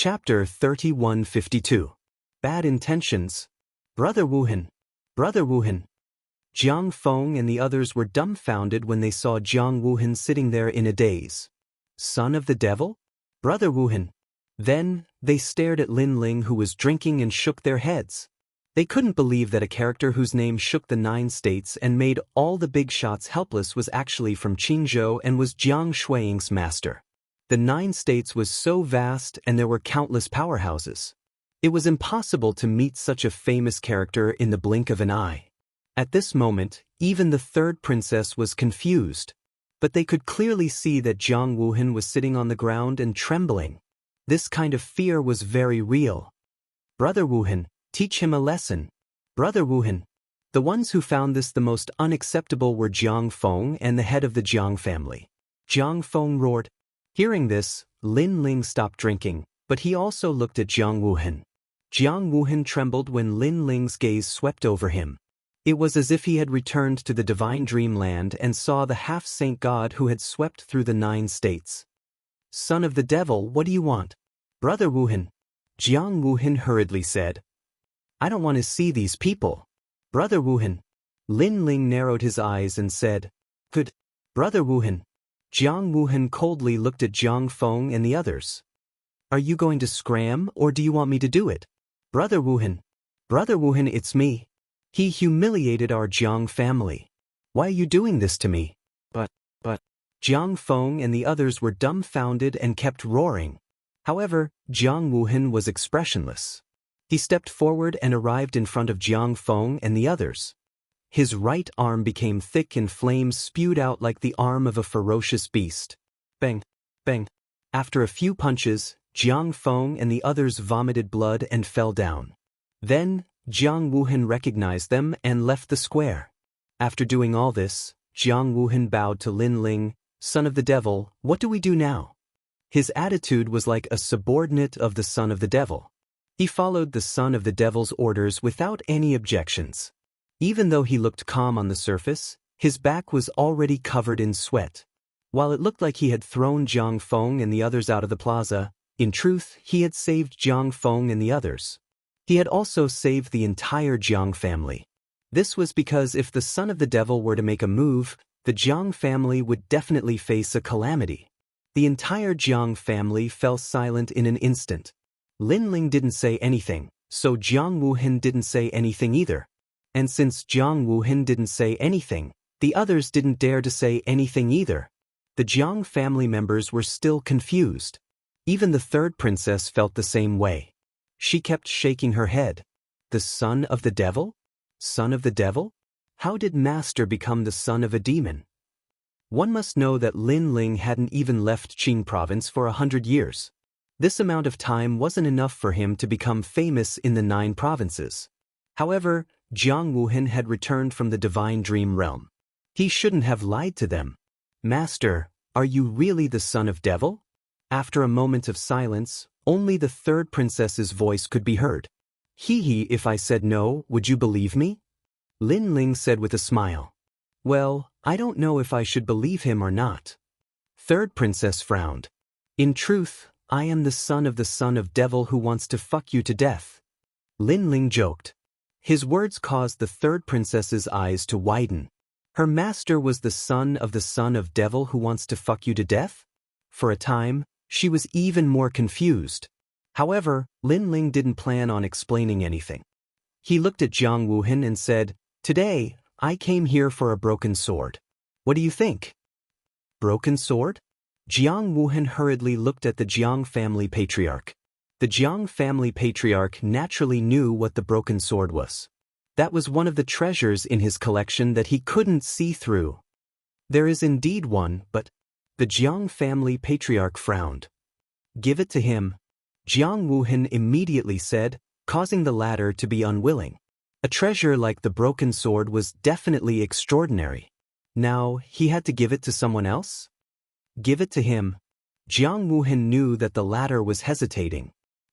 Chapter 3152. Bad Intentions. Brother Wuhan. Brother Wuhan. Jiang Feng and the others were dumbfounded when they saw Jiang Wuhan sitting there in a daze. Son of the devil? Brother Wuhan. Then, they stared at Lin Ling, who was drinking, and shook their heads. They couldn't believe that a character whose name shook the 9 states and made all the big shots helpless was actually from Qingzhou and was Jiang Shuiying's master. The 9 states was so vast and there were countless powerhouses. It was impossible to meet such a famous character in the blink of an eye. At this moment, even the 3rd princess was confused. But they could clearly see that Jiang Wuhan was sitting on the ground and trembling. This kind of fear was very real. Brother Wuhan, teach him a lesson. Brother Wuhan. The ones who found this the most unacceptable were Jiang Feng and the head of the Jiang family. Jiang Feng roared. Hearing this, Lin Ling stopped drinking, but he also looked at Jiang Wuhan. Jiang Wuhan trembled when Lin Ling's gaze swept over him. It was as if he had returned to the divine dreamland and saw the half-saint god who had swept through the 9 states. Son of the devil, what do you want? Brother Wuhan. Jiang Wuhan hurriedly said. I don't want to see these people. Brother Wuhan. Lin Ling narrowed his eyes and said, Good. Brother Wuhan. Jiang Wuhan coldly looked at Jiang Feng and the others. Are you going to scram, or do you want me to do it? Brother Wuhan. Brother Wuhan, it's me. He humiliated our Jiang family. Why are you doing this to me? But. Jiang Feng and the others were dumbfounded and kept roaring. However, Jiang Wuhan was expressionless. He stepped forward and arrived in front of Jiang Feng and the others. His right arm became thick and flames spewed out like the arm of a ferocious beast. Bang! Bang! After a few punches, Jiang Feng and the others vomited blood and fell down. Then, Jiang Wuhan recognized them and left the square. After doing all this, Jiang Wuhan bowed to Lin Ling. Son of the devil, what do we do now? His attitude was like a subordinate of the son of the devil. He followed the son of the devil's orders without any objections. Even though he looked calm on the surface, his back was already covered in sweat. While it looked like he had thrown Jiang Feng and the others out of the plaza, in truth, he had saved Jiang Feng and the others. He had also saved the entire Jiang family. This was because if the son of the devil were to make a move, the Jiang family would definitely face a calamity. The entire Jiang family fell silent in an instant. Lin Ling didn't say anything, so Jiang Wuhan didn't say anything either. And since Jiang Wuhan didn't say anything, the others didn't dare to say anything either. The Jiang family members were still confused. Even the 3rd princess felt the same way. She kept shaking her head. The son of the devil? Son of the devil? How did Master become the son of a demon? One must know that Lin Ling hadn't even left Qing province for 100 years. This amount of time wasn't enough for him to become famous in the 9 provinces. However, Jiang Wuhan had returned from the divine dream realm. He shouldn't have lied to them. Master, are you really the son of devil? After a moment of silence, only the 3rd princess's voice could be heard. Hee, if I said no, would you believe me? Lin Ling said with a smile. Well, I don't know if I should believe him or not. 3rd princess frowned. In truth, I am the son of devil who wants to fuck you to death. Lin Ling joked. His words caused the 3rd princess's eyes to widen. Her master was the son of devil who wants to fuck you to death? For a time, she was even more confused. However, Lin Ling didn't plan on explaining anything. He looked at Jiang Wuhan and said, Today, I came here for a broken sword. What do you think? Broken sword? Jiang Wuhan hurriedly looked at the Jiang family patriarch. The Jiang family patriarch naturally knew what the broken sword was. That was one of the treasures in his collection that he couldn't see through. There is indeed one, but the Jiang family patriarch frowned. Give it to him. Jiang Wuhan immediately said, causing the latter to be unwilling. A treasure like the broken sword was definitely extraordinary. Now, he had to give it to someone else? Give it to him. Jiang Wuhan knew that the latter was hesitating.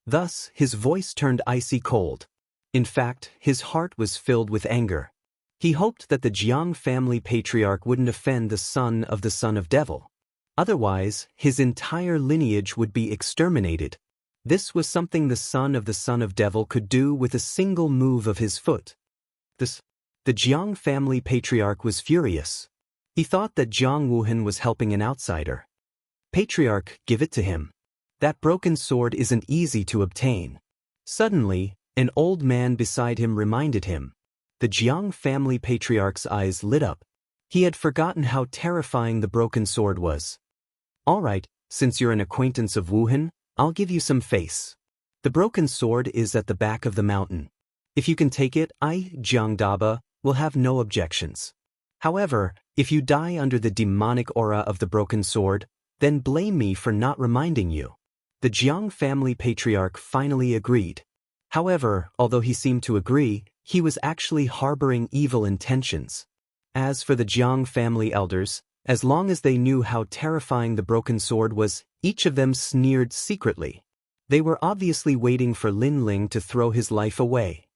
Thus, his voice turned icy cold. In fact, his heart was filled with anger. He hoped that the Jiang family patriarch wouldn't offend the son of devil. Otherwise, his entire lineage would be exterminated. This was something the son of devil could do with a single move of his foot. The Jiang family patriarch was furious. He thought that Jiang Wuhan was helping an outsider. Patriarch, give it to him. That broken sword isn't easy to obtain. Suddenly, an old man beside him reminded him. The Jiang family patriarch's eyes lit up. He had forgotten how terrifying the broken sword was. All right, since you're an acquaintance of Wuhan, I'll give you some face. The broken sword is at the back of the mountain. If you can take it, I, Jiang Daba, will have no objections. However, if you die under the demonic aura of the broken sword, then blame me for not reminding you. The Jiang family patriarch finally agreed. However, although he seemed to agree, he was actually harboring evil intentions. As for the Jiang family elders, as long as they knew how terrifying the broken sword was, each of them sneered secretly. They were obviously waiting for Lin Ling to throw his life away.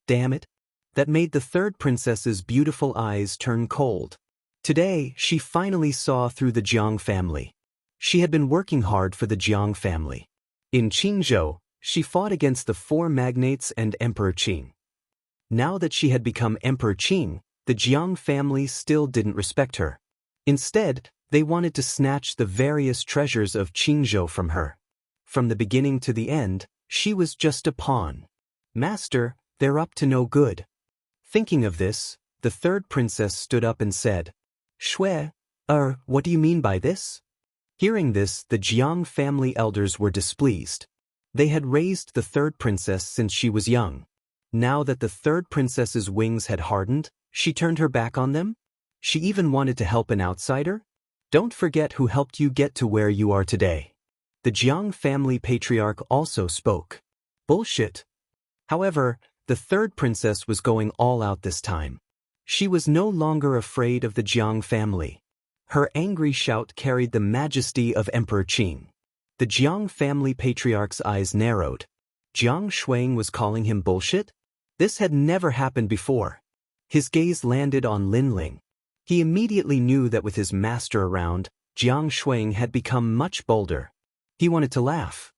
Damn it! That made the third princess's beautiful eyes turn cold. Today, she finally saw through the Jiang family. She had been working hard for the Jiang family. In Qingzhou, she fought against the four magnates and Emperor Qing. Now that she had become Emperor Qing, the Jiang family still didn't respect her. Instead, they wanted to snatch the various treasures of Qingzhou from her. From the beginning to the end, she was just a pawn. Master, they're up to no good. Thinking of this, the third princess stood up and said, Shui, what do you mean by this? Hearing this, the Jiang family elders were displeased. They had raised the third princess since she was young. Now that the third princess's wings had hardened, she turned her back on them? She even wanted to help an outsider? Don't forget who helped you get to where you are today. The Jiang family patriarch also spoke. Bullshit. However, the third princess was going all out this time. She was no longer afraid of the Jiang family. Her angry shout carried the majesty of Emperor Qing. The Jiang family patriarch's eyes narrowed. Jiang Shuang was calling him bullshit? This had never happened before. His gaze landed on Lin Ling. He immediately knew that with his master around, Jiang Shuang had become much bolder. He wanted to laugh.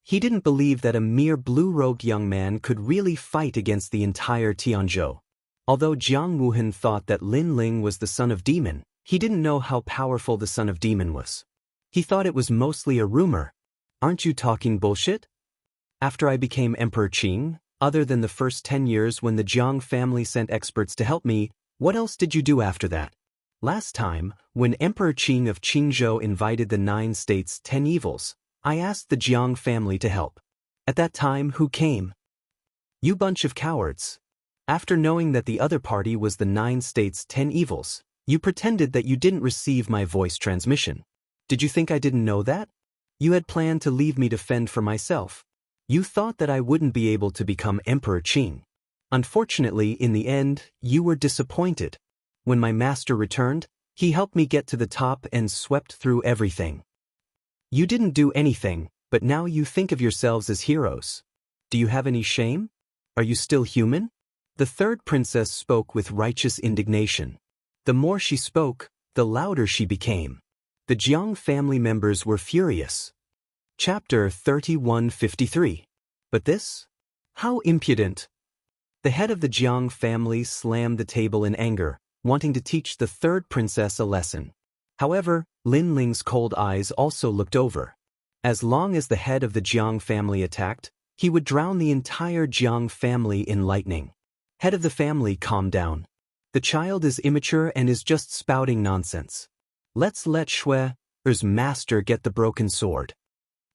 He didn't believe that a mere blue-robed young man could really fight against the entire Tianzhou. Although Jiang Wuhan thought that Lin Ling was the son of demon, he didn't know how powerful the son of demon was. He thought it was mostly a rumor. Aren't you talking bullshit? After I became Emperor Qing, other than the first 10 years when the Jiang family sent experts to help me, what else did you do after that? Last time, when Emperor Qing of Qingzhou invited the 9 states' 10 evils, I asked the Jiang family to help. At that time, who came? You bunch of cowards. After knowing that the other party was the 9 states' 10 evils, you pretended that you didn't receive my voice transmission. Did you think I didn't know that? You had planned to leave me to fend for myself. You thought that I wouldn't be able to become Emperor Qing. Unfortunately, in the end, you were disappointed. When my master returned, he helped me get to the top and swept through everything. You didn't do anything, but now you think of yourselves as heroes. Do you have any shame? Are you still human? The third princess spoke with righteous indignation. The more she spoke, the louder she became. The Jiang family members were furious. Chapter 3153. But this? How impudent! The head of the Jiang family slammed the table in anger, wanting to teach the third princess a lesson. However, Lin Ling's cold eyes also looked over. As long as the head of the Jiang family attacked, he would drown the entire Jiang family in lightning. Head of the family, calm down. The child is immature and is just spouting nonsense. Let's let Shui's master get the broken sword.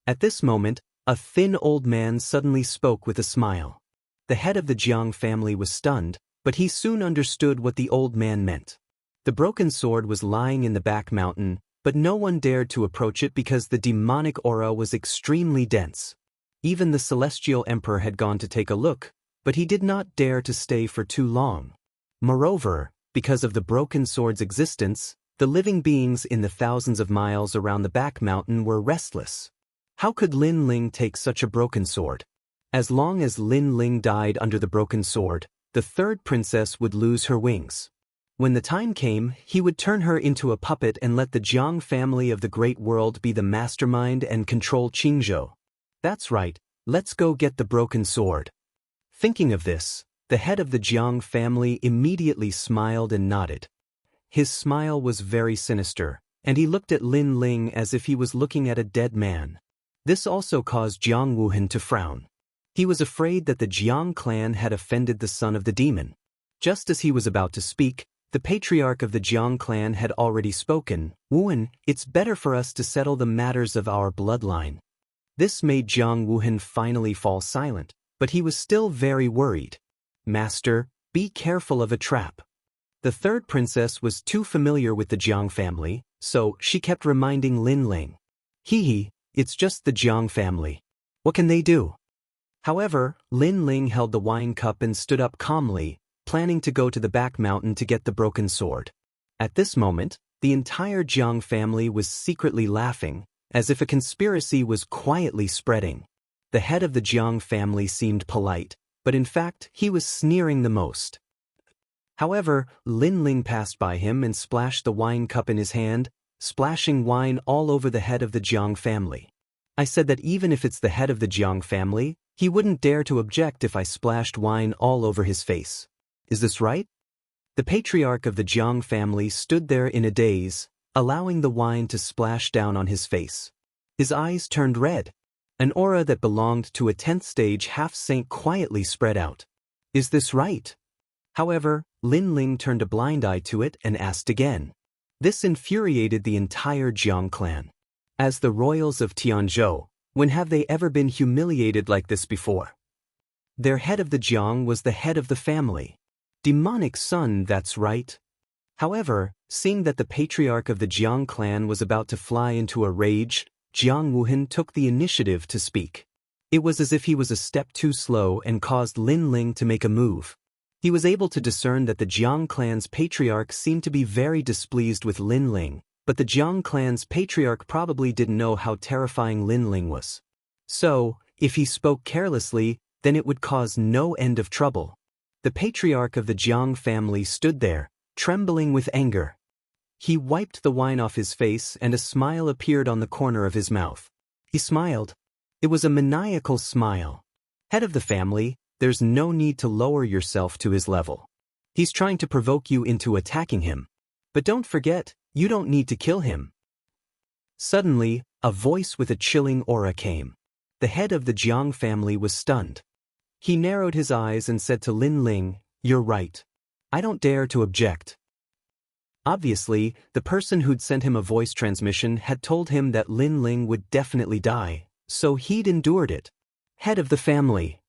At this moment, a thin old man suddenly spoke with a smile. The head of the Jiang family was stunned, but he soon understood what the old man meant. The broken sword was lying in the back mountain, but no one dared to approach it because the demonic aura was extremely dense. Even the celestial emperor had gone to take a look, but he did not dare to stay for too long. Moreover, because of the broken sword's existence, the living beings in the thousands of miles around the back mountain were restless. How could Lin Ling take such a broken sword? As long as Lin Ling died under the broken sword, the third princess would lose her wings. When the time came, he would turn her into a puppet and let the Jiang family of the Great World be the mastermind and control Qingzhou. That's right, let's go get the broken sword. Thinking of this, the head of the Jiang family immediately smiled and nodded. His smile was very sinister, and he looked at Lin Ling as if he was looking at a dead man. This also caused Jiang Wuhan to frown. He was afraid that the Jiang clan had offended the son of the demon. Just as he was about to speak, the patriarch of the Jiang clan had already spoken. Wuhan, it's better for us to settle the matters of our bloodline. This made Jiang Wuhan finally fall silent, but he was still very worried. Master, be careful of a trap. The third princess was too familiar with the Jiang family, so she kept reminding Lin Ling. It's just the Jiang family. What can they do? However, Lin Ling held the wine cup and stood up calmly, planning to go to the back mountain to get the broken sword. At this moment, the entire Jiang family was secretly laughing, as if a conspiracy was quietly spreading. The head of the Jiang family seemed polite, but in fact, he was sneering the most. However, Lin Ling passed by him and splashed the wine cup in his hand, splashing wine all over the head of the Jiang family. I said that even if it's the head of the Jiang family, he wouldn't dare to object if I splashed wine all over his face. Is this right? The patriarch of the Jiang family stood there in a daze, allowing the wine to splash down on his face. His eyes turned red. An aura that belonged to a 10th stage half-saint quietly spread out. Is this right? However, Lin Ling turned a blind eye to it and asked again. This infuriated the entire Jiang clan. As the royals of Tianzhou, when have they ever been humiliated like this before? Their head of the Jiang was the head of the family. Demonic son, that's right. However, seeing that the patriarch of the Jiang clan was about to fly into a rage, Jiang Wuhan took the initiative to speak. It was as if he was a step too slow and caused Lin Ling to make a move. He was able to discern that the Jiang clan's patriarch seemed to be very displeased with Lin Ling, but the Jiang clan's patriarch probably didn't know how terrifying Lin Ling was. So, if he spoke carelessly, then it would cause no end of trouble. The patriarch of the Jiang family stood there, trembling with anger. He wiped the wine off his face and a smile appeared on the corner of his mouth. He smiled. It was a maniacal smile. Head of the family, there's no need to lower yourself to his level. He's trying to provoke you into attacking him. But don't forget, you don't need to kill him. Suddenly, a voice with a chilling aura came. The head of the Jiang family was stunned. He narrowed his eyes and said to Lin Ling, "You're right. I don't dare to object." Obviously, the person who'd sent him a voice transmission had told him that Lin Ling would definitely die, so he'd endured it. Head of the family.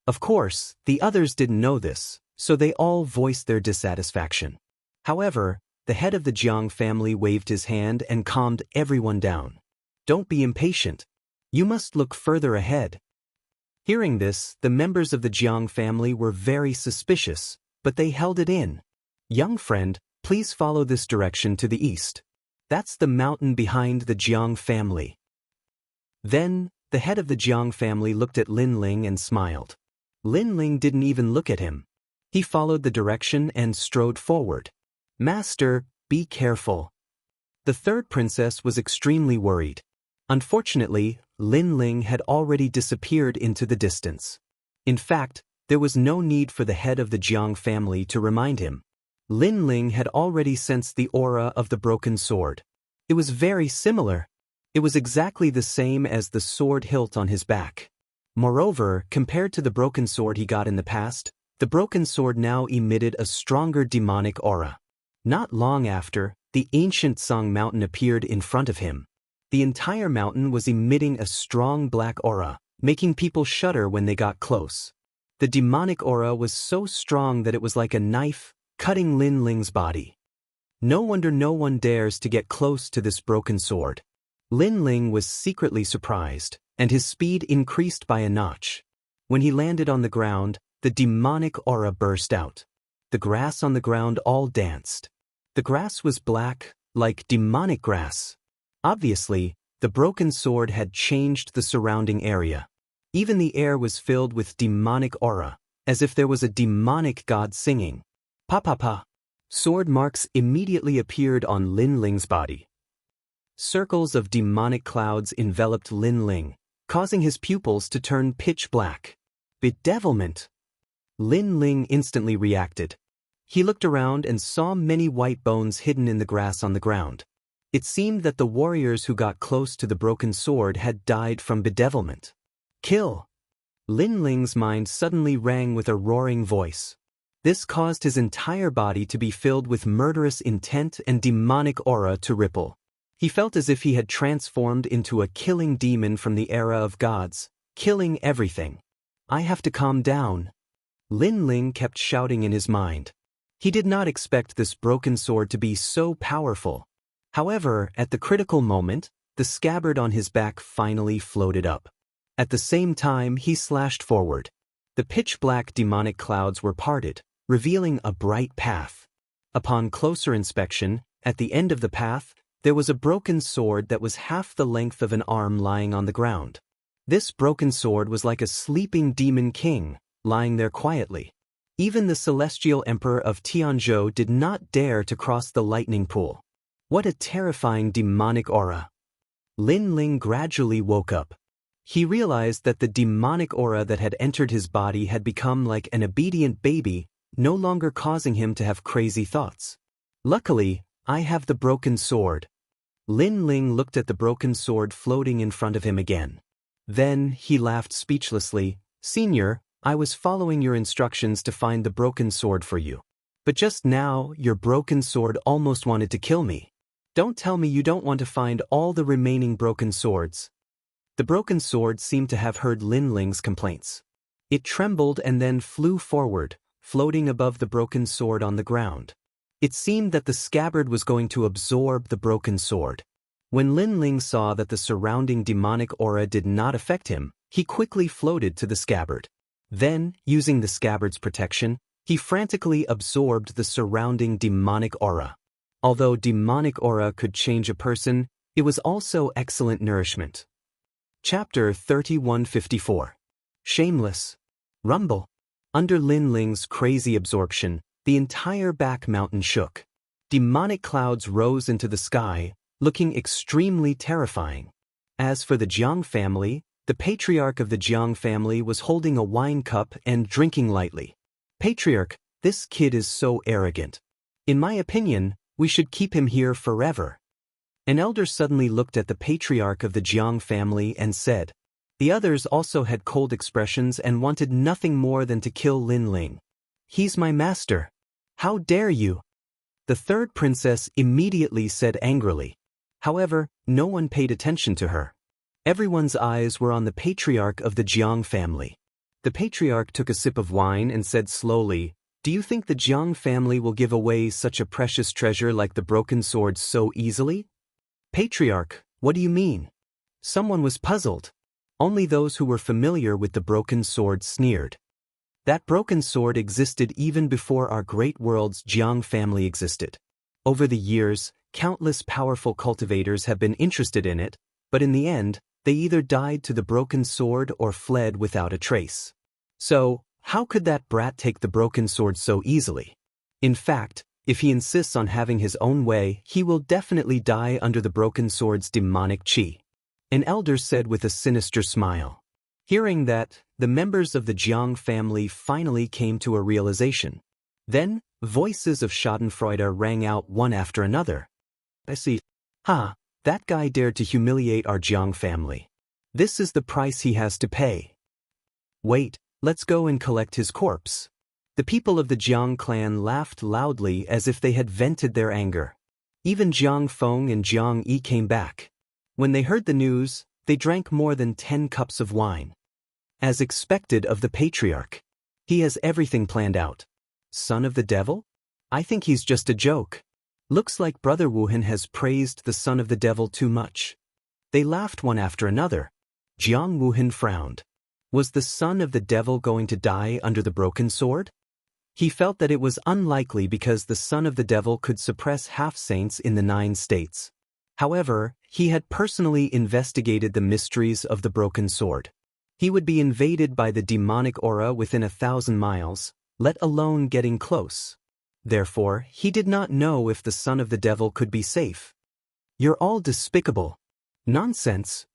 Of course, the others didn't know this, so they all voiced their dissatisfaction. However, the head of the Jiang family waved his hand and calmed everyone down. Don't be impatient. You must look further ahead. Hearing this, the members of the Jiang family were very suspicious, but they held it in. Young friend, please follow this direction to the east. That's the mountain behind the Jiang family. Then, the head of the Jiang family looked at Lin Ling and smiled. Lin Ling didn't even look at him. He followed the direction and strode forward. Master, be careful. The third princess was extremely worried. Unfortunately, Lin Ling had already disappeared into the distance. In fact, there was no need for the head of the Jiang family to remind him. Lin Ling had already sensed the aura of the broken sword. It was very similar. It was exactly the same as the sword hilt on his back. Moreover, compared to the broken sword he got in the past, the broken sword now emitted a stronger demonic aura. Not long after, the ancient Song mountain appeared in front of him. The entire mountain was emitting a strong black aura, making people shudder when they got close. The demonic aura was so strong that it was like a knife, cutting Lin Ling's body. No wonder no one dares to get close to this broken sword. Lin Ling was secretly surprised, and his speed increased by a notch. When he landed on the ground, the demonic aura burst out. The grass on the ground all danced. The grass was black, like demonic grass. Obviously, the broken sword had changed the surrounding area. Even the air was filled with demonic aura, as if there was a demonic god singing. Pa pa pa. Sword marks immediately appeared on Lin Ling's body. Circles of demonic clouds enveloped Lin Ling, causing his pupils to turn pitch black. Bedevilment! Lin Ling instantly reacted. He looked around and saw many white bones hidden in the grass on the ground. It seemed that the warriors who got close to the broken sword had died from bedevilment. Kill! Lin Ling's mind suddenly rang with a roaring voice. This caused his entire body to be filled with murderous intent and demonic aura to ripple. He felt as if he had transformed into a killing demon from the era of gods, killing everything. I have to calm down. Lin Ling kept shouting in his mind. He did not expect this broken sword to be so powerful. However, at the critical moment, the scabbard on his back finally floated up. At the same time, he slashed forward. The pitch-black demonic clouds were parted, revealing a bright path. Upon closer inspection, at the end of the path, there was a broken sword that was half the length of an arm lying on the ground. This broken sword was like a sleeping demon king, lying there quietly. Even the celestial emperor of Tianzhou did not dare to cross the lightning pool. What a terrifying demonic aura! Lin Ling gradually woke up. He realized that the demonic aura that had entered his body had become like an obedient baby, no longer causing him to have crazy thoughts. Luckily, I have the broken sword. Lin Ling looked at the broken sword floating in front of him again. Then he laughed speechlessly. Senior, I was following your instructions to find the broken sword for you. But just now, your broken sword almost wanted to kill me. Don't tell me you don't want to find all the remaining broken swords. The broken sword seemed to have heard Lin Ling's complaints. It trembled and then flew forward, floating above the broken sword on the ground. It seemed that the scabbard was going to absorb the broken sword. When Lin Ling saw that the surrounding demonic aura did not affect him, he quickly floated to the scabbard. Then, using the scabbard's protection, he frantically absorbed the surrounding demonic aura. Although demonic aura could change a person, it was also excellent nourishment. Chapter 3154. Shameless. Rumble. Under Lin Ling's crazy absorption, the entire back mountain shook. Demonic clouds rose into the sky, looking extremely terrifying. As for the Jiang family, the patriarch of the Jiang family was holding a wine cup and drinking lightly. Patriarch, this kid is so arrogant. In my opinion, we should keep him here forever. An elder suddenly looked at the patriarch of the Jiang family and said. The others also had cold expressions and wanted nothing more than to kill Lin Ling. He's my master. How dare you? The third princess immediately said angrily. However, no one paid attention to her. Everyone's eyes were on the patriarch of the Jiang family. The patriarch took a sip of wine and said slowly, Do you think the Jiang family will give away such a precious treasure like the broken sword so easily? Patriarch, what do you mean? Someone was puzzled. Only those who were familiar with the broken sword sneered. That broken sword existed even before our great world's Jiang family existed. Over the years, countless powerful cultivators have been interested in it, but in the end, they either died to the broken sword or fled without a trace. So, how could that brat take the broken sword so easily? In fact, if he insists on having his own way, he will definitely die under the broken sword's demonic chi. An elder said with a sinister smile. Hearing that, the members of the Jiang family finally came to a realization. Then, voices of schadenfreude rang out one after another. I see. That guy dared to humiliate our Jiang family. This is the price he has to pay. Wait, let's go and collect his corpse. The people of the Jiang clan laughed loudly as if they had vented their anger. Even Jiang Feng and Jiang Yi came back. When they heard the news, they drank more than 10 cups of wine. As expected of the patriarch. He has everything planned out. Son of the devil? I think he's just a joke. Looks like Brother Wuhan has praised the son of the devil too much. They laughed one after another. Jiang Wuhan frowned. Was the son of the devil going to die under the broken sword? He felt that it was unlikely because the son of the devil could suppress half-saints in the 9 states. However, he had personally investigated the mysteries of the broken sword. He would be invaded by the demonic aura within 1,000 miles, let alone getting close. Therefore, he did not know if the son of the devil could be safe. You're all despicable. Nonsense.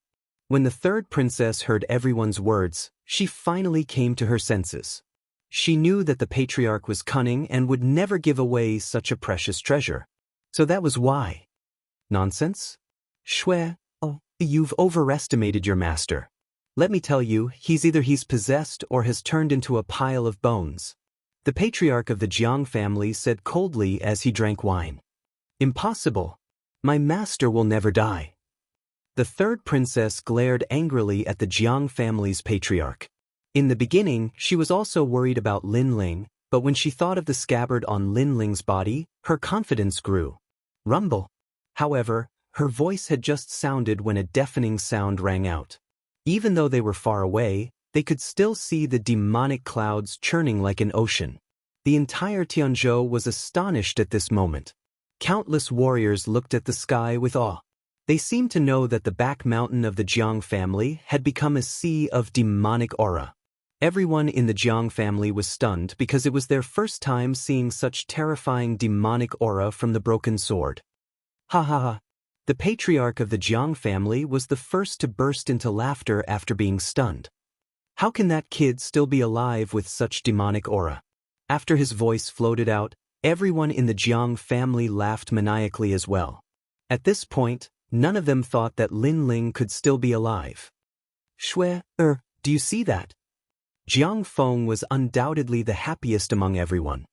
When the third princess heard everyone's words, she finally came to her senses. She knew that the patriarch was cunning and would never give away such a precious treasure. So that was why. Nonsense? Shui, oh, you've overestimated your master. Let me tell you, he's possessed or has turned into a pile of bones. The patriarch of the Jiang family said coldly as he drank wine. Impossible. My master will never die. The third princess glared angrily at the Jiang family's patriarch. In the beginning, she was also worried about Lin Ling, but when she thought of the scabbard on Lin Ling's body, her confidence grew. Rumble. However, her voice had just sounded when a deafening sound rang out. Even though they were far away, they could still see the demonic clouds churning like an ocean. The entire Tianzhou was astonished at this moment. Countless warriors looked at the sky with awe. They seemed to know that the back mountain of the Jiang family had become a sea of demonic aura. Everyone in the Jiang family was stunned because it was their first time seeing such terrifying demonic aura from the broken sword. Ha ha ha. The patriarch of the Jiang family was the first to burst into laughter after being stunned. How can that kid still be alive with such demonic aura? After his voice floated out, everyone in the Jiang family laughed maniacally as well. At this point, none of them thought that Lin Ling could still be alive. Shui, do you see that? Jiang Feng was undoubtedly the happiest among everyone.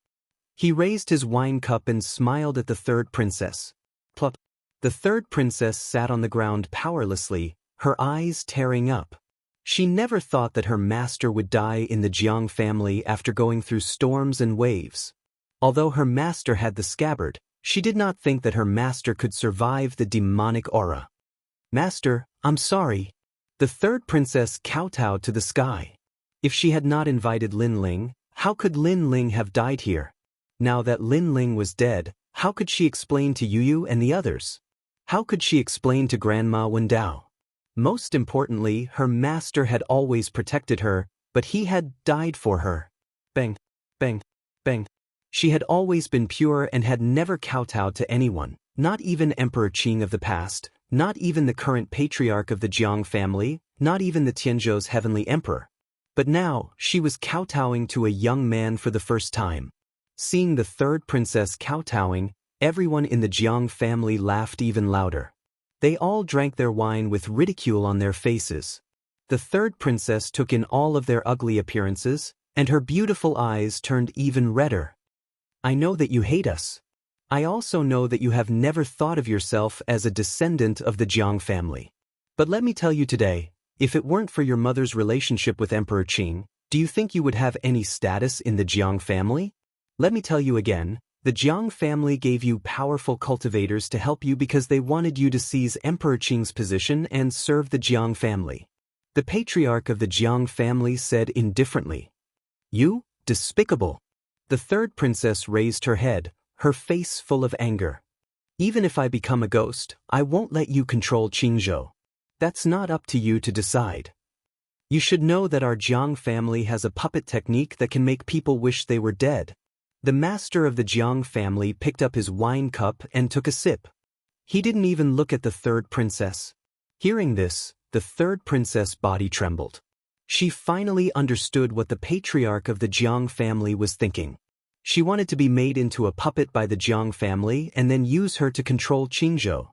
He raised his wine cup and smiled at the third princess. Plop. The third princess sat on the ground powerlessly, her eyes tearing up. She never thought that her master would die in the Jiang family after going through storms and waves. Although her master had the scabbard, she did not think that her master could survive the demonic aura. Master, I'm sorry. The third princess kowtowed to the sky. If she had not invited Lin Ling, how could Lin Ling have died here? Now that Lin Ling was dead, how could she explain to Yu and the others? How could she explain to Grandma Wendao? Most importantly, her master had always protected her, but he had died for her. Bang, bang, bang. She had always been pure and had never kowtowed to anyone, not even Emperor Qing of the past, not even the current patriarch of the Jiang family, not even the Tianzhou's heavenly emperor. But now, she was kowtowing to a young man for the first time. Seeing the third princess kowtowing, everyone in the Jiang family laughed even louder. They all drank their wine with ridicule on their faces. The third princess took in all of their ugly appearances, and her beautiful eyes turned even redder. I know that you hate us. I also know that you have never thought of yourself as a descendant of the Jiang family. But let me tell you today, if it weren't for your mother's relationship with Emperor Qing, do you think you would have any status in the Jiang family? Let me tell you again, the Jiang family gave you powerful cultivators to help you because they wanted you to seize Emperor Qing's position and serve the Jiang family. The patriarch of the Jiang family said indifferently. You, despicable. The third princess raised her head, her face full of anger. Even if I become a ghost, I won't let you control Qingzhou. That's not up to you to decide. You should know that our Jiang family has a puppet technique that can make people wish they were dead. The master of the Jiang family picked up his wine cup and took a sip. He didn't even look at the third princess. Hearing this, the third princess' body trembled. She finally understood what the patriarch of the Jiang family was thinking. She wanted to be made into a puppet by the Jiang family and then use her to control Qingzhou.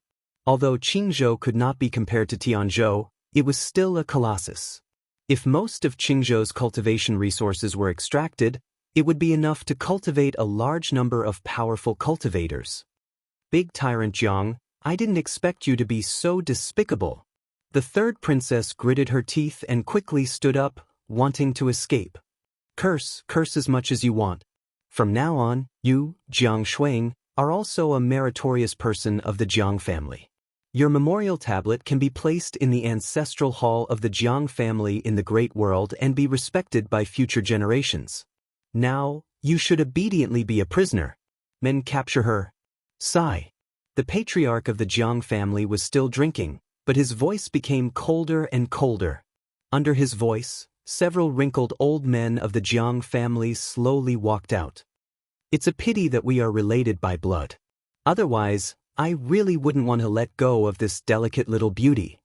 Although Qingzhou could not be compared to Tianzhou, it was still a colossus. If most of Qingzhou's cultivation resources were extracted, it would be enough to cultivate a large number of powerful cultivators. Big Tyrant Jiang, I didn't expect you to be so despicable. The third princess gritted her teeth and quickly stood up, wanting to escape. Curse as much as you want. From now on, you, Jiang Shuang, are also a meritorious person of the Jiang family. Your memorial tablet can be placed in the ancestral hall of the Jiang family in the Great World and be respected by future generations. Now, you should obediently be a prisoner. Men capture her. Sigh. The patriarch of the Jiang family was still drinking, but his voice became colder and colder. Under his voice, several wrinkled old men of the Jiang family slowly walked out. It's a pity that we are related by blood. Otherwise, I really wouldn't want to let go of this delicate little beauty.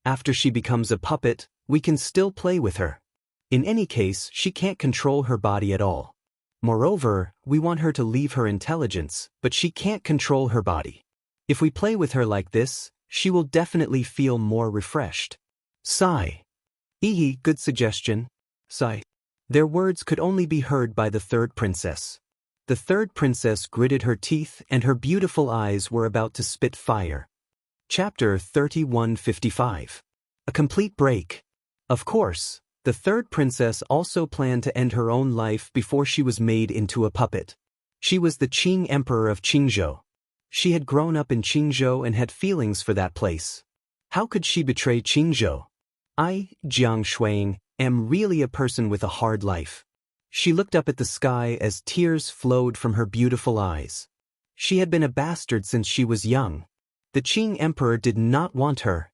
After she becomes a puppet, we can still play with her. In any case, she can't control her body at all. Moreover, we want her to leave her intelligence, but she can't control her body. If we play with her like this, she will definitely feel more refreshed. Sigh. Ehe, good suggestion. Sigh. Their words could only be heard by the third princess. The third princess gritted her teeth and her beautiful eyes were about to spit fire. Chapter 3155. A complete break. Of course, the third princess also planned to end her own life before she was made into a puppet. She was the Qing Emperor of Qingzhou. She had grown up in Qingzhou and had feelings for that place. How could she betray Qingzhou? I, Jiang Shuang, am really a person with a hard life. She looked up at the sky as tears flowed from her beautiful eyes. She had been a bastard since she was young. The Qing Emperor did not want her.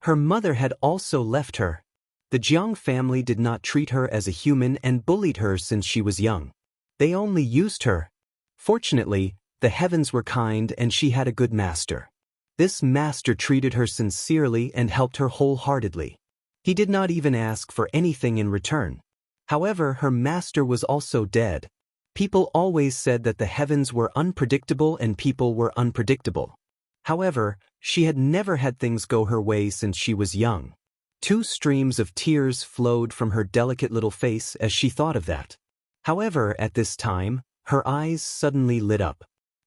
Her mother had also left her. The Jiang family did not treat her as a human and bullied her since she was young. They only used her. Fortunately, the heavens were kind and she had a good master. This master treated her sincerely and helped her wholeheartedly. He did not even ask for anything in return. However, her master was also dead. People always said that the heavens were unpredictable and people were unpredictable. However, she had never had things go her way since she was young. 2 streams of tears flowed from her delicate little face as she thought of that. However, at this time, her eyes suddenly lit up.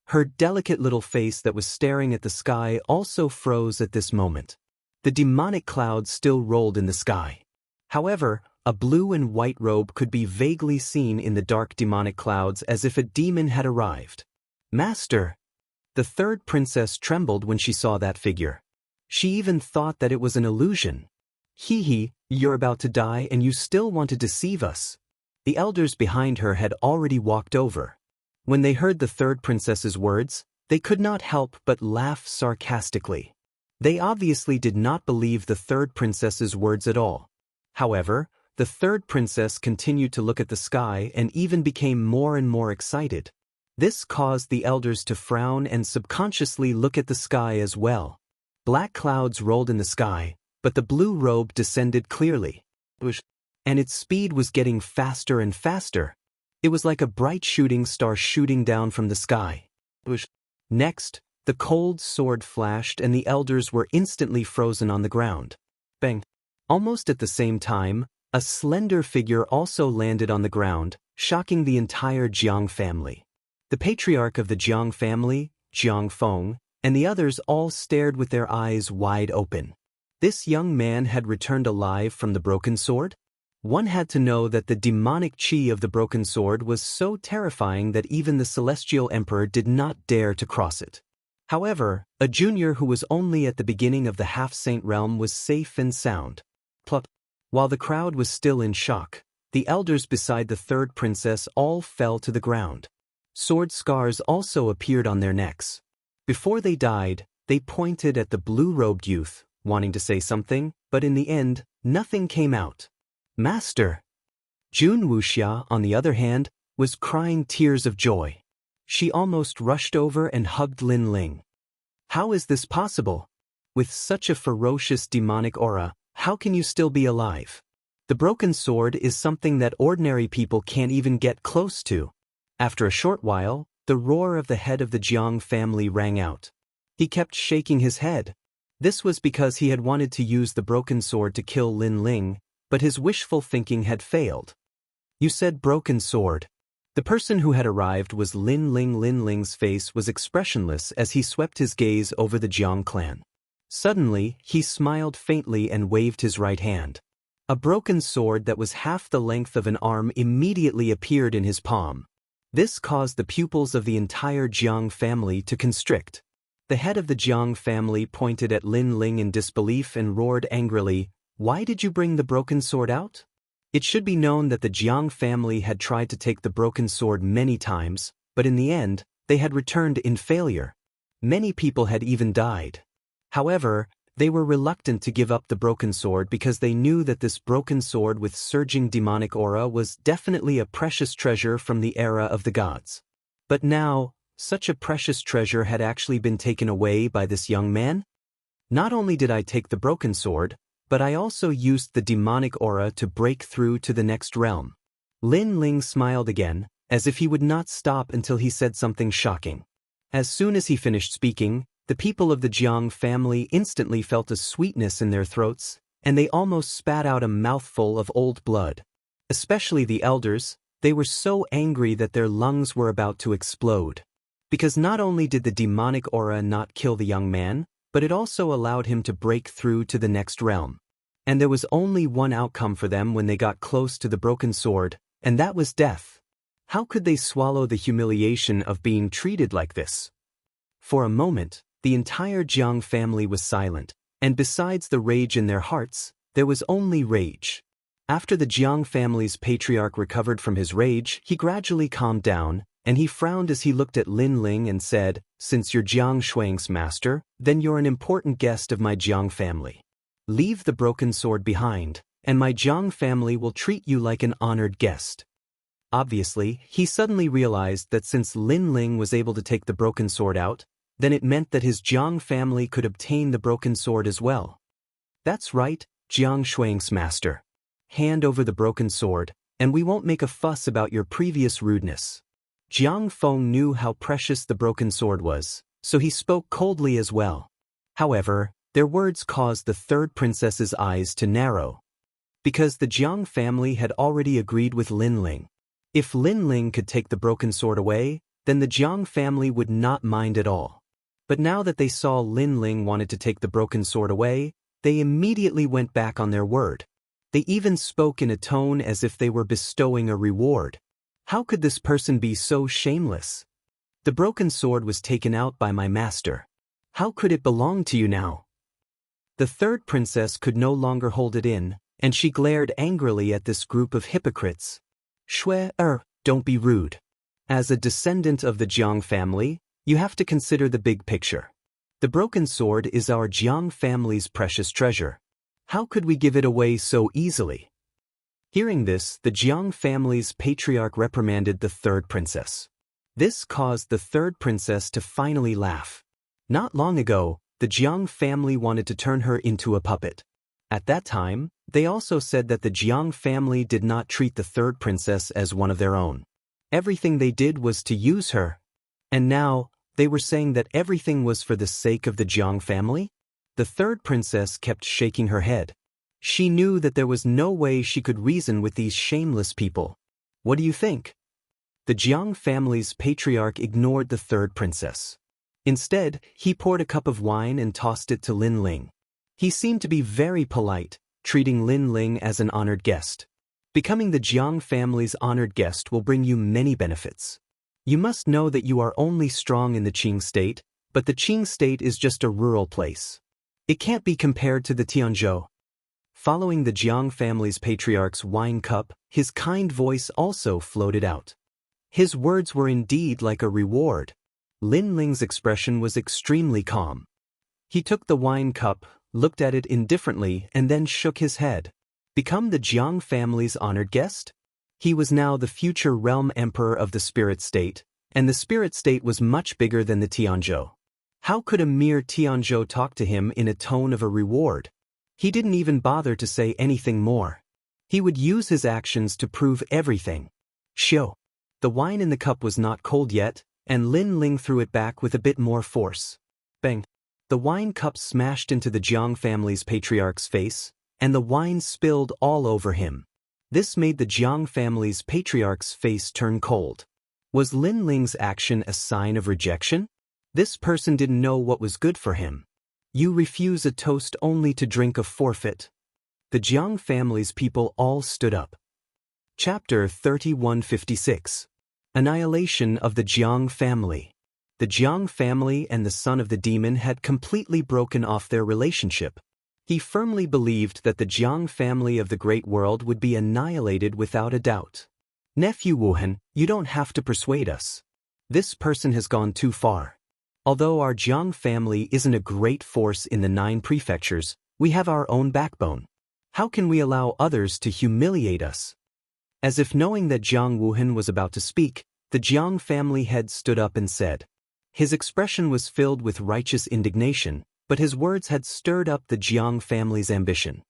Her delicate little face that was staring at the sky also froze at this moment. The demonic clouds still rolled in the sky. However, a blue and white robe could be vaguely seen in the dark demonic clouds as if a demon had arrived. Master! The third princess trembled when she saw that figure. She even thought that it was an illusion. Hee, you're about to die and you still want to deceive us. The elders behind her had already walked over. When they heard the third princess's words, they could not help but laugh sarcastically. They obviously did not believe the third princess's words at all. However, the third princess continued to look at the sky and even became more and more excited. This caused the elders to frown and subconsciously look at the sky as well. Black clouds rolled in the sky, but the blue robe descended clearly. And its speed was getting faster and faster. It was like a bright shooting star shooting down from the sky. Next, the cold sword flashed and the elders were instantly frozen on the ground. Bang! Almost at the same time, a slender figure also landed on the ground, shocking the entire Jiang family. The patriarch of the Jiang family, Jiang Feng, and the others all stared with their eyes wide open. This young man had returned alive from the broken sword? One had to know that the demonic chi of the broken sword was so terrifying that even the celestial emperor did not dare to cross it. However, a junior who was only at the beginning of the half-saint realm was safe and sound. Plop. While the crowd was still in shock, the elders beside the third princess all fell to the ground. Sword scars also appeared on their necks. Before they died, they pointed at the blue-robed youth, wanting to say something, but in the end, nothing came out. Master! Jun Wuxia, on the other hand, was crying tears of joy. She almost rushed over and hugged Lin Ling. How is this possible? With such a ferocious demonic aura, how can you still be alive? The broken sword is something that ordinary people can't even get close to. After a short while, the roar of the head of the Jiang family rang out. He kept shaking his head. This was because he had wanted to use the broken sword to kill Lin Ling, but his wishful thinking had failed. You said broken sword. The person who had arrived was Lin Ling. Lin Ling's face was expressionless as he swept his gaze over the Jiang clan. Suddenly, he smiled faintly and waved his right hand. A broken sword that was half the length of an arm immediately appeared in his palm. This caused the pupils of the entire Jiang family to constrict. The head of the Jiang family pointed at Lin Ling in disbelief and roared angrily, "Why did you bring the broken sword out?" It should be known that the Jiang family had tried to take the broken sword many times, but in the end, they had returned in failure. Many people had even died. However, they were reluctant to give up the broken sword because they knew that this broken sword with surging demonic aura was definitely a precious treasure from the era of the gods. But now, such a precious treasure had actually been taken away by this young man? Not only did I take the broken sword, but I also used the demonic aura to break through to the next realm. Lin Ling smiled again, as if he would not stop until he said something shocking. As soon as he finished speaking, the people of the Jiang family instantly felt a sweetness in their throats, and they almost spat out a mouthful of old blood. Especially the elders, they were so angry that their lungs were about to explode. Because not only did the demonic aura not kill the young man, but it also allowed him to break through to the next realm. And there was only one outcome for them when they got close to the broken sword, and that was death. How could they swallow the humiliation of being treated like this? For a moment, the entire Jiang family was silent, and besides the rage in their hearts, there was only rage. After the Jiang family's patriarch recovered from his rage, he gradually calmed down, and he frowned as he looked at Lin Ling and said, "Since you're Jiang Shuang's master, then you're an important guest of my Jiang family. Leave the broken sword behind, and my Jiang family will treat you like an honored guest." Obviously, he suddenly realized that since Lin Ling was able to take the broken sword out, then it meant that his Jiang family could obtain the broken sword as well. "That's right, Jiang Shuang's master. Hand over the broken sword, and we won't make a fuss about your previous rudeness." Jiang Feng knew how precious the broken sword was, so he spoke coldly as well. However, their words caused the third princess's eyes to narrow. Because the Jiang family had already agreed with Lin Ling. If Lin Ling could take the broken sword away, then the Jiang family would not mind at all. But now that they saw Lin Ling wanted to take the broken sword away, they immediately went back on their word. They even spoke in a tone as if they were bestowing a reward. How could this person be so shameless? "The broken sword was taken out by my master. How could it belong to you now?" The third princess could no longer hold it in, and she glared angrily at this group of hypocrites. Don't be rude. As a descendant of the Jiang family, you have to consider the big picture. The broken sword is our Jiang family's precious treasure. How could we give it away so easily?" Hearing this, the Jiang family's patriarch reprimanded the third princess. This caused the third princess to finally laugh. Not long ago, the Jiang family wanted to turn her into a puppet. At that time, they also said that the Jiang family did not treat the third princess as one of their own. Everything they did was to use her. And now, they were saying that everything was for the sake of the Jiang family? The third princess kept shaking her head. She knew that there was no way she could reason with these shameless people. "What do you think?" The Jiang family's patriarch ignored the third princess. Instead, he poured a cup of wine and tossed it to Lin Ling. He seemed to be very polite, treating Lin Ling as an honored guest. Becoming the Jiang family's honored guest will bring you many benefits. You must know that you are only strong in the Qing state, but the Qing state is just a rural place. It can't be compared to the Tianzhou. Following the Jiang family's patriarch's wine cup, his kind voice also floated out. His words were indeed like a reward. Lin Ling's expression was extremely calm. He took the wine cup, looked at it indifferently, and then shook his head. Become the Jiang family's honored guest? He was now the future realm emperor of the spirit state, and the spirit state was much bigger than the Tianzhou. How could a mere Tianzhou talk to him in a tone of a reward? He didn't even bother to say anything more. He would use his actions to prove everything. Shio. The wine in the cup was not cold yet, and Lin Ling threw it back with a bit more force. Bang! The wine cup smashed into the Jiang family's patriarch's face, and the wine spilled all over him. This made the Jiang family's patriarch's face turn cold. Was Lin Ling's action a sign of rejection? This person didn't know what was good for him. You refuse a toast only to drink a forfeit. The Jiang family's people all stood up. Chapter 3156. Annihilation of the Jiang family. The Jiang family and the son of the demon had completely broken off their relationship. He firmly believed that the Jiang family of the great world would be annihilated without a doubt. Nephew Wuhan, you don't have to persuade us. This person has gone too far. Although our Jiang family isn't a great force in the 9 prefectures, we have our own backbone. How can we allow others to humiliate us? As if knowing that Jiang Wuhan was about to speak, the Jiang family head stood up and said. His expression was filled with righteous indignation, but his words had stirred up the Jiang family's ambition.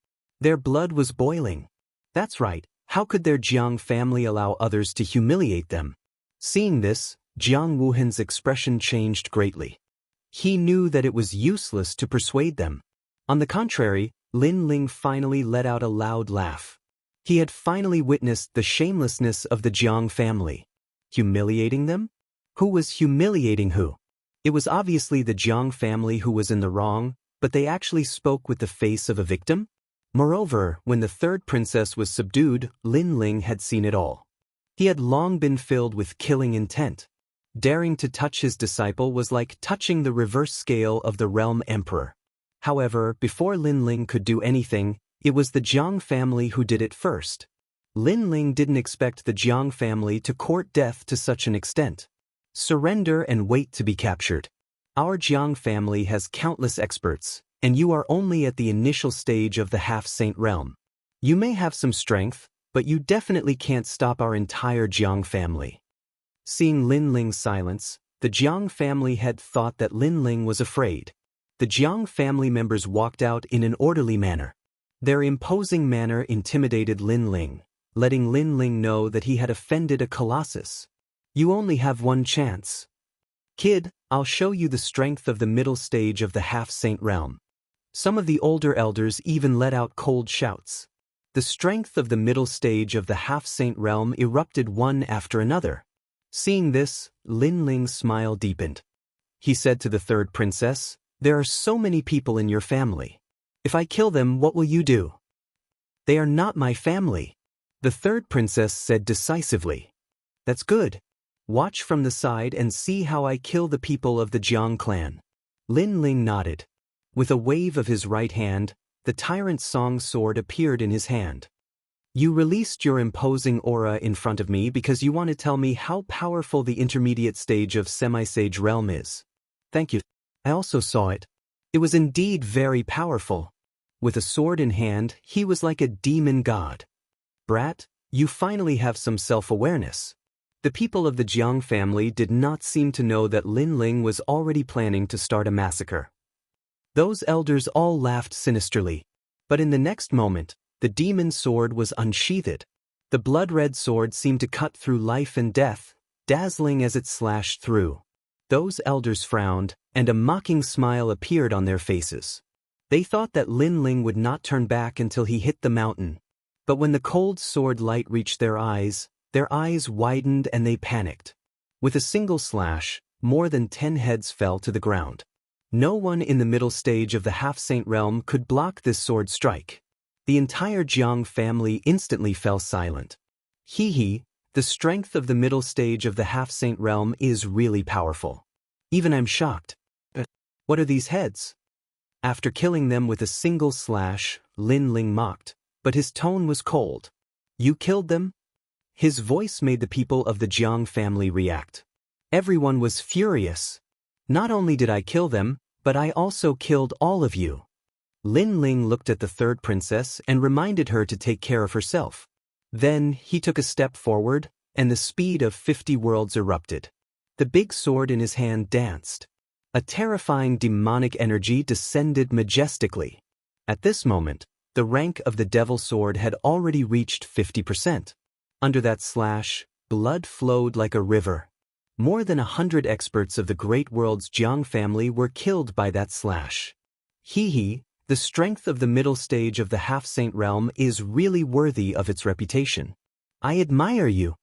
Their blood was boiling. That's right, how could their Jiang family allow others to humiliate them? Seeing this, Jiang Wuhan's expression changed greatly. He knew that it was useless to persuade them. On the contrary, Lin Ling finally let out a loud laugh. He had finally witnessed the shamelessness of the Jiang family. Humiliating them? Who was humiliating who? It was obviously the Jiang family who was in the wrong, but they actually spoke with the face of a victim? Moreover, when the third princess was subdued, Lin Ling had seen it all. He had long been filled with killing intent. Daring to touch his disciple was like touching the reverse scale of the realm emperor. However, before Lin Ling could do anything, it was the Jiang family who did it first. Lin Ling didn't expect the Jiang family to court death to such an extent. Surrender and wait to be captured. Our Jiang family has countless experts, and you are only at the initial stage of the half-saint realm. You may have some strength, but you definitely can't stop our entire Jiang family. Seeing Lin Ling's silence, the Jiang family had thought that Lin Ling was afraid. The Jiang family members walked out in an orderly manner. Their imposing manner intimidated Lin Ling, letting Lin Ling know that he had offended a colossus. You only have one chance. Kid, I'll show you the strength of the middle stage of the half-saint realm. Some of the older elders even let out cold shouts. The strength of the middle stage of the half-saint realm erupted one after another. Seeing this, Lin Ling's smile deepened. He said to the third princess, "There are so many people in your family. If I kill them, what will you do?" "They are not my family," the third princess said decisively. "That's good. Watch from the side and see how I kill the people of the Jiang clan." Lin Ling nodded. With a wave of his right hand, the tyrant Song sword appeared in his hand. "You released your imposing aura in front of me because you want to tell me how powerful the intermediate stage of semi-sage realm is. Thank you. I also saw it. It was indeed very powerful. With a sword in hand, he was like a demon god. Brat, you finally have some self-awareness." The people of the Jiang family did not seem to know that Lin Ling was already planning to start a massacre. Those elders all laughed sinisterly. But in the next moment, the demon sword was unsheathed. The blood-red sword seemed to cut through life and death, dazzling as it slashed through. Those elders frowned, and a mocking smile appeared on their faces. They thought that Lin Ling would not turn back until he hit the mountain. But when the cold sword light reached their eyes widened and they panicked. With a single slash, more than 10 heads fell to the ground. No one in the middle stage of the half-saint realm could block this sword strike. The entire Jiang family instantly fell silent. Hee, the strength of the middle stage of the half-saint realm is really powerful. Even I'm shocked. What are these heads? After killing them with a single slash, Lin Ling mocked, but his tone was cold. You killed them? His voice made the people of the Jiang family react. Everyone was furious. Not only did I kill them, but I also killed all of you. Lin Ling looked at the third princess and reminded her to take care of herself. Then he took a step forward, and the speed of 50 worlds erupted. The big sword in his hand danced. A terrifying demonic energy descended majestically. At this moment, the rank of the devil sword had already reached 50%. Under that slash, blood flowed like a river. More than 100 experts of the great world's Jiang family were killed by that slash. Hee, the strength of the middle stage of the half-saint realm is really worthy of its reputation. I admire you.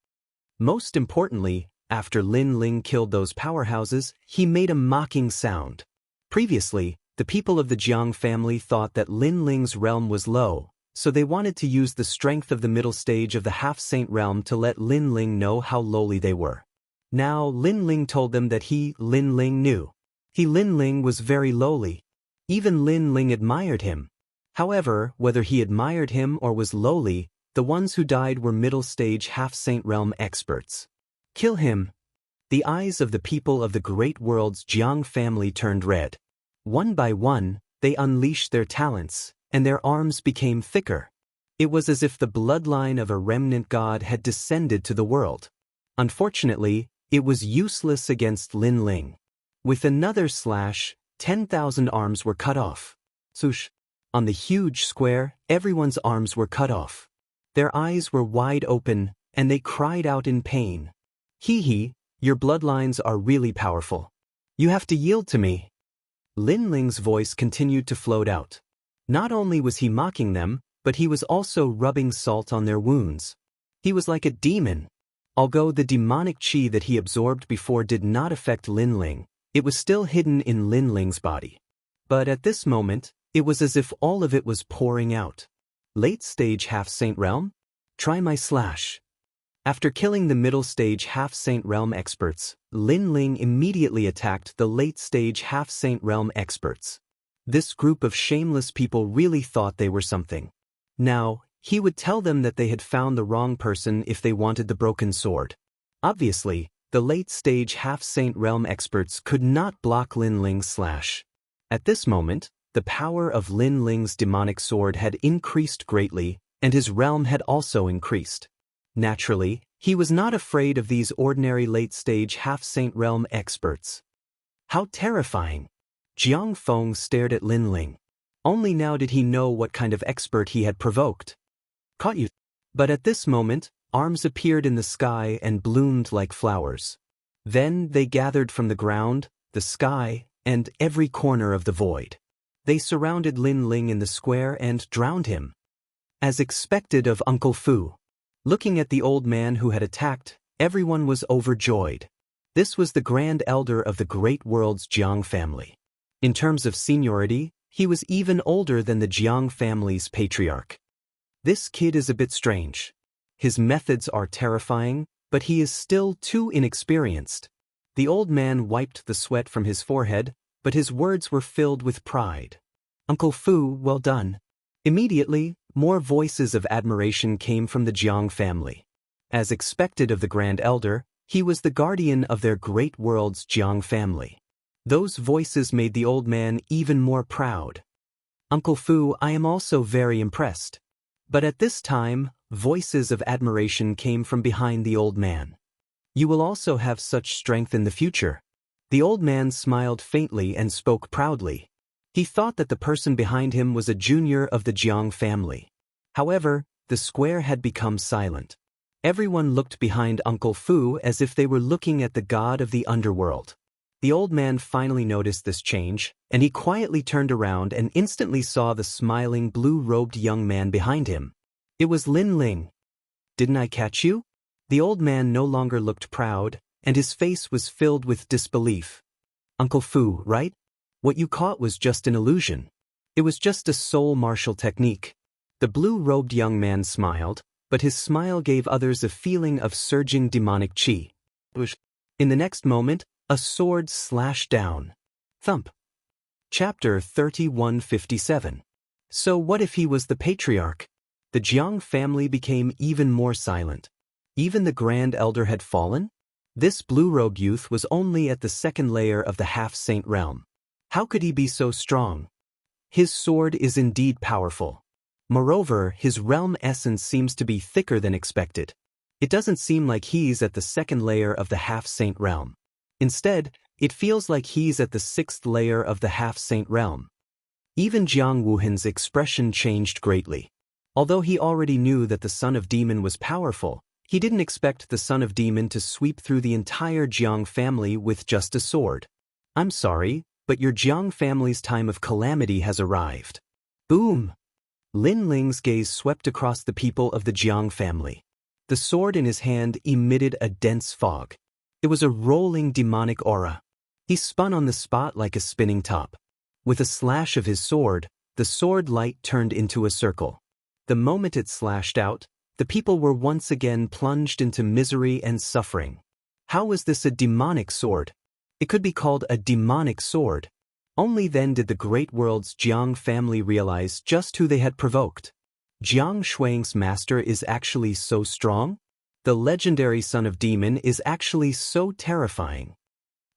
Most importantly, after Lin Ling killed those powerhouses, he made a mocking sound. Previously, the people of the Jiang family thought that Lin Ling's realm was low, so they wanted to use the strength of the middle stage of the half-saint realm to let Lin Ling know how lowly they were. Now Lin Ling told them that Lin Ling, knew. Lin Ling was very lowly. Even Lin Ling admired him. However, whether he admired him or was lowly, the ones who died were middle-stage half-saint realm experts. Kill him. The eyes of the people of the great world's Jiang family turned red. One by one, they unleashed their talents, and their arms became thicker. It was as if the bloodline of a remnant god had descended to the world. Unfortunately, it was useless against Lin Ling. With another slash, 10,000 arms were cut off. Swoosh. On the huge square, everyone's arms were cut off. Their eyes were wide open, and they cried out in pain. Hee hee, your bloodlines are really powerful. You have to yield to me. Lin Ling's voice continued to float out. Not only was he mocking them, but he was also rubbing salt on their wounds. He was like a demon. Although the demonic chi that he absorbed before did not affect Lin Ling, it was still hidden in Lin Ling's body. But at this moment, it was as if all of it was pouring out. Late stage half-saint realm? Try my slash. After killing the middle stage half-saint realm experts, Lin Ling immediately attacked the late stage half-saint realm experts. This group of shameless people really thought they were something. Now, he would tell them that they had found the wrong person if they wanted the broken sword. Obviously, the late stage half-saint realm experts could not block Lin Ling's slash. At this moment, the power of Lin Ling's demonic sword had increased greatly, and his realm had also increased. Naturally, he was not afraid of these ordinary late-stage half-saint realm experts. How terrifying! Jiang Feng stared at Lin Ling. Only now did he know what kind of expert he had provoked. Caught you. But at this moment, arms appeared in the sky and bloomed like flowers. Then they gathered from the ground, the sky, and every corner of the void. They surrounded Lin Ling in the square and drowned him. As expected of Uncle Fu. Looking at the old man who had attacked, everyone was overjoyed. This was the grand elder of the great world's Jiang family. In terms of seniority, he was even older than the Jiang family's patriarch. This kid is a bit strange. His methods are terrifying, but he is still too inexperienced. The old man wiped the sweat from his forehead, but his words were filled with pride. Uncle Fu, well done. Immediately, more voices of admiration came from the Jiang family. As expected of the Grand Elder, he was the guardian of their great world's Jiang family. Those voices made the old man even more proud. Uncle Fu, I am also very impressed. But at this time, voices of admiration came from behind the old man. You will also have such strength in the future. The old man smiled faintly and spoke proudly. He thought that the person behind him was a junior of the Jiang family. However, the square had become silent. Everyone looked behind Uncle Fu as if they were looking at the god of the underworld. The old man finally noticed this change, and he quietly turned around and instantly saw the smiling blue-robed young man behind him. It was Lin Ling. Didn't I catch you? The old man no longer looked proud, and his face was filled with disbelief. Uncle Fu, right? What you caught was just an illusion. It was just a soul martial technique. The blue-robed young man smiled, but his smile gave others a feeling of surging demonic chi. In the next moment, a sword slashed down. Thump. Chapter 3157. So what if he was the patriarch? The Jiang family became even more silent. Even the Grand Elder had fallen? This blue-robed youth was only at the second layer of the half-saint realm. How could he be so strong? His sword is indeed powerful. Moreover, his realm essence seems to be thicker than expected. It doesn't seem like he's at the second layer of the half-saint realm. Instead, it feels like he's at the sixth layer of the half-saint realm. Even Jiang Wuhan's expression changed greatly. Although he already knew that the Son of Demon was powerful, he didn't expect the Son of Demon to sweep through the entire Jiang family with just a sword. I'm sorry, but your Jiang family's time of calamity has arrived. Boom! Lin Ling's gaze swept across the people of the Jiang family. The sword in his hand emitted a dense fog. It was a rolling demonic aura. He spun on the spot like a spinning top. With a slash of his sword, the sword light turned into a circle. The moment it slashed out, the people were once again plunged into misery and suffering. How was this a demonic sword? It could be called a demonic sword. Only then did the great world's Jiang family realize just who they had provoked. Jiang Shuang's master is actually so strong? The legendary Son of Demon is actually so terrifying.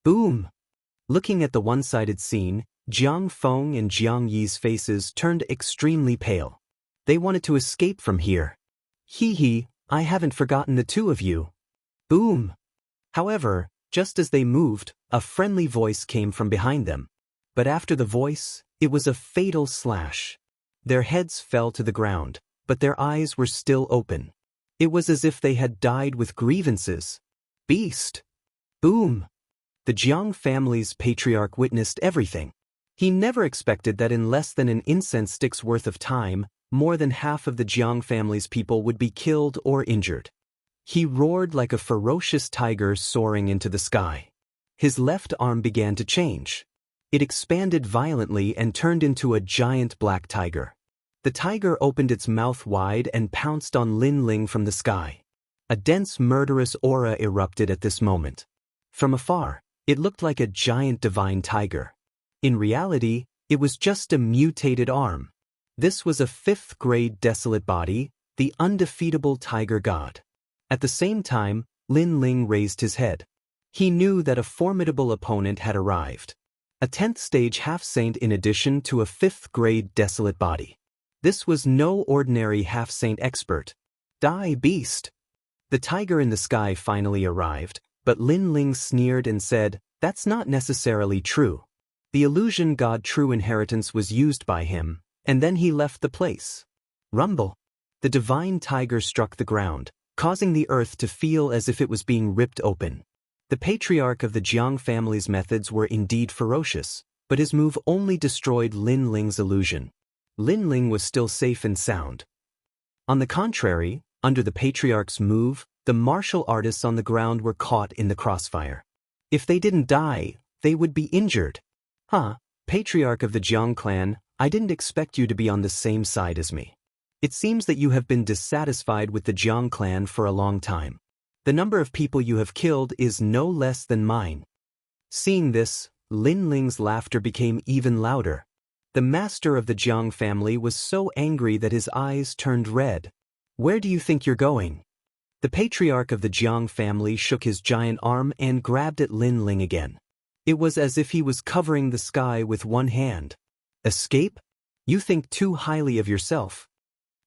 Boom! Looking at the one-sided scene, Jiang Feng and Jiang Yi's faces turned extremely pale. They wanted to escape from here. Hee hee, I haven't forgotten the two of you. Boom! However, just as they moved, a friendly voice came from behind them. But after the voice, it was a fatal slash. Their heads fell to the ground, but their eyes were still open. It was as if they had died with grievances. Beast! Boom! The Jiang family's patriarch witnessed everything. He never expected that in less than an incense stick's worth of time, more than half of the Jiang family's people would be killed or injured. He roared like a ferocious tiger soaring into the sky. His left arm began to change. It expanded violently and turned into a giant black tiger. The tiger opened its mouth wide and pounced on Lin Ling from the sky. A dense murderous aura erupted at this moment. From afar, it looked like a giant divine tiger. In reality, it was just a mutated arm. This was a 5th grade desolate body, the undefeatable tiger god. At the same time, Lin Ling raised his head. He knew that a formidable opponent had arrived. A 10th stage half-saint in addition to a 5th grade desolate body. This was no ordinary half-saint expert. Die, beast! The tiger in the sky finally arrived, but Lin Ling sneered and said, "That's not necessarily true." The illusion god True Inheritance was used by him, and then he left the place. Rumble! The divine tiger struck the ground, causing the earth to feel as if it was being ripped open. The patriarch of the Jiang family's methods were indeed ferocious, but his move only destroyed Lin Ling's illusion. Lin Ling was still safe and sound. On the contrary, under the patriarch's move, the martial artists on the ground were caught in the crossfire. If they didn't die, they would be injured. Patriarch of the Jiang clan, I didn't expect you to be on the same side as me. It seems that you have been dissatisfied with the Jiang clan for a long time. The number of people you have killed is no less than mine. Seeing this, Lin Ling's laughter became even louder. The master of the Jiang family was so angry that his eyes turned red. Where do you think you're going? The patriarch of the Jiang family shook his giant arm and grabbed at Lin Ling again. It was as if he was covering the sky with one hand. Escape? You think too highly of yourself.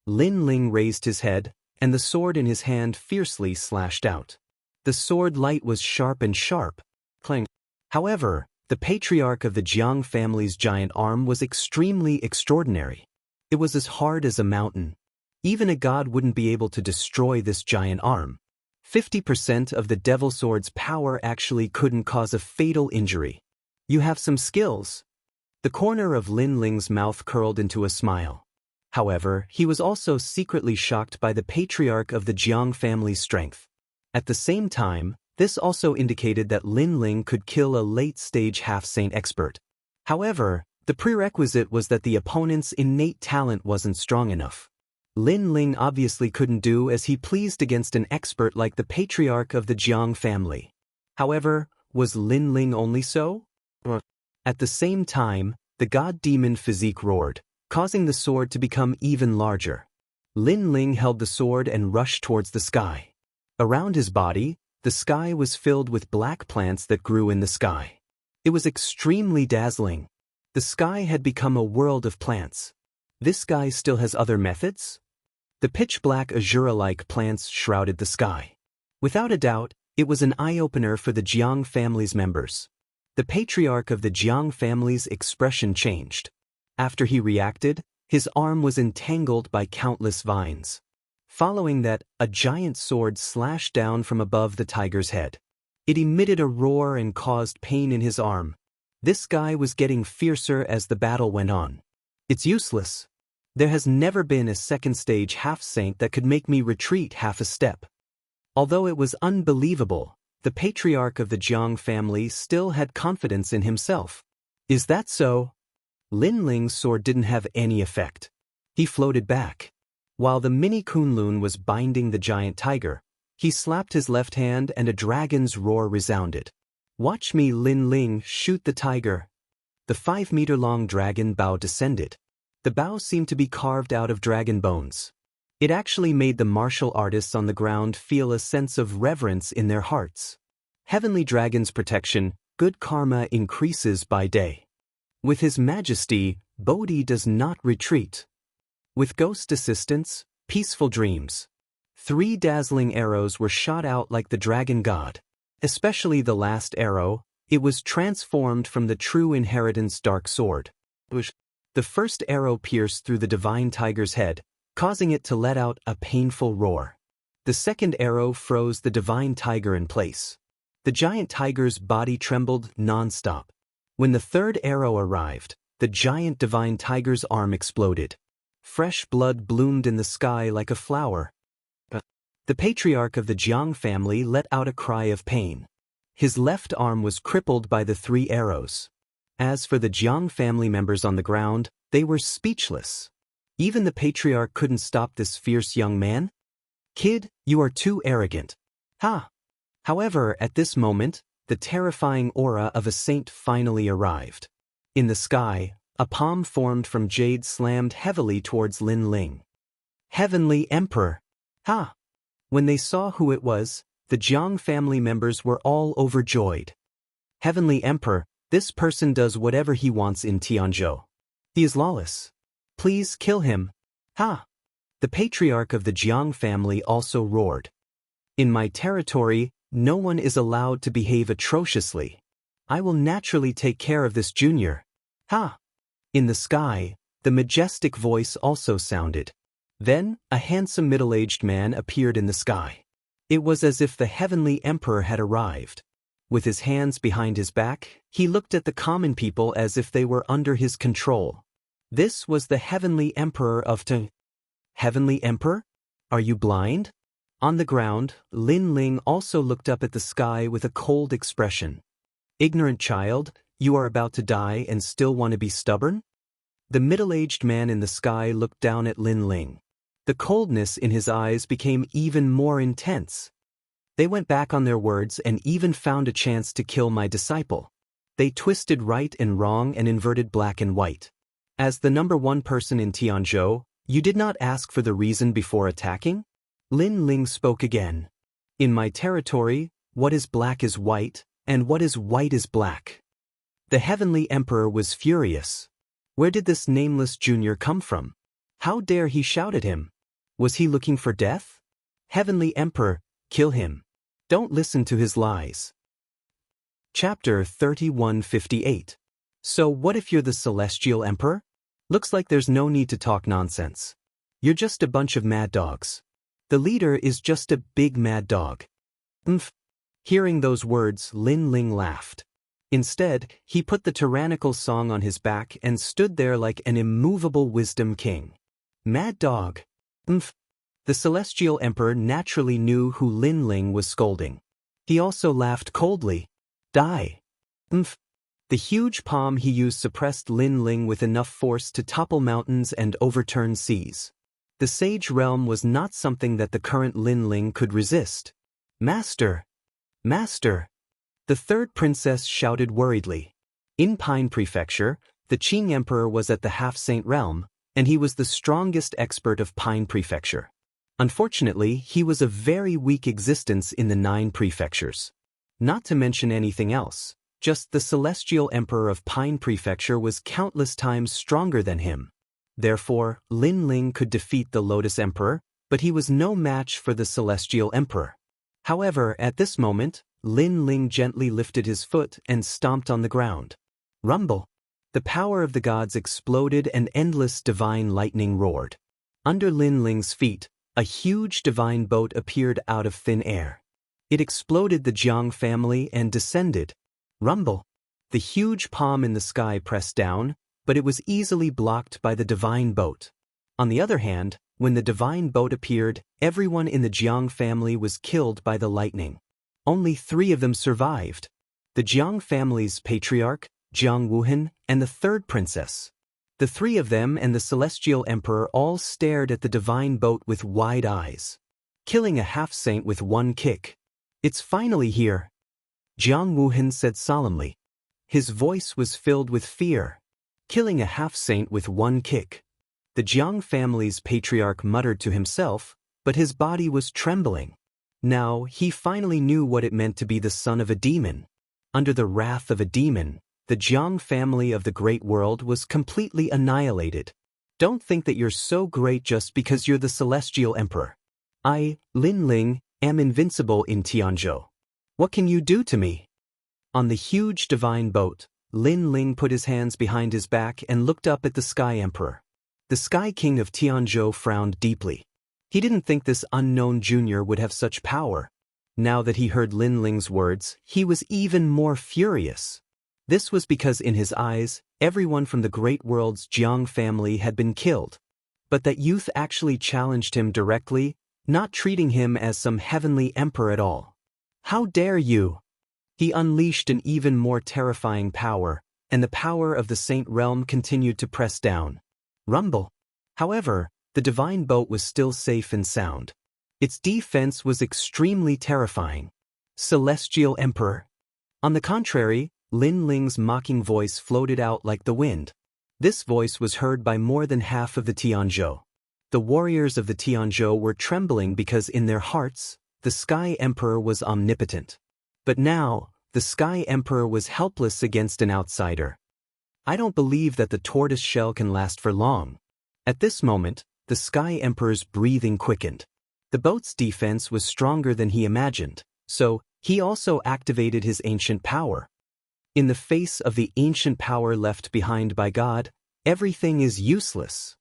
Lin Ling raised his head, and the sword in his hand fiercely slashed out. The sword light was sharp and sharp. Clang. However, the patriarch of the Jiang family's giant arm was extremely extraordinary. It was as hard as a mountain. Even a god wouldn't be able to destroy this giant arm. 50% of the devil sword's power actually couldn't cause a fatal injury. You have some skills. The corner of Lin Ling's mouth curled into a smile. However, he was also secretly shocked by the patriarch of the Jiang family's strength. At the same time, this also indicated that Lin Ling could kill a late-stage half-saint expert. However, the prerequisite was that the opponent's innate talent wasn't strong enough. Lin Ling obviously couldn't do as he pleased against an expert like the patriarch of the Jiang family. However, was Lin Ling only so? At the same time, the god-demon physique roared, causing the sword to become even larger. Lin Ling held the sword and rushed towards the sky. Around his body, the sky was filled with black plants that grew in the sky. It was extremely dazzling. The sky had become a world of plants. This guy still has other methods? The pitch-black azura-like plants shrouded the sky. Without a doubt, it was an eye-opener for the Jiang family's members. The patriarch of the Jiang family's expression changed. After he reacted, his arm was entangled by countless vines. Following that, a giant sword slashed down from above the tiger's head. It emitted a roar and caused pain in his arm. This guy was getting fiercer as the battle went on. It's useless. There has never been a second-stage half-saint that could make me retreat half a step. Although it was unbelievable, the patriarch of the Jiang family still had confidence in himself. Is that so? Lin Ling's sword didn't have any effect. He floated back. While the mini Kunlun was binding the giant tiger, he slapped his left hand and a dragon's roar resounded. Watch me, Lin Ling, shoot the tiger. The 5-meter-long dragon bow descended. The bow seemed to be carved out of dragon bones. It actually made the martial artists on the ground feel a sense of reverence in their hearts. Heavenly Dragon's protection, good karma increases by day. With His Majesty, Bodhi does not retreat. With ghost assistance, peaceful dreams. 3 dazzling arrows were shot out like the dragon god. Especially the last arrow, it was transformed from the True Inheritance dark sword. The first arrow pierced through the divine tiger's head, causing it to let out a painful roar. The second arrow froze the divine tiger in place. The giant tiger's body trembled non-stop. When the third arrow arrived, the giant divine tiger's arm exploded. Fresh blood bloomed in the sky like a flower. The patriarch of the Jiang family let out a cry of pain. His left arm was crippled by the 3 arrows. As for the Jiang family members on the ground, they were speechless. Even the patriarch couldn't stop this fierce young man. "Kid, you are too arrogant." Ha! However, at this moment, the terrifying aura of a saint finally arrived. In the sky, a palm formed from jade slammed heavily towards Lin Ling. "Heavenly Emperor!" Ha! When they saw who it was, the Jiang family members were all overjoyed. "Heavenly Emperor, this person does whatever he wants in Tianzhou. He is lawless. Please kill him." Ha! The patriarch of the Jiang family also roared. "In my territory, no one is allowed to behave atrociously. I will naturally take care of this junior." Ha! In the sky, the majestic voice also sounded. Then, a handsome middle-aged man appeared in the sky. It was as if the heavenly emperor had arrived. With his hands behind his back, he looked at the common people as if they were under his control. This was the heavenly emperor of T. Heavenly Emperor? Are you blind? On the ground, Lin Ling also looked up at the sky with a cold expression. "Ignorant child, you are about to die and still want to be stubborn?" The middle-aged man in the sky looked down at Lin Ling. The coldness in his eyes became even more intense. "They went back on their words and even found a chance to kill my disciple. They twisted right and wrong and inverted black and white. As the #1 person in Tianzhou, you did not ask for the reason before attacking?" Lin Ling spoke again. "In my territory, what is black is white, and what is white is black." The heavenly emperor was furious. Where did this nameless junior come from? How dare he shout at him? Was he looking for death? "Heavenly Emperor, kill him. Don't listen to his lies." Chapter 3158. So what if you're the Celestial Emperor? Looks like there's no need to talk nonsense. You're just a bunch of mad dogs. The leader is just a big mad dog. Hearing those words, Lin Ling laughed. Instead, he put the tyrannical song on his back and stood there like an immovable wisdom king. Mad dog. The Celestial Emperor naturally knew who Lin Ling was scolding. He also laughed coldly. Die. The huge palm he used suppressed Lin Ling with enough force to topple mountains and overturn seas. The Sage Realm was not something that the current Lin Ling could resist. "Master! Master!" The third princess shouted worriedly. In Pine Prefecture, the Qing Emperor was at the Half-Saint Realm, and he was the strongest expert of Pine Prefecture. Unfortunately, he was a very weak existence in the 9 prefectures. Not to mention anything else, just the Celestial Emperor of Pine Prefecture was countless times stronger than him. Therefore, Lin Ling could defeat the Lotus Emperor, but he was no match for the Celestial Emperor. However, at this moment, Lin Ling gently lifted his foot and stomped on the ground. Rumble! The power of the gods exploded and endless divine lightning roared. Under Lin Ling's feet, a huge divine boat appeared out of thin air. It exploded the Jiang family and descended. Rumble! The huge palm in the sky pressed down, but it was easily blocked by the divine boat. On the other hand, when the divine boat appeared, everyone in the Jiang family was killed by the lightning. Only 3 of them survived. The Jiang family's patriarch, Jiang Wuhan, and the 3rd princess. The 3 of them and the Celestial Emperor all stared at the divine boat with wide eyes. Killing a half-saint with 1 kick. "It's finally here," Jiang Wuhan said solemnly. His voice was filled with fear. Killing a half-saint with 1 kick. The Jiang family's patriarch muttered to himself, but his body was trembling. Now, he finally knew what it meant to be the son of a demon. Under the wrath of a demon, the Jiang family of the great world was completely annihilated. Don't think that you're so great just because you're the Celestial Emperor. I, Lin Ling, am invincible in Tianzhou. What can you do to me? On the huge divine boat, Lin Ling put his hands behind his back and looked up at the Sky Emperor. The Sky King of Tianzhou frowned deeply. He didn't think this unknown junior would have such power. Now that he heard Lin Ling's words, he was even more furious. This was because in his eyes, everyone from the great world's Jiang family had been killed. But that youth actually challenged him directly, not treating him as some heavenly emperor at all. How dare you! He unleashed an even more terrifying power, and the power of the Saint Realm continued to press down. Rumble. However, the divine boat was still safe and sound. Its defense was extremely terrifying. Celestial Emperor. On the contrary, Lin Ling's mocking voice floated out like the wind. This voice was heard by more than half of the Tianzhou. The warriors of the Tianzhou were trembling because in their hearts, the Sky Emperor was omnipotent. But now, the Sky Emperor was helpless against an outsider. I don't believe that the tortoise shell can last for long. At this moment, the Sky Emperor's breathing quickened. The boat's defense was stronger than he imagined, so he also activated his ancient power. In the face of the ancient power left behind by God, everything is useless.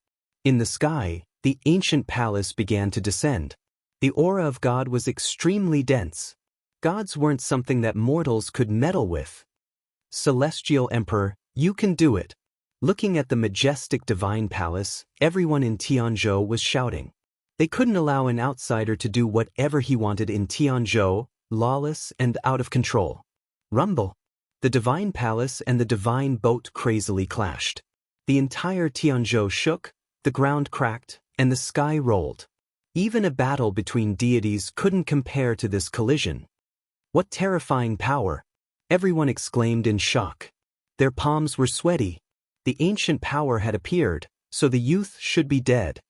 In the sky, the ancient palace began to descend. The aura of God was extremely dense. Gods weren't something that mortals could meddle with. Celestial Emperor, you can do it. Looking at the majestic divine palace, everyone in Tianzhou was shouting. They couldn't allow an outsider to do whatever he wanted in Tianzhou, lawless and out of control. Rumble. The divine palace and the divine boat crazily clashed. The entire Tianzhou shook, the ground cracked, and the sky rolled. Even a battle between deities couldn't compare to this collision. What terrifying power! Everyone exclaimed in shock. Their palms were sweaty. The ancient power had appeared, so the youth should be dead.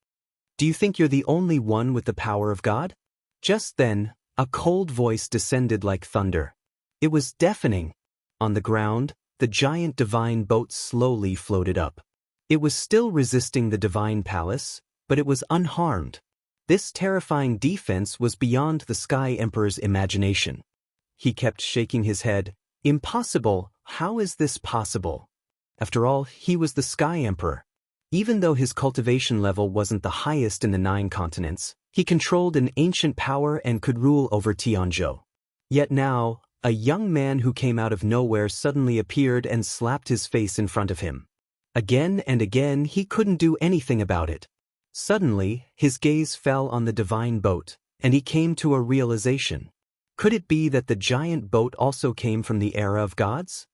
Do you think you're the only one with the power of God? Just then, a cold voice descended like thunder. It was deafening. On the ground, the giant divine boat slowly floated up. It was still resisting the divine palace, but it was unharmed. This terrifying defense was beyond the Sky Emperor's imagination. He kept shaking his head. Impossible, how is this possible? After all, he was the Sky Emperor. Even though his cultivation level wasn't the highest in the 9 continents, he controlled an ancient power and could rule over Tianzhou. Yet now, a young man who came out of nowhere suddenly appeared and slapped his face in front of him. Again and again he couldn't do anything about it. Suddenly, his gaze fell on the divine boat, and he came to a realization. Could it be that the giant boat also came from the era of gods?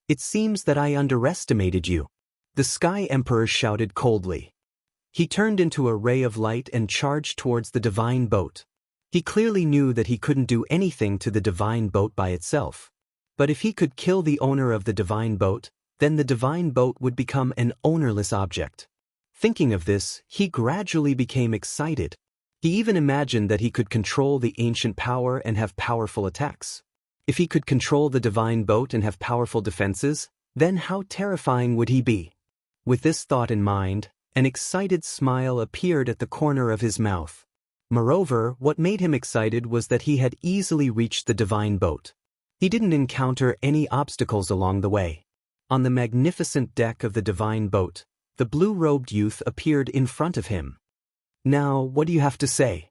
It seems that I underestimated you. The Sky Emperor shouted coldly. He turned into a ray of light and charged towards the divine boat. He clearly knew that he couldn't do anything to the divine boat by itself. But if he could kill the owner of the divine boat, then the divine boat would become an ownerless object. Thinking of this, he gradually became excited. He even imagined that he could control the ancient power and have powerful attacks. If he could control the divine boat and have powerful defenses, then how terrifying would he be? With this thought in mind, an excited smile appeared at the corner of his mouth. Moreover, what made him excited was that he had easily reached the divine boat. He didn't encounter any obstacles along the way. On the magnificent deck of the divine boat, the blue-robed youth appeared in front of him. Now, what do you have to say?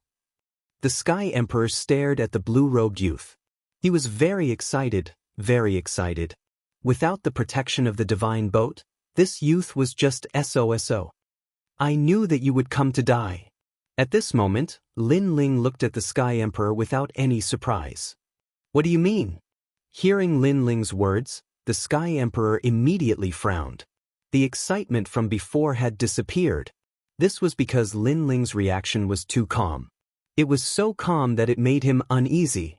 The Sky Emperor stared at the blue-robed youth. He was very excited, very excited. Without the protection of the divine boat, this youth was just SOSO. I knew that you would come to die. At this moment, Lin Ling looked at the Sky Emperor without any surprise. What do you mean? Hearing Lin Ling's words, the Sky Emperor immediately frowned. The excitement from before had disappeared. This was because Lin Ling's reaction was too calm. It was so calm that it made him uneasy.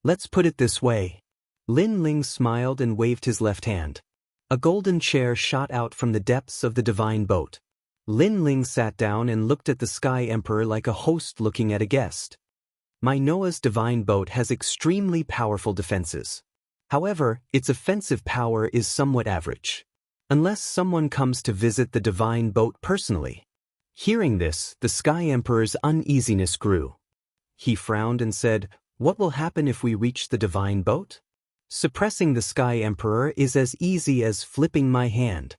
Let's put it this way. Lin Ling smiled and waved his left hand. A golden chair shot out from the depths of the divine boat. Lin Ling sat down and looked at the Sky Emperor like a host looking at a guest. My Noah's divine boat has extremely powerful defenses. However, its offensive power is somewhat average. Unless someone comes to visit the divine boat personally. Hearing this, the Sky Emperor's uneasiness grew. He frowned and said, "What will happen if we reach the divine boat?" Suppressing the Sky Emperor is as easy as flipping my hand.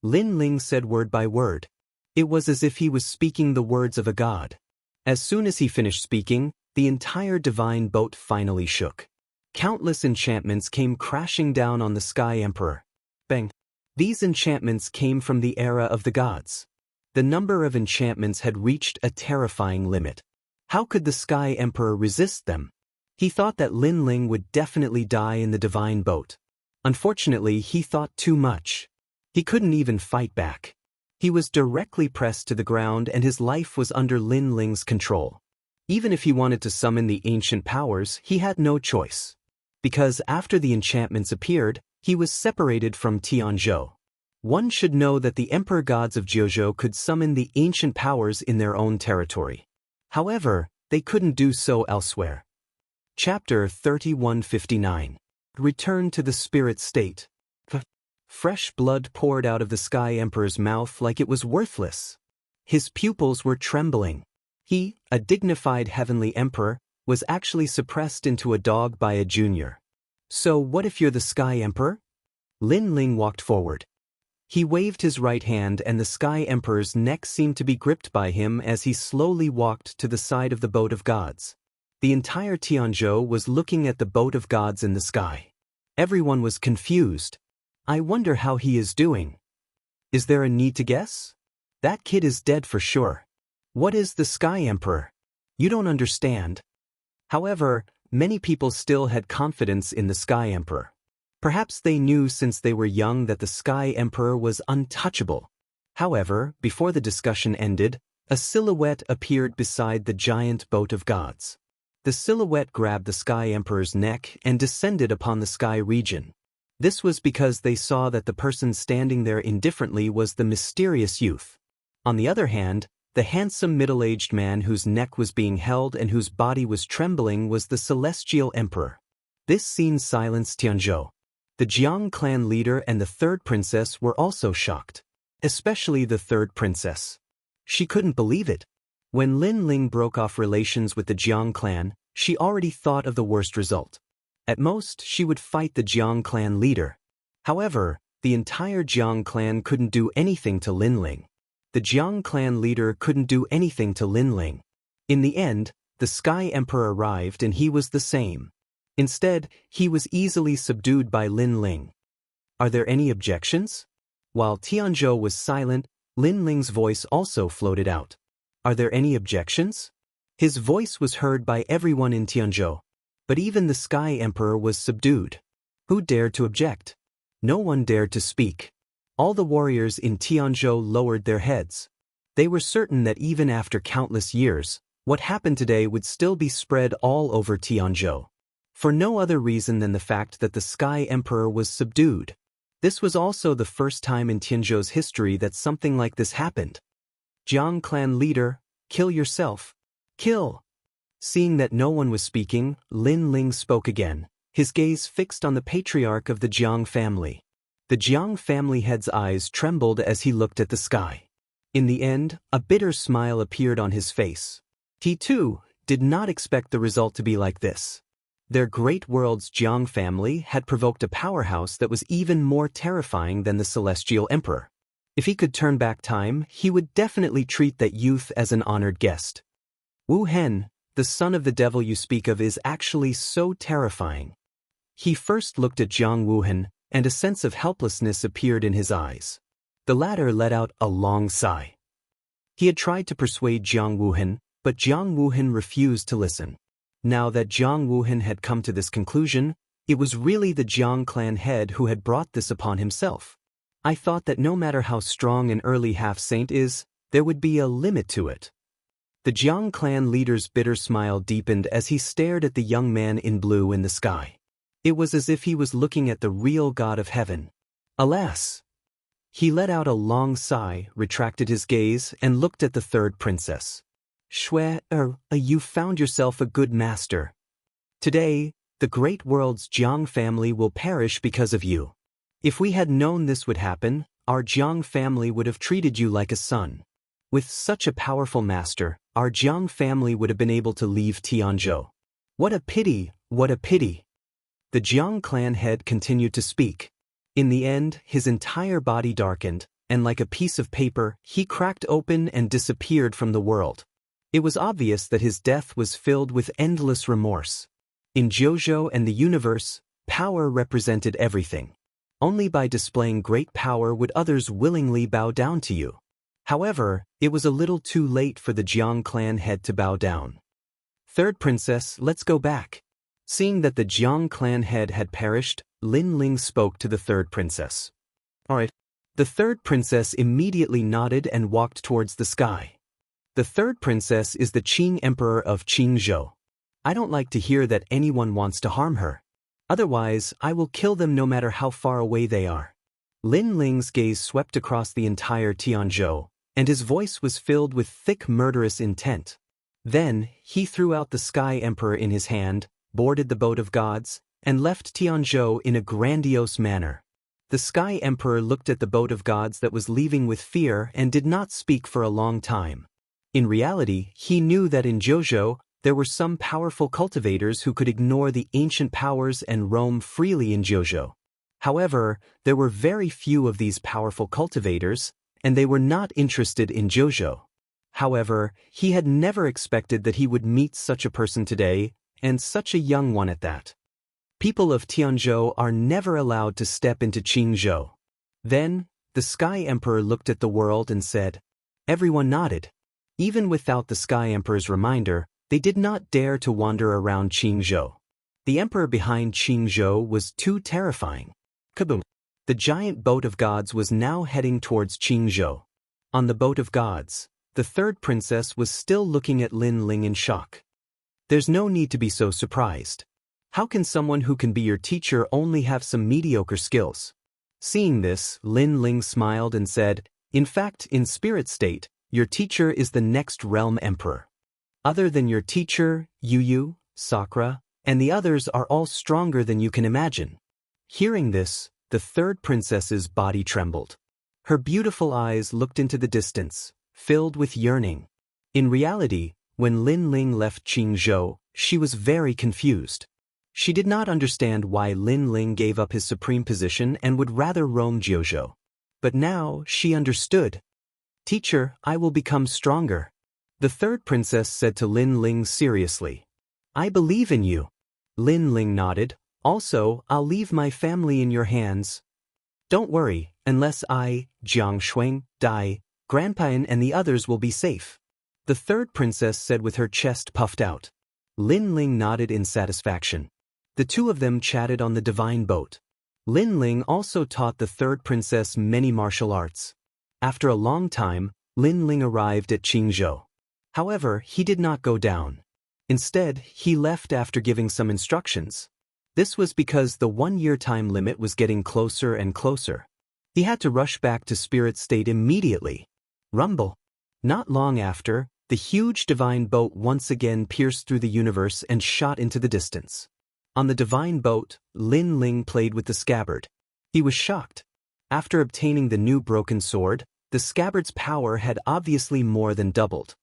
Lin Ling said word by word. It was as if he was speaking the words of a god. As soon as he finished speaking, the entire divine boat finally shook. Countless enchantments came crashing down on the Sky Emperor. Bang! These enchantments came from the era of the gods. The number of enchantments had reached a terrifying limit. How could the Sky Emperor resist them? He thought that Lin Ling would definitely die in the divine boat. Unfortunately, he thought too much. He couldn't even fight back. He was directly pressed to the ground and his life was under Lin Ling's control. Even if he wanted to summon the ancient powers, he had no choice. Because after the enchantments appeared, he was separated from Tianzhou. One should know that the emperor gods of Jiuzhou could summon the ancient powers in their own territory. However, they couldn't do so elsewhere. Chapter 3159. Return to the spirit state. Fresh blood poured out of the Sky Emperor's mouth like it was worthless. His pupils were trembling. He, a dignified heavenly emperor, was actually suppressed into a dog by a junior. So what if you're the Sky Emperor? Lin Ling walked forward. He waved his right hand and the Sky Emperor's neck seemed to be gripped by him as he slowly walked to the side of the boat of gods. The entire Tianzhou was looking at the boat of gods in the sky. Everyone was confused. I wonder how he is doing. Is there a need to guess? That kid is dead for sure. What is the Sky Emperor? You don't understand. However, many people still had confidence in the Sky Emperor. Perhaps they knew since they were young that the Sky Emperor was untouchable. However, before the discussion ended, a silhouette appeared beside the giant boat of gods. The silhouette grabbed the Sky Emperor's neck and descended upon the sky region. This was because they saw that the person standing there indifferently was the mysterious youth. On the other hand, the handsome middle-aged man whose neck was being held and whose body was trembling was the celestial emperor. This scene silenced Tianzhou. The Jiang clan leader and the third princess were also shocked. Especially the third princess. She couldn't believe it. When Lin Ling broke off relations with the Jiang clan, she already thought of the worst result. At most, she would fight the Jiang clan leader. However, the entire Jiang clan couldn't do anything to Lin Ling. The Jiang clan leader couldn't do anything to Lin Ling. In the end, the Sky Emperor arrived and he was the same. Instead, he was easily subdued by Lin Ling. Are there any objections? While Tianzhou was silent, Lin Ling's voice also floated out. Are there any objections? His voice was heard by everyone in Tianzhou. But even the Sky Emperor was subdued. Who dared to object? No one dared to speak. All the warriors in Tianzhou lowered their heads. They were certain that even after countless years, what happened today would still be spread all over Tianzhou. For no other reason than the fact that the Sky Emperor was subdued. This was also the first time in Tianzhou's history that something like this happened. Jiang clan leader, kill yourself. Kill! Seeing that no one was speaking, Lin Ling spoke again, his gaze fixed on the patriarch of the Jiang family. The Jiang family head's eyes trembled as he looked at the sky. In the end, a bitter smile appeared on his face. He, too, did not expect the result to be like this. Their great world's Jiang family had provoked a powerhouse that was even more terrifying than the Celestial Emperor. If he could turn back time, he would definitely treat that youth as an honored guest. Wu Hen, the son of the devil you speak of, is actually so terrifying. He first looked at Jiang Wuhen, and a sense of helplessness appeared in his eyes. The latter let out a long sigh. He had tried to persuade Jiang Wuhen, but Jiang Wuhen refused to listen. Now that Jiang Wuhen had come to this conclusion, it was really the Jiang clan head who had brought this upon himself. I thought that no matter how strong an early half-saint is, there would be a limit to it. The Jiang clan leader's bitter smile deepened as he stared at the young man in blue in the sky. It was as if he was looking at the real God of heaven. Alas! He let out a long sigh, retracted his gaze, and looked at the third princess. Shui, you found yourself a good master. Today, the great world's Jiang family will perish because of you. If we had known this would happen, our Jiang family would have treated you like a son. With such a powerful master, our Jiang family would have been able to leave Tianzhou. What a pity, what a pity. The Jiang clan head continued to speak. In the end, his entire body darkened, and like a piece of paper, he cracked open and disappeared from the world. It was obvious that his death was filled with endless remorse. In JoJo and the universe, power represented everything. Only by displaying great power would others willingly bow down to you. However, it was a little too late for the Jiang clan head to bow down. Third princess, let's go back. Seeing that the Jiang clan head had perished, Lin Ling spoke to the third princess. Alright. The third princess immediately nodded and walked towards the sky. The third princess is the Qing Emperor of Qingzhou. I don't like to hear that anyone wants to harm her. Otherwise, I will kill them no matter how far away they are. Lin Ling's gaze swept across the entire Tianzhou, and his voice was filled with thick murderous intent. Then, he threw out the Sky Emperor in his hand, boarded the boat of gods, and left Tianzhou in a grandiose manner. The Sky Emperor looked at the boat of gods that was leaving with fear and did not speak for a long time. In reality, he knew that in JoJo, there were some powerful cultivators who could ignore the ancient powers and roam freely in JoJo. However, there were very few of these powerful cultivators, and they were not interested in JoJo. However, he had never expected that he would meet such a person today, and such a young one at that. People of Tianzhou are never allowed to step into Qingzhou. Then, the Sky Emperor looked at the world and said. Everyone nodded. Even without the Sky Emperor's reminder, they did not dare to wander around Qingzhou. The emperor behind Qingzhou was too terrifying. Kaboom! The giant boat of gods was now heading towards Qingzhou. On the boat of gods, the third princess was still looking at Lin Ling in shock. There's no need to be so surprised. How can someone who can be your teacher only have some mediocre skills? Seeing this, Lin Ling smiled and said, in fact, in spirit state, your teacher is the next realm emperor. Other than your teacher, Yu, Sakura, and the others are all stronger than you can imagine. Hearing this, the third princess's body trembled. Her beautiful eyes looked into the distance, filled with yearning. In reality, when Lin Ling left Qingzhou, she was very confused. She did not understand why Lin Ling gave up his supreme position and would rather roam JoJo. But now, she understood. Teacher, I will become stronger. The third princess said to Lin Ling seriously. I believe in you. Lin Ling nodded. Also, I'll leave my family in your hands. Don't worry, unless I, Jiang Shuang, die, Grandpa and the others will be safe. The third princess said with her chest puffed out. Lin Ling nodded in satisfaction. The two of them chatted on the divine boat. Lin Ling also taught the third princess many martial arts. After a long time, Lin Ling arrived at Qingzhou. However, he did not go down. Instead, he left after giving some instructions. This was because the 1-year time limit was getting closer and closer. He had to rush back to spirit state immediately. Rumble. Not long after, the huge divine boat once again pierced through the universe and shot into the distance. On the divine boat, Lin Ling played with the scabbard. He was shocked. After obtaining the new broken sword, the scabbard's power had obviously more than doubled.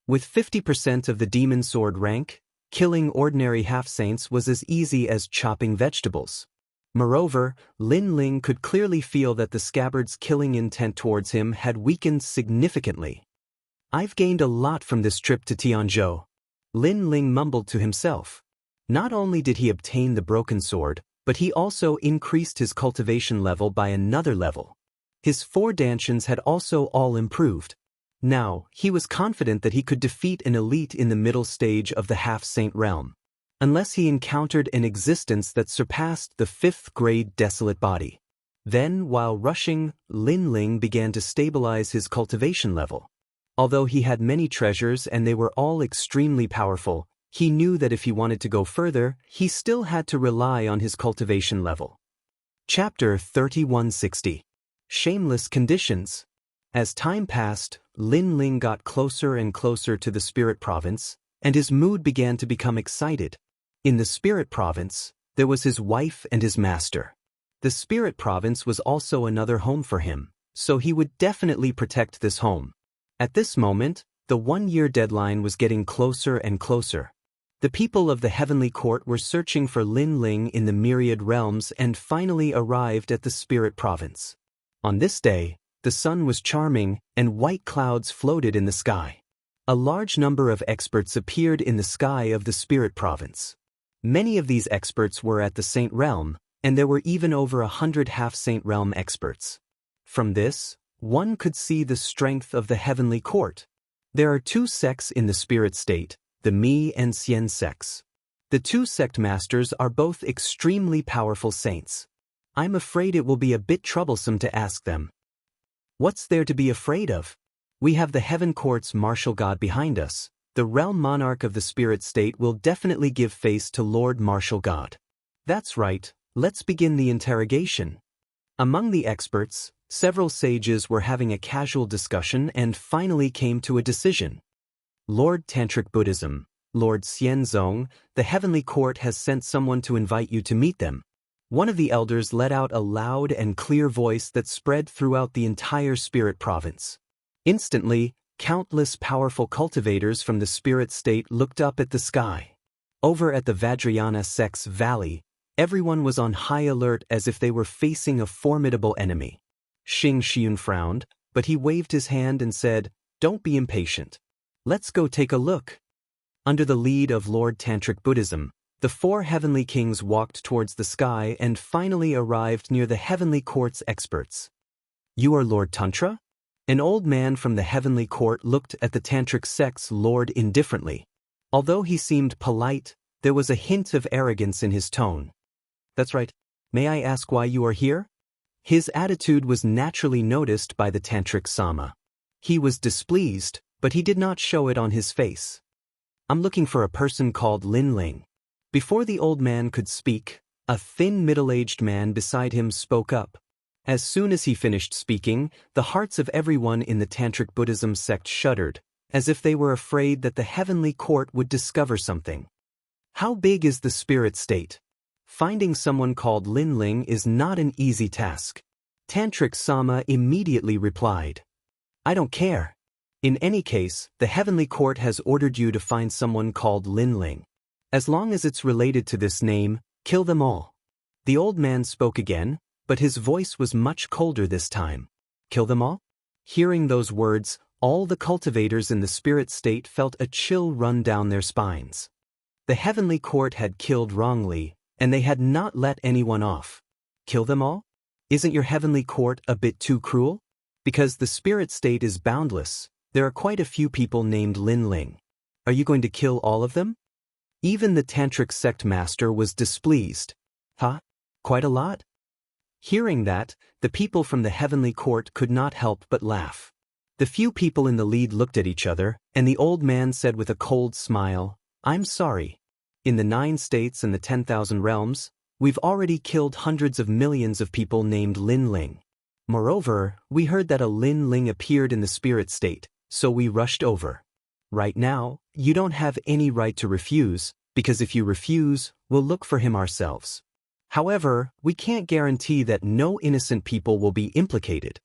With 50% of the demon sword rank, killing ordinary half-saints was as easy as chopping vegetables. Moreover, Lin Ling could clearly feel that the scabbard's killing intent towards him had weakened significantly. I've gained a lot from this trip to Tianzhou. Lin Ling mumbled to himself. Not only did he obtain the broken sword, but he also increased his cultivation level by another level. His 4 dantians had also all improved. Now, he was confident that he could defeat an elite in the middle stage of the half-saint realm. Unless he encountered an existence that surpassed the 5th grade desolate body. Then, while rushing, Lin Ling began to stabilize his cultivation level. Although he had many treasures and they were all extremely powerful, he knew that if he wanted to go further, he still had to rely on his cultivation level. Chapter 3160. Shameless Conditions. As time passed, Lin Ling got closer and closer to the Spirit Province, and his mood began to become excited. In the Spirit Province, there was his wife and his master. The Spirit Province was also another home for him, so he would definitely protect this home. At this moment, the 1-year deadline was getting closer and closer. The people of the heavenly court were searching for Lin Ling in the myriad realms and finally arrived at the spirit province. On this day, the sun was charming and white clouds floated in the sky. A large number of experts appeared in the sky of the spirit province. Many of these experts were at the Saint Realm, and there were even over 100 half-Saint Realm experts. From this, one could see the strength of the heavenly court. There are two sects in the spirit state, the Mi and Xian sects. The two sect masters are both extremely powerful saints. I'm afraid it will be a bit troublesome to ask them. What's there to be afraid of? We have the heaven court's martial god behind us. The realm monarch of the spirit state will definitely give face to Lord Martial God. That's right, let's begin the interrogation. Among the experts, several sages were having a casual discussion and finally came to a decision. Lord Tantric Buddhism, Lord Xianzong, the heavenly court has sent someone to invite you to meet them. One of the elders let out a loud and clear voice that spread throughout the entire spirit province. Instantly, countless powerful cultivators from the spirit state looked up at the sky. Over at the Vajrayana sect's valley, everyone was on high alert as if they were facing a formidable enemy. Xing Xiun frowned, but he waved his hand and said, "Don't be impatient. Let's go take a look." Under the lead of Lord Tantric Buddhism, the four heavenly kings walked towards the sky and finally arrived near the heavenly court's experts. "You are Lord Tantra?" An old man from the heavenly court looked at the Tantric sect's lord indifferently. Although he seemed polite, there was a hint of arrogance in his tone. "That's right. May I ask why you are here?" His attitude was naturally noticed by the Tantric Sama. He was displeased, but he did not show it on his face. "I'm looking for a person called Lin Ling." Before the old man could speak, a thin middle-aged man beside him spoke up. As soon as he finished speaking, the hearts of everyone in the Tantric Buddhism sect shuddered, as if they were afraid that the heavenly court would discover something. How big is the spirit state? Finding someone called Lin Ling is not an easy task. Tantric Sama immediately replied, "I don't care. In any case, the heavenly court has ordered you to find someone called Lin Ling. As long as it's related to this name, kill them all." The old man spoke again, but his voice was much colder this time. "Kill them all?" Hearing those words, all the cultivators in the spirit state felt a chill run down their spines. The heavenly court had killed wrongly, and they had not let anyone off. Kill them all? Isn't your heavenly court a bit too cruel? Because the spirit state is boundless, there are quite a few people named Lin Ling. Are you going to kill all of them? Even the Tantric sect master was displeased. Huh? Quite a lot? Hearing that, the people from the heavenly court could not help but laugh. The few people in the lead looked at each other, and the old man said with a cold smile, "I'm sorry. In the 9 states and the 10,000 realms, we've already killed hundreds of millions of people named Lin Ling. Moreover, we heard that a Lin Ling appeared in the spirit state, so we rushed over. Right now, you don't have any right to refuse, because if you refuse, we'll look for him ourselves. However, we can't guarantee that no innocent people will be implicated.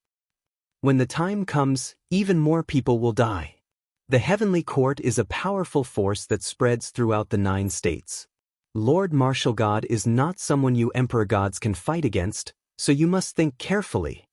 When the time comes, even more people will die. The heavenly court is a powerful force that spreads throughout the 9 states. Lord Martial God is not someone you emperor gods can fight against, so you must think carefully."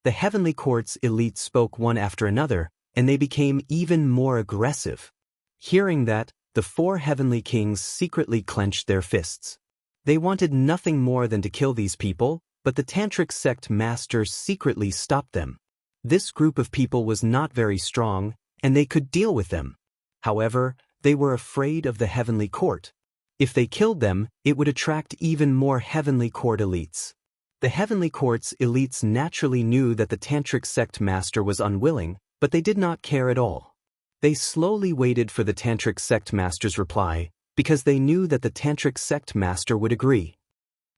The heavenly court's elite spoke one after another, and they became even more aggressive. Hearing that, the 4 heavenly kings secretly clenched their fists. They wanted nothing more than to kill these people, but the Tantric sect master secretly stopped them. This group of people was not very strong, and they could deal with them. However, they were afraid of the heavenly court. If they killed them, it would attract even more heavenly court elites. The heavenly court's elites naturally knew that the Tantric sect master was unwilling, but they did not care at all. They slowly waited for the Tantric sect master's reply, because they knew that the Tantric sect master would agree.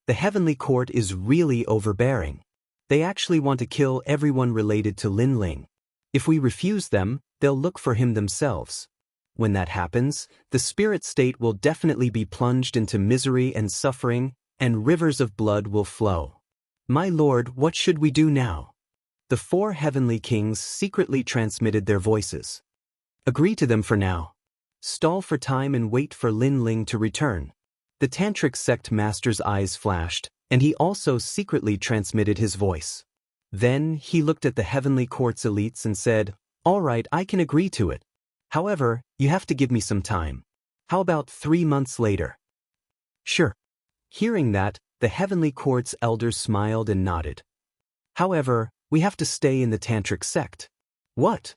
The heavenly court is really overbearing. They actually want to kill everyone related to Lin Ling. If we refuse them, they'll look for him themselves. When that happens, the spirit state will definitely be plunged into misery and suffering, and rivers of blood will flow. My lord, what should we do now? The 4 heavenly kings secretly transmitted their voices. Agree to them for now. Stall for time and wait for Lin Ling to return. The tantric sect master's eyes flashed, and he also secretly transmitted his voice. Then he looked at the heavenly court's elites and said, "All right, I can agree to it. However, you have to give me some time. How about 3 months later?" "Sure." Hearing that, the heavenly court's elders smiled and nodded. "However, we have to stay in the tantric sect." "What?"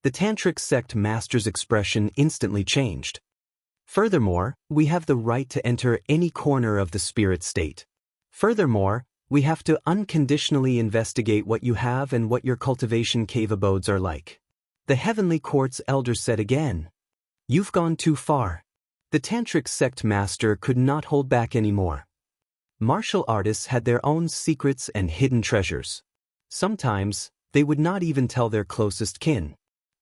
The tantric sect master's expression instantly changed. "Furthermore, we have the right to enter any corner of the spirit state. Furthermore, we have to unconditionally investigate what you have and what your cultivation cave abodes are like." The heavenly court's elder said again, "You've gone too far." The tantric sect master could not hold back anymore. Martial artists had their own secrets and hidden treasures. Sometimes, they would not even tell their closest kin.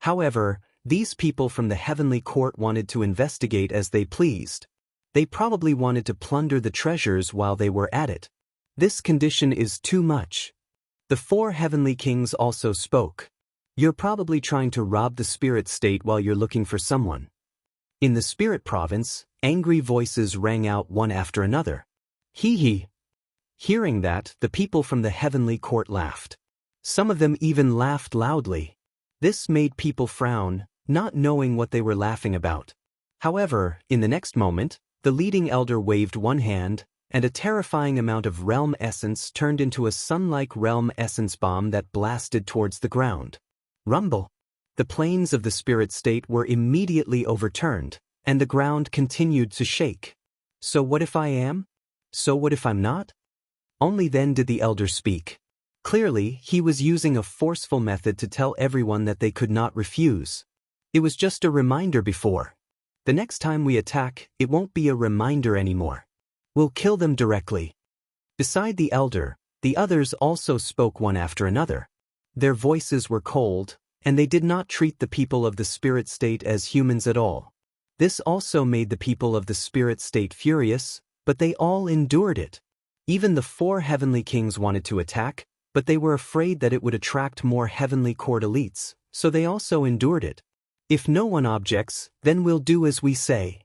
However, these people from the heavenly court wanted to investigate as they pleased. They probably wanted to plunder the treasures while they were at it. This condition is too much. The 4 heavenly kings also spoke. "You're probably trying to rob the spirit state while you're looking for someone." In the spirit province, angry voices rang out one after another. "Hee hee." Hearing that, the people from the heavenly court laughed. Some of them even laughed loudly. This made people frown, not knowing what they were laughing about. However, in the next moment, the leading elder waved one hand, and a terrifying amount of realm essence turned into a sun-like realm essence bomb that blasted towards the ground. Rumble. The planes of the spirit state were immediately overturned, and the ground continued to shake. "So what if I am? So what if I'm not?" Only then did the elder speak. Clearly, he was using a forceful method to tell everyone that they could not refuse. It was just a reminder before. The next time we attack, it won't be a reminder anymore. We'll kill them directly. Beside the elder, the others also spoke one after another. Their voices were cold, and they did not treat the people of the spirit state as humans at all. This also made the people of the spirit state furious, but they all endured it. Even the 4 heavenly kings wanted to attack, but they were afraid that it would attract more heavenly court elites, so they also endured it. "If no one objects, then we'll do as we say."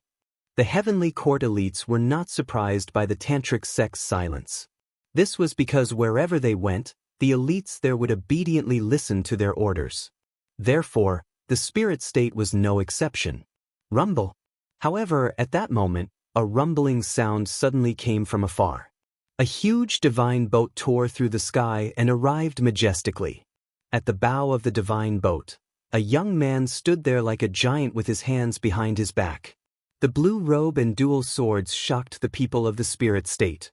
The heavenly court elites were not surprised by the tantric sect's silence. This was because wherever they went, the elites there would obediently listen to their orders. Therefore, the spirit state was no exception. Rumble. However, at that moment, a rumbling sound suddenly came from afar. A huge divine boat tore through the sky and arrived majestically. At the bow of the divine boat, a young man stood there like a giant with his hands behind his back. The blue robe and dual swords shocked the people of the spirit state.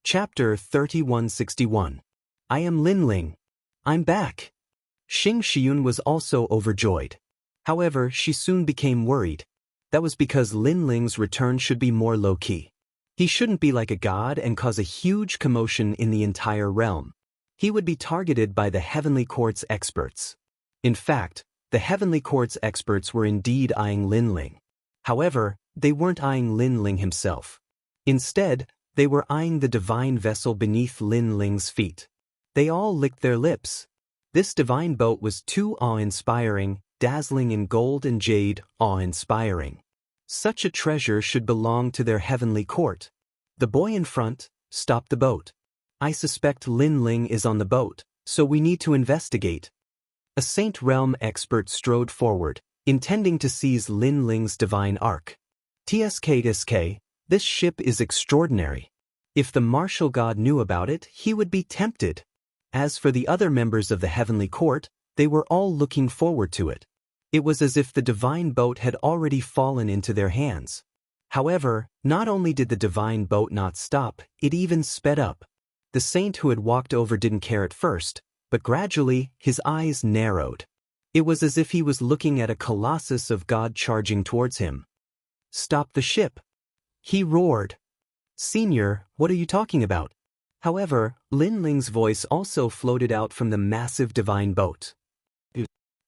Chapter 3161. I am Lin Ling. I'm back. Xing Xiun was also overjoyed. However, she soon became worried. That was because Lin Ling's return should be more low-key. He shouldn't be like a god and cause a huge commotion in the entire realm. He would be targeted by the heavenly court's experts. In fact, the heavenly court's experts were indeed eyeing Lin Ling. However, they weren't eyeing Lin Ling himself. Instead, they were eyeing the divine vessel beneath Lin Ling's feet. They all licked their lips. This divine boat was too awe-inspiring, dazzling in gold and jade, awe-inspiring. Such a treasure should belong to their heavenly court. The boy in front, "Stop the boat. I suspect Lin Ling is on the boat, so we need to investigate." A Saint Realm expert strode forward, intending to seize Lin Ling's divine ark. "TSK, this ship is extraordinary. If the martial god knew about it, he would be tempted." As for the other members of the heavenly court, they were all looking forward to it. It was as if the divine boat had already fallen into their hands. However, not only did the divine boat not stop, it even sped up. The saint who had walked over didn't care at first, but gradually, his eyes narrowed. It was as if he was looking at a colossus of God charging towards him. "Stop the ship!" he roared. "Senior, what are you talking about?" However, Lin Ling's voice also floated out from the massive divine boat.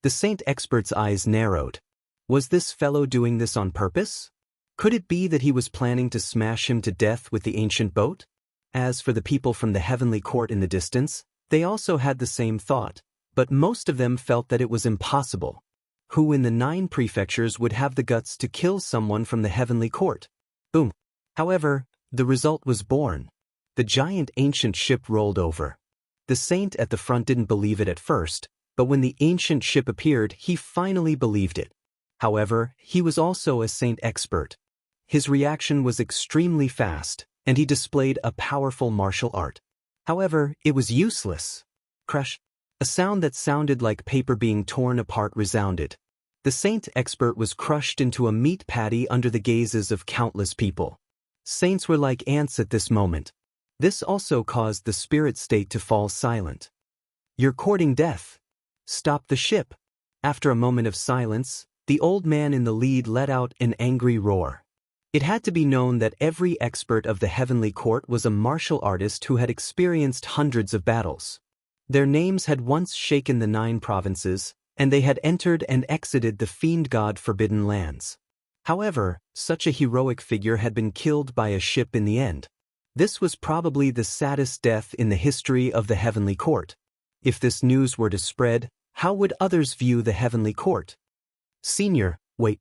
The saint expert's eyes narrowed. Was this fellow doing this on purpose? Could it be that he was planning to smash him to death with the ancient boat? As for the people from the heavenly court in the distance, they also had the same thought, but most of them felt that it was impossible. Who in the 9 prefectures would have the guts to kill someone from the heavenly court? Boom. However, the result was born. The giant ancient ship rolled over. The saint at the front didn't believe it at first, but when the ancient ship appeared, he finally believed it. However, he was also a saint expert. His reaction was extremely fast, and he displayed a powerful martial art. However, it was useless. Crash. A sound that sounded like paper being torn apart resounded. The saint expert was crushed into a meat patty under the gazes of countless people. Saints were like ants at this moment. This also caused the spirit state to fall silent. You're courting death. Stop the ship. After a moment of silence, the old man in the lead let out an angry roar. It had to be known that every expert of the heavenly court was a martial artist who had experienced hundreds of battles. Their names had once shaken the 9 provinces, and they had entered and exited the fiend god forbidden lands. However, such a heroic figure had been killed by a ship in the end. This was probably the saddest death in the history of the heavenly court. If this news were to spread, how would others view the heavenly court? Senior, wait.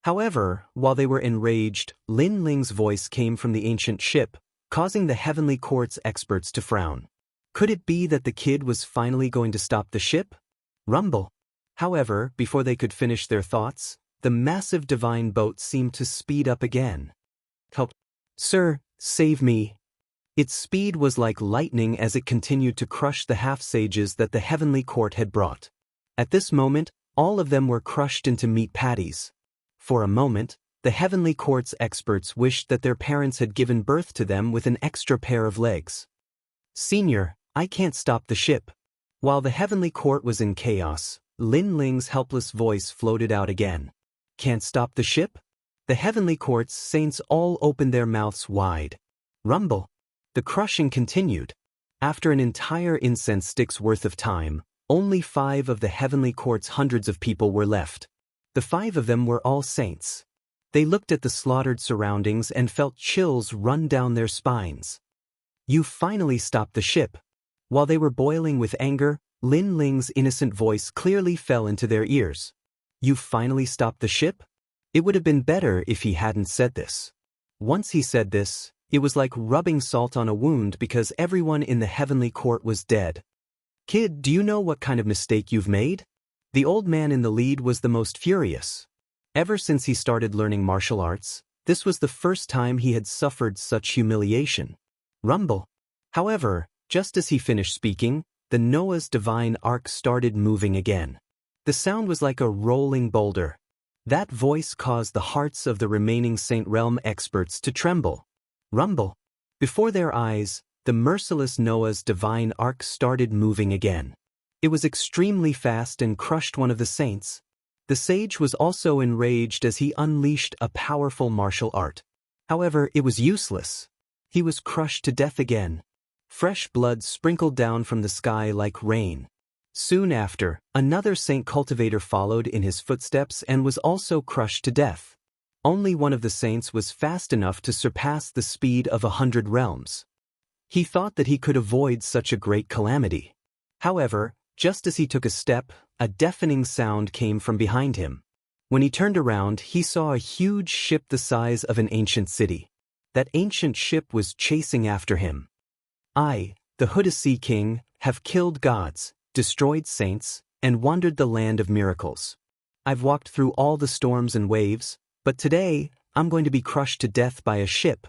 However, while they were enraged, Lin Ling's voice came from the ancient ship, causing the heavenly court's experts to frown. Could it be that the kid was finally going to stop the ship? Rumble. However, before they could finish their thoughts, the massive divine boat seemed to speed up again. Help. Sir, save me. Its speed was like lightning as it continued to crush the half-sages that the heavenly court had brought. At this moment, all of them were crushed into meat patties. For a moment, the heavenly court's experts wished that their parents had given birth to them with an extra pair of legs. Senior, I can't stop the ship. While the heavenly court was in chaos, Lin Ling's helpless voice floated out again. Can't stop the ship? The heavenly court's saints all opened their mouths wide. Rumble. The crushing continued. After an entire incense stick's worth of time, only 5 of the heavenly court's hundreds of people were left. The 5 of them were all saints. They looked at the slaughtered surroundings and felt chills run down their spines. You finally stopped the ship. While they were boiling with anger, Lin Ling's innocent voice clearly fell into their ears. You finally stopped the ship? It would have been better if he hadn't said this. Once he said this, it was like rubbing salt on a wound because everyone in the heavenly court was dead. Kid, do you know what kind of mistake you've made? The old man in the lead was the most furious. Ever since he started learning martial arts, this was the first time he had suffered such humiliation. Rumble. However, just as he finished speaking, the Noah's divine ark started moving again. The sound was like a rolling boulder. That voice caused the hearts of the remaining Saint Realm experts to tremble. Rumble. Before their eyes, the merciless Noah's divine ark started moving again. It was extremely fast and crushed one of the saints. The sage was also enraged as he unleashed a powerful martial art. However, it was useless. He was crushed to death again. Fresh blood sprinkled down from the sky like rain. Soon after, another saint cultivator followed in his footsteps and was also crushed to death. Only one of the saints was fast enough to surpass the speed of 100 realms. He thought that he could avoid such a great calamity. However, just as he took a step, a deafening sound came from behind him. When he turned around, he saw a huge ship the size of an ancient city. That ancient ship was chasing after him. I, the Huda King, have killed gods, destroyed saints, and wandered the land of miracles. I've walked through all the storms and waves, but today, I'm going to be crushed to death by a ship.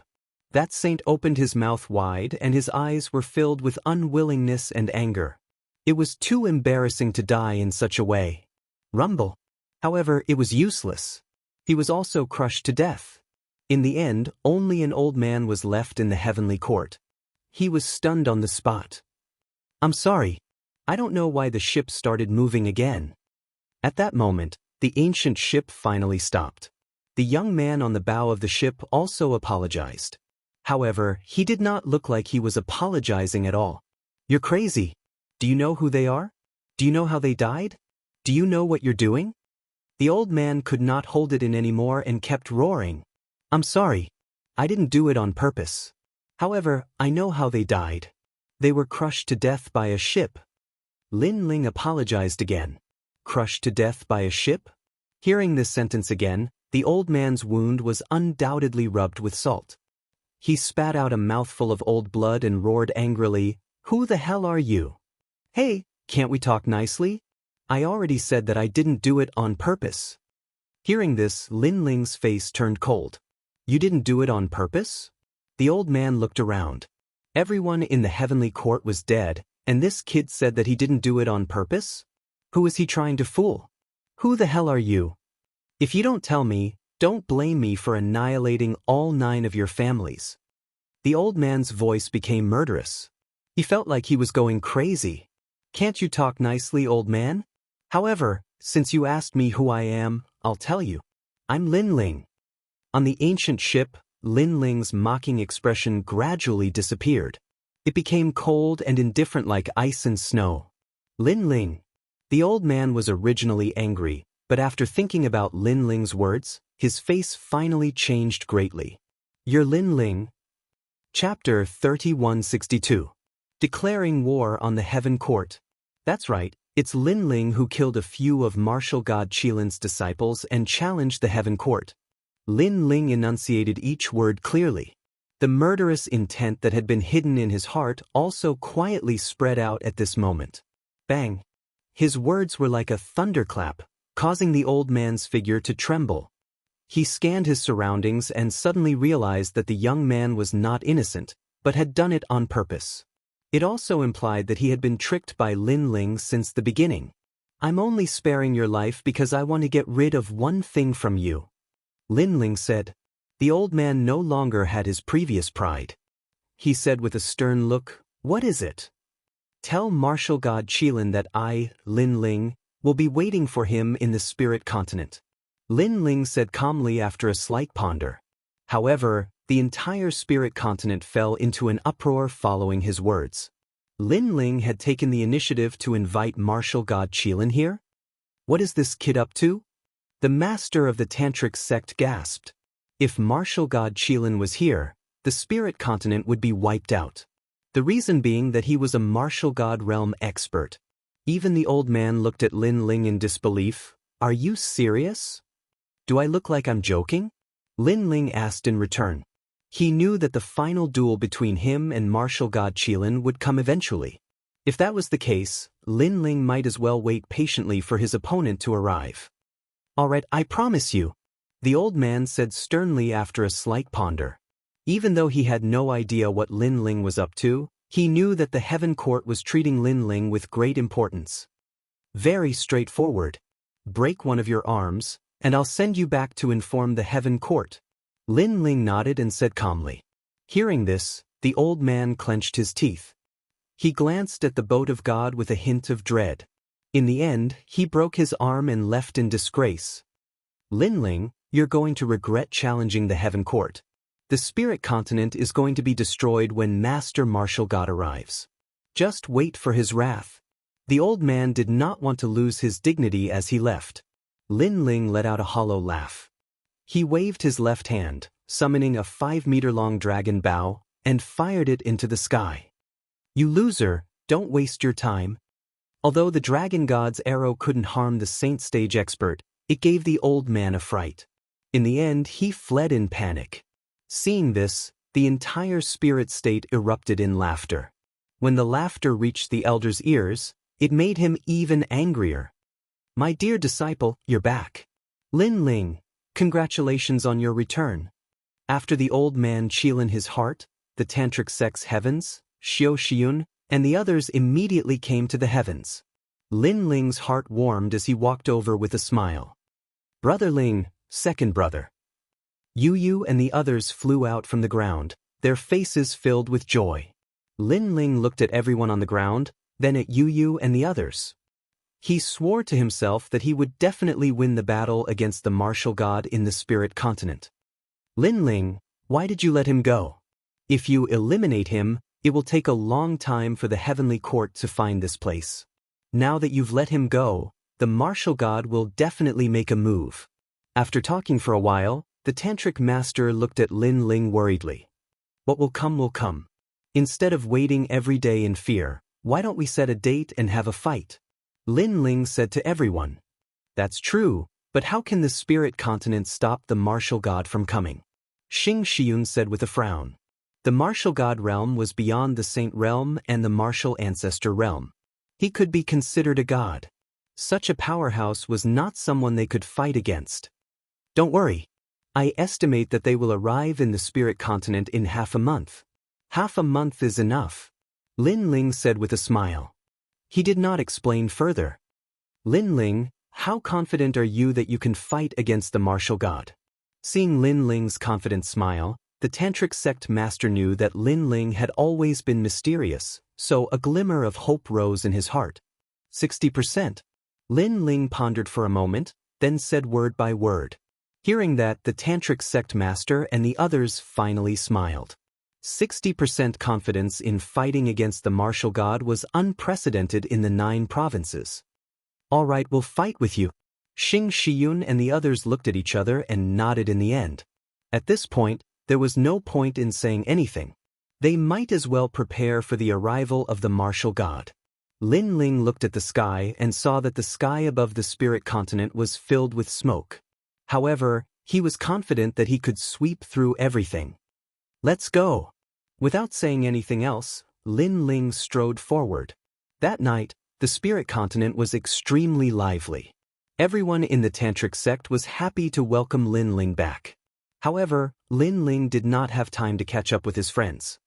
That saint opened his mouth wide and his eyes were filled with unwillingness and anger. It was too embarrassing to die in such a way. Rumble. However, it was useless. He was also crushed to death. In the end, only an old man was left in the heavenly court. He was stunned on the spot. I'm sorry. I don't know why the ship started moving again. At that moment, the ancient ship finally stopped. The young man on the bow of the ship also apologized. However, he did not look like he was apologizing at all. You're crazy. Do you know who they are? Do you know how they died? Do you know what you're doing? The old man could not hold it in anymore and kept roaring. I'm sorry. I didn't do it on purpose. However, I know how they died. They were crushed to death by a ship. Lin Ling apologized again. crushed to death by a ship? Hearing this sentence again, the old man's wound was undoubtedly rubbed with salt. He spat out a mouthful of old blood and roared angrily, "Who the hell are you? Hey, can't we talk nicely? I already said that I didn't do it on purpose." Hearing this, Lin Ling's face turned cold. "You didn't do it on purpose?" The old man looked around. Everyone in the heavenly court was dead, and this kid said that he didn't do it on purpose? Who is he trying to fool? "Who the hell are you? If you don't tell me, don't blame me for annihilating all 9 of your families." The old man's voice became murderous. He felt like he was going crazy. "Can't you talk nicely, old man? However, since you asked me who I am, I'll tell you. I'm Lin Ling." On the ancient ship, Lin Ling's mocking expression gradually disappeared. It became cold and indifferent like ice and snow. "Lin Ling." The old man was originally angry, but after thinking about Lin Ling's words, his face finally changed greatly. "You're Lin Ling?" Chapter 3162. Declaring War on the Heaven Court. That's right, it's Lin Ling who killed a few of martial god Qilin's disciples and challenged the Heaven Court. Lin Ling enunciated each word clearly. The murderous intent that had been hidden in his heart also quietly spread out at this moment. Bang! His words were like a thunderclap, causing the old man's figure to tremble. He scanned his surroundings and suddenly realized that the young man was not innocent, but had done it on purpose. It also implied that he had been tricked by Lin Ling since the beginning. "I'm only sparing your life because I want to get rid of one thing from you," Lin Ling said. The old man no longer had his previous pride. He said with a stern look, "What is it?" "Tell martial god Qilin that I, Lin Ling, will be waiting for him in the spirit continent," Lin Ling said calmly after a slight ponder. However, the entire spirit continent fell into an uproar following his words. Lin Ling had taken the initiative to invite martial god Qilin here? What is this kid up to? The master of the tantric sect gasped. If martial god Qilin was here, the spirit continent would be wiped out. The reason being that he was a martial god realm expert. Even the old man looked at Lin Ling in disbelief. "Are you serious? Do I look like I'm joking?" Lin Ling asked in return. He knew that the final duel between him and martial god Qilin would come eventually. If that was the case, Lin Ling might as well wait patiently for his opponent to arrive. "All right, I promise you," the old man said sternly after a slight ponder. Even though he had no idea what Lin Ling was up to, he knew that the Heaven Court was treating Lin Ling with great importance. Very straightforward. Break one of your arms, and I'll send you back to inform the Heaven Court. Lin Ling nodded and said calmly. Hearing this, the old man clenched his teeth. He glanced at the boat of God with a hint of dread. In the end, he broke his arm and left in disgrace. "Lin Ling, you're going to regret challenging the Heaven Court. The spirit continent is going to be destroyed when Master Martial God arrives. Just wait for his wrath." The old man did not want to lose his dignity as he left. Lin Ling let out a hollow laugh. He waved his left hand, summoning a 5-meter-long dragon bow, and fired it into the sky. "You loser, don't waste your time." Although the dragon god's arrow couldn't harm the saint stage expert, it gave the old man a fright. In the end, he fled in panic. Seeing this, the entire spirit state erupted in laughter. When the laughter reached the elder's ears, it made him even angrier. "My dear disciple, you're back. Lin Ling, congratulations on your return." After the old man Qilin his heart, the tantric sect's heavens, Xiao Xiun, and the others immediately came to the heavens. Lin Ling's heart warmed as he walked over with a smile. "Brother Ling, second brother." Yu Yu and the others flew out from the ground, their faces filled with joy. Lin Ling looked at everyone on the ground, then at Yu Yu and the others. He swore to himself that he would definitely win the battle against the martial god in the spirit continent. "Lin Ling, why did you let him go? If you eliminate him, it will take a long time for the heavenly court to find this place. Now that you've let him go, the martial god will definitely make a move." After talking for a while, the tantric master looked at Lin Ling worriedly. "What will come will come. Instead of waiting every day in fear, why don't we set a date and have a fight?" Lin Ling said to everyone. That's true, but how can the spirit continent stop the martial god from coming? Xing Shiyun said with a frown. The martial god realm was beyond the saint realm and the martial ancestor realm. He could be considered a god. Such a powerhouse was not someone they could fight against. Don't worry. I estimate that they will arrive in the spirit continent in half a month. Half a month is enough, Lin Ling said with a smile. He did not explain further. Lin Ling, how confident are you that you can fight against the martial god? Seeing Lin Ling's confident smile, the tantric sect master knew that Lin Ling had always been mysterious, so a glimmer of hope rose in his heart. 60%. Lin Ling pondered for a moment, then said word by word. Hearing that, the tantric sect master and the others finally smiled. 60% confidence in fighting against the martial god was unprecedented in the 9 provinces. All right, we'll fight with you. Xing Shiyun and the others looked at each other and nodded in the end. At this point, there was no point in saying anything. They might as well prepare for the arrival of the martial god. Lin Ling looked at the sky and saw that the sky above the spirit continent was filled with smoke. However, he was confident that he could sweep through everything. Let's go. Without saying anything else, Lin Ling strode forward. That night, the spirit continent was extremely lively. Everyone in the tantric sect was happy to welcome Lin Ling back. However, Lin Ling did not have time to catch up with his friends.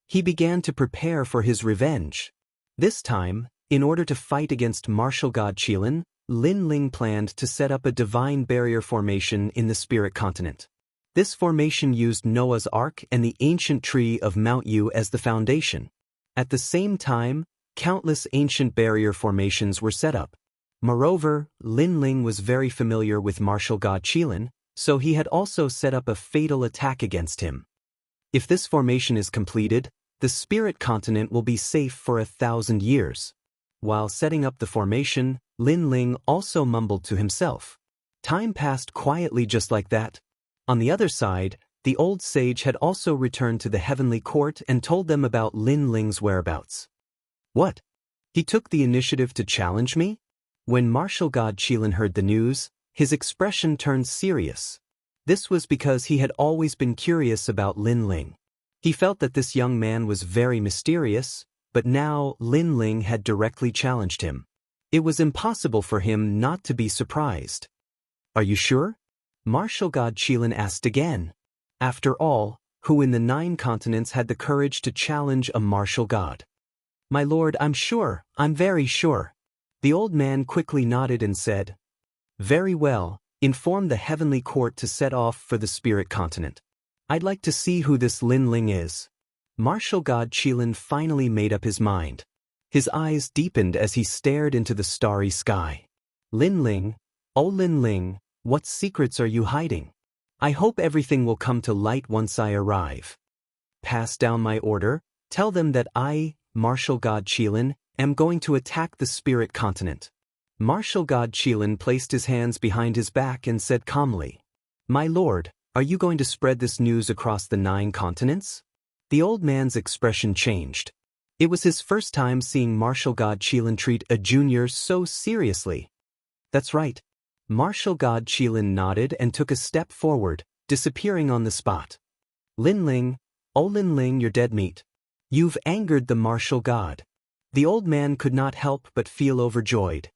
He began to prepare for his revenge. This time, in order to fight against martial god Qilin, Lin Ling planned to set up a divine barrier formation in the spirit continent. This formation used Noah's Ark and the ancient tree of Mount Yu as the foundation. At the same time, countless ancient barrier formations were set up. Moreover, Lin Ling was very familiar with martial god Qilin, so he had also set up a fatal attack against him. If this formation is completed, the spirit continent will be safe for 1,000 years. While setting up the formation, Lin Ling also mumbled to himself. Time passed quietly just like that. On the other side, the old sage had also returned to the heavenly court and told them about Lin Ling's whereabouts. What? He took the initiative to challenge me? When martial god Qilin heard the news, his expression turned serious. This was because he had always been curious about Lin Ling. He felt that this young man was very mysterious, but now Lin Ling had directly challenged him. It was impossible for him not to be surprised. Are you sure? Martial god Qilin asked again. After all, who in the 9 continents had the courage to challenge a martial god? My lord, I'm sure, I'm very sure. The old man quickly nodded and said, Very well, inform the heavenly court to set off for the spirit continent. I'd like to see who this Lin Ling is. Martial god Qilin finally made up his mind. His eyes deepened as he stared into the starry sky. Lin Ling, oh Lin Ling, what secrets are you hiding? I hope everything will come to light once I arrive. Pass down my order, tell them that I, martial god Qilin, am going to attack the spirit continent. Martial god Qilin placed his hands behind his back and said calmly, My lord, are you going to spread this news across the 9 continents? The old man's expression changed. It was his first time seeing martial god Qilin treat a junior so seriously. That's right. Martial god Qilin nodded and took a step forward, disappearing on the spot. Lin Ling, oh Lin Ling, you're dead meat. You've angered the martial god. The old man could not help but feel overjoyed.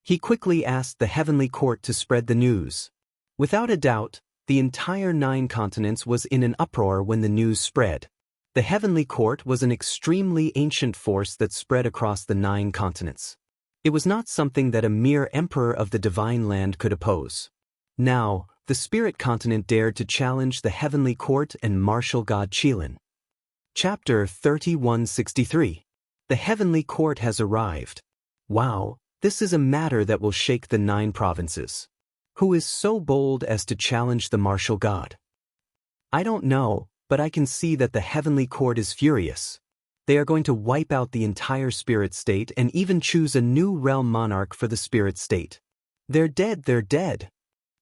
He quickly asked the heavenly court to spread the news. Without a doubt, the entire 9 continents was in an uproar when the news spread. The heavenly court was an extremely ancient force that spread across the 9 continents. It was not something that a mere emperor of the divine land could oppose. Now, the spirit continent dared to challenge the heavenly court and martial god Qilin. Chapter 3163. The heavenly court has arrived. Wow, this is a matter that will shake the 9 provinces. Who is so bold as to challenge the martial god? I don't know, but I can see that the heavenly court is furious. They are going to wipe out the entire spirit state and even choose a new realm monarch for the spirit state. They're dead, they're dead.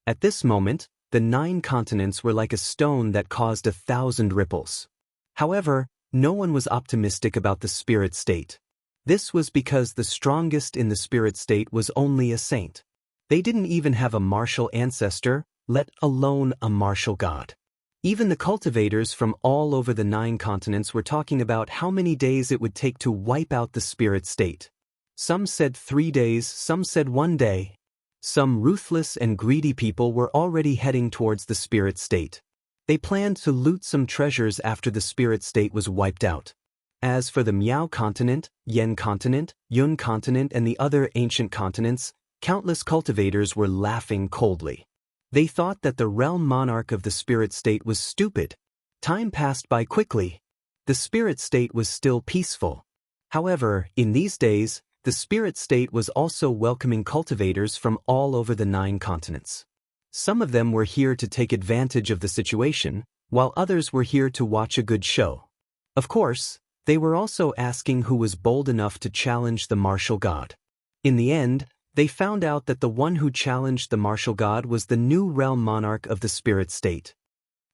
At this moment, the 9 continents were like a stone that caused 1,000 ripples. However, no one was optimistic about the spirit state. This was because the strongest in the spirit state was only a saint. They didn't even have a martial ancestor, let alone a martial god. Even the cultivators from all over the 9 continents were talking about how many days it would take to wipe out the spirit state. Some said 3 days, some said 1 day. Some ruthless and greedy people were already heading towards the spirit state. They planned to loot some treasures after the spirit state was wiped out. As for the Miao continent, Yen continent, Yun continent and the other ancient continents, countless cultivators were laughing coldly. They thought that the realm monarch of the spirit state was stupid. Time passed by quickly. The spirit state was still peaceful. However, in these days, the spirit state was also welcoming cultivators from all over the 9 continents. Some of them were here to take advantage of the situation, while others were here to watch a good show. Of course, they were also asking who was bold enough to challenge the martial god. In the end, they found out that the one who challenged the martial god was the new realm monarch of the spirit state.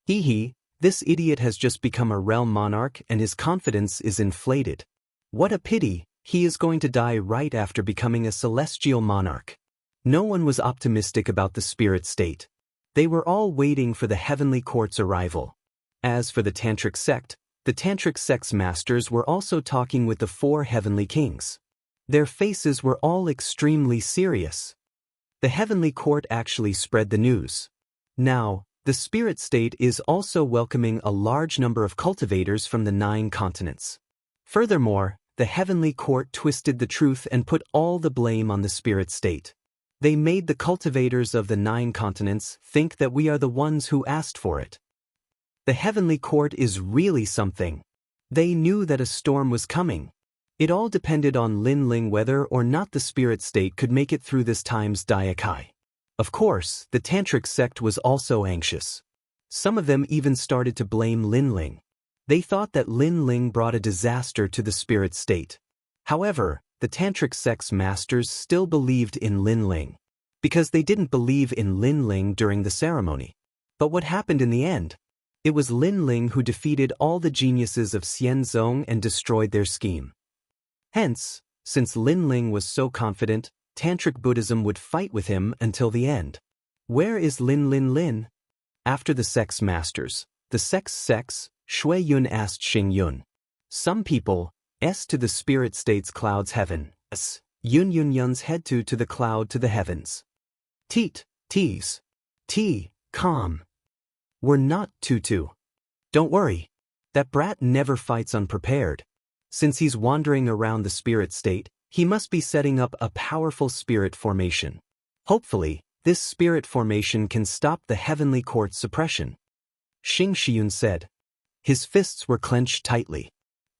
This idiot has just become a realm monarch and his confidence is inflated. What a pity, he is going to die right after becoming a celestial monarch. No one was optimistic about the spirit state. They were all waiting for the heavenly court's arrival. As for the tantric sect, the tantric sect's masters were also talking with the 4 heavenly kings. Their faces were all extremely serious. The heavenly court actually spread the news. Now, the spirit state is also welcoming a large number of cultivators from the 9 continents. Furthermore, the heavenly court twisted the truth and put all the blame on the spirit state. They made the cultivators of the 9 continents think that we are the ones who asked for it. The heavenly court is really something. They knew that a storm was coming. It all depended on Lin Ling whether or not the spirit state could make it through this time's Daikai. Of course, the tantric sect was also anxious. Some of them even started to blame Lin Ling. They thought that Lin Ling brought a disaster to the spirit state. However, the tantric sect's masters still believed in Lin Ling. Because they didn't believe in Lin Ling during the ceremony. But what happened in the end? It was Lin Ling who defeated all the geniuses of Xianzong and destroyed their scheme. Hence, since Lin Ling was so confident, Tantric Buddhism would fight with him until the end. Where is Lin? After the sect's masters, the sect's Shui Yun asked Xing Yun. Some people, to the spirit state's clouds heaven, Yun Yun's head to the cloud to the heavens. Calm. We're not Tutu. Don't worry. That brat never fights unprepared. Since he's wandering around the spirit state, he must be setting up a powerful spirit formation. Hopefully, this spirit formation can stop the heavenly court's suppression. Xing Shiyun said. His fists were clenched tightly.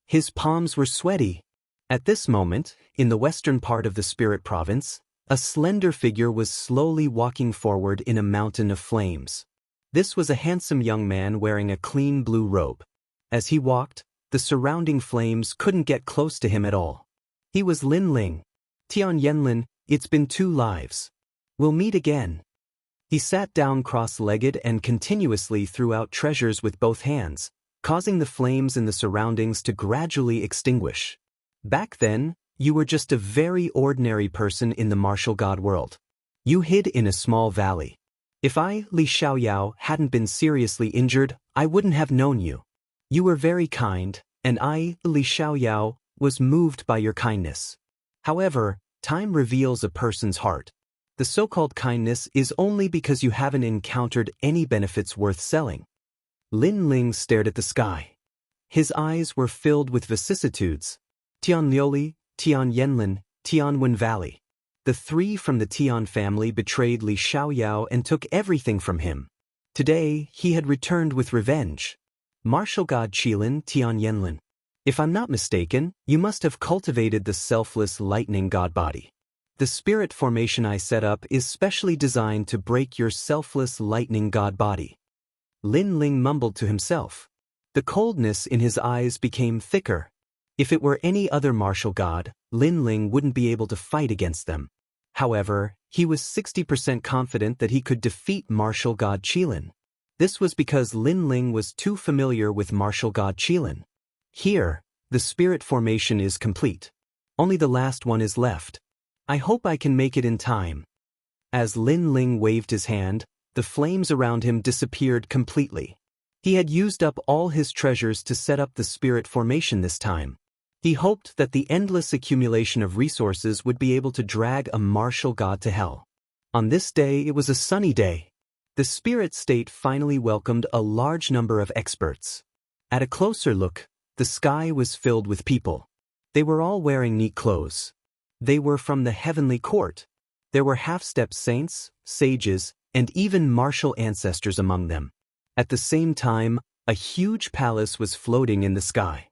His palms were sweaty. At this moment, in the western part of the spirit province, a slender figure was slowly walking forward in a mountain of flames. This was a handsome young man wearing a clean blue robe. As he walked, the surrounding flames couldn't get close to him at all. He was Lin Ling. Tian Yanlin, it's been 2 lives. We'll meet again. He sat down cross-legged and continuously threw out treasures with both hands, causing the flames in the surroundings to gradually extinguish. Back then, you were just a very ordinary person in the martial god world. You hid in a small valley. If I, Li Xiaoyao, hadn't been seriously injured, I wouldn't have known you. You were very kind, and I, Li Xiaoyao, was moved by your kindness. However, time reveals a person's heart. The so-called kindness is only because you haven't encountered any benefits worth selling. Lin Ling stared at the sky. His eyes were filled with vicissitudes. Tian Liuli, Tian Yanlin, Tianwen Valley. The 3 from the Tian family betrayed Li Xiaoyao and took everything from him. Today, he had returned with revenge. Martial god Qilin, Tian Yanlin. If I'm not mistaken, you must have cultivated the selfless lightning god body. The spirit formation I set up is specially designed to break your selfless lightning god body. Lin Ling mumbled to himself. The coldness in his eyes became thicker. If it were any other martial god, Lin Ling wouldn't be able to fight against them. However, he was 60% confident that he could defeat martial god Qilin. This was because Lin Ling was too familiar with martial god Qilin. Here, the spirit formation is complete. Only the last one is left. I hope I can make it in time. As Lin Ling waved his hand, the flames around him disappeared completely. He had used up all his treasures to set up the spirit formation this time. He hoped that the endless accumulation of resources would be able to drag a martial god to hell. On this day, it was a sunny day. The spirit state finally welcomed a large number of experts. At a closer look, the sky was filled with people. They were all wearing neat clothes. They were from the heavenly court. There were half-step saints, sages, and even martial ancestors among them. At the same time, a huge palace was floating in the sky.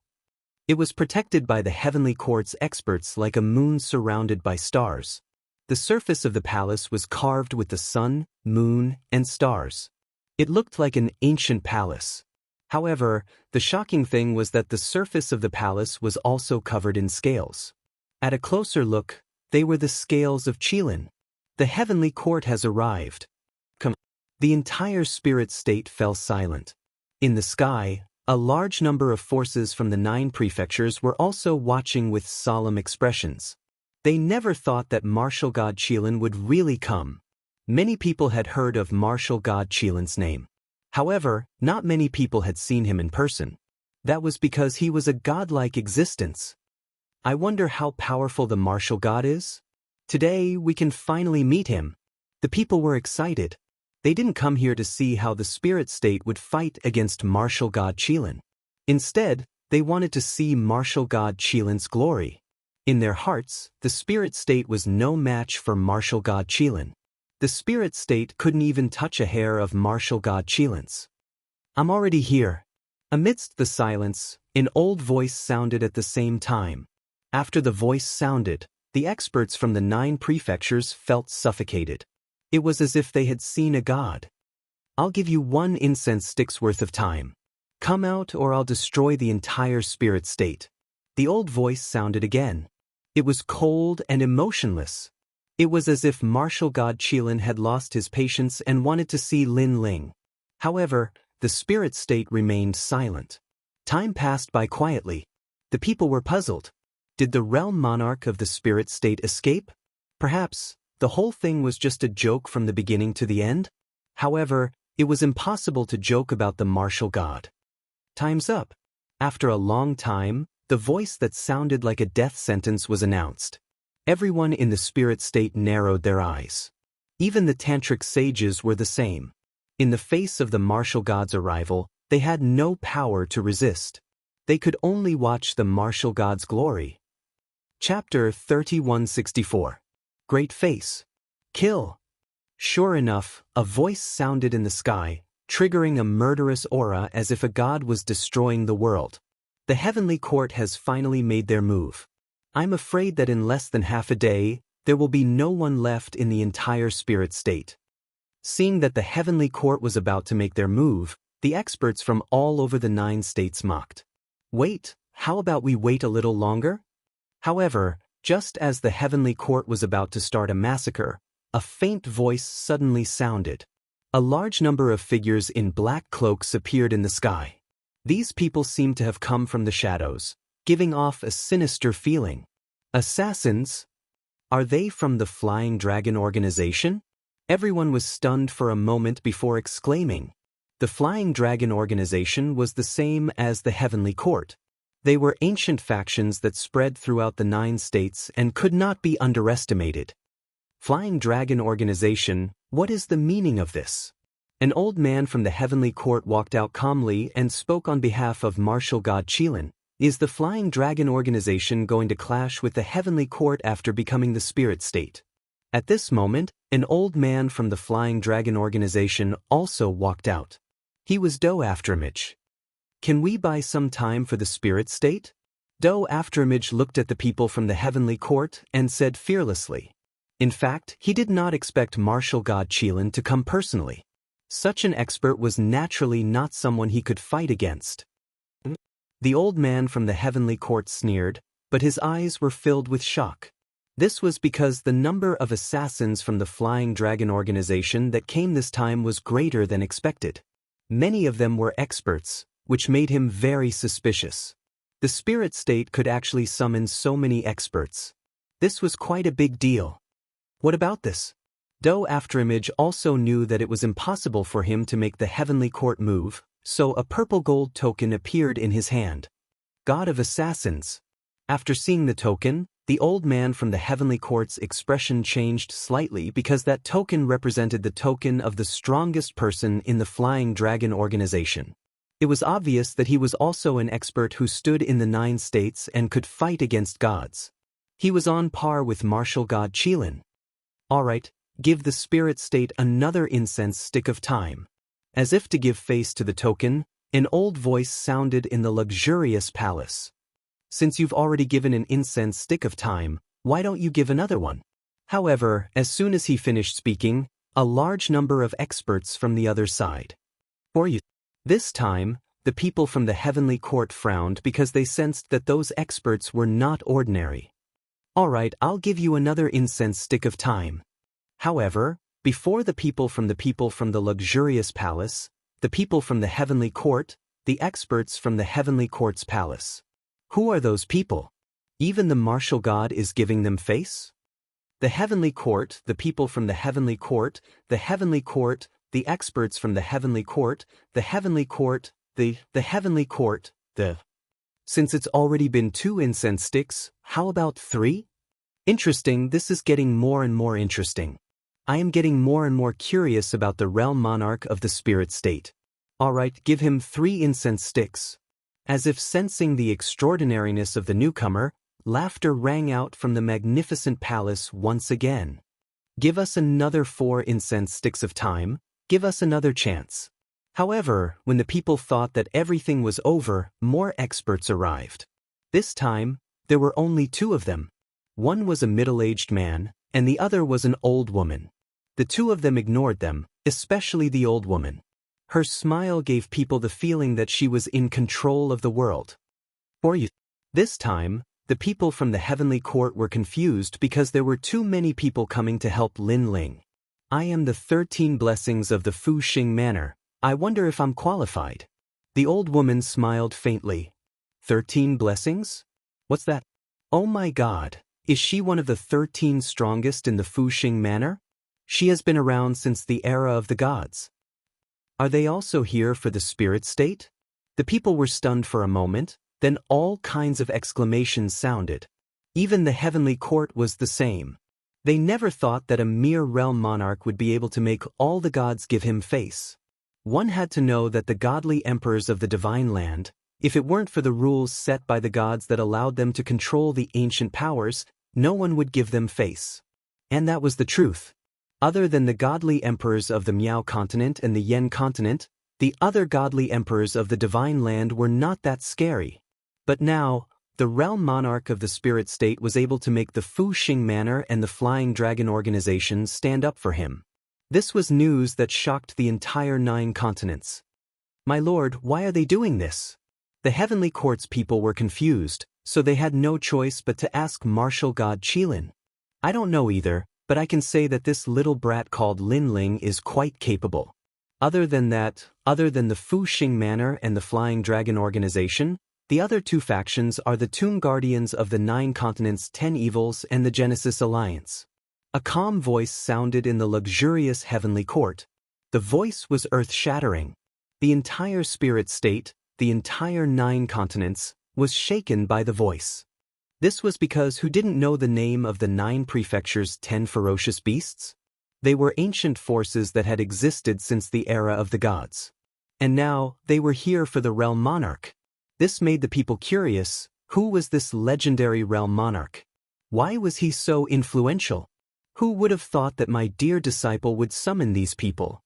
It was protected by the heavenly court's experts like a moon surrounded by stars. The surface of the palace was carved with the sun, moon, and stars. It looked like an ancient palace. However, the shocking thing was that the surface of the palace was also covered in scales. At a closer look, they were the scales of Qilin. The heavenly court has arrived. The entire spirit state fell silent. In the sky, a large number of forces from the 9 prefectures were also watching with solemn expressions. They never thought that martial god Qilin would really come. Many people had heard of martial god Qilin's name. However, not many people had seen him in person. That was because he was a godlike existence. I wonder how powerful the martial god is? Today, we can finally meet him. The people were excited. They didn't come here to see how the spirit state would fight against martial god Qilin. Instead, they wanted to see martial god Qilin's glory. In their hearts, the spirit state was no match for martial god Qilin. The spirit state couldn't even touch a hair of martial god Qilin's. I'm already here. Amidst the silence, an old voice sounded at the same time. After the voice sounded, the experts from the 9 prefectures felt suffocated. It was as if they had seen a god. I'll give you 1 incense stick's worth of time. Come out or I'll destroy the entire spirit state. The old voice sounded again. It was cold and emotionless. It was as if martial god Qilin had lost his patience and wanted to see Lin Ling. However, the spirit state remained silent. Time passed by quietly. The people were puzzled. Did the realm monarch of the spirit state escape? Perhaps the whole thing was just a joke from the beginning to the end? However, it was impossible to joke about the martial god. Time's up. After a long time, the voice that sounded like a death sentence was announced. Everyone in the spirit state narrowed their eyes. Even the tantric sages were the same. In the face of the martial god's arrival, they had no power to resist. They could only watch the martial god's glory. Chapter 3164. Great Face. Kill. Sure enough, a voice sounded in the sky, triggering a murderous aura as if a god was destroying the world. The heavenly court has finally made their move. I'm afraid that in less than half a day, there will be no one left in the entire spirit state. Seeing that the heavenly court was about to make their move, the experts from all over the 9 states mocked. Wait, how about we wait a little longer? However, just as the heavenly court was about to start a massacre, a faint voice suddenly sounded. A large number of figures in black cloaks appeared in the sky. These people seemed to have come from the shadows, giving off a sinister feeling. Assassins? Are they from the Flying Dragon organization? Everyone was stunned for a moment before exclaiming. The Flying Dragon organization was the same as the Heavenly Court. They were ancient factions that spread throughout the 9 states and could not be underestimated. Flying Dragon organization, what is the meaning of this? An old man from the Heavenly Court walked out calmly and spoke on behalf of martial god Qilin. Is the Flying Dragon organization going to clash with the Heavenly Court after becoming the spirit state? At this moment, an old man from the Flying Dragon organization also walked out. He was Do Afterimage. Can we buy some time for the spirit state? Do Afterimage looked at the people from the Heavenly Court and said fearlessly. In fact, he did not expect martial god Qilin to come personally. Such an expert was naturally not someone he could fight against. The old man from the Heavenly Court sneered, but his eyes were filled with shock. This was because the number of assassins from the Flying Dragon organization that came this time was greater than expected. Many of them were experts, which made him very suspicious. The spirit state could actually summon so many experts. This was quite a big deal. What about this? Do Afterimage also knew that it was impossible for him to make the heavenly court move, so a purple gold token appeared in his hand. God of Assassins. After seeing the token, the old man from the heavenly court's expression changed slightly because that token represented the token of the strongest person in the Flying Dragon organization. It was obvious that he was also an expert who stood in the 9 states and could fight against gods. He was on par with martial god Qilin. Alright, give the spirit state another incense stick of time. As if to give face to the token, an old voice sounded in the luxurious palace. Since you've already given an incense stick of time, why don't you give another one? However, as soon as he finished speaking, a large number of experts from the other side. For you. This time, the people from the heavenly court frowned because they sensed that those experts were not ordinary. Alright, I'll give you another incense stick of time. However, before the people from the luxurious palace, the people from the heavenly court, the experts from the heavenly court's palace. Who are those people? Even the martial god is giving them face? The heavenly court, the people from the heavenly court, the heavenly court, the experts from the heavenly court, the heavenly court, the heavenly court, the... Since it's already been 2 incense sticks, how about 3? Interesting, this is getting more and more interesting. I am getting more and more curious about the realm monarch of the spirit state. Alright, give him 3 incense sticks. As if sensing the extraordinariness of the newcomer, laughter rang out from the magnificent palace once again. Give us another 4 incense sticks of time, give us another chance. However, when the people thought that everything was over, more experts arrived. This time, there were only 2 of them. One was a middle-aged man, and the other was an old woman. The 2 of them ignored them, especially the old woman. Her smile gave people the feeling that she was in control of the world. For you. This time, the people from the heavenly court were confused because there were too many people coming to help Lin Ling. I am the 13 blessings of the Fu Xing manor. I wonder if I'm qualified. The old woman smiled faintly. 13 blessings? What's that? Oh my God. Is she one of the 13 strongest in the Fu Xing manor? She has been around since the era of the gods. Are they also here for the spirit state? The people were stunned for a moment, then all kinds of exclamations sounded. Even the heavenly court was the same. They never thought that a mere realm monarch would be able to make all the gods give him face. One had to know that the godly emperors of the divine land, if it weren't for the rules set by the gods that allowed them to control the ancient powers, no one would give them face. And that was the truth. Other than the godly emperors of the Miao continent and the Yen continent, the other godly emperors of the divine land were not that scary. But now, the realm monarch of the spirit state was able to make the Fu Xing manor and the Flying Dragon organization stand up for him. This was news that shocked the entire 9 continents. My lord, why are they doing this? The heavenly court's people were confused, so they had no choice but to ask martial god Qilin. I don't know either, but I can say that this little brat called Lin Ling is quite capable. Other than the Fu Xing manor and the Flying Dragon organization, the other 2 factions are the Tomb Guardians of the 9 continents' 10 evils and the Genesis Alliance. A calm voice sounded in the luxurious heavenly court. The voice was earth-shattering. The entire spirit state, the entire 9 continents, was shaken by the voice. This was because who didn't know the name of the 9 prefectures' 10 ferocious beasts? They were ancient forces that had existed since the era of the gods. And now, they were here for the realm monarch. This made the people curious. Who was this legendary realm monarch? Why was he so influential? Who would have thought that my dear disciple would summon these people?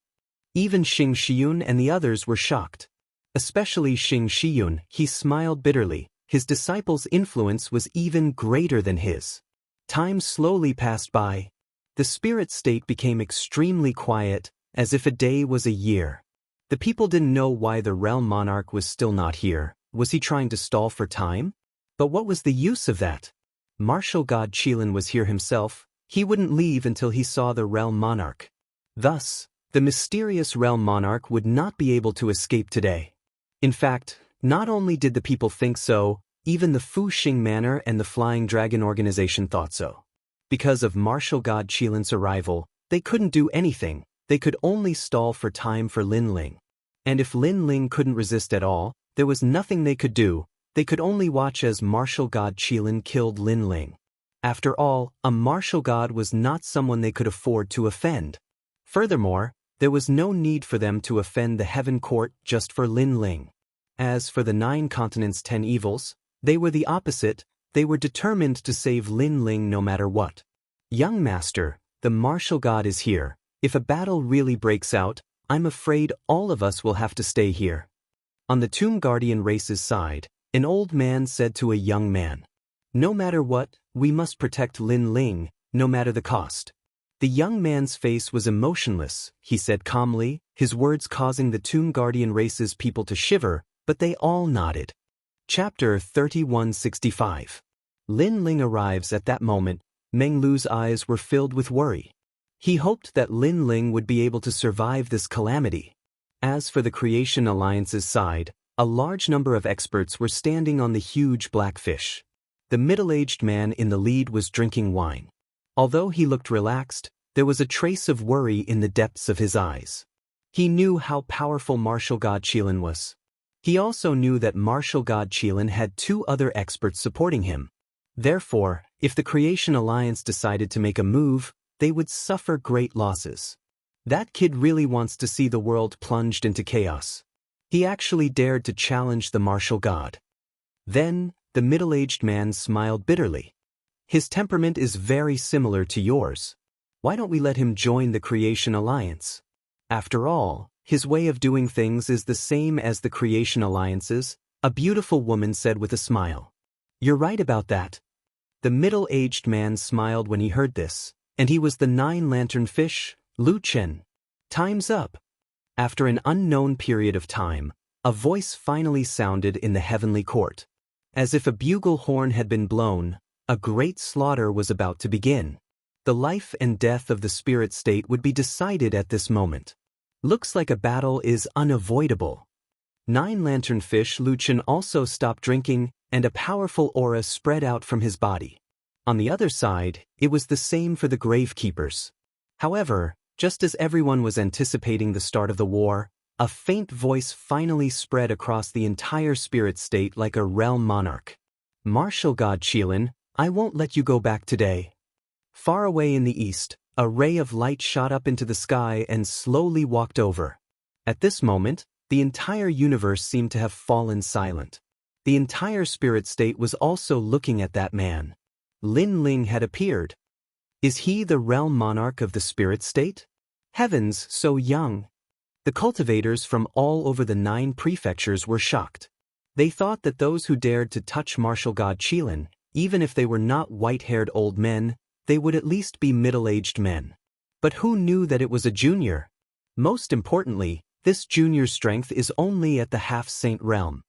Even Xing Shiyun and the others were shocked. Especially Xing Shiyun, he smiled bitterly. His disciple's influence was even greater than his. Time slowly passed by. The spirit state became extremely quiet, as if a day was a year. The people didn't know why the realm monarch was still not here. Was he trying to stall for time? But what was the use of that? Martial god Qilin was here himself. He wouldn't leave until he saw the realm monarch. Thus, the mysterious realm monarch would not be able to escape today. In fact, not only did the people think so, Even the Fu Xing Manor and the Flying Dragon organization thought so. Because of martial god Qilin's arrival, they couldn't do anything. They could only stall for time for Lin Ling. And if Lin Ling couldn't resist at all, there was nothing they could do. They could only watch as martial god Qilin killed Lin Ling. After all, a martial god was not someone they could afford to offend. Furthermore, there was no need for them to offend the Heaven Court just for Lin Ling. As for the 9 continents' 10 evils, they were the opposite. They were determined to save Lin Ling no matter what. Young master, the martial god is here. If a battle really breaks out, I'm afraid all of us will have to stay here. On the Tomb Guardian race's side, an old man said to a young man, "No matter what, we must protect Lin Ling, no matter the cost." The young man's face was emotionless, he said calmly, his words causing the Tomb Guardian race's people to shiver, but they all nodded. Chapter 3165. Lin Ling arrives at that moment. Meng Lu's eyes were filled with worry. He hoped that Lin Ling would be able to survive this calamity. As for the Creation Alliance's side, a large number of experts were standing on the huge black fish. The middle-aged man in the lead was drinking wine. Although he looked relaxed, there was a trace of worry in the depths of his eyes. He knew how powerful martial god Qilin was. He also knew that martial god Qilin had 2 other experts supporting him. Therefore, if the Creation Alliance decided to make a move, they would suffer great losses. That kid really wants to see the world plunged into chaos. He actually dared to challenge the martial god. Then, the middle-aged man smiled bitterly. His temperament is very similar to yours. Why don't we let him join the Creation Alliance? After all, his way of doing things is the same as the Creation Alliance's, a beautiful woman said with a smile. You're right about that. The middle-aged man smiled when he heard this, and he was the 9-lantern fish, Lu Chen. Time's up. After an unknown period of time, a voice finally sounded in the heavenly court. As if a bugle horn had been blown, a great slaughter was about to begin. The life and death of the spirit state would be decided at this moment. Looks like a battle is unavoidable. 9-lantern fish Lu Chen also stopped drinking, and a powerful aura spread out from his body. On the other side, it was the same for the gravekeepers. However, just as everyone was anticipating the start of the war, a faint voice finally spread across the entire spirit state like a realm monarch. Martial god Qilin, I won't let you go back today. Far away in the east, a ray of light shot up into the sky and slowly walked over. At this moment, the entire universe seemed to have fallen silent. The entire spirit state was also looking at that man. Lin Ling had appeared. Is he the realm monarch of the spirit state? Heavens, so young. The cultivators from all over the 9 prefectures were shocked. They thought that those who dared to touch martial god Qilin, even if they were not white-haired old men, they would at least be middle-aged men. But who knew that it was a junior? Most importantly, this junior's strength is only at the half-saint realm.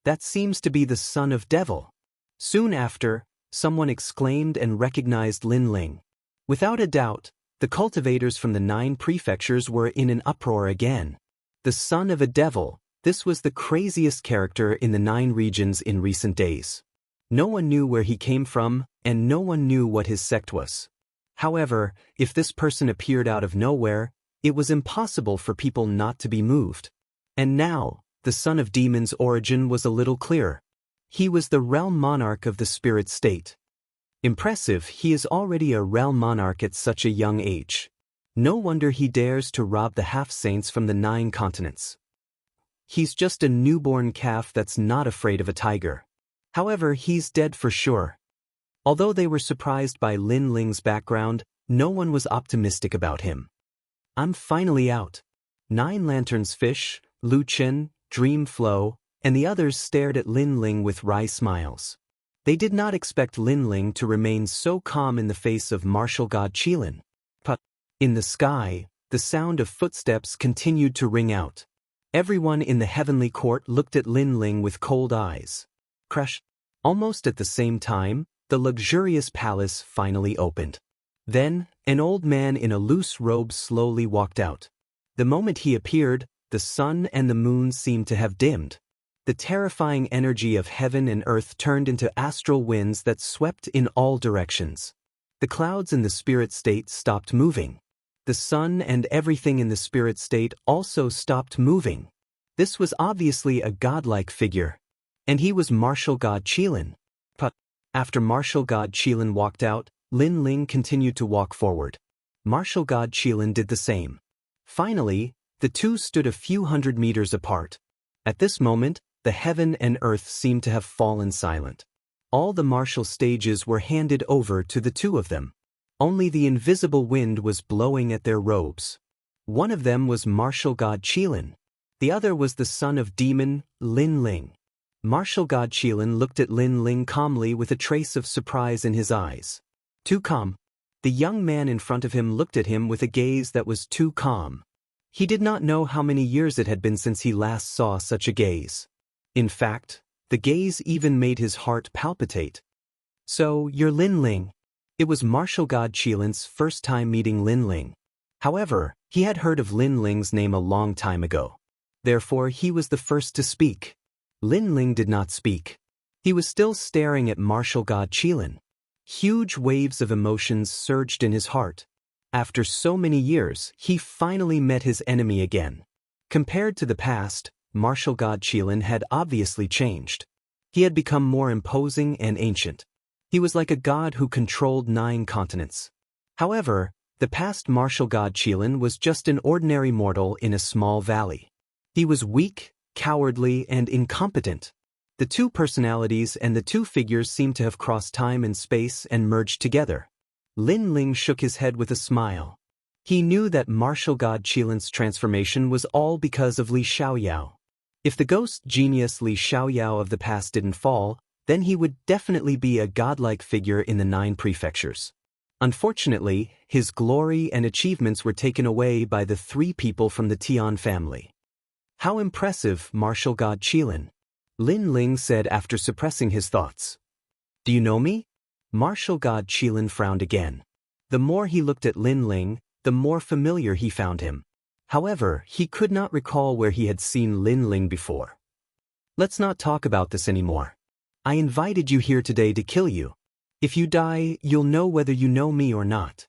That seems to be the son of devil. Soon after, someone exclaimed and recognized Lin Ling. Without a doubt, the cultivators from the 9 prefectures were in an uproar again. The son of a devil, this was the craziest character in the 9 regions in recent days. No one knew where he came from, and no one knew what his sect was. However, if this person appeared out of nowhere, it was impossible for people not to be moved. And now, the son of demon's origin was a little clearer. He was the realm monarch of the spirit state. Impressive, he is already a realm monarch at such a young age. No wonder he dares to rob the half-saints from the 9 continents. He's just a newborn calf that's not afraid of a tiger. However, he's dead for sure. Although they were surprised by Lin Ling's background, no one was optimistic about him. I'm finally out. 9 lanterns fish, Lu Chen, Dream Flow, and the others stared at Lin Ling with wry smiles. They did not expect Lin Ling to remain so calm in the face of martial god Qilin. But in the sky, the sound of footsteps continued to ring out. Everyone in the heavenly court looked at Lin Ling with cold eyes. Crash! Almost at the same time, the luxurious palace finally opened. Then, an old man in a loose robe slowly walked out. The moment he appeared, the sun and the moon seemed to have dimmed. The terrifying energy of heaven and earth turned into astral winds that swept in all directions. The clouds in the spirit state stopped moving. The sun and everything in the spirit state also stopped moving. This was obviously a godlike figure. And he was martial god Qilin. But after martial god Qilin walked out, Lin Ling continued to walk forward. Martial god Qilin did the same. Finally, the two stood a few hundred meters apart. At this moment, the heaven and earth seemed to have fallen silent. All the martial stages were handed over to the two of them. Only the invisible wind was blowing at their robes. One of them was martial god Qilin. The other was the son of demon, Lin Ling. Martial god Qilin looked at Lin Ling calmly with a trace of surprise in his eyes. Too calm. The young man in front of him looked at him with a gaze that was too calm. He did not know how many years it had been since he last saw such a gaze. In fact, the gaze even made his heart palpitate. So, you're Lin Ling. It was martial god Qilin's first time meeting Lin Ling. However, he had heard of Lin Ling's name a long time ago. Therefore, he was the first to speak. Lin Ling did not speak. He was still staring at martial god Qilin. Huge waves of emotions surged in his heart. After so many years, he finally met his enemy again. Compared to the past, martial god Qilin had obviously changed. He had become more imposing and ancient. He was like a god who controlled 9 continents. However, the past martial god Qilin was just an ordinary mortal in a small valley. He was weak, cowardly, and incompetent. The two personalities and the two figures seemed to have crossed time and space and merged together. Lin Ling shook his head with a smile. He knew that martial god Qilin's transformation was all because of Li Xiaoyao. If the ghost genius Li Xiaoyao of the past didn't fall, then he would definitely be a godlike figure in the 9 prefectures. Unfortunately, his glory and achievements were taken away by the 3 people from the Tian family. How impressive, martial god Qilin, Lin Ling said after suppressing his thoughts. Do you know me? Martial god Qilin frowned again. The more he looked at Lin Ling, the more familiar he found him. However, he could not recall where he had seen Lin Ling before. Let's not talk about this anymore. I invited you here today to kill you. If you die, you'll know whether you know me or not.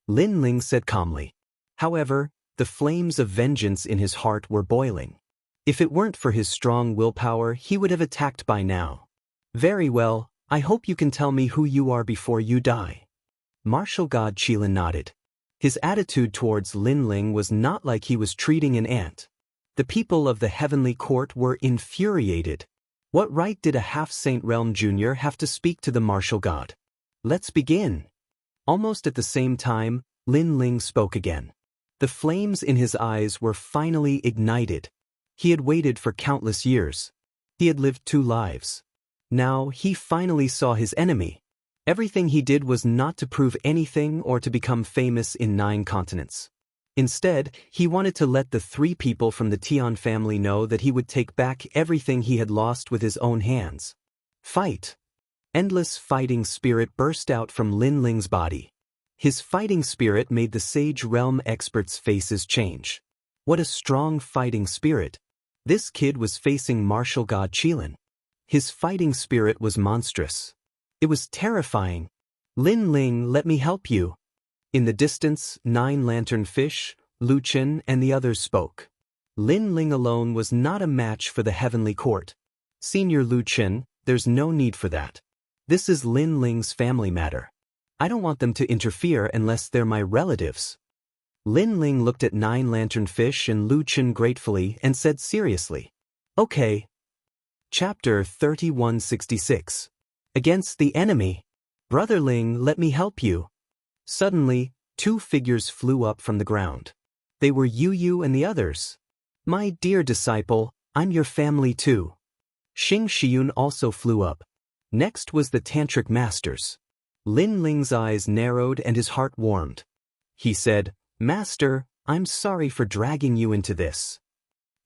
Lin Ling said calmly. However, the flames of vengeance in his heart were boiling. If it weren't for his strong willpower, he would have attacked by now. Very well, I hope you can tell me who you are before you die. Martial god Qilin nodded. His attitude towards Lin Ling was not like he was treating an ant. The people of the heavenly court were infuriated. What right did a half-saint realm junior have to speak to the martial god? Let's begin. Almost at the same time, Lin Ling spoke again. The flames in his eyes were finally ignited. He had waited for countless years. He had lived 2 lives. Now he finally saw his enemy. Everything he did was not to prove anything or to become famous in 9 continents. Instead, he wanted to let the 3 people from the Tian family know that he would take back everything he had lost with his own hands. Fight! Endless fighting spirit burst out from Lin Ling's body. His fighting spirit made the Sage Realm experts' faces change. What a strong fighting spirit! This kid was facing martial god Qilin. His fighting spirit was monstrous. It was terrifying. Lin Ling, let me help you. In the distance, 9 lanternfish, Lu Chen, and the others spoke. Lin Ling alone was not a match for the heavenly court. Senior Lu Chen, there's no need for that. This is Lin Ling's family matter. I don't want them to interfere unless they're my relatives. Lin Ling looked at 9 lanternfish and Lu Chen gratefully and said seriously, Okay. Chapter 3166. Against the enemy. Brother Ling, let me help you. Suddenly, 2 figures flew up from the ground. They were Yu and the others. My dear disciple, I'm your family too. Xing Xiyun also flew up. Next was the Tantric Masters. Lin Ling's eyes narrowed and his heart warmed. He said, Master, I'm sorry for dragging you into this.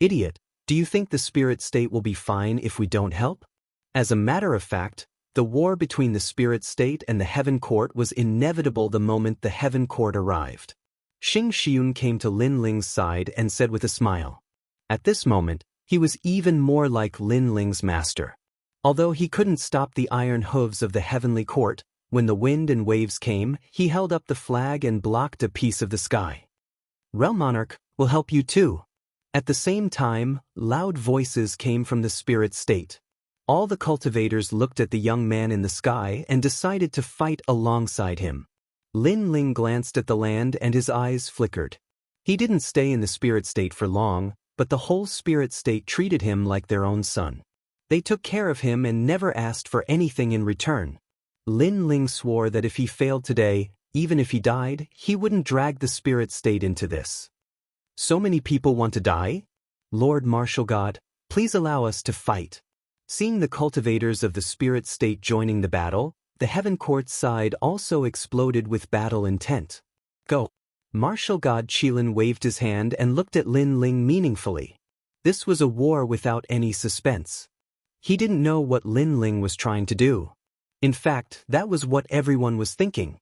Idiot, do you think the spirit state will be fine if we don't help? As a matter of fact, the war between the spirit state and the heaven court was inevitable the moment the heaven court arrived. Xing Xiyun came to Lin Ling's side and said with a smile. At this moment, He was even more like Lin Ling's master. Although he couldn't stop the iron hooves of the heavenly court, when the wind and waves came, he held up the flag and blocked a piece of the sky. Realm Monarch will help you too. At the same time, loud voices came from the spirit state. All the cultivators looked at the young man in the sky and decided to fight alongside him. Lin Ling glanced at the land and his eyes flickered. He didn't stay in the spirit state for long, but the whole spirit state treated him like their own son. They took care of him and never asked for anything in return. Lin Ling swore that if he failed today, even if he died, he wouldn't drag the spirit state into this. So many people want to die? Lord Martial God, please allow us to fight. Seeing the cultivators of the spirit state joining the battle, the heaven court side also exploded with battle intent. Go. Martial God Qilin waved his hand and looked at Lin Ling meaningfully. This was a war without any suspense. He didn't know what Lin Ling was trying to do. In fact, that was what everyone was thinking.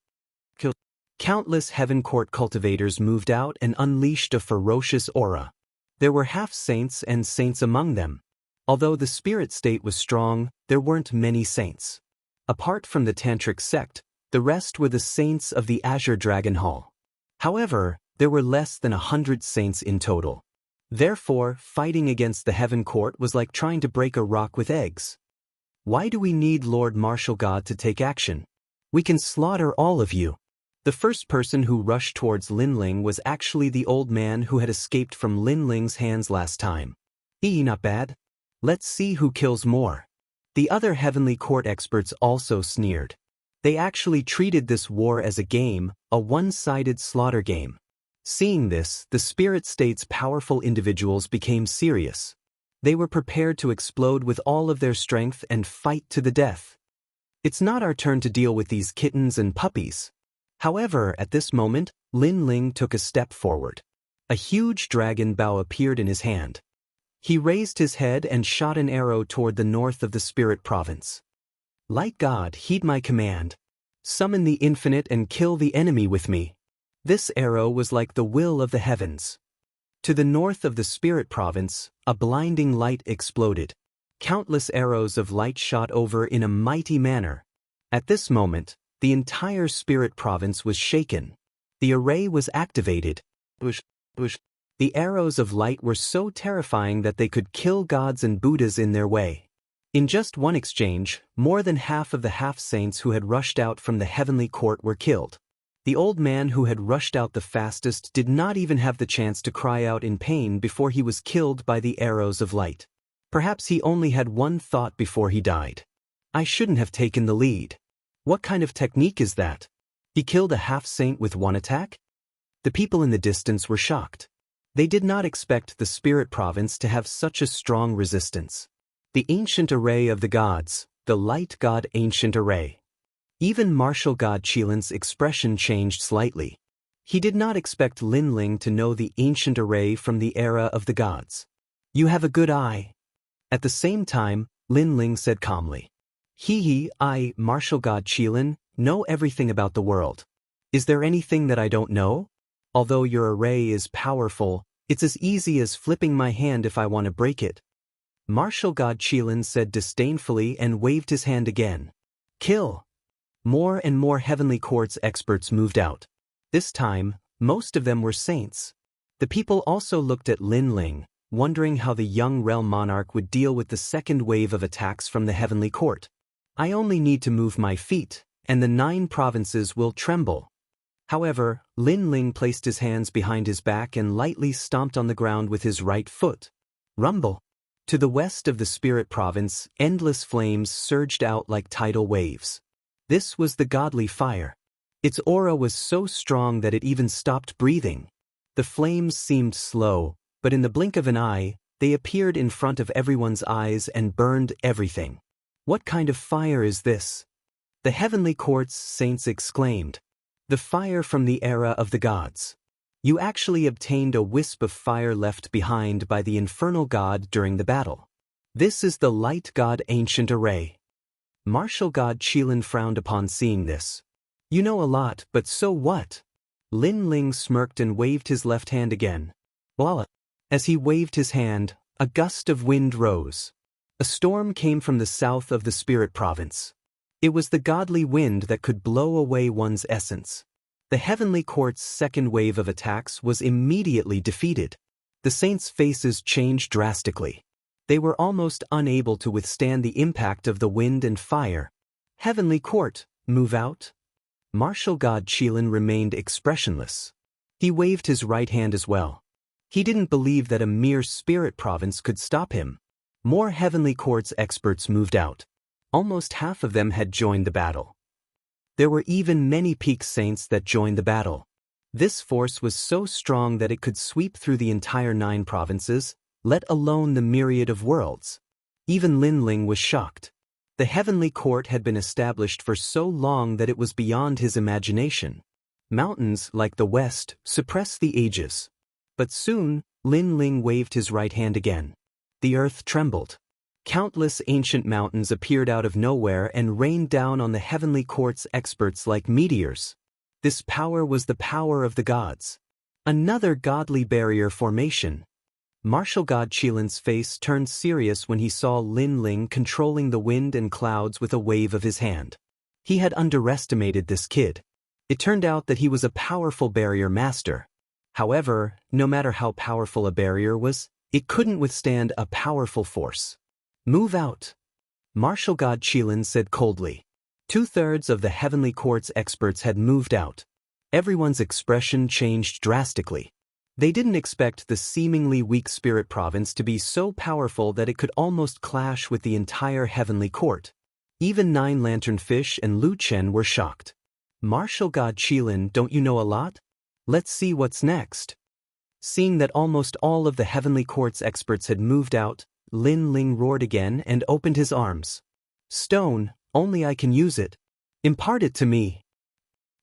Countless heaven court cultivators moved out and unleashed a ferocious aura. There were half-saints and saints among them. Although the spirit state was strong, there weren't many saints. Apart from the tantric sect, the rest were the saints of the Azure Dragon Hall. However, there were less than 100 saints in total. Therefore, fighting against the heaven court was like trying to break a rock with eggs. Why do we need Lord Martial God to take action? We can slaughter all of you. The first person who rushed towards Lin Ling was actually the old man who had escaped from Lin Ling's hands last time. Not bad. Let's see who kills more. The other heavenly court experts also sneered. They actually treated this war as a game, a one-sided slaughter game. Seeing this, the spirit state's powerful individuals became serious. They were prepared to explode with all of their strength and fight to the death. It's not our turn to deal with these kittens and puppies. However, at this moment, Lin Ling took a step forward. A huge dragon bow appeared in his hand. He raised his head and shot an arrow toward the north of the spirit province. Light God, heed my command. Summon the infinite and kill the enemy with me. This arrow was like the will of the heavens. To the north of the spirit province, a blinding light exploded. Countless arrows of light shot over in a mighty manner. At this moment, the entire spirit province was shaken. The array was activated. The arrows of light were so terrifying that they could kill gods and Buddhas in their way. In just one exchange, more than half of the half-saints who had rushed out from the heavenly court were killed. The old man who had rushed out the fastest did not even have the chance to cry out in pain before he was killed by the arrows of light. Perhaps he only had one thought before he died. I shouldn't have taken the lead. What kind of technique is that? He killed a half-saint with one attack? The people in the distance were shocked. They did not expect the spirit province to have such a strong resistance. The ancient array of the gods, the light god ancient array. Even martial god Qilin's expression changed slightly. He did not expect Lin Ling to know the ancient array from the era of the gods. You have a good eye. At the same time, Lin Ling said calmly. I, martial god Qilin, know everything about the world. Is there anything that I don't know? Although your array is powerful, it's as easy as flipping my hand if I want to break it. Martial god Qilin said disdainfully and waved his hand again. Kill! More and more heavenly courts experts moved out. This time, most of them were saints. The people also looked at Lin Ling, wondering how the young realm monarch would deal with the second wave of attacks from the heavenly court. I only need to move my feet, and the 9 provinces will tremble. However, Lin Ling placed his hands behind his back and lightly stomped on the ground with his right foot. Rumble! To the west of the spirit province, endless flames surged out like tidal waves. This was the godly fire. Its aura was so strong that it even stopped breathing. The flames seemed slow, but in the blink of an eye, they appeared in front of everyone's eyes and burned everything. What kind of fire is this? The heavenly court's saints exclaimed. The fire from the era of the gods. You actually obtained a wisp of fire left behind by the infernal god during the battle. This is the light god ancient array. Martial god Qilin frowned upon seeing this. You know a lot, but so what? Lin Ling smirked and waved his left hand again. Voila! As he waved his hand, A gust of wind rose. A storm came from the south of the spirit province. It was the godly wind that could blow away one's essence. The heavenly court's second wave of attacks was immediately defeated. The saints' faces changed drastically. They were almost unable to withstand the impact of the wind and fire. Heavenly court, move out? Martial god Qilin remained expressionless. He waved his right hand as well. He didn't believe that a mere spirit province could stop him. More heavenly court's experts moved out. Almost half of them had joined the battle. There were even many peak saints that joined the battle. This force was so strong that it could sweep through the entire 9 provinces, let alone the myriad of worlds. Even Lin Ling was shocked. The heavenly court had been established for so long that it was beyond his imagination. Mountains, like the West, suppressed the ages. But soon, Lin Ling waved his right hand again. The earth trembled. Countless ancient mountains appeared out of nowhere and rained down on the heavenly court's experts like meteors. This power was the power of the gods. Another godly barrier formation. Martial god Qilin's face turned serious when he saw Lin Ling controlling the wind and clouds with a wave of his hand. He had underestimated this kid. It turned out that he was a powerful barrier master. However, no matter how powerful a barrier was, it couldn't withstand a powerful force. Move out. Martial god Qilin said coldly. 2/3 of the heavenly court's experts had moved out. Everyone's expression changed drastically. They didn't expect the seemingly weak spirit province to be so powerful that it could almost clash with the entire heavenly court. Even 9 lanternfish and Lu Chen were shocked. Martial god Qilin, don't you know a lot? Let's see what's next. Seeing that almost all of the heavenly court's experts had moved out, Lin Ling roared again and opened his arms. Stone, only I can use it. Impart it to me.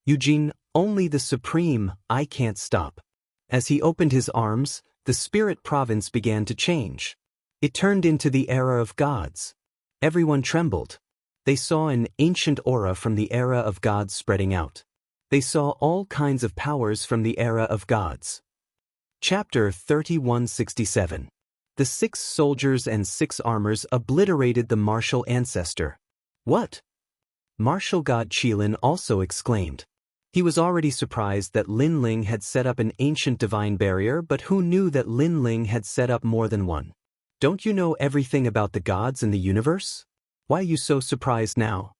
Eugene, only the supreme, I can't stop. As he opened his arms, the spirit province began to change. It turned into the era of gods. Everyone trembled. They saw an ancient aura from the era of gods spreading out. They saw all kinds of powers from the era of gods. Chapter 3167. The 6 soldiers and 6 armors obliterated the martial ancestor. What? Martial god Qilin also exclaimed. He was already surprised that Lin Ling had set up an ancient divine barrier, but who knew that Lin Ling had set up more than one? Don't you know everything about the gods and the universe? Why are you so surprised now?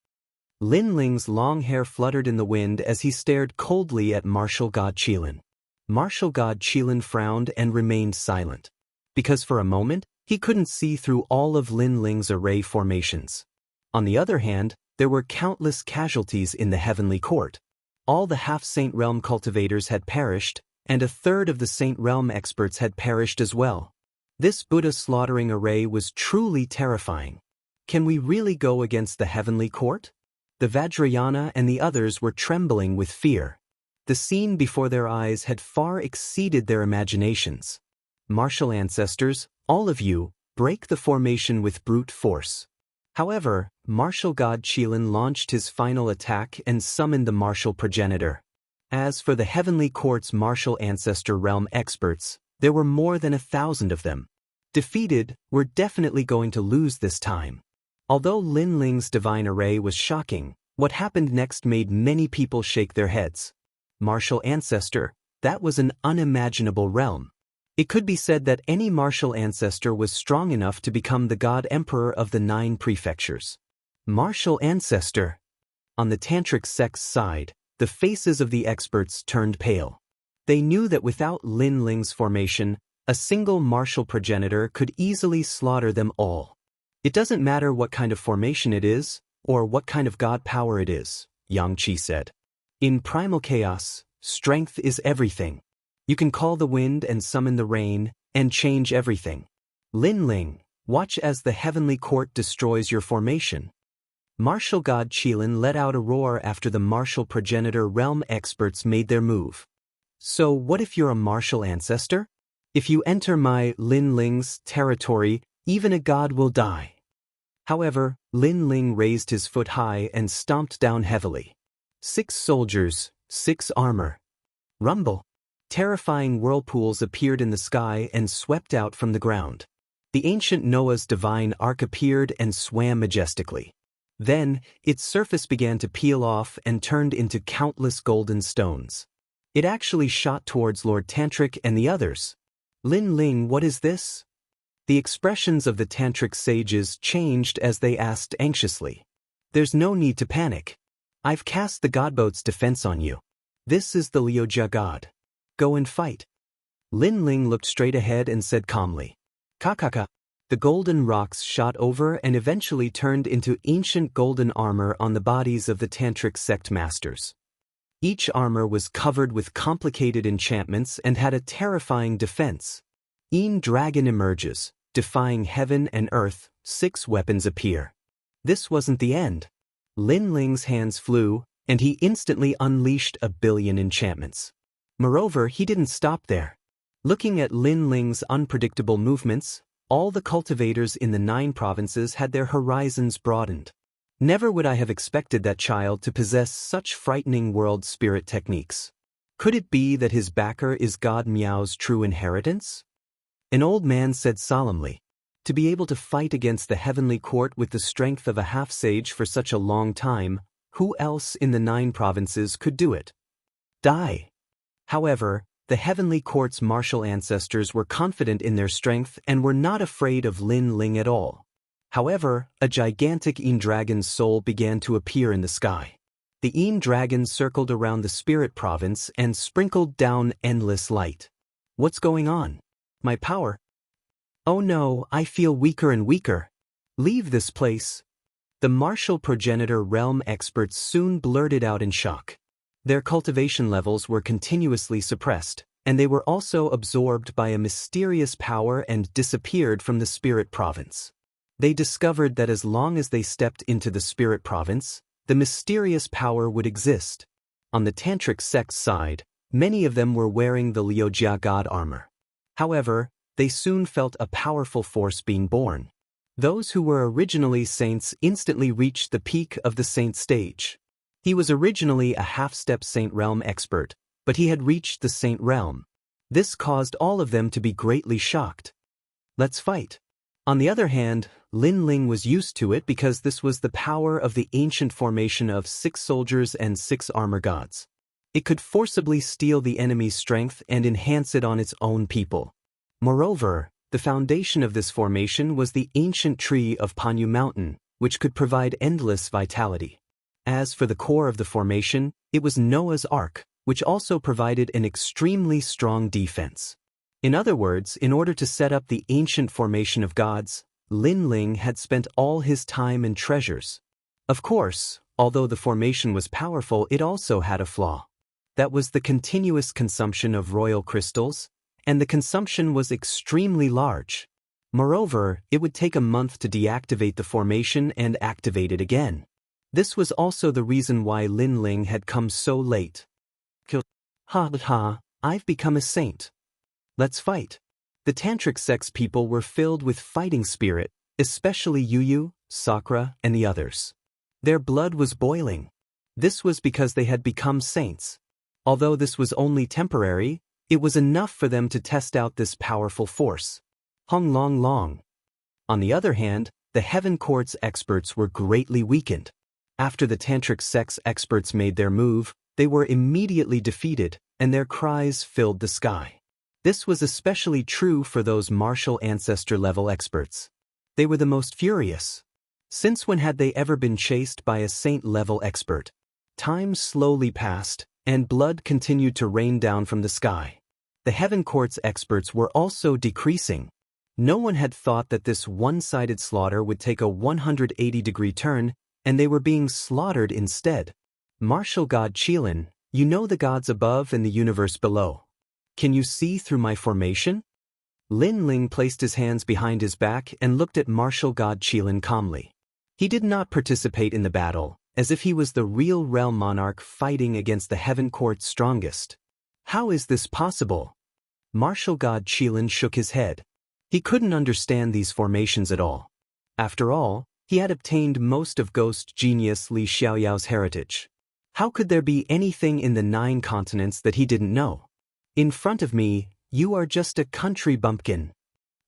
Lin Ling's long hair fluttered in the wind as he stared coldly at Martial god Qilin. Martial god Qilin frowned and remained silent. Because for a moment, he couldn't see through all of Lin Ling's array formations. On the other hand, there were countless casualties in the heavenly court. All the half-saint realm cultivators had perished, and 1/3 of the saint realm experts had perished as well. This Buddha-slaughtering array was truly terrifying. Can we really go against the heavenly court? The Vajrayana and the others were trembling with fear. The scene before their eyes had far exceeded their imaginations. Martial ancestors, all of you, break the formation with brute force. However, Martial god Qilin launched his final attack and summoned the martial progenitor. As for the heavenly court's martial ancestor realm experts, there were more than 1,000 of them. Defeated, we're definitely going to lose this time. Although Lin Ling's divine array was shocking, what happened next made many people shake their heads. Martial ancestor, that was an unimaginable realm. It could be said that any martial ancestor was strong enough to become the god emperor of the 9 prefectures. Martial ancestor. On the tantric sect's side, the faces of the experts turned pale. They knew that without Lin Ling's formation, a single martial progenitor could easily slaughter them all. It doesn't matter what kind of formation it is, or what kind of god power it is, Yang Qi said. In primal chaos, strength is everything. You can call the wind and summon the rain, and change everything. Lin Ling, watch as the heavenly court destroys your formation. Martial god Qilin let out a roar after the martial progenitor realm experts made their move. So what if you're a martial ancestor? If you enter my Lin Ling's territory, even a god will die. However, Lin Ling raised his foot high and stomped down heavily. 6 soldiers, 6 armor. Rumble. Terrifying whirlpools appeared in the sky and swept out from the ground. The ancient Noah's divine ark appeared and swam majestically. Then, its surface began to peel off and turned into countless golden stones. It actually shot towards Lord Tantric and the others. Lin Ling, what is this? The expressions of the Tantric sages changed as they asked anxiously. There's no need to panic. I've cast the godboat's defense on you. This is the Liujia god. Go and fight. Lin Ling looked straight ahead and said calmly. Kakaka. The golden rocks shot over and eventually turned into ancient golden armor on the bodies of the Tantric sect masters. Each armor was covered with complicated enchantments and had a terrifying defense. Dragon emerges, defying heaven and earth, 6 weapons appear. This wasn't the end. Lin Ling's hands flew, and he instantly unleashed 1 billion enchantments. Moreover, he didn't stop there. Looking at Lin Ling's unpredictable movements, all the cultivators in the 9 provinces had their horizons broadened. Never would I have expected that child to possess such frightening world spirit techniques. Could it be that his backer is God Miao's true inheritance? An old man said solemnly, to be able to fight against the heavenly court with the strength of a half-sage for such a long time, who else in the 9 provinces could do it? Die. However, the heavenly court's martial ancestors were confident in their strength and were not afraid of Lin Ling at all. However, a gigantic dragon's soul began to appear in the sky. The dragon circled around the spirit province and sprinkled down endless light. What's going on? My power? Oh no, I feel weaker and weaker. Leave this place. The martial progenitor realm experts soon blurted out in shock. Their cultivation levels were continuously suppressed, and they were also absorbed by a mysterious power and disappeared from the spirit province. They discovered that as long as they stepped into the spirit province, the mysterious power would exist. On the Tantric sect's side, many of them were wearing the Liujia god armor. However, they soon felt a powerful force being born. Those who were originally saints instantly reached the peak of the saint stage. He was originally a half-step saint realm expert, but he had reached the saint realm. This caused all of them to be greatly shocked. Let's fight. On the other hand, Lin Ling was used to it because this was the power of the ancient formation of 6 soldiers and 6 armor gods. It could forcibly steal the enemy's strength and enhance it on its own people. Moreover, the foundation of this formation was the ancient tree of Panyu Mountain, which could provide endless vitality. As for the core of the formation, it was Noah's Ark, which also provided an extremely strong defense. In other words, in order to set up the ancient formation of gods, Lin Ling had spent all his time and treasures. Of course, although the formation was powerful, it also had a flaw. That was the continuous consumption of royal crystals, and the consumption was extremely large. Moreover, it would take a month to deactivate the formation and activate it again. This was also the reason why Lin Ling had come so late. I've become a saint. Let's fight. The Tantric sect's people were filled with fighting spirit, especially Yu, Sakura, and the others. Their blood was boiling. This was because they had become saints. Although this was only temporary, it was enough for them to test out this powerful force. Hung Long Long. On the other hand, the Heaven Court's experts were greatly weakened. After the Tantric sect's experts made their move, they were immediately defeated, and their cries filled the sky. This was especially true for those martial ancestor-level experts. They were the most furious. Since when had they ever been chased by a saint-level expert? Time slowly passed, and blood continued to rain down from the sky. The Heaven Court's experts were also decreasing. No one had thought that this one-sided slaughter would take a 180-degree turn, and they were being slaughtered instead. Martial God Qilin, you know the gods above and the universe below. Can you see through my formation? Lin Ling placed his hands behind his back and looked at martial god Qilin calmly. He did not participate in the battle, as if he was the real realm monarch fighting against the Heaven Court's strongest. How is this possible? Martial god Qilin shook his head. He couldn't understand these formations at all. After all, he had obtained most of ghost genius Li Xiaoyao's heritage. How could there be anything in the 9 continents that he didn't know? In front of me, you are just a country bumpkin.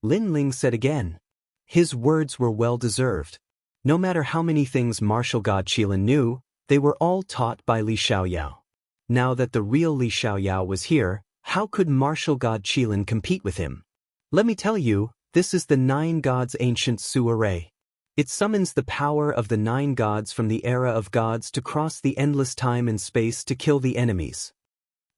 Lin Ling said again. His words were well-deserved. No matter how many things martial god Qilin knew, they were all taught by Li Xiaoyao. Now that the real Li Xiaoyao was here, how could martial god Qilin compete with him? Let me tell you, this is the 9 gods ancient Su array. It summons the power of the 9 gods from the era of gods to cross the endless time and space to kill the enemies.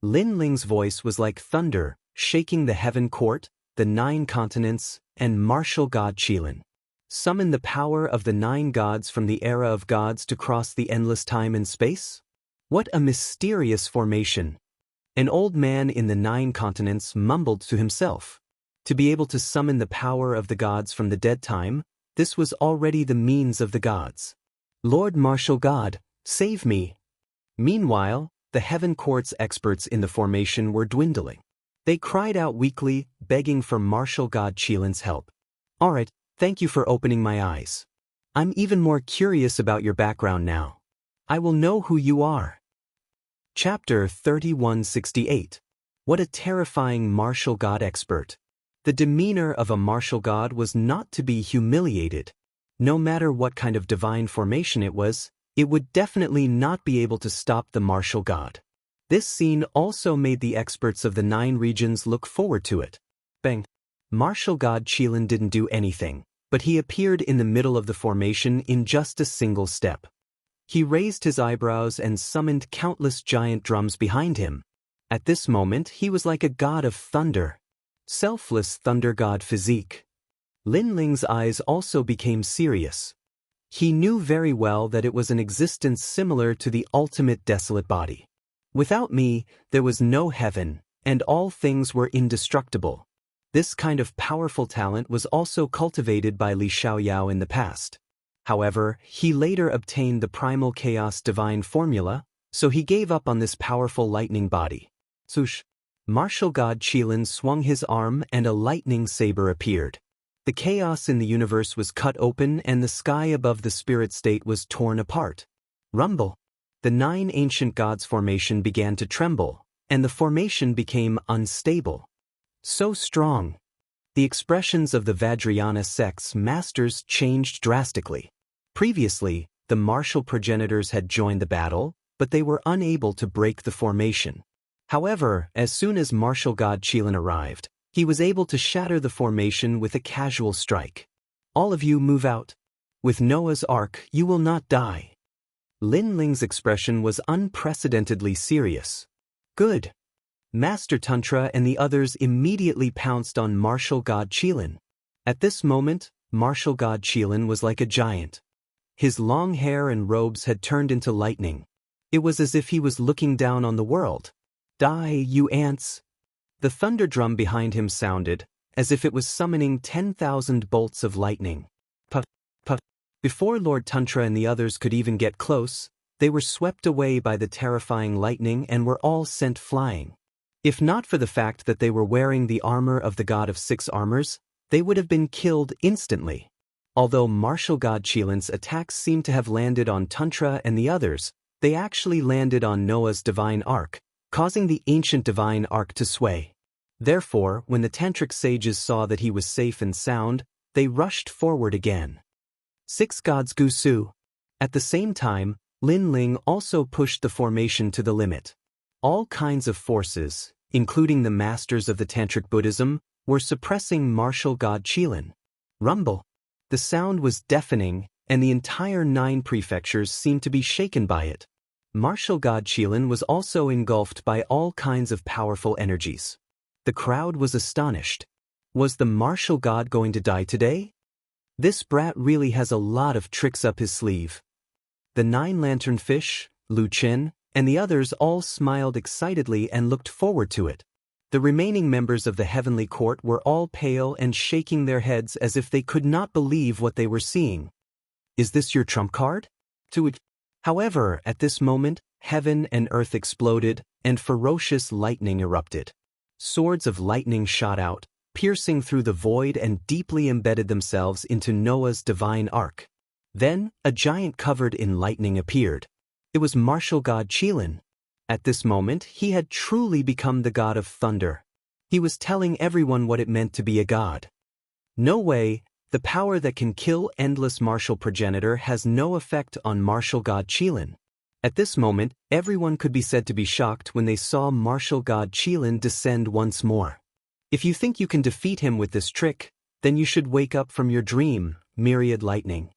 Lin Ling's voice was like thunder, shaking the heaven court, the 9 continents, and martial god Qilin. Summon the power of the 9 gods from the era of gods to cross the endless time and space? What a mysterious formation! An old man in the 9 continents mumbled to himself. To be able to summon the power of the gods from the dead time, this was already the means of the gods. Lord Martial God, save me! Meanwhile, the Heaven Court's experts in the formation were dwindling. They cried out weakly, begging for martial god Qilin's help. Alright, thank you for opening my eyes. I'm even more curious about your background now. I will know who you are. Chapter 3168. What a terrifying martial god expert. The demeanor of a martial god was not to be humiliated. No matter what kind of divine formation it was, it would definitely not be able to stop the martial god. This scene also made the experts of the 9 regions look forward to it. Bang! Martial god Qilin didn't do anything, but he appeared in the middle of the formation in just a single step. He raised his eyebrows and summoned countless giant drums behind him. At this moment, he was like a god of thunder. Selfless thunder god physique. Lin Ling's eyes also became serious. He knew very well that it was an existence similar to the ultimate desolate body. Without me, there was no heaven, and all things were indestructible. This kind of powerful talent was also cultivated by Li Xiaoyao in the past. However, he later obtained the primal chaos divine formula, so he gave up on this powerful lightning body. Swoosh! Martial god Qilin swung his arm and a lightning saber appeared. The chaos in the universe was cut open and the sky above the spirit state was torn apart. Rumble! The 9 ancient gods' formation began to tremble, and the formation became unstable. So strong. The expressions of the Vajrayana sect's masters changed drastically. Previously, the martial progenitors had joined the battle, but they were unable to break the formation. However, as soon as martial god Qilin arrived, he was able to shatter the formation with a casual strike. All of you move out. With Noah's Ark, you will not die. Lin Ling's expression was unprecedentedly serious. Good. Master Tantra and the others immediately pounced on martial god Qilin. At this moment, martial god Qilin was like a giant. His long hair and robes had turned into lightning. It was as if he was looking down on the world. Die, you ants! The thunder drum behind him sounded, as if it was summoning 10,000 bolts of lightning. Puff, puff. Before Lord Tantra and the others could even get close, they were swept away by the terrifying lightning and were all sent flying. If not for the fact that they were wearing the armor of the god of 6 armors, they would have been killed instantly. Although martial god Qilin's attacks seemed to have landed on Tantra and the others, they actually landed on Noah's divine ark, causing the ancient divine ark to sway. Therefore, when the tantric sages saw that he was safe and sound, they rushed forward again. 6 gods Gusu. At the same time, Lin Ling also pushed the formation to the limit. All kinds of forces, including the masters of the Tantric Buddhism, were suppressing martial god Qilin. Rumble! The sound was deafening, and the entire 9 prefectures seemed to be shaken by it. Martial god Qilin was also engulfed by all kinds of powerful energies. The crowd was astonished. Was the martial god going to die today? This brat really has a lot of tricks up his sleeve. The 9 lanternfish, Lu Qin, and the others all smiled excitedly and looked forward to it. The remaining members of the heavenly court were all pale and shaking their heads as if they could not believe what they were seeing. Is this your trump card? However, at this moment, heaven and earth exploded, and ferocious lightning erupted. Swords of lightning shot out, piercing through the void and deeply embedded themselves into Noah's divine ark. Then, a giant covered in lightning appeared. It was martial god Qilin. At this moment, he had truly become the god of thunder. He was telling everyone what it meant to be a god. No way, the power that can kill endless martial progenitor has no effect on martial god Qilin. At this moment, everyone could be said to be shocked when they saw martial god Qilin descend once more. If you think you can defeat him with this trick, then you should wake up from your dream, myriad lightning.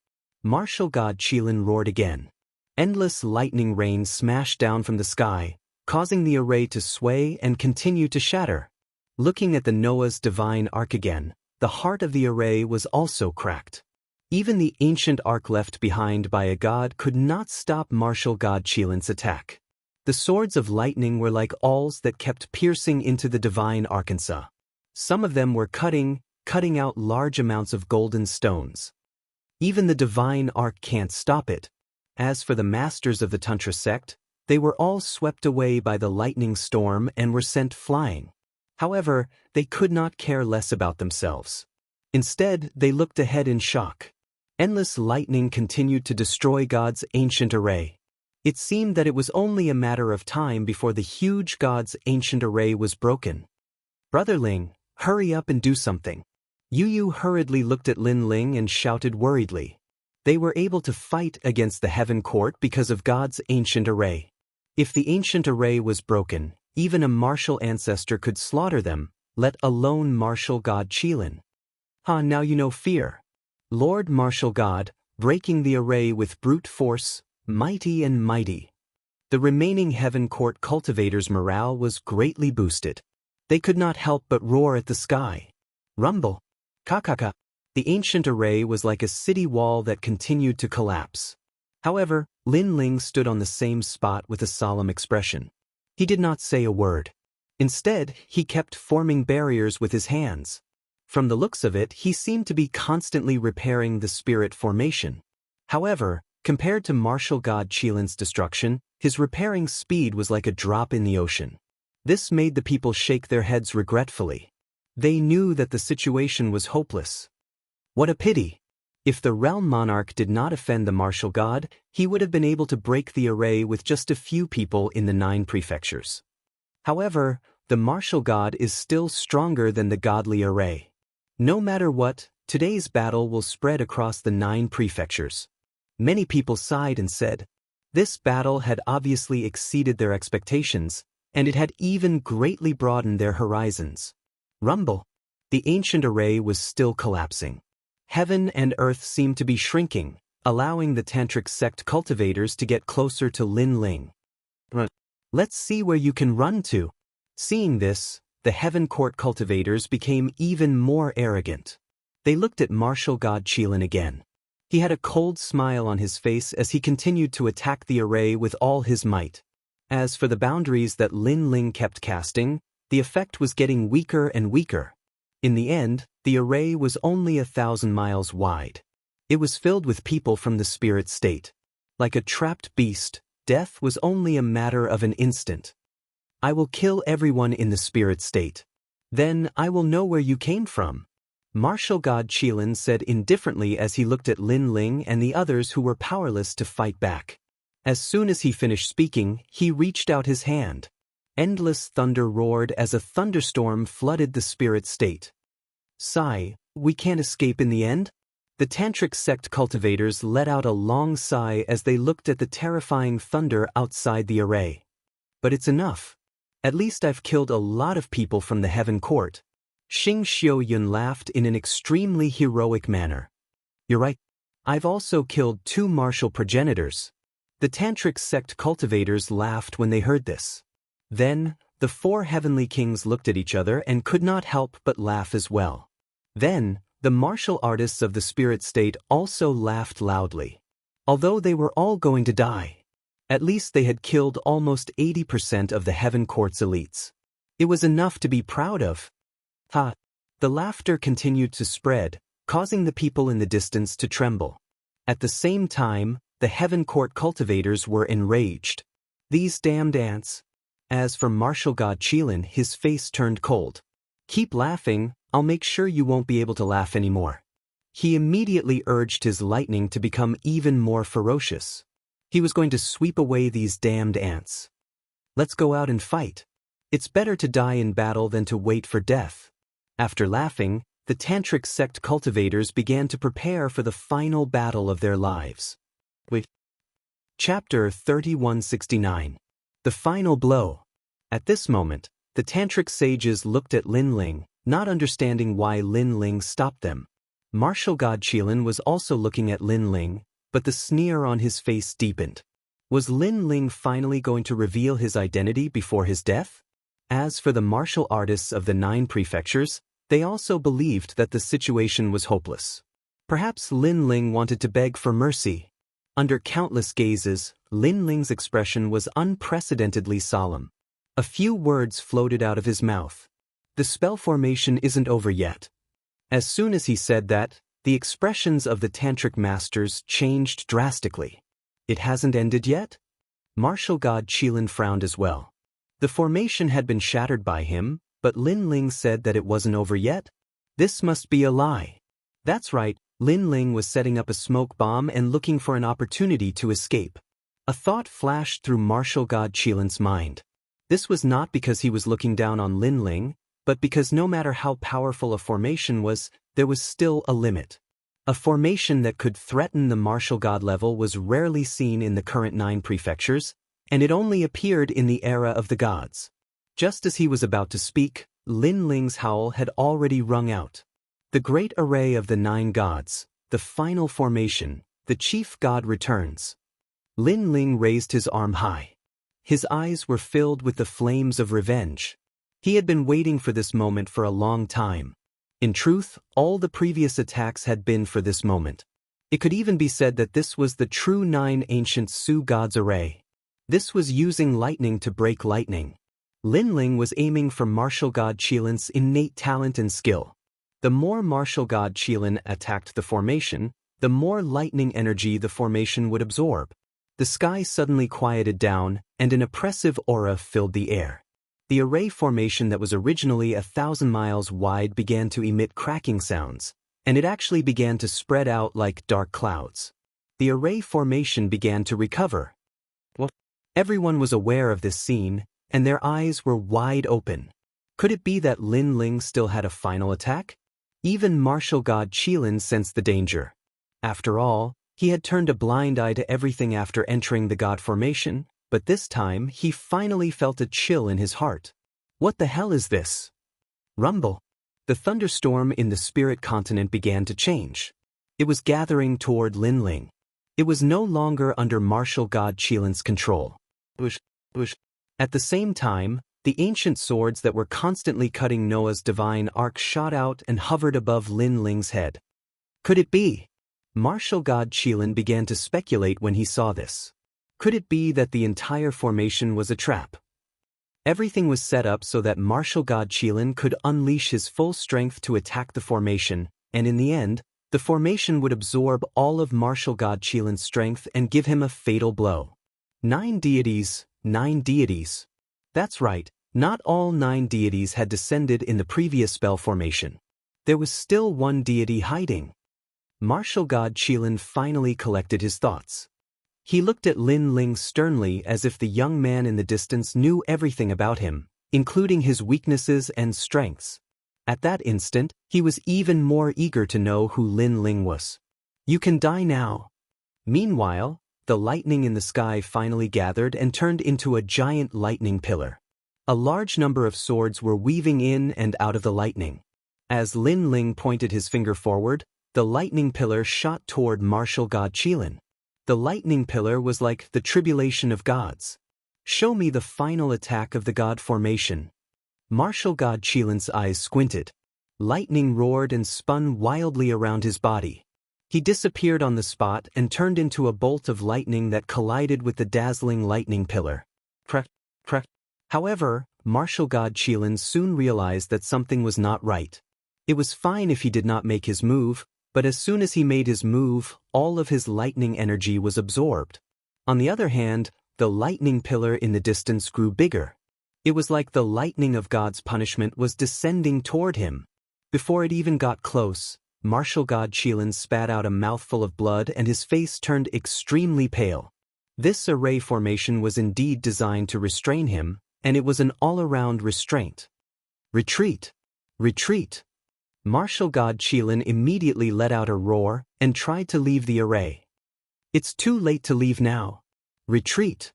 Martial god Qilin roared again. Endless lightning rain smashed down from the sky, causing the array to sway and continue to shatter. Looking at the Noah's divine ark again, the heart of the array was also cracked. Even the ancient ark left behind by a god could not stop martial god Qilin's attack. The swords of lightning were like awls that kept piercing into the divine Arkansas. Some of them were cutting out large amounts of golden stones. Even the divine ark can't stop it. As for the masters of the Tantra sect, they were all swept away by the lightning storm and were sent flying. However, they could not care less about themselves. Instead, they looked ahead in shock. Endless lightning continued to destroy God's ancient array. It seemed that it was only a matter of time before the huge God's ancient array was broken. "Brother Ling, hurry up and do something." Yu Yu hurriedly looked at Lin Ling and shouted worriedly. They were able to fight against the heaven court because of God's ancient array. If the ancient array was broken, even a martial ancestor could slaughter them, let alone martial god Qilin. Now you know fear. Lord Martial God, breaking the array with brute force, mighty and mighty. The remaining heaven court cultivators' morale was greatly boosted. They could not help but roar at the sky. Rumble. Kakaka. The ancient array was like a city wall that continued to collapse. However, Lin Ling stood on the same spot with a solemn expression. He did not say a word. Instead, he kept forming barriers with his hands. From the looks of it, he seemed to be constantly repairing the spirit formation. However, compared to martial god Qilin's destruction, his repairing speed was like a drop in the ocean. This made the people shake their heads regretfully. They knew that the situation was hopeless. What a pity! If the realm monarch did not offend the martial god, he would have been able to break the array with just a few people in the 9 prefectures. However, the martial god is still stronger than the godly array. No matter what, today's battle will spread across the 9 prefectures. Many people sighed and said, this battle had obviously exceeded their expectations, and it had even greatly broadened their horizons. Rumble. The ancient array was still collapsing. Heaven and earth seemed to be shrinking, allowing the tantric sect cultivators to get closer to Lin Ling. Let's see where you can run to. Seeing this, the heaven court cultivators became even more arrogant. They looked at martial god Qilin again. He had a cold smile on his face as he continued to attack the array with all his might. As for the boundaries that Lin Ling kept casting, the effect was getting weaker and weaker. In the end, the array was only 1,000 miles wide. It was filled with people from the spirit state. Like a trapped beast, death was only a matter of an instant. I will kill everyone in the spirit state. Then I will know where you came from. Martial god Qilin said indifferently as he looked at Lin Ling and the others who were powerless to fight back. As soon as he finished speaking, he reached out his hand. Endless thunder roared as a thunderstorm flooded the spirit state. Sigh, we can't escape in the end? The tantric sect cultivators let out a long sigh as they looked at the terrifying thunder outside the array. But it's enough. At least I've killed a lot of people from the heaven court. Xing Xiaoyun laughed in an extremely heroic manner. You're right. I've also killed 2 martial progenitors. The tantric sect cultivators laughed when they heard this. Then, the 4 heavenly kings looked at each other and could not help but laugh as well. Then, the martial artists of the spirit state also laughed loudly. Although they were all going to die. At least they had killed almost 80% of the heaven court's elites. It was enough to be proud of. Ha! The laughter continued to spread, causing the people in the distance to tremble. At the same time, the heaven court cultivators were enraged. These damned ants. As for martial god Qilin, his face turned cold. Keep laughing, I'll make sure you won't be able to laugh anymore. He immediately urged his lightning to become even more ferocious. He was going to sweep away these damned ants. Let's go out and fight. It's better to die in battle than to wait for death. After laughing, the Tantric sect cultivators began to prepare for the final battle of their lives. Chapter 3169. The Final Blow. At this moment, the Tantric sages looked at Lin Ling, not understanding why Lin Ling stopped them. Martial God Qilin was also looking at Lin Ling, but the sneer on his face deepened. Was Lin Ling finally going to reveal his identity before his death? As for the martial artists of the 9 prefectures, they also believed that the situation was hopeless. Perhaps Lin Ling wanted to beg for mercy. Under countless gazes, Lin Ling's expression was unprecedentedly solemn. A few words floated out of his mouth. The spell formation isn't over yet. As soon as he said that, the expressions of the Tantric masters changed drastically. It hasn't ended yet? Martial God Qilin frowned as well. The formation had been shattered by him, but Lin Ling said that it wasn't over yet? This must be a lie. That's right, Lin Ling was setting up a smoke bomb and looking for an opportunity to escape. A thought flashed through Martial God Qilin's mind. This was not because he was looking down on Lin Ling, but because no matter how powerful a formation was, there was still a limit. A formation that could threaten the martial god level was rarely seen in the current 9 prefectures, and it only appeared in the era of the gods. Just as he was about to speak, Lin Ling's howl had already rung out. The great array of the 9 gods, the final formation, the chief god returns. Lin Ling raised his arm high. His eyes were filled with the flames of revenge. He had been waiting for this moment for a long time. In truth, all the previous attacks had been for this moment. It could even be said that this was the true 9 ancient Su gods array. This was using lightning to break lightning. Lin Ling was aiming for Martial God Qilin's innate talent and skill. The more Martial God Qilin attacked the formation, the more lightning energy the formation would absorb. The sky suddenly quieted down, and an oppressive aura filled the air. The array formation that was originally 1,000 miles wide began to emit cracking sounds, and it actually began to spread out like dark clouds. The array formation began to recover. Everyone was aware of this scene, and their eyes were wide open. Could it be that Lin Ling still had a final attack? Even Martial God Qilin sensed the danger. After all, he had turned a blind eye to everything after entering the god formation, but this time he finally felt a chill in his heart. What the hell is this? Rumble. The thunderstorm in the spirit continent began to change. It was gathering toward Lin Ling. It was no longer under Martial God Qilin's control. At the same time, the ancient swords that were constantly cutting Noah's divine arc shot out and hovered above Lin Ling's head. Could it be? Martial God Qilin began to speculate when he saw this. Could it be that the entire formation was a trap? Everything was set up so that Martial God Qilin could unleash his full strength to attack the formation, and in the end, the formation would absorb all of Martial God Qilin's strength and give him a fatal blow. 9 deities, 9 deities. That's right, not all 9 deities had descended in the previous spell formation. There was still one deity hiding. Martial God Qilin finally collected his thoughts. He looked at Lin Ling sternly as if the young man in the distance knew everything about him, including his weaknesses and strengths. At that instant, he was even more eager to know who Lin Ling was. You can die now. Meanwhile, the lightning in the sky finally gathered and turned into a giant lightning pillar. A large number of swords were weaving in and out of the lightning. As Lin Ling pointed his finger forward, the lightning pillar shot toward Martial God Qilin. The lightning pillar was like the tribulation of gods. Show me the final attack of the god formation. Martial God Qilin's eyes squinted. Lightning roared and spun wildly around his body. He disappeared on the spot and turned into a bolt of lightning that collided with the dazzling lightning pillar. However, Martial God Qilin soon realized that something was not right. It was fine if he did not make his move, but as soon as he made his move, all of his lightning energy was absorbed. On the other hand, the lightning pillar in the distance grew bigger. It was like the lightning of God's punishment was descending toward him. Before it even got close, Martial God Qilin spat out a mouthful of blood and his face turned extremely pale. This array formation was indeed designed to restrain him, and it was an all-around restraint. Retreat! Retreat! Martial god Qilin immediately let out a roar and tried to leave the array. It's too late to leave now. Retreat.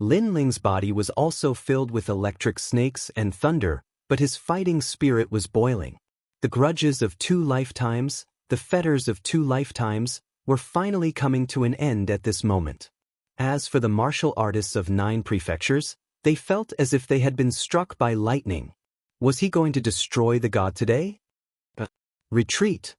Lin Ling's body was also filled with electric snakes and thunder, but his fighting spirit was boiling. The grudges of 2 lifetimes, the fetters of 2 lifetimes, were finally coming to an end at this moment. As for the martial artists of 9 prefectures, they felt as if they had been struck by lightning. Was he going to destroy the god today? Retreat.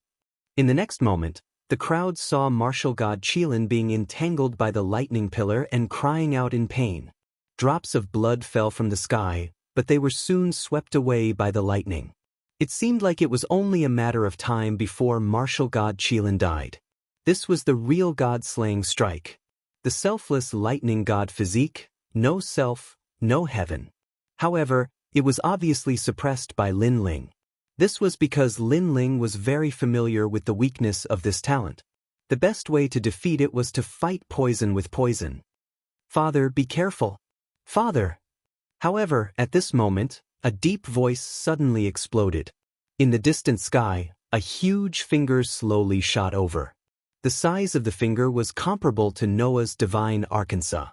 In the next moment, the crowd saw martial god Qilin being entangled by the lightning pillar and crying out in pain. Drops of blood fell from the sky, but they were soon swept away by the lightning. It seemed like it was only a matter of time before martial god Qilin died. This was the real god-slaying strike. The selfless lightning god physique, no self, no heaven. However, it was obviously suppressed by Lin Ling. This was because Lin Ling was very familiar with the weakness of this talent. The best way to defeat it was to fight poison with poison. Father, be careful. Father! However, at this moment, a deep voice suddenly exploded. In the distant sky, a huge finger slowly shot over. The size of the finger was comparable to Noah's divine Arkansas.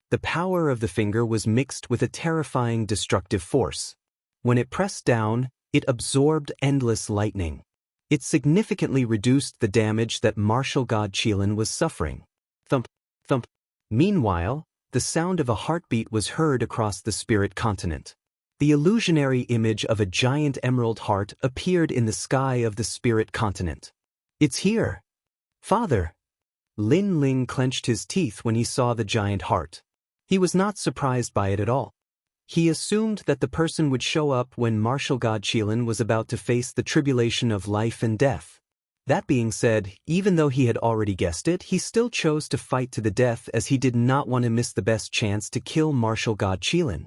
The power of the finger was mixed with a terrifying destructive force. When it pressed down, it absorbed endless lightning. It significantly reduced the damage that martial god Qilin was suffering. Thump, thump. Meanwhile, the sound of a heartbeat was heard across the spirit continent. The illusionary image of a giant emerald heart appeared in the sky of the spirit continent. It's here. Father! Lin Ling clenched his teeth when he saw the giant heart. He was not surprised by it at all. He assumed that the person would show up when martial god Qilin was about to face the tribulation of life and death. That being said, even though he had already guessed it, he still chose to fight to the death as he did not want to miss the best chance to kill martial god Qilin.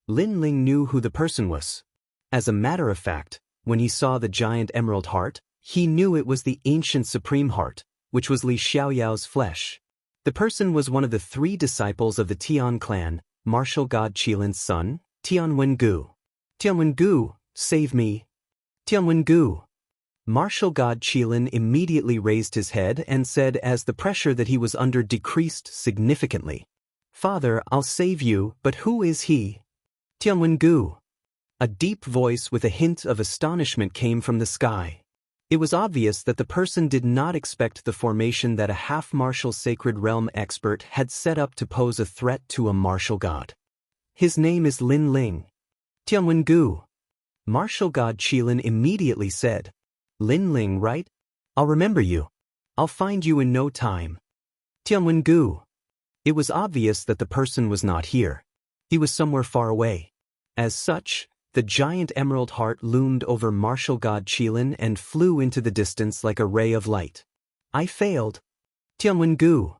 Lin Ling knew who the person was. As a matter of fact, when he saw the giant emerald heart, he knew it was the ancient supreme heart, which was Li Xiaoyao's flesh. The person was one of the 3 disciples of the Tian clan, martial god Qilin's son, Tianwen-gu. Tianwen-gu, save me. Tianwen-gu. Martial god Qilin immediately raised his head and said as the pressure that he was under decreased significantly. Father, I'll save you, but who is he? Tianwen-gu. A deep voice with a hint of astonishment came from the sky. It was obvious that the person did not expect the formation that a half-martial sacred realm expert had set up to pose a threat to a martial god. His name is Lin Ling. Tianwen-gu. Martial god Qilin immediately said, Lin Ling, right? I'll remember you. I'll find you in no time. Tianwen-gu. It was obvious that the person was not here. He was somewhere far away. As such, the giant emerald heart loomed over martial god Qilin and flew into the distance like a ray of light. I failed. Tianwen-gu.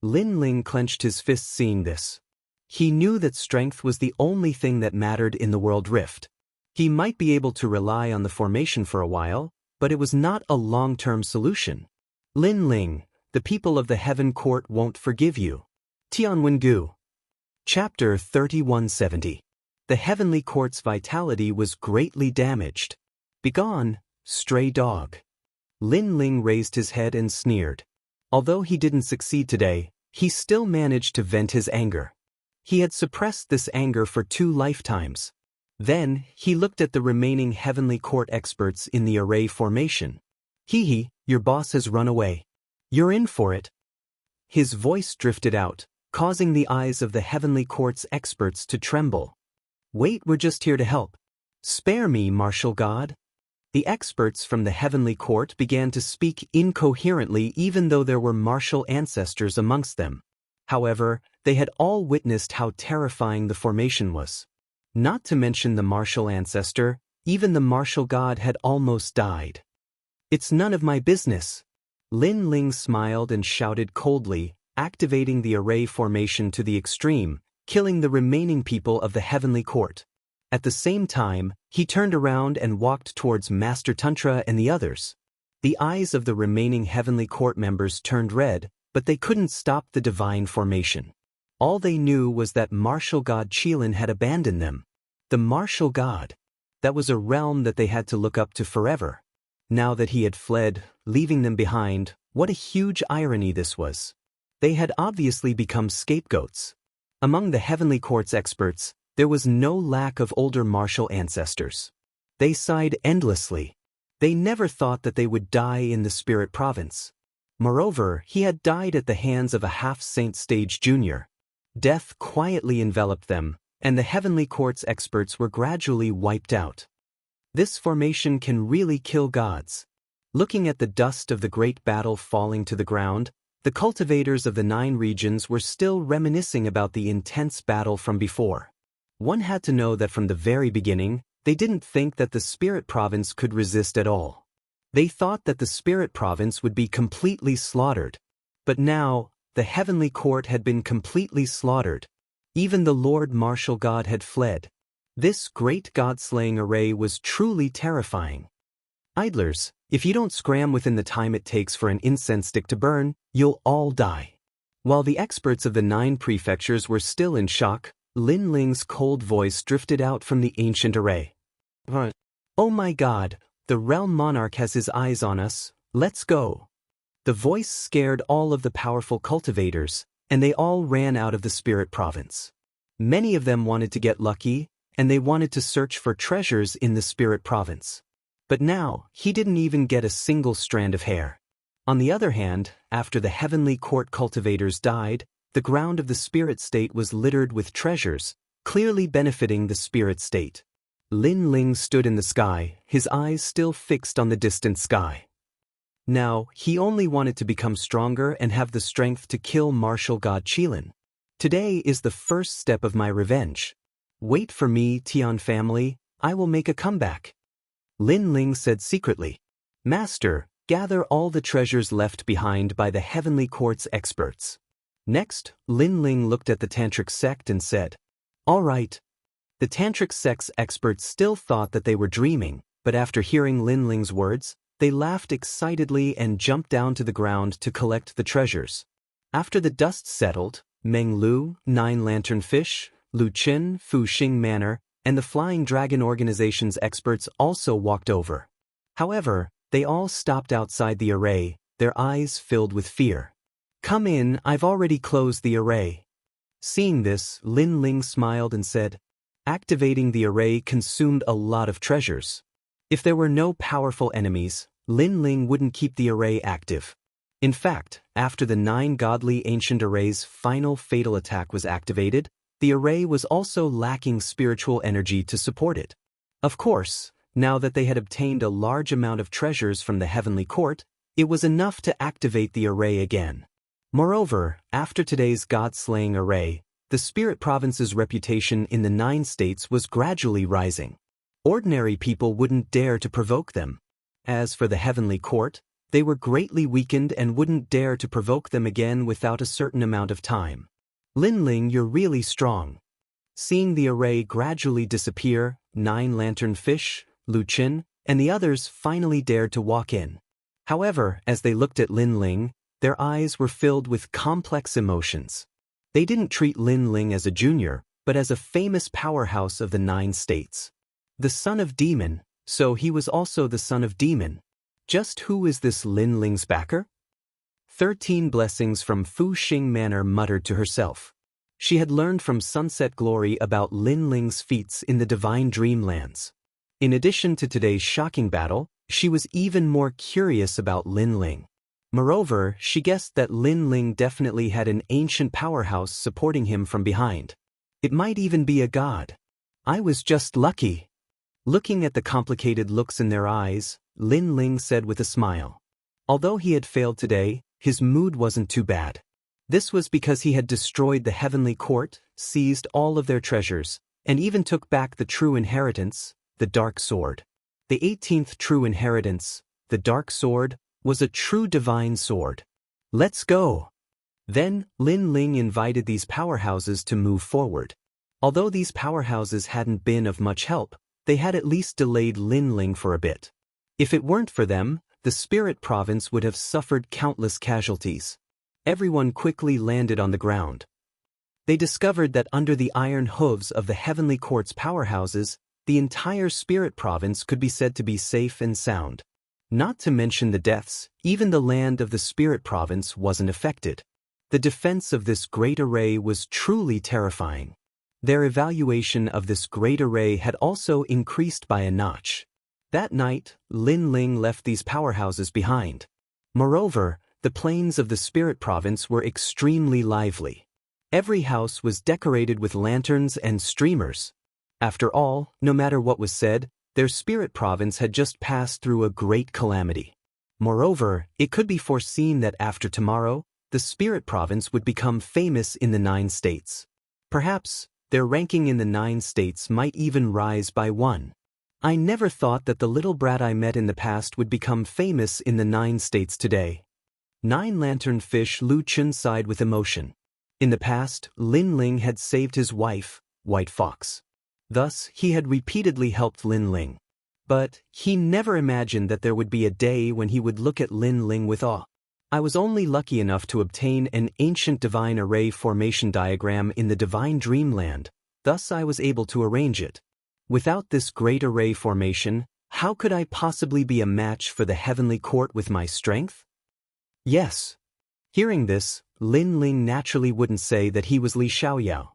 Lin Ling clenched his fist seeing this. He knew that strength was the only thing that mattered in the world rift. He might be able to rely on the formation for a while, but it was not a long-term solution. Lin Ling, the people of the Heaven Court won't forgive you. Tianwen-gu. Chapter 3170. The Heavenly Court's vitality was greatly damaged. Begone, stray dog. Lin Ling raised his head and sneered. Although he didn't succeed today, he still managed to vent his anger. He had suppressed this anger for 2 lifetimes. Then, he looked at the remaining Heavenly Court experts in the array formation. Hee, your boss has run away. You're in for it. His voice drifted out, causing the eyes of the Heavenly Court's experts to tremble. Wait, we're just here to help. Spare me, martial god. The experts from the Heavenly Court began to speak incoherently even though there were martial ancestors amongst them. However, they had all witnessed how terrifying the formation was. Not to mention the martial ancestor, even the martial god had almost died. It's none of my business. Lin Ling smiled and shouted coldly, activating the array formation to the extreme, killing the remaining people of the Heavenly Court. At the same time, he turned around and walked towards Master Tantra and the others. The eyes of the remaining Heavenly Court members turned red, but they couldn't stop the divine formation. All they knew was that martial god Qilin had abandoned them. The martial god. That was a realm that they had to look up to forever. Now that he had fled, leaving them behind, what a huge irony this was. They had obviously become scapegoats. Among the Heavenly Court's experts, there was no lack of older martial ancestors. They sighed endlessly. They never thought that they would die in the Spirit Province. Moreover, he had died at the hands of a half-saint stage junior. Death quietly enveloped them, and the Heavenly Court's experts were gradually wiped out. This formation can really kill gods. Looking at the dust of the great battle falling to the ground, the cultivators of the 9 regions were still reminiscing about the intense battle from before. One had to know that from the very beginning, they didn't think that the Spirit Province could resist at all. They thought that the Spirit Province would be completely slaughtered. But now, the Heavenly Court had been completely slaughtered. Even the Lord Martial God had fled. This great god-slaying array was truly terrifying. Idlers, if you don't scram within the time it takes for an incense stick to burn, you'll all die. While the experts of the 9 prefectures were still in shock, Lin Ling's cold voice drifted out from the ancient array. Oh my God, the realm monarch has his eyes on us, let's go. The voice scared all of the powerful cultivators, and they all ran out of the Spirit Province. Many of them wanted to get lucky, and they wanted to search for treasures in the Spirit Province. But now, he didn't even get a single strand of hair. On the other hand, after the Heavenly Court cultivators died, the ground of the Spirit State was littered with treasures, clearly benefiting the Spirit State. Lin Ling stood in the sky, his eyes still fixed on the distant sky. Now, he only wanted to become stronger and have the strength to kill martial god Qilin. Today is the first step of my revenge. Wait for me, Tian family, I will make a comeback. Lin Ling said secretly. Master, gather all the treasures left behind by the Heavenly Court's experts. Next, Lin Ling looked at the Tantric sect and said, all right. The Tantric sect's experts still thought that they were dreaming, but after hearing Lin Ling's words, they laughed excitedly and jumped down to the ground to collect the treasures. After the dust settled, Meng Lu, 9 Lantern Fish, Lu Qin, Fu Xing Manor, and the Flying Dragon Organization's experts also walked over. However, they all stopped outside the array, their eyes filled with fear. Come in, I've already closed the array. Seeing this, Lin Ling smiled and said, activating the array consumed a lot of treasures. If there were no powerful enemies, Lin Ling wouldn't keep the array active. In fact, after the 9 godly ancient array's final fatal attack was activated, the array was also lacking spiritual energy to support it. Of course, now that they had obtained a large amount of treasures from the Heavenly Court, it was enough to activate the array again. Moreover, after today's god-slaying array, the Spirit Province's reputation in the 9 states was gradually rising. Ordinary people wouldn't dare to provoke them. As for the Heavenly Court, they were greatly weakened and wouldn't dare to provoke them again without a certain amount of time. Lin Ling, you're really strong. Seeing the array gradually disappear, 9 Lantern Fish, Lu Qin, and the others finally dared to walk in. However, as they looked at Lin Ling, their eyes were filled with complex emotions. They didn't treat Lin Ling as a junior, but as a famous powerhouse of the 9 states. The son of Demon, so he was also the son of Demon. Just who is this Lin Ling's backer? 13 Blessings from Fu Xing Manor muttered to herself. She had learned from Sunset Glory about Lin Ling's feats in the Divine Dreamlands. In addition to today's shocking battle, she was even more curious about Lin Ling. Moreover, she guessed that Lin Ling definitely had an ancient powerhouse supporting him from behind. It might even be a god. I was just lucky. Looking at the complicated looks in their eyes, Lin Ling said with a smile. Although he had failed today, his mood wasn't too bad. This was because he had destroyed the Heavenly Court, seized all of their treasures, and even took back the true inheritance, the Dark Sword. The 18th true inheritance, the Dark Sword, was a true divine sword. Let's go! Then, Lin Ling invited these powerhouses to move forward. Although these powerhouses hadn't been of much help, they had at least delayed Lin Ling for a bit. If it weren't for them, the Spirit Province would have suffered countless casualties. Everyone quickly landed on the ground. They discovered that under the iron hooves of the Heavenly Court's powerhouses, the entire Spirit Province could be said to be safe and sound. Not to mention the deaths, even the land of the spirit province wasn't affected. The defense of this great array was truly terrifying. Their evaluation of this great array had also increased by a notch. That night, Lin Ling left these powerhouses behind. Moreover, the plains of the spirit province were extremely lively. Every house was decorated with lanterns and streamers. After all, no matter what was said, their spirit province had just passed through a great calamity. Moreover, it could be foreseen that after tomorrow, the spirit province would become famous in the 9 states. Perhaps, their ranking in the 9 states might even rise by 1. I never thought that the little brat I met in the past would become famous in the 9 states today. 9-lantern fish Lu Chun sighed with emotion. In the past, Lin Ling had saved his wife, White Fox. Thus, he had repeatedly helped Lin Ling. But he never imagined that there would be a day when he would look at Lin Ling with awe. I was only lucky enough to obtain an ancient divine array formation diagram in the divine dreamland, thus I was able to arrange it. Without this great array formation, how could I possibly be a match for the heavenly court with my strength? Yes. Hearing this, Lin Ling naturally wouldn't say that he was Li Xiaoyao.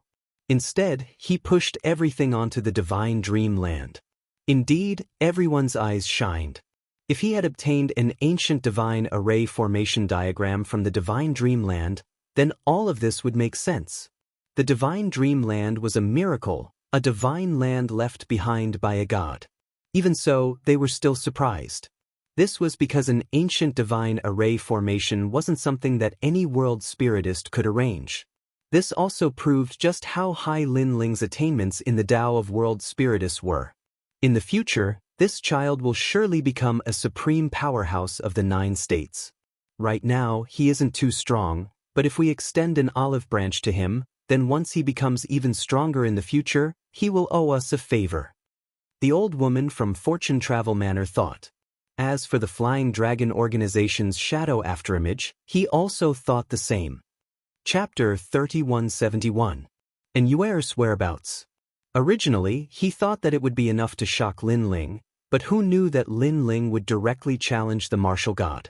Instead, he pushed everything onto the divine dreamland. Indeed, everyone's eyes shined. If he had obtained an ancient divine array formation diagram from the divine dreamland, then all of this would make sense. The divine dreamland was a miracle, a divine land left behind by a god. Even so, they were still surprised. This was because an ancient divine array formation wasn't something that any world spiritist could arrange. This also proved just how high Lin Ling's attainments in the Tao of world spiritists were. In the future, this child will surely become a supreme powerhouse of the 9 states. Right now, he isn't too strong, but if we extend an olive branch to him, then once he becomes even stronger in the future, he will owe us a favor. The old woman from Fortune Travel Manor thought. As for the Flying Dragon Organization's shadow afterimage, he also thought the same. Chapter 3171. And Yuer's whereabouts. Originally, he thought that it would be enough to shock Lin Ling, but who knew that Lin Ling would directly challenge the martial god?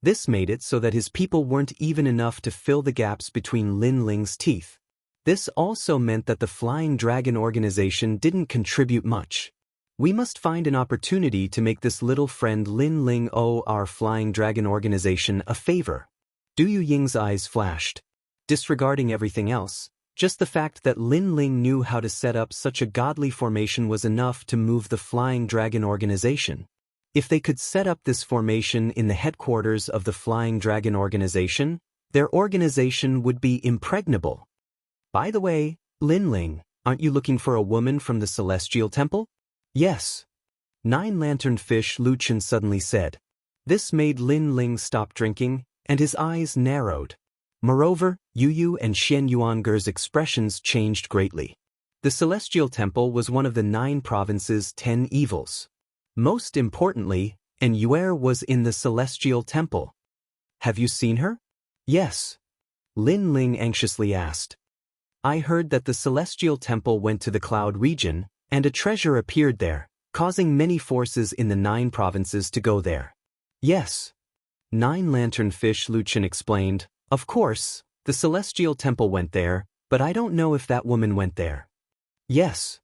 This made it so that his people weren't even enough to fill the gaps between Lin Ling's teeth. This also meant that the Flying Dragon Organization didn't contribute much. We must find an opportunity to make this little friend Lin Ling owe our Flying Dragon Organization a favor. Du Ying's eyes flashed. Disregarding everything else, just the fact that Lin Ling knew how to set up such a godly formation was enough to move the Flying Dragon Organization. If they could set up this formation in the headquarters of the Flying Dragon Organization, their organization would be impregnable. By the way, Lin Ling, aren't you looking for a woman from the Celestial Temple? Yes. 9-lantern fish Lu Chun suddenly said. This made Lin Ling stop drinking, and his eyes narrowed. Moreover, Yu and Xian Yuanger's expressions changed greatly. The Celestial Temple was one of the 9 provinces' 10 evils. Most importantly, and Yuer was in the Celestial Temple. Have you seen her? Yes. Lin Ling anxiously asked. I heard that the Celestial Temple went to the Cloud region, and a treasure appeared there, causing many forces in the 9 provinces to go there. Yes. 9-lantern fish Lu Chun explained. Of course, the Celestial Temple went there, but I don't know if that woman went there. Yes.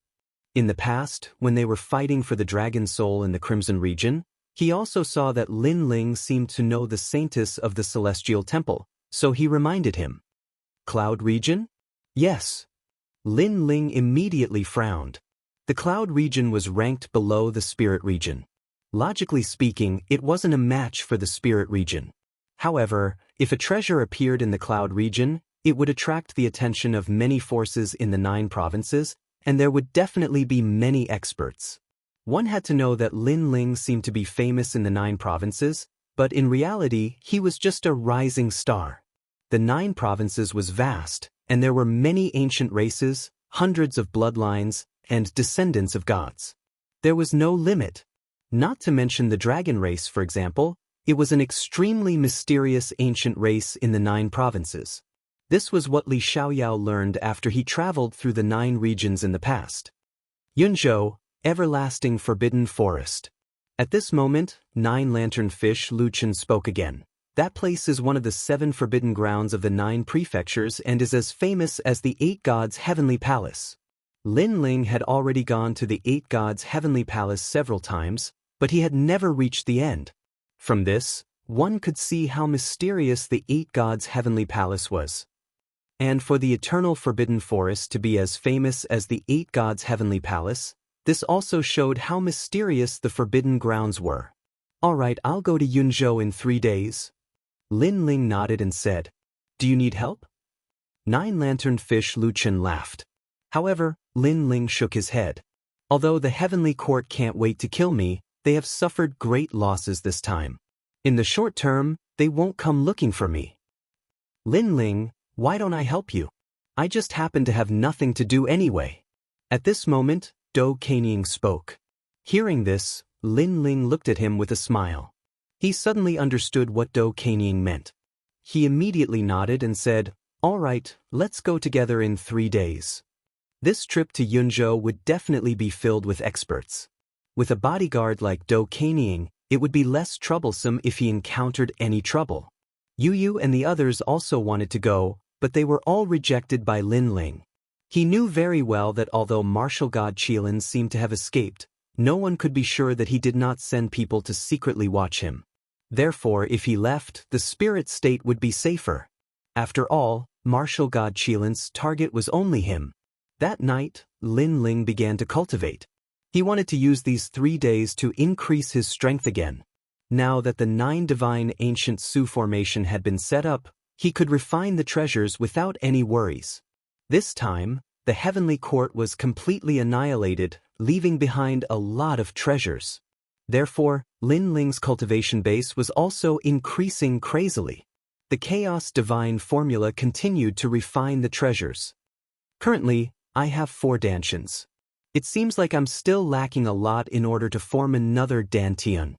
In the past, when they were fighting for the Dragon Soul in the Crimson region, he also saw that Lin Ling seemed to know the saintess of the Celestial Temple, so he reminded him. Cloud region? Yes. Lin Ling immediately frowned. The Cloud region was ranked below the Spirit region. Logically speaking, it wasn't a match for the Spirit region. However, if a treasure appeared in the Cloud region, it would attract the attention of many forces in the 9 provinces, and there would definitely be many experts. One had to know that Lin Ling seemed to be famous in the 9 provinces, but in reality, he was just a rising star. The 9 provinces was vast, and there were many ancient races, hundreds of bloodlines, and descendants of gods. There was no limit. Not to mention the dragon race, for example, it was an extremely mysterious ancient race in the 9 provinces. This was what Li Xiaoyao learned after he traveled through the 9 regions in the past. Yunzhou, Everlasting Forbidden Forest. At this moment, Nine-Lantern Fish Luchan spoke again. That place is one of the 7 forbidden grounds of the 9 prefectures and is as famous as the 8 gods' heavenly palace. Lin Ling had already gone to the 8 gods' heavenly palace several times, but he had never reached the end. From this, one could see how mysterious the 8 gods' heavenly palace was. And for the eternal forbidden forest to be as famous as the 8 gods' heavenly palace, this also showed how mysterious the forbidden grounds were. Alright, I'll go to Yunzhou in 3 days. Lin Ling nodded and said, "Do you need help?" Nine-Lantern Fish Luchan laughed. However, Lin Ling shook his head. Although the Heavenly Court can't wait to kill me, they have suffered great losses this time. In the short term, they won't come looking for me. Lin Ling, why don't I help you? I just happen to have nothing to do anyway. At this moment, Do Kanying spoke. Hearing this, Lin Ling looked at him with a smile. He suddenly understood what Do Kanying meant. He immediately nodded and said, "All right, let's go together in 3 days." This trip to Yunzhou would definitely be filled with experts. With a bodyguard like Do Kanying, it would be less troublesome if he encountered any trouble. Yu and the others also wanted to go, but they were all rejected by Lin Ling. He knew very well that although martial god Qilin seemed to have escaped, no one could be sure that he did not send people to secretly watch him. Therefore, if he left, the spirit state would be safer. After all, martial god Qilin's target was only him. That night, Lin Ling began to cultivate. He wanted to use these 3 days to increase his strength again. Now that the 9 divine ancient Su formation had been set up, he could refine the treasures without any worries. This time, the Heavenly Court was completely annihilated, leaving behind a lot of treasures. Therefore, Lin Ling's cultivation base was also increasing crazily. The Chaos Divine formula continued to refine the treasures. Currently, I have 4 Dantians. It seems like I'm still lacking a lot in order to form another Dantian.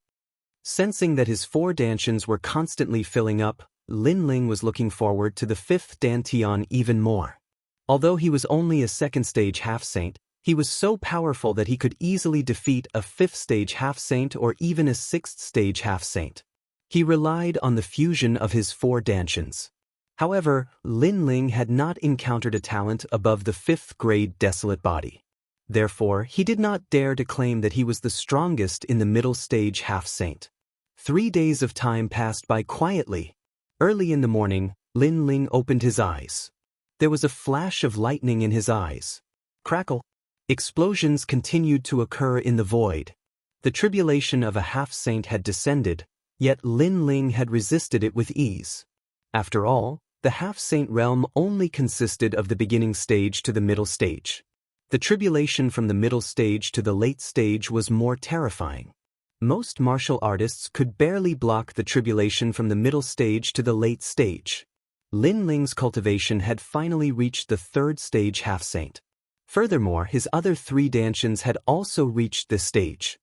Sensing that his 4 Dantians were constantly filling up, Lin Ling was looking forward to the 5th Dantian even more. Although he was only a 2nd stage half-saint, he was so powerful that he could easily defeat a 5th stage half-saint or even a 6th stage half-saint. He relied on the fusion of his 4 Dantians. However, Lin Ling had not encountered a talent above the 5th grade Desolate Body. Therefore, he did not dare to claim that he was the strongest in the middle stage half-saint. 3 days of time passed by quietly. Early in the morning, Lin Ling opened his eyes. There was a flash of lightning in his eyes. Crackle. Explosions continued to occur in the void. The tribulation of a half-saint had descended, yet Lin Ling had resisted it with ease. After all, the half-saint realm only consisted of the beginning stage to the middle stage. The tribulation from the middle stage to the late stage was more terrifying. Most martial artists could barely block the tribulation from the middle stage to the late stage. Lin Ling's cultivation had finally reached the 3rd stage half-saint. Furthermore, his other 3 Dantians had also reached this stage.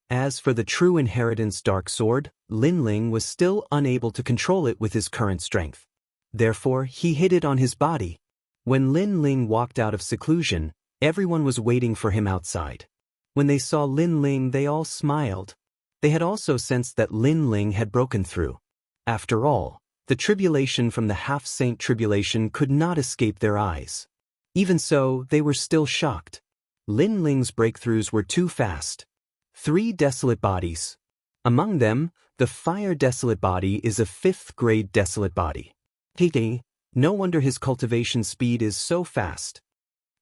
As for the true inheritance Dark Sword, Lin Ling was still unable to control it with his current strength. Therefore, he hid it on his body. When Lin Ling walked out of seclusion, everyone was waiting for him outside. When they saw Lin Ling, they all smiled. They had also sensed that Lin Ling had broken through. After all, the tribulation from the half-saint tribulation could not escape their eyes. Even so, they were still shocked. Lin Ling's breakthroughs were too fast. 3 Desolate Bodies. Among them, the Fire Desolate Body is a 5th grade Desolate Body. No wonder his cultivation speed is so fast.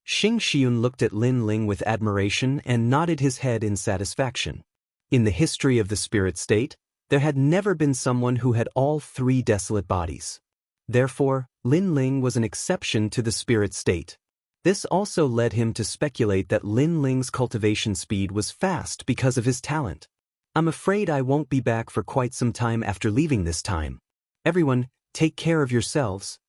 Xing Xiun looked at Lin Ling with admiration and nodded his head in satisfaction. In the history of the spirit state, there had never been someone who had all 3 Desolate Bodies. Therefore, Lin Ling was an exception to the spirit state. This also led him to speculate that Lin Ling's cultivation speed was fast because of his talent. I'm afraid I won't be back for quite some time after leaving this time. Everyone, take care of yourselves.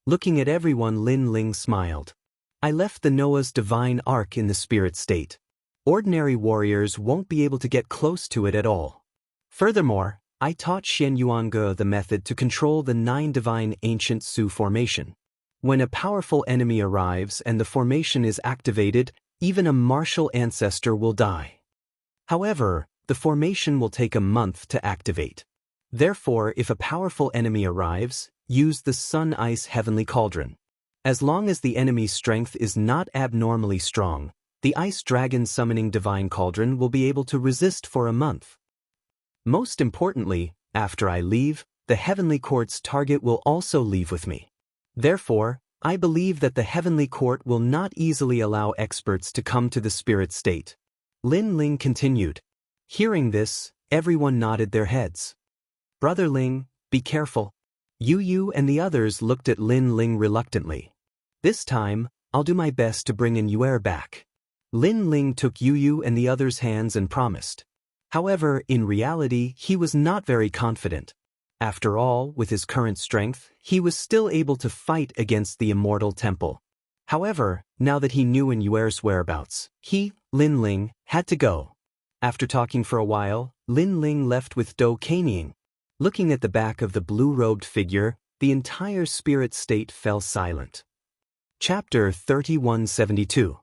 Looking at everyone, Lin Ling smiled. I left the Noah's divine ark in the spirit state. Ordinary warriors won't be able to get close to it at all. Furthermore, I taught Shen Yuange the method to control the 9 divine ancient Su formation. When a powerful enemy arrives and the formation is activated, even a martial ancestor will die. However, the formation will take a month to activate. Therefore, if a powerful enemy arrives, use the Sun Ice Heavenly Cauldron. As long as the enemy's strength is not abnormally strong, the Ice Dragon Summoning Divine Cauldron will be able to resist for a month. Most importantly, after I leave, the Heavenly Court's target will also leave with me. Therefore, I believe that the Heavenly Court will not easily allow experts to come to the spirit state. Lin Ling continued. Hearing this, everyone nodded their heads. Brother Ling, be careful. Yu Yu and the others looked at Lin Ling reluctantly. This time, I'll do my best to bring in Yuer back. Lin Ling took Yu Yu and the others' hands and promised. However, in reality, he was not very confident. After all, with his current strength, he was still able to fight against the Immortal Temple. However, now that he knew Yuer's whereabouts, he, Lin Ling, had to go. After talking for a while, Lin Ling left with Do Kanying. Looking at the back of the blue-robed figure, the entire spirit state fell silent. Chapter 3172.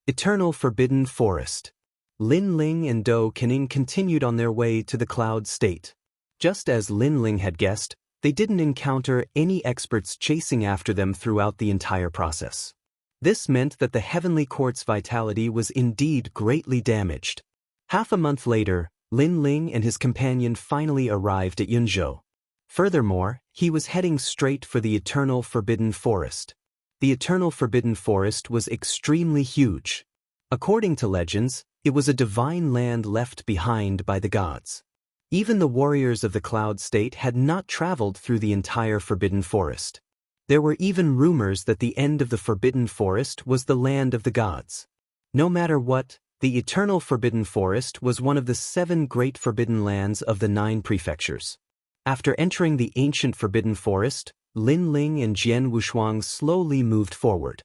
Eternal Forbidden Forest. Lin Ling and Do Kanying continued on their way to the cloud state. Just as Lin Ling had guessed, they didn't encounter any experts chasing after them throughout the entire process. This meant that the Heavenly Court's vitality was indeed greatly damaged. Half a month later, Lin Ling and his companion finally arrived at Yunzhou. Furthermore, he was heading straight for the Eternal Forbidden Forest. The Eternal Forbidden Forest was extremely huge. According to legends, it was a divine land left behind by the gods. Even the warriors of the Cloud State had not traveled through the entire Forbidden Forest. There were even rumors that the end of the Forbidden Forest was the land of the gods. No matter what, the Eternal Forbidden Forest was one of the 7 great forbidden lands of the 9 prefectures. After entering the ancient Forbidden Forest, Lin Ling and Jian Wushuang slowly moved forward.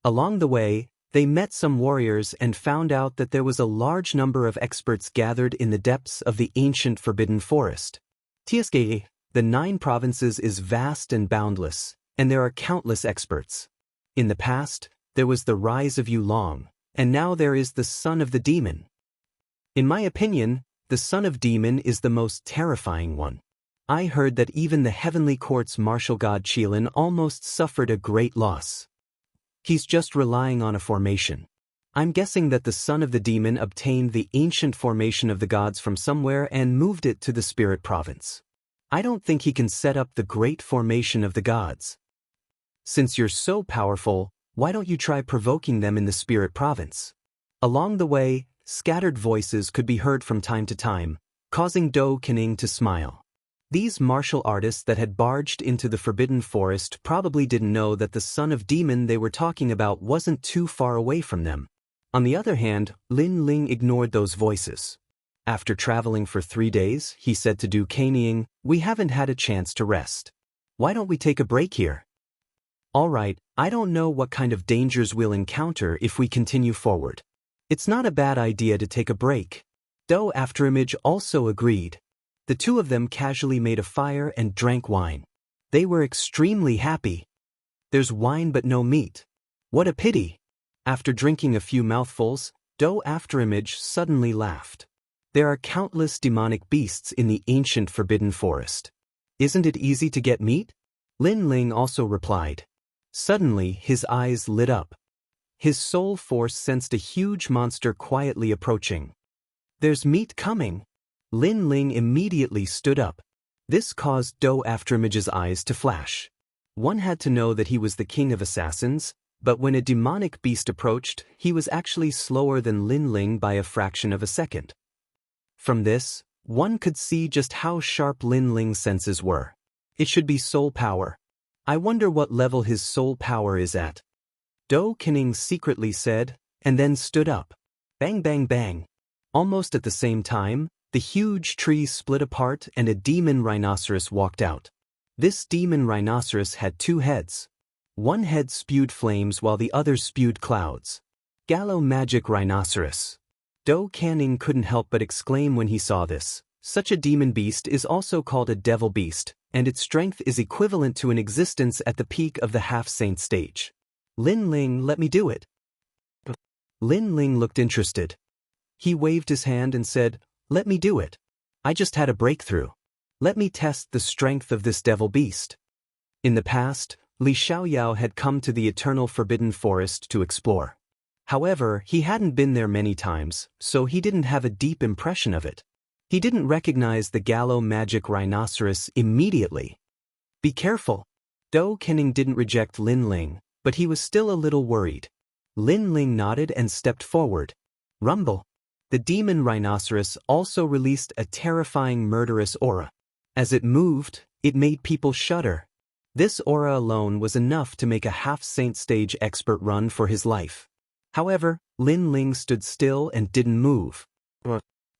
Along the way, they met some warriors and found out that there was a large number of experts gathered in the depths of the ancient Forbidden Forest. Tiesge, the 9 provinces is vast and boundless, and there are countless experts. In the past, there was the rise of Yulong, and now there is the Son of the Demon. In my opinion, the Son of Demon is the most terrifying one. I heard that even the Heavenly Court's martial god Qilin almost suffered a great loss. He's just relying on a formation. I'm guessing that the Son of the Demon obtained the ancient formation of the gods from somewhere and moved it to the Spirit Province. I don't think he can set up the great formation of the gods. Since you're so powerful, why don't you try provoking them in the Spirit Province? Along the way, scattered voices could be heard from time to time, causing Do Kanying to smile. These martial artists that had barged into the Forbidden Forest probably didn't know that the Son of Demon they were talking about wasn't too far away from them. On the other hand, Lin Ling ignored those voices. After traveling for 3 days, he said to Do Kanying, "We haven't had a chance to rest. Why don't we take a break here?" "Alright, I don't know what kind of dangers we'll encounter if we continue forward. It's not a bad idea to take a break." Do Afterimage also agreed. The two of them casually made a fire and drank wine. They were extremely happy. There's wine but no meat. What a pity. After drinking a few mouthfuls, Do Afterimage suddenly laughed. There are countless demonic beasts in the ancient Forbidden Forest. Isn't it easy to get meat? Lin Ling also replied. Suddenly, his eyes lit up. His soul force sensed a huge monster quietly approaching. There's meat coming. Lin Ling immediately stood up. This caused Do Afterimage's eyes to flash. One had to know that he was the king of assassins, but when a demonic beast approached, he was actually slower than Lin Ling by a fraction of a second. From this, one could see just how sharp Lin Ling's senses were. It should be soul power. I wonder what level his soul power is at. Do Kanying secretly said, and then stood up. Bang bang bang. Almost at the same time, the huge tree split apart and a demon rhinoceros walked out. This demon rhinoceros had 2 heads. One head spewed flames while the other spewed clouds. Gallo magic rhinoceros. Do Kanying couldn't help but exclaim when he saw this. Such a demon beast is also called a devil beast, and its strength is equivalent to an existence at the peak of the half-saint stage. Lin Ling, let me do it. Lin Ling looked interested. He waved his hand and said, Let me do it. I just had a breakthrough. Let me test the strength of this devil beast. In the past, Li Xiaoyao had come to the eternal forbidden forest to explore. However, he hadn't been there many times, so he didn't have a deep impression of it. He didn't recognize the Gallo magic rhinoceros immediately. Be careful. Dou Kening didn't reject Lin Ling, but he was still a little worried. Lin Ling nodded and stepped forward. Rumble. The demon rhinoceros also released a terrifying murderous aura. As it moved, it made people shudder. This aura alone was enough to make a half-saint stage expert run for his life. However, Lin Ling stood still and didn't move.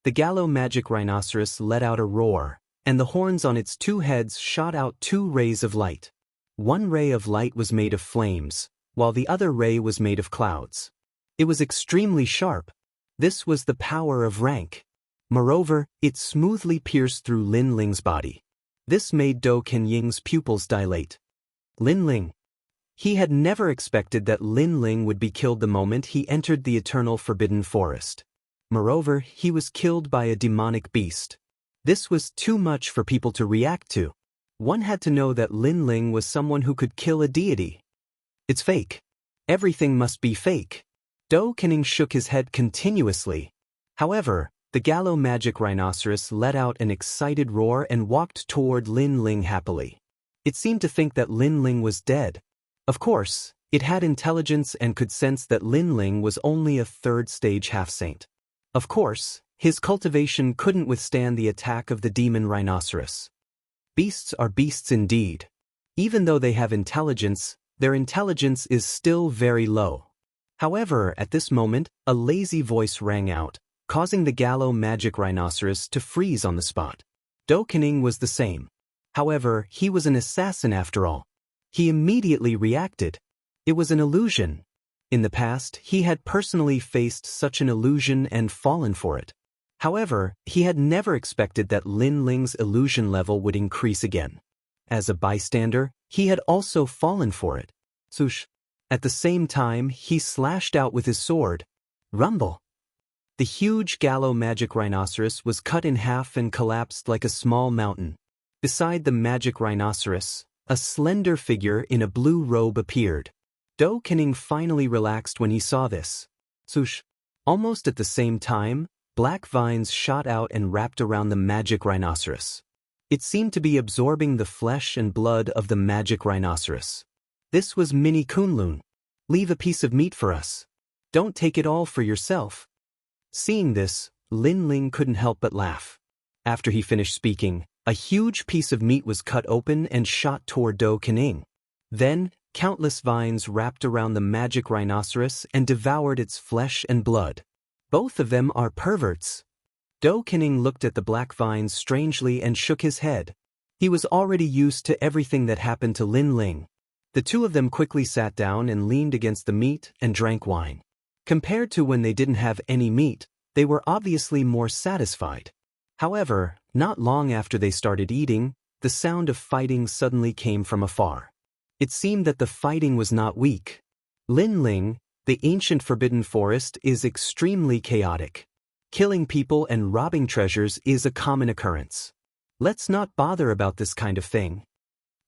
The Gallo magic rhinoceros let out a roar, and the horns on its two heads shot out two rays of light. One ray of light was made of flames, while the other ray was made of clouds. It was extremely sharp. This was the power of rank. Moreover, it smoothly pierced through Lin Ling's body. This made Dou Kenying's pupils dilate. Lin Ling. He had never expected that Lin Ling would be killed the moment he entered the eternal forbidden forest. Moreover, he was killed by a demonic beast. This was too much for people to react to. One had to know that Lin Ling was someone who could kill a deity. It's fake. Everything must be fake. Dou Kening shook his head continuously. However, the Gallo magic rhinoceros let out an excited roar and walked toward Lin Ling happily. It seemed to think that Lin Ling was dead. Of course, it had intelligence and could sense that Lin Ling was only a third-stage half-saint. Of course, his cultivation couldn't withstand the attack of the demon rhinoceros. Beasts are beasts indeed. Even though they have intelligence, their intelligence is still very low. However, at this moment, a lazy voice rang out, causing the Gallo magic rhinoceros to freeze on the spot. Dou Kening was the same. However, he was an assassin after all. He immediately reacted. It was an illusion. In the past, he had personally faced such an illusion and fallen for it. However, he had never expected that Lin Ling's illusion level would increase again. As a bystander, he had also fallen for it. Swoosh. At the same time, he slashed out with his sword. Rumble. The huge Gallo magic rhinoceros was cut in half and collapsed like a small mountain. Beside the magic rhinoceros, a slender figure in a blue robe appeared. Dou Kening finally relaxed when he saw this. Swoosh. Almost at the same time, black vines shot out and wrapped around the magic rhinoceros. It seemed to be absorbing the flesh and blood of the magic rhinoceros. This was Mini Kunlun. Leave a piece of meat for us. Don't take it all for yourself. Seeing this, Lin Ling couldn't help but laugh. After he finished speaking, a huge piece of meat was cut open and shot toward Dou Kening. Then, countless vines wrapped around the magic rhinoceros and devoured its flesh and blood. Both of them are perverts. Dou Kening looked at the black vines strangely and shook his head. He was already used to everything that happened to Lin Ling. The two of them quickly sat down and leaned against the meat and drank wine. Compared to when they didn't have any meat, they were obviously more satisfied. However, not long after they started eating, the sound of fighting suddenly came from afar. It seemed that the fighting was not weak. Lin Ling, the ancient forbidden forest, is extremely chaotic. Killing people and robbing treasures is a common occurrence. Let's not bother about this kind of thing.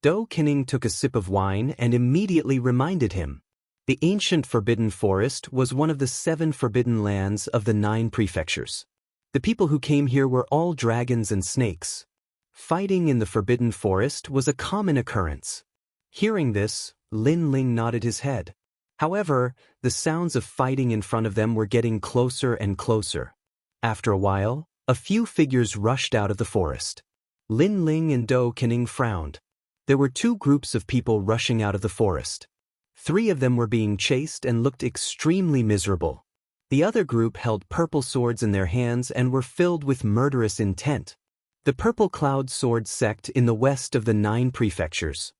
Dou Kening took a sip of wine and immediately reminded him. The ancient forbidden forest was one of the 7 forbidden lands of the 9 prefectures. The people who came here were all dragons and snakes. Fighting in the forbidden forest was a common occurrence. Hearing this, Lin Ling nodded his head. However, the sounds of fighting in front of them were getting closer and closer. After a while, a few figures rushed out of the forest. Lin Ling and Dou Kening frowned. There were 2 groups of people rushing out of the forest. 3 of them were being chased and looked extremely miserable. The other group held purple swords in their hands and were filled with murderous intent. The Purple Cloud Sword sect in the west of the 9 prefectures.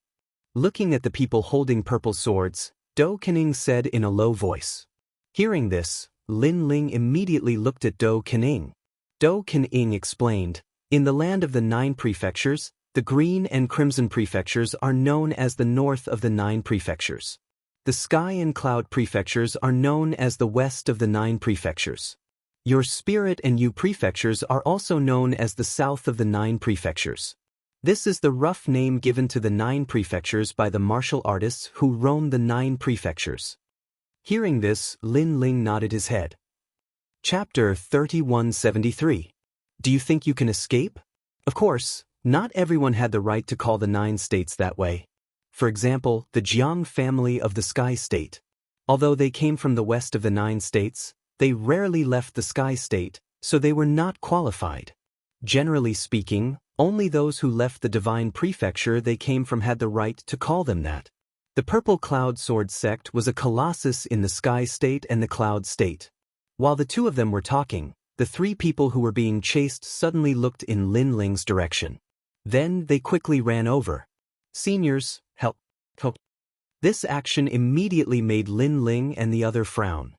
Looking at the people holding purple swords, Dou Kening said in a low voice. Hearing this, Lin Ling immediately looked at Dou Kening. Dou Kening explained, in the land of the 9 prefectures, the green and crimson prefectures are known as the north of the 9 prefectures. The sky and cloud prefectures are known as the west of the 9 prefectures. Your spirit and Yu prefectures are also known as the south of the 9 prefectures. This is the rough name given to the 9 prefectures by the martial artists who roam the 9 prefectures. Hearing this, Lin Ling nodded his head. Chapter 3173. Do you think you can escape? Of course, not everyone had the right to call the 9 states that way. For example, the Jiang family of the Sky State. Although they came from the west of the 9 states, they rarely left the Sky State, so they were not qualified. Generally speaking, only those who left the divine prefecture they came from had the right to call them that. The Purple Cloud Sword sect was a colossus in the Sky State and the Cloud State. While the two of them were talking, the 3 people who were being chased suddenly looked in Lin Ling's direction. Then they quickly ran over. Seniors, help. This action immediately made Lin Ling and the other frown.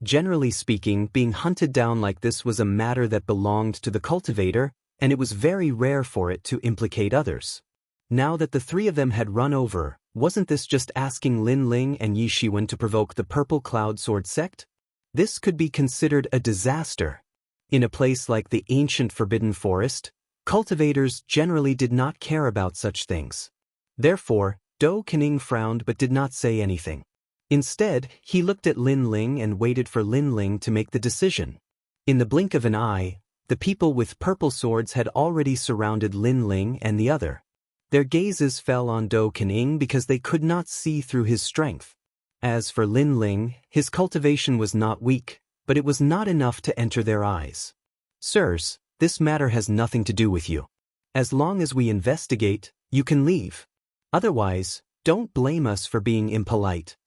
Generally speaking, being hunted down like this was a matter that belonged to the cultivator, and it was very rare for it to implicate others. Now that the 3 of them had run over, wasn't this just asking Lin Ling and Yi Shiwen to provoke the Purple Cloud Sword sect? This could be considered a disaster. In a place like the ancient Forbidden Forest, cultivators generally did not care about such things. Therefore, Dou Kening frowned but did not say anything. Instead, he looked at Lin Ling and waited for Lin Ling to make the decision. In the blink of an eye, the people with purple swords had already surrounded Lin Ling and the other. Their gazes fell on Dou Kening because they could not see through his strength. As for Lin Ling, his cultivation was not weak, but it was not enough to enter their eyes. Sirs, this matter has nothing to do with you. As long as we investigate, you can leave. Otherwise, don't blame us for being impolite.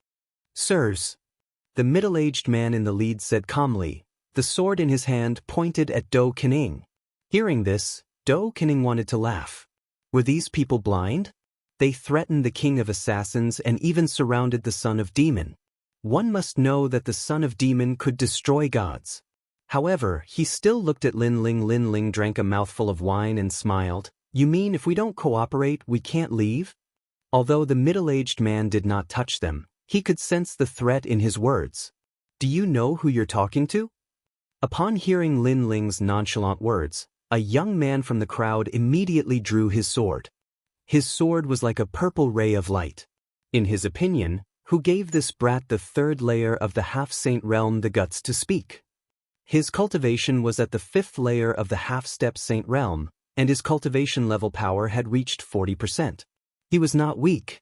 Sirs, the middle-aged man in the lead said calmly, the sword in his hand pointed at Dou Kening. Hearing this, Dou Kening wanted to laugh. Were these people blind? They threatened the king of assassins and even surrounded the son of demon. One must know that the son of demon could destroy gods. However, he still looked at Lin Ling. Lin Ling drank a mouthful of wine and smiled. You mean if we don't cooperate, we can't leave? Although the middle-aged man did not touch them, he could sense the threat in his words. Do you know who you're talking to? Upon hearing Lin Ling's nonchalant words, a young man from the crowd immediately drew his sword. His sword was like a purple ray of light. In his opinion, who gave this brat the 3rd layer of the half-saint realm the guts to speak? His cultivation was at the 5th layer of the half-step saint realm, and his cultivation level power had reached 40%. He was not weak.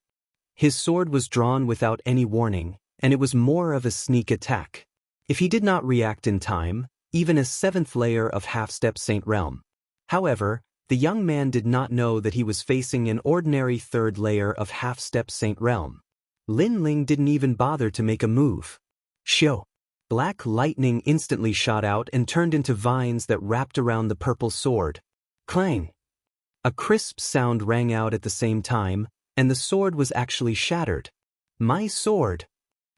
His sword was drawn without any warning, and it was more of a sneak attack. If he did not react in time, even a 7th layer of half-step saint realm. However, the young man did not know that he was facing an ordinary 3rd layer of half-step saint realm. Lin Ling didn't even bother to make a move. Shoo! Black lightning instantly shot out and turned into vines that wrapped around the purple sword. Clang! A crisp sound rang out at the same time, and the sword was actually shattered. My sword!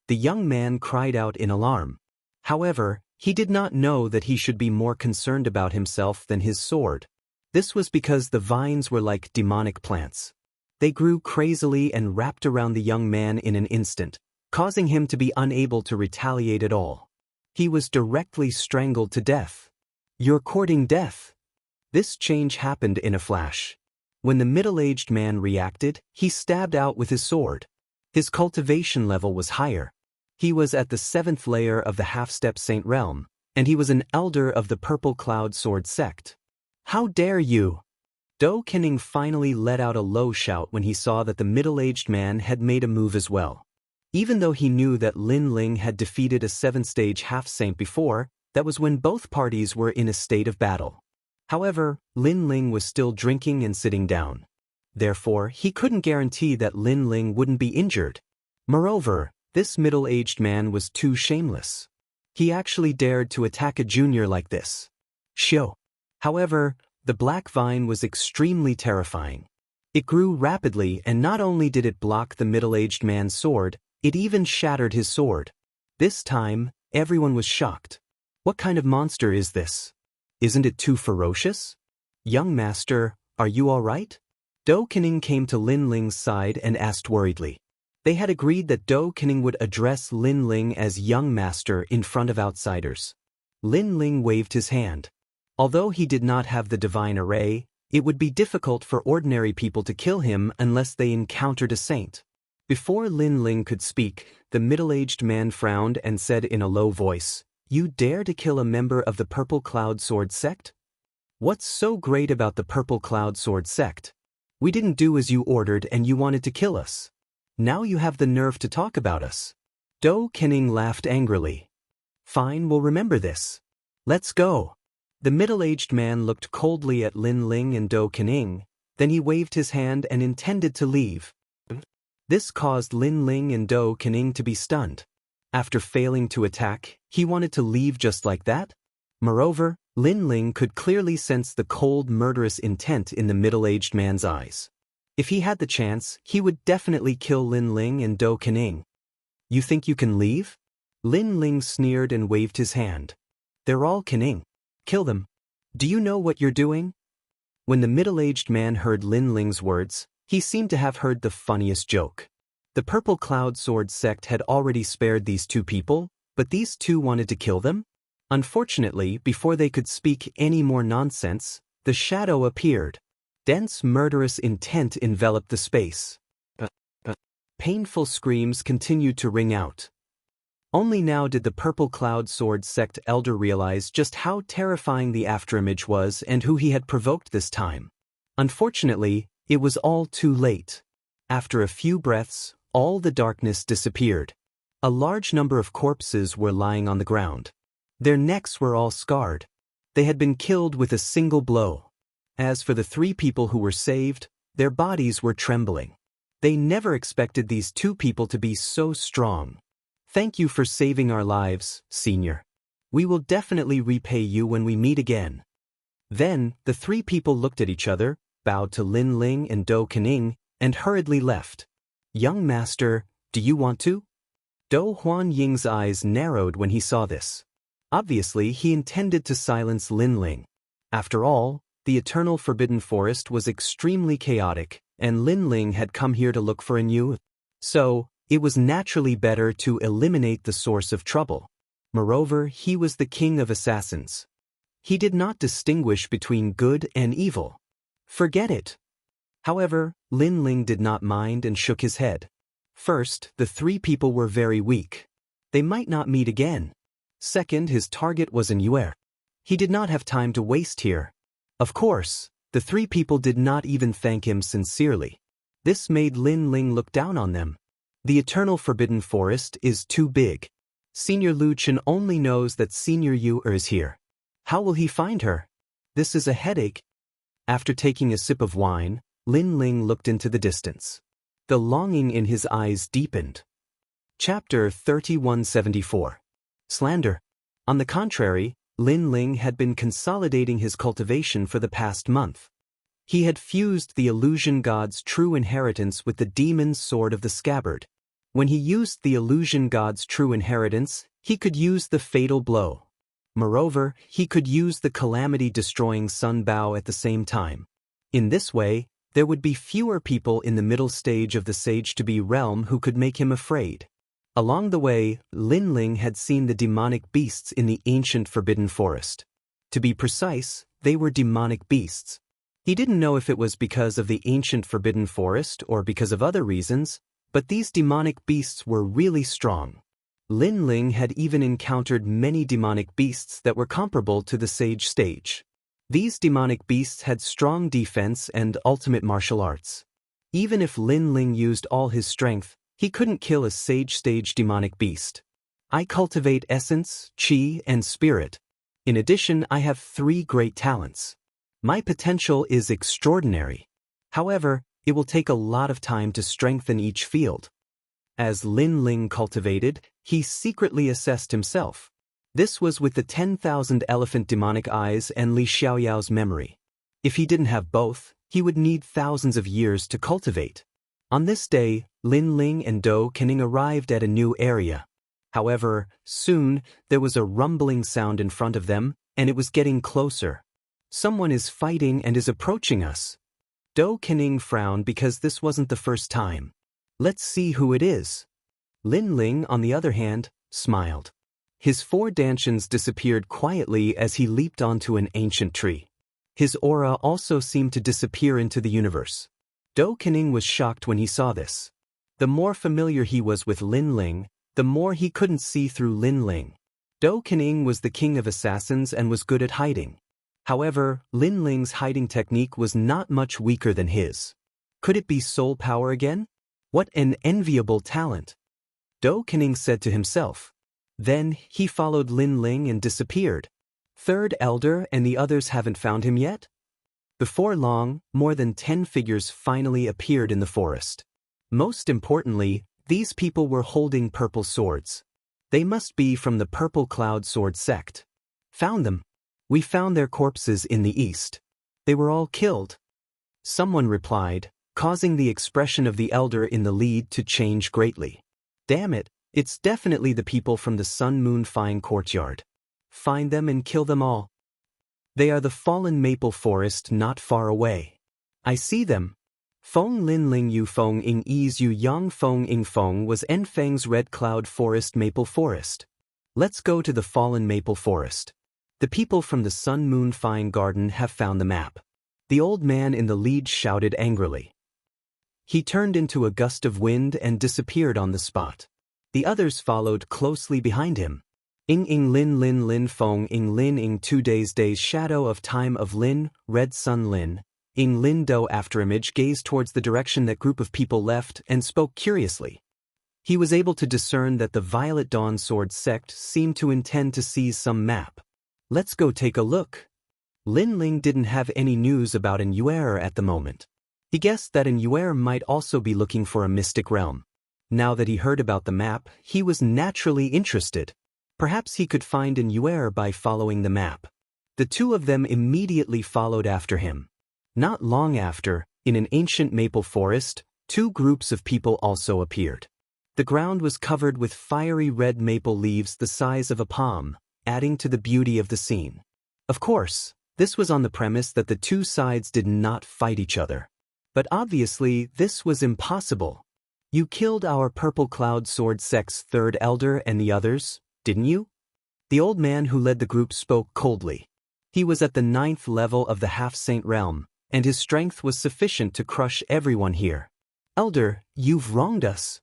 The young man cried out in alarm. However, he did not know that he should be more concerned about himself than his sword. This was because the vines were like demonic plants. They grew crazily and wrapped around the young man in an instant, causing him to be unable to retaliate at all. He was directly strangled to death. You're courting death. This change happened in a flash. When the middle-aged man reacted, he stabbed out with his sword. His cultivation level was higher. He was at the 7th layer of the half-step saint realm, and he was an elder of the Purple Cloud Sword sect. How dare you! Dou Kening finally let out a low shout when he saw that the middle-aged man had made a move as well. Even though he knew that Lin Ling had defeated a 7th-stage half-saint before, that was when both parties were in a state of battle. However, Lin Ling was still drinking and sitting down. Therefore, he couldn't guarantee that Lin Ling wouldn't be injured. Moreover, this middle-aged man was too shameless. He actually dared to attack a junior like this. Shoo! However, the black vine was extremely terrifying. It grew rapidly, and not only did it block the middle-aged man's sword, it even shattered his sword. This time, everyone was shocked. What kind of monster is this? Isn't it too ferocious? Young master, are you all right? Dou Kening came to Lin Ling's side and asked worriedly. They had agreed that Dou Kening would address Lin Ling as young master in front of outsiders. Lin Ling waved his hand. Although he did not have the divine array, it would be difficult for ordinary people to kill him unless they encountered a saint. Before Lin Ling could speak, the middle-aged man frowned and said in a low voice, "You dare to kill a member of the Purple Cloud Sword sect? What's so great about the Purple Cloud Sword sect? We didn't do as you ordered and you wanted to kill us. Now you have the nerve to talk about us." Do Kening laughed angrily. "Fine, we'll remember this. Let's go." The middle-aged man looked coldly at Lin Ling and Do Kening, then he waved his hand and intended to leave. This caused Lin Ling and Do Kening to be stunned. After failing to attack, he wanted to leave just like that? Moreover, Lin Ling could clearly sense the cold, murderous intent in the middle-aged man's eyes. If he had the chance, he would definitely kill Lin Ling and Do Kening. "You think you can leave?" Lin Ling sneered and waved his hand. "They're all Kening. Kill them. Do you know what you're doing?" When the middle-aged man heard Lin Ling's words, he seemed to have heard the funniest joke. The Purple Cloud Sword sect had already spared these two people, but these two wanted to kill them? Unfortunately, before they could speak any more nonsense, the shadow appeared. Dense, murderous intent enveloped the space. Painful screams continued to ring out. Only now did the Purple Cloud Sword sect elder realize just how terrifying the afterimage was and who he had provoked this time. Unfortunately, it was all too late. After a few breaths, all the darkness disappeared. A large number of corpses were lying on the ground. Their necks were all scarred. They had been killed with a single blow. As for the three people who were saved, their bodies were trembling. They never expected these two people to be so strong. "Thank you for saving our lives, Senior. We will definitely repay you when we meet again." Then, the three people looked at each other, bowed to Lin Ling and Do Kening, and hurriedly left. "Young master, do you want to?" Do Huan Ying's eyes narrowed when he saw this. Obviously, he intended to silence Lin Ling. After all, the Eternal Forbidden Forest was extremely chaotic, and Lin Ling had come here to look for a new. So, it was naturally better to eliminate the source of trouble. Moreover, he was the king of assassins. He did not distinguish between good and evil. Forget it. However, Lin Ling did not mind and shook his head. First, the three people were very weak. They might not meet again. Second, his target was in Yuer. He did not have time to waste here. Of course, the three people did not even thank him sincerely. This made Lin Ling look down on them. The Eternal Forbidden Forest is too big. Senior Lu Chen only knows that Senior Yu is here. How will he find her? This is a headache. After taking a sip of wine, Lin Ling looked into the distance. The longing in his eyes deepened. Chapter 3174. Slander. On the contrary, Lin Ling had been consolidating his cultivation for the past month. He had fused the illusion god's true inheritance with the demon's sword of the scabbard. When he used the illusion god's true inheritance, he could use the fatal blow. Moreover, he could use the calamity-destroying Sun Bao at the same time. In this way, there would be fewer people in the middle stage of the Sage-to-be realm who could make him afraid. Along the way, Lin Ling had seen the demonic beasts in the ancient Forbidden Forest. To be precise, they were demonic beasts. He didn't know if it was because of the ancient Forbidden Forest or because of other reasons, but these demonic beasts were really strong. Lin Ling had even encountered many demonic beasts that were comparable to the Sage stage. These demonic beasts had strong defense and ultimate martial arts. Even if Lin Ling used all his strength, he couldn't kill a Sage stage demonic beast. I cultivate essence, chi, and spirit. In addition, I have 3 great talents. My potential is extraordinary. However, it will take a lot of time to strengthen each field. As Lin Ling cultivated, he secretly assessed himself. This was with the 10,000 elephant demonic eyes and Li Xiaoyao's memory. If he didn't have both, he would need thousands of years to cultivate. On this day, Lin Ling and Do Kening arrived at a new area. However, soon, there was a rumbling sound in front of them, and it was getting closer. Someone is fighting and is approaching us. Do Kening frowned because this wasn't the first time. Let's see who it is. Lin Ling, on the other hand, smiled. His 4 dantians disappeared quietly as he leaped onto an ancient tree. His aura also seemed to disappear into the universe. Do Kening was shocked when he saw this. The more familiar he was with Lin Ling, the more he couldn't see through Lin Ling. Do Kening was the king of assassins and was good at hiding. However, Lin Ling's hiding technique was not much weaker than his. Could it be soul power again? What an enviable talent! Do Kening said to himself. Then, he followed Lin Ling and disappeared. 3rd Elder and the others haven't found him yet? Before long, more than 10 figures finally appeared in the forest. Most importantly, these people were holding purple swords. They must be from the Purple Cloud Sword sect. Found them. We found their corpses in the east. They were all killed. Someone replied, causing the expression of the elder in the lead to change greatly. Damn it, it's definitely the people from the Sun Moon Fine Courtyard. Find them and kill them all. They are the fallen maple forest not far away. I see them. Feng Lin Ling Yu Feng Ing Ease Yu Yang Feng Ing Feng was Enfeng's Red Cloud Forest Maple Forest. Let's go to the fallen maple forest. The people from the Sun Moon Fine Garden have found the map. The old man in the lead shouted angrily. He turned into a gust of wind and disappeared on the spot. The others followed closely behind him. Ing Lin Lin Lin Feng Ing Lin Ing 2 days shadow of time of Lin, red sun Lin. Ing Lin Do afterimage gazed towards the direction that group of people left and spoke curiously. He was able to discern that the Violet Dawn Sword sect seemed to intend to seize some map. Let's go take a look. Lin Ling didn't have any news about an Yuer at the moment. He guessed that an Yuer might also be looking for a mystic realm. Now that he heard about the map, he was naturally interested. Perhaps he could find an Yuer by following the map. The 2 of them immediately followed after him. Not long after, in an ancient maple forest, 2 groups of people also appeared. The ground was covered with fiery red maple leaves the size of a palm, adding to the beauty of the scene. Of course, this was on the premise that the 2 sides did not fight each other. But obviously, this was impossible. You killed our Purple Cloud Sword sect's 3rd Elder and the others, didn't you? The old man who led the group spoke coldly. He was at the 9th level of the Half-Saint realm, and his strength was sufficient to crush everyone here. Elder, you've wronged us.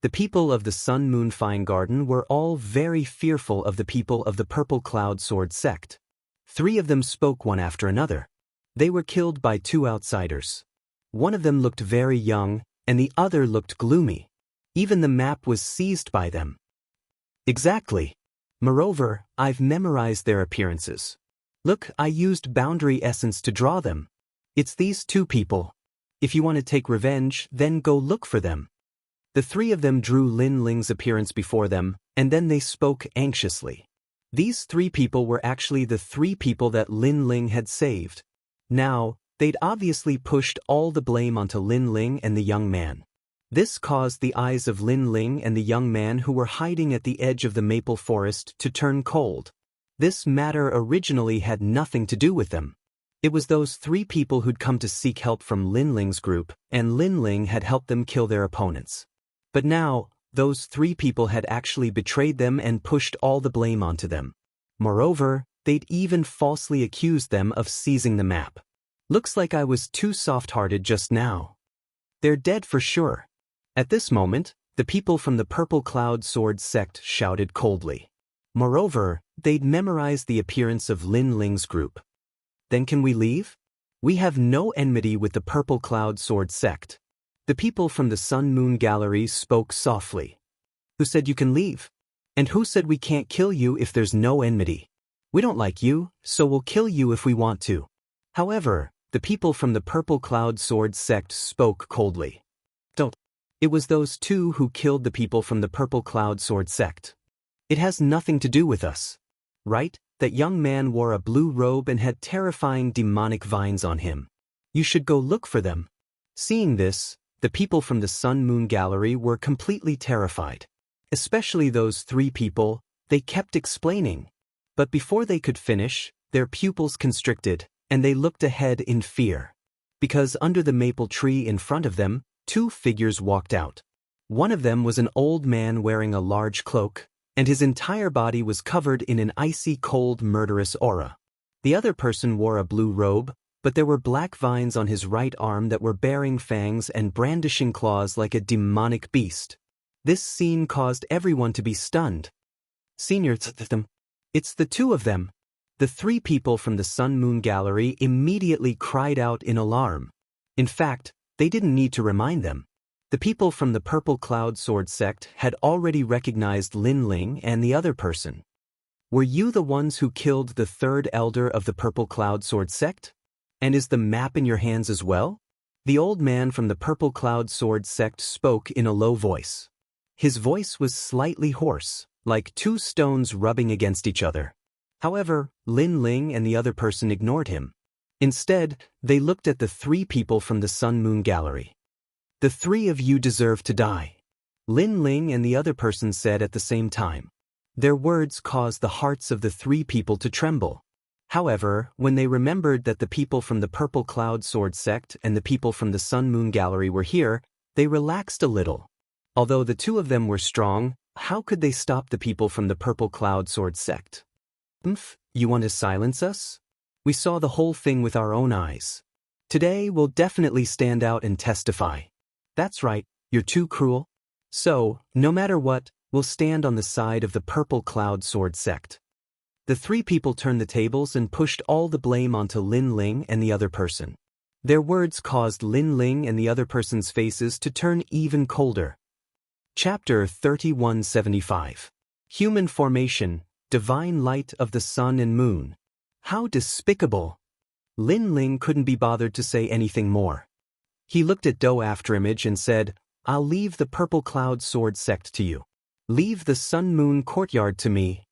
The people of the Sun Moon Fine Garden were all very fearful of the people of the Purple Cloud Sword sect. 3 of them spoke one after another. They were killed by 2 outsiders. One of them looked very young, and the other looked gloomy. Even the map was seized by them. Exactly. Moreover, I've memorized their appearances. Look, I used boundary essence to draw them. It's these 2 people. If you want to take revenge, then go look for them. The 3 of them drew Lin Ling's appearance before them, and then they spoke anxiously. These 3 people were actually the 3 people that Lin Ling had saved. Now, they'd obviously pushed all the blame onto Lin Ling and the young man. This caused the eyes of Lin Ling and the young man who were hiding at the edge of the maple forest to turn cold. This matter originally had nothing to do with them. It was those 3 people who'd come to seek help from Lin Ling's group, and Lin Ling had helped them kill their opponents. But now, those 3 people had actually betrayed them and pushed all the blame onto them. Moreover, they'd even falsely accused them of seizing the map. Looks like I was too soft-hearted just now. They're dead for sure. At this moment, the people from the Purple Cloud Sword sect shouted coldly. Moreover, they'd memorized the appearance of Lin Ling's group. Then can we leave? We have no enmity with the Purple Cloud Sword sect. The people from the Sun Moon Gallery spoke softly. Who said you can leave? And who said we can't kill you if there's no enmity? We don't like you, so we'll kill you if we want to. However, the people from the Purple Cloud Sword sect spoke coldly. Don't. It was those 2 who killed the people from the Purple Cloud Sword sect. It has nothing to do with us. Right? That young man wore a blue robe and had terrifying demonic vines on him. You should go look for them. Seeing this, the people from the Sun Moon Gallery were completely terrified. Especially those 3 people, they kept explaining. But before they could finish, their pupils constricted, and they looked ahead in fear. Because under the maple tree in front of them, 2 figures walked out. One of them was an old man wearing a large cloak, and his entire body was covered in an icy cold murderous aura. The other person wore a blue robe, but there were black vines on his right arm that were bearing fangs and brandishing claws like a demonic beast. This scene caused everyone to be stunned. Senior, it's the two of them. The three people from the Sun Moon Gallery immediately cried out in alarm. In fact, they didn't need to remind them. The people from the Purple Cloud Sword sect had already recognized Lin Ling and the other person. Were you the ones who killed the third elder of the Purple Cloud Sword sect? And is the map in your hands as well? The old man from the Purple Cloud Sword sect spoke in a low voice. His voice was slightly hoarse, like two stones rubbing against each other. However, Lin Ling and the other person ignored him. Instead, they looked at the three people from the Sun Moon Gallery. The three of you deserve to die, Lin Ling and the other person said at the same time. Their words caused the hearts of the three people to tremble. However, when they remembered that the people from the Purple Cloud Sword sect and the people from the Sun Moon Gallery were here, they relaxed a little. Although the two of them were strong, how could they stop the people from the Purple Cloud Sword sect? You want to silence us? We saw the whole thing with our own eyes. Today we'll definitely stand out and testify. That's right, you're too cruel. So, no matter what, we'll stand on the side of the Purple Cloud Sword sect. The three people turned the tables and pushed all the blame onto Lin Ling and the other person. Their words caused Lin Ling and the other person's faces to turn even colder. Chapter 3175. Human Formation, Divine Light of the Sun and Moon. How despicable! Lin Ling couldn't be bothered to say anything more. He looked at Do Afterimage and said, I'll leave the Purple Cloud Sword sect to you. Leave the Sun Moon Courtyard to me.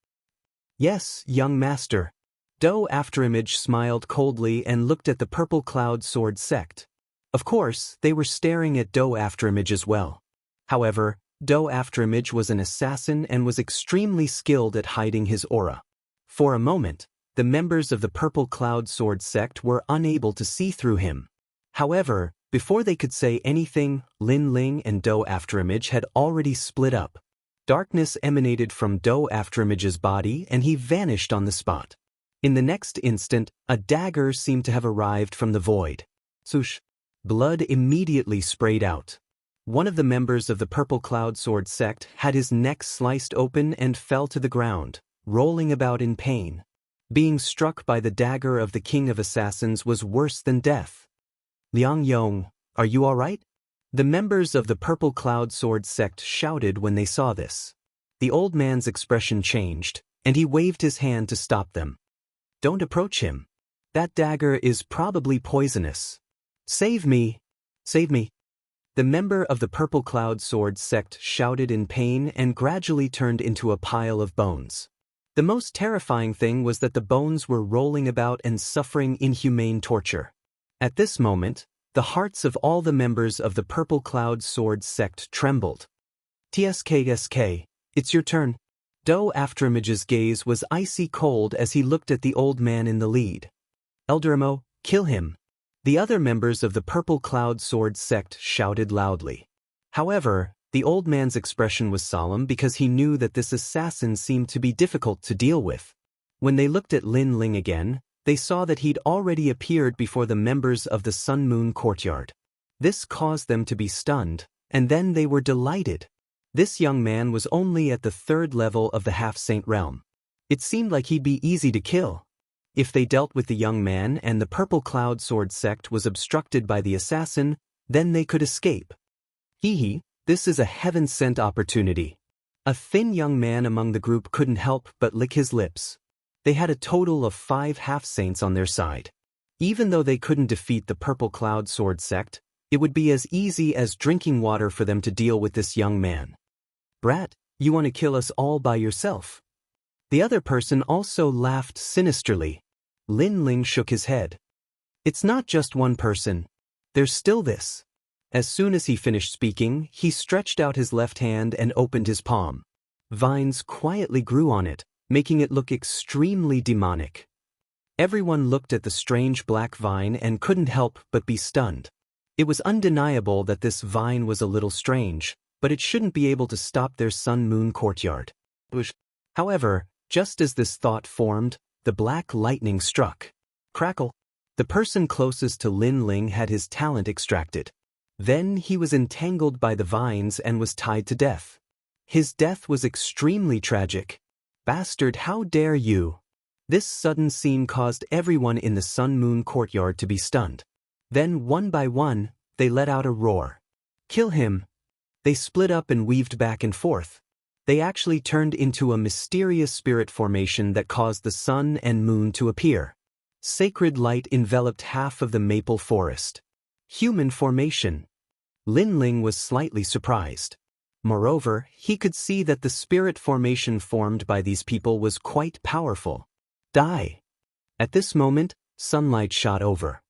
Yes, young master. Do Afterimage smiled coldly and looked at the Purple Cloud Sword sect. Of course, they were staring at Do Afterimage as well. However, Do Afterimage was an assassin and was extremely skilled at hiding his aura. For a moment, the members of the Purple Cloud Sword sect were unable to see through him. However, before they could say anything, Lin Ling and Do Afterimage had already split up. Darkness emanated from Do Afterimage's body and he vanished on the spot. In the next instant, a dagger seemed to have arrived from the void. Swoosh! Blood immediately sprayed out. One of the members of the Purple Cloud Sword sect had his neck sliced open and fell to the ground, rolling about in pain. Being struck by the dagger of the King of Assassins was worse than death. Liang Yong, are you all right? The members of the Purple Cloud Sword sect shouted when they saw this. The old man's expression changed, and he waved his hand to stop them. Don't approach him. That dagger is probably poisonous. Save me! Save me! The member of the Purple Cloud Sword sect shouted in pain and gradually turned into a pile of bones. The most terrifying thing was that the bones were rolling about and suffering inhumane torture. At this moment, the hearts of all the members of the Purple Cloud Sword sect trembled. TSK, it's your turn. Do Afterimage's gaze was icy cold as he looked at the old man in the lead. Elderamo, kill him. The other members of the Purple Cloud Sword sect shouted loudly. However, the old man's expression was solemn because he knew that this assassin seemed to be difficult to deal with. When they looked at Lin Ling again, they saw that he'd already appeared before the members of the Sun Moon Courtyard. This caused them to be stunned, and then they were delighted. This young man was only at the third level of the Half-Saint realm. It seemed like he'd be easy to kill. If they dealt with the young man and the Purple Cloud Sword sect was obstructed by the assassin, then they could escape. This is a heaven-sent opportunity. A thin young man among the group couldn't help but lick his lips. They had a total of 5 half-saints on their side. Even though they couldn't defeat the Purple Cloud Sword sect, it would be as easy as drinking water for them to deal with this young man. Brat, you want to kill us all by yourself? The other person also laughed sinisterly. Lin Ling shook his head. It's not just one person. There's still this. As soon as he finished speaking, he stretched out his left hand and opened his palm. Vines quietly grew on it, making it look extremely demonic. Everyone looked at the strange black vine and couldn't help but be stunned. It was undeniable that this vine was a little strange, but it shouldn't be able to stop their Sun Moon Courtyard. Whoosh. However, just as this thought formed, the black lightning struck. Crackle. The person closest to Lin Ling had his talent extracted. Then he was entangled by the vines and was tied to death. His death was extremely tragic. Bastard, how dare you! This sudden scene caused everyone in the Sun Moon courtyard to be stunned. Then, one by one, they let out a roar. Kill him! They split up and weaved back and forth. They actually turned into a mysterious spirit formation that caused the sun and moon to appear. Sacred light enveloped half of the maple forest. Human formation. Lin Ling was slightly surprised. Moreover, he could see that the spirit formation formed by these people was quite powerful. Die! At this moment, sunlight shot over.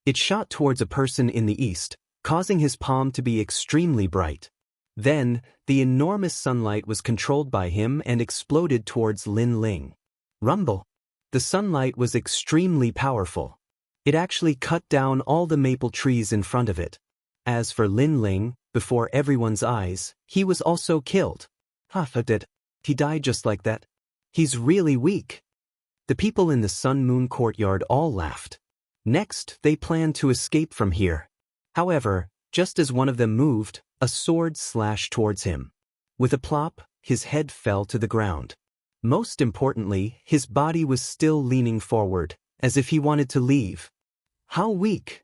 It shot towards a person in the east, causing his palm to be extremely bright. Then, the enormous sunlight was controlled by him and exploded towards Lin Ling. Rumble! The sunlight was extremely powerful. It actually cut down all the maple trees in front of it. As for Lin Ling, before everyone's eyes, he was also killed. He died just like that. He's really weak. The people in the Sun Moon courtyard all laughed. Next, they planned to escape from here. However, just as one of them moved, a sword slashed towards him. With a plop, his head fell to the ground. Most importantly, his body was still leaning forward, as if he wanted to leave. How weak!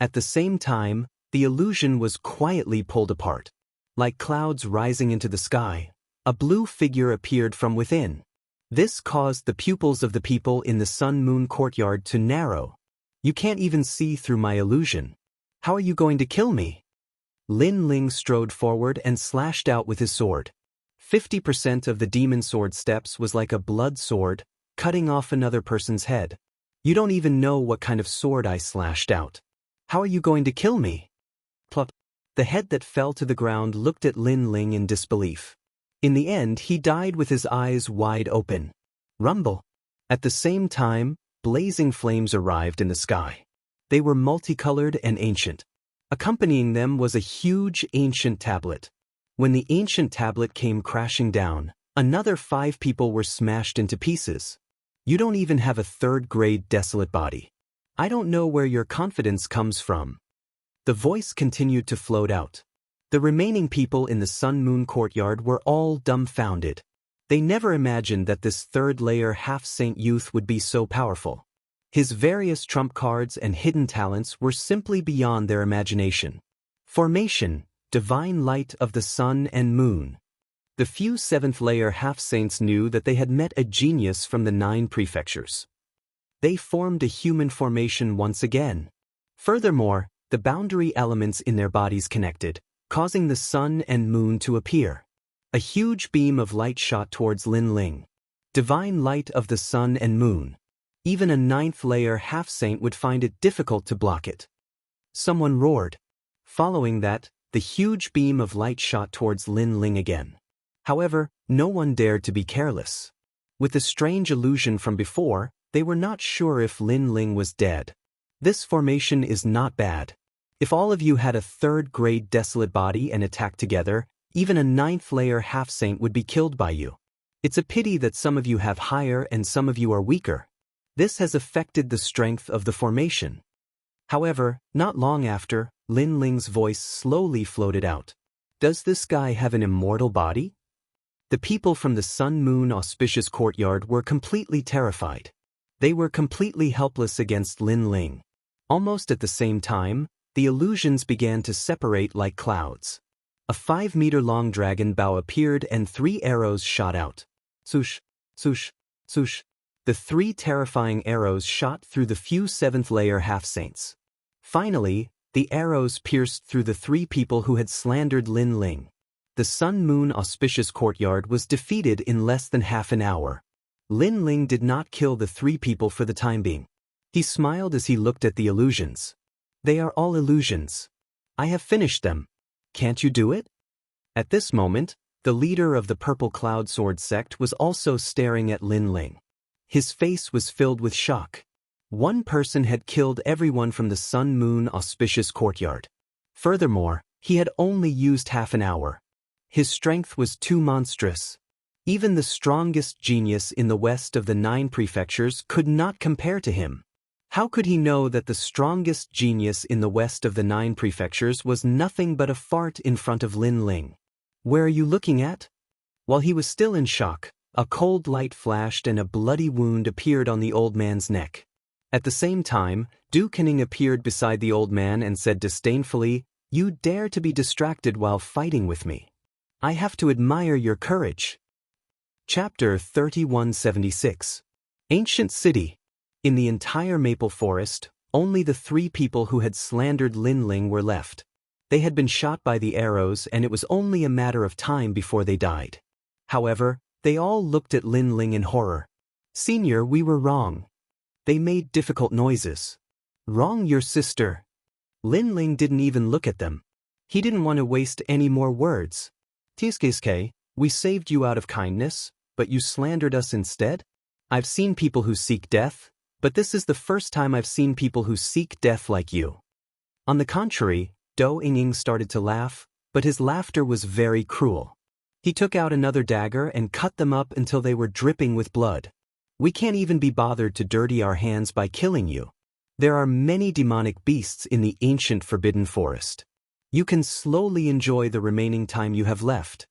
At the same time, the illusion was quietly pulled apart. Like clouds rising into the sky, a blue figure appeared from within. This caused the pupils of the people in the Sun Moon courtyard to narrow. You can't even see through my illusion. How are you going to kill me? Lin Ling strode forward and slashed out with his sword. 50% of the demon sword steps was like a blood sword, cutting off another person's head. You don't even know what kind of sword I slashed out. How are you going to kill me? Plop. The head that fell to the ground looked at Lin Ling in disbelief. In the end, he died with his eyes wide open. Rumble. At the same time, blazing flames arrived in the sky. They were multicolored and ancient. Accompanying them was a huge ancient tablet. When the ancient tablet came crashing down, another 5 people were smashed into pieces. You don't even have a third-grade desolate body. I don't know where your confidence comes from. The voice continued to float out. The remaining people in the Sun Moon courtyard were all dumbfounded. They never imagined that this third-layer half-saint youth would be so powerful. His various trump cards and hidden talents were simply beyond their imagination. Formation, divine light of the sun and moon. The few 7th-layer half-saints knew that they had met a genius from the 9 prefectures. They formed a human formation once again. Furthermore, the boundary elements in their bodies connected, causing the sun and moon to appear. A huge beam of light shot towards Lin Ling. Divine light of the sun and moon. Even a 9th-layer half-saint would find it difficult to block it. Someone roared. Following that, the huge beam of light shot towards Lin Ling again. However, no one dared to be careless. With the strange illusion from before, they were not sure if Lin Ling was dead. This formation is not bad. If all of you had a 3rd-grade desolate body and attacked together, even a 9th-layer half-saint would be killed by you. It's a pity that some of you have higher and some of you are weaker. This has affected the strength of the formation. However, not long after, Lin Ling's voice slowly floated out. Does this guy have an immortal body? The people from the Sun Moon auspicious courtyard were completely terrified. They were completely helpless against Lin Ling. Almost at the same time, the illusions began to separate like clouds. A 5-meter-long dragon bow appeared and 3 arrows shot out. Swoosh, swoosh, swoosh. The 3 terrifying arrows shot through the few 7th-layer half-saints. Finally, the arrows pierced through the 3 people who had slandered Lin Ling. The Sun Moon auspicious courtyard was defeated in less than half an hour. Lin Ling did not kill the 3 people for the time being. He smiled as he looked at the illusions. They are all illusions. I have finished them. Can't you do it? At this moment, the leader of the Purple Cloud Sword sect was also staring at Lin Ling. His face was filled with shock. One person had killed everyone from the Sun Moon auspicious courtyard. Furthermore, he had only used half an hour. His strength was too monstrous. Even the strongest genius in the west of the 9 prefectures could not compare to him. How could he know that the strongest genius in the west of the 9 prefectures was nothing but a fart in front of Lin Ling? Where are you looking at? While he was still in shock, a cold light flashed and a bloody wound appeared on the old man's neck. At the same time, Du Kening appeared beside the old man and said disdainfully, "You dare to be distracted while fighting with me. I have to admire your courage." Chapter 3176. Ancient City. In the entire maple forest, only the 3 people who had slandered Lin Ling were left. They had been shot by the arrows and it was only a matter of time before they died. However, they all looked at Lin Ling in horror. "Senior, we were wrong." They made difficult noises. "Wrong your sister." Lin Ling didn't even look at them. He didn't want to waste any more words. "Tiske, we saved you out of kindness, but you slandered us instead? I've seen people who seek death, but this is the first time I've seen people who seek death like you." On the contrary, Do Ying started to laugh, but his laughter was very cruel. He took out another dagger and cut them up until they were dripping with blood. "We can't even be bothered to dirty our hands by killing you. There are many demonic beasts in the ancient forbidden forest. You can slowly enjoy the remaining time you have left."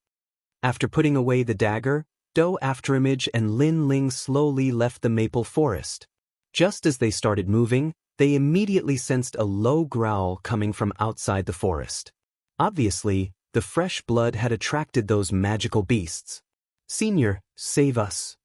After putting away the dagger, Do Afterimage and Lin Ling slowly left the maple forest. Just as they started moving, they immediately sensed a low growl coming from outside the forest. Obviously, the fresh blood had attracted those magical beasts. "Senior, save us."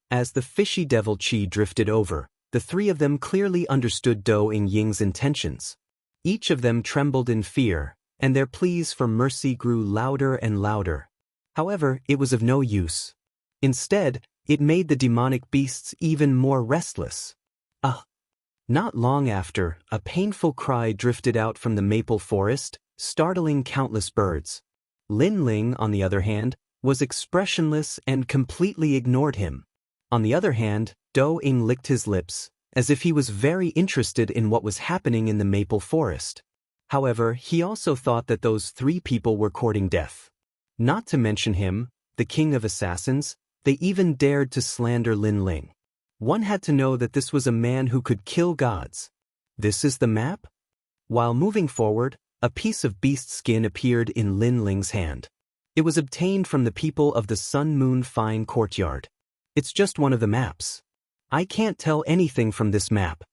As the fishy devil Chi drifted over, the 3 of them clearly understood Do Ying's intentions. Each of them trembled in fear, and their pleas for mercy grew louder and louder. However, it was of no use. Instead, it made the demonic beasts even more restless. Not long after, a painful cry drifted out from the maple forest, startling countless birds. Lin Ling, on the other hand, was expressionless and completely ignored him. On the other hand, Do Ying licked his lips, as if he was very interested in what was happening in the maple forest. However, he also thought that those 3 people were courting death. Not to mention him, the king of assassins, they even dared to slander Lin Ling. One had to know that this was a man who could kill gods. "This is the map?" While moving forward, a piece of beast skin appeared in Lin Ling's hand. It was obtained from the people of the Sun Moon Fine Courtyard. "It's just one of the maps. I can't tell anything from this map."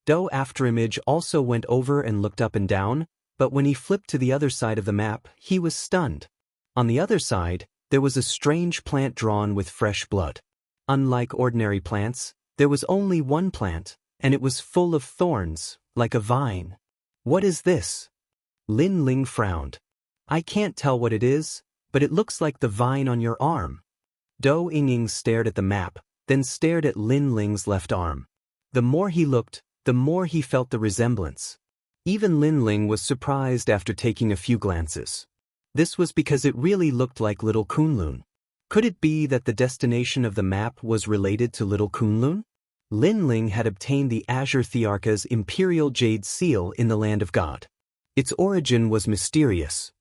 Do Afterimage also went over and looked up and down, but when he flipped to the other side of the map, he was stunned. On the other side, there was a strange plant drawn with fresh blood. Unlike ordinary plants, there was only one plant, and it was full of thorns, like a vine. "What is this?" Lin Ling frowned. "I can't tell what it is, but it looks like the vine on your arm." Do Ying stared at the map, then stared at Lin Ling's left arm. The more he looked, the more he felt the resemblance. Even Lin Ling was surprised after taking a few glances. This was because it really looked like Little Kunlun. Could it be that the destination of the map was related to Little Kunlun? Lin Ling had obtained the Azure Thearka's Imperial Jade Seal in the Land of God. Its origin was mysterious.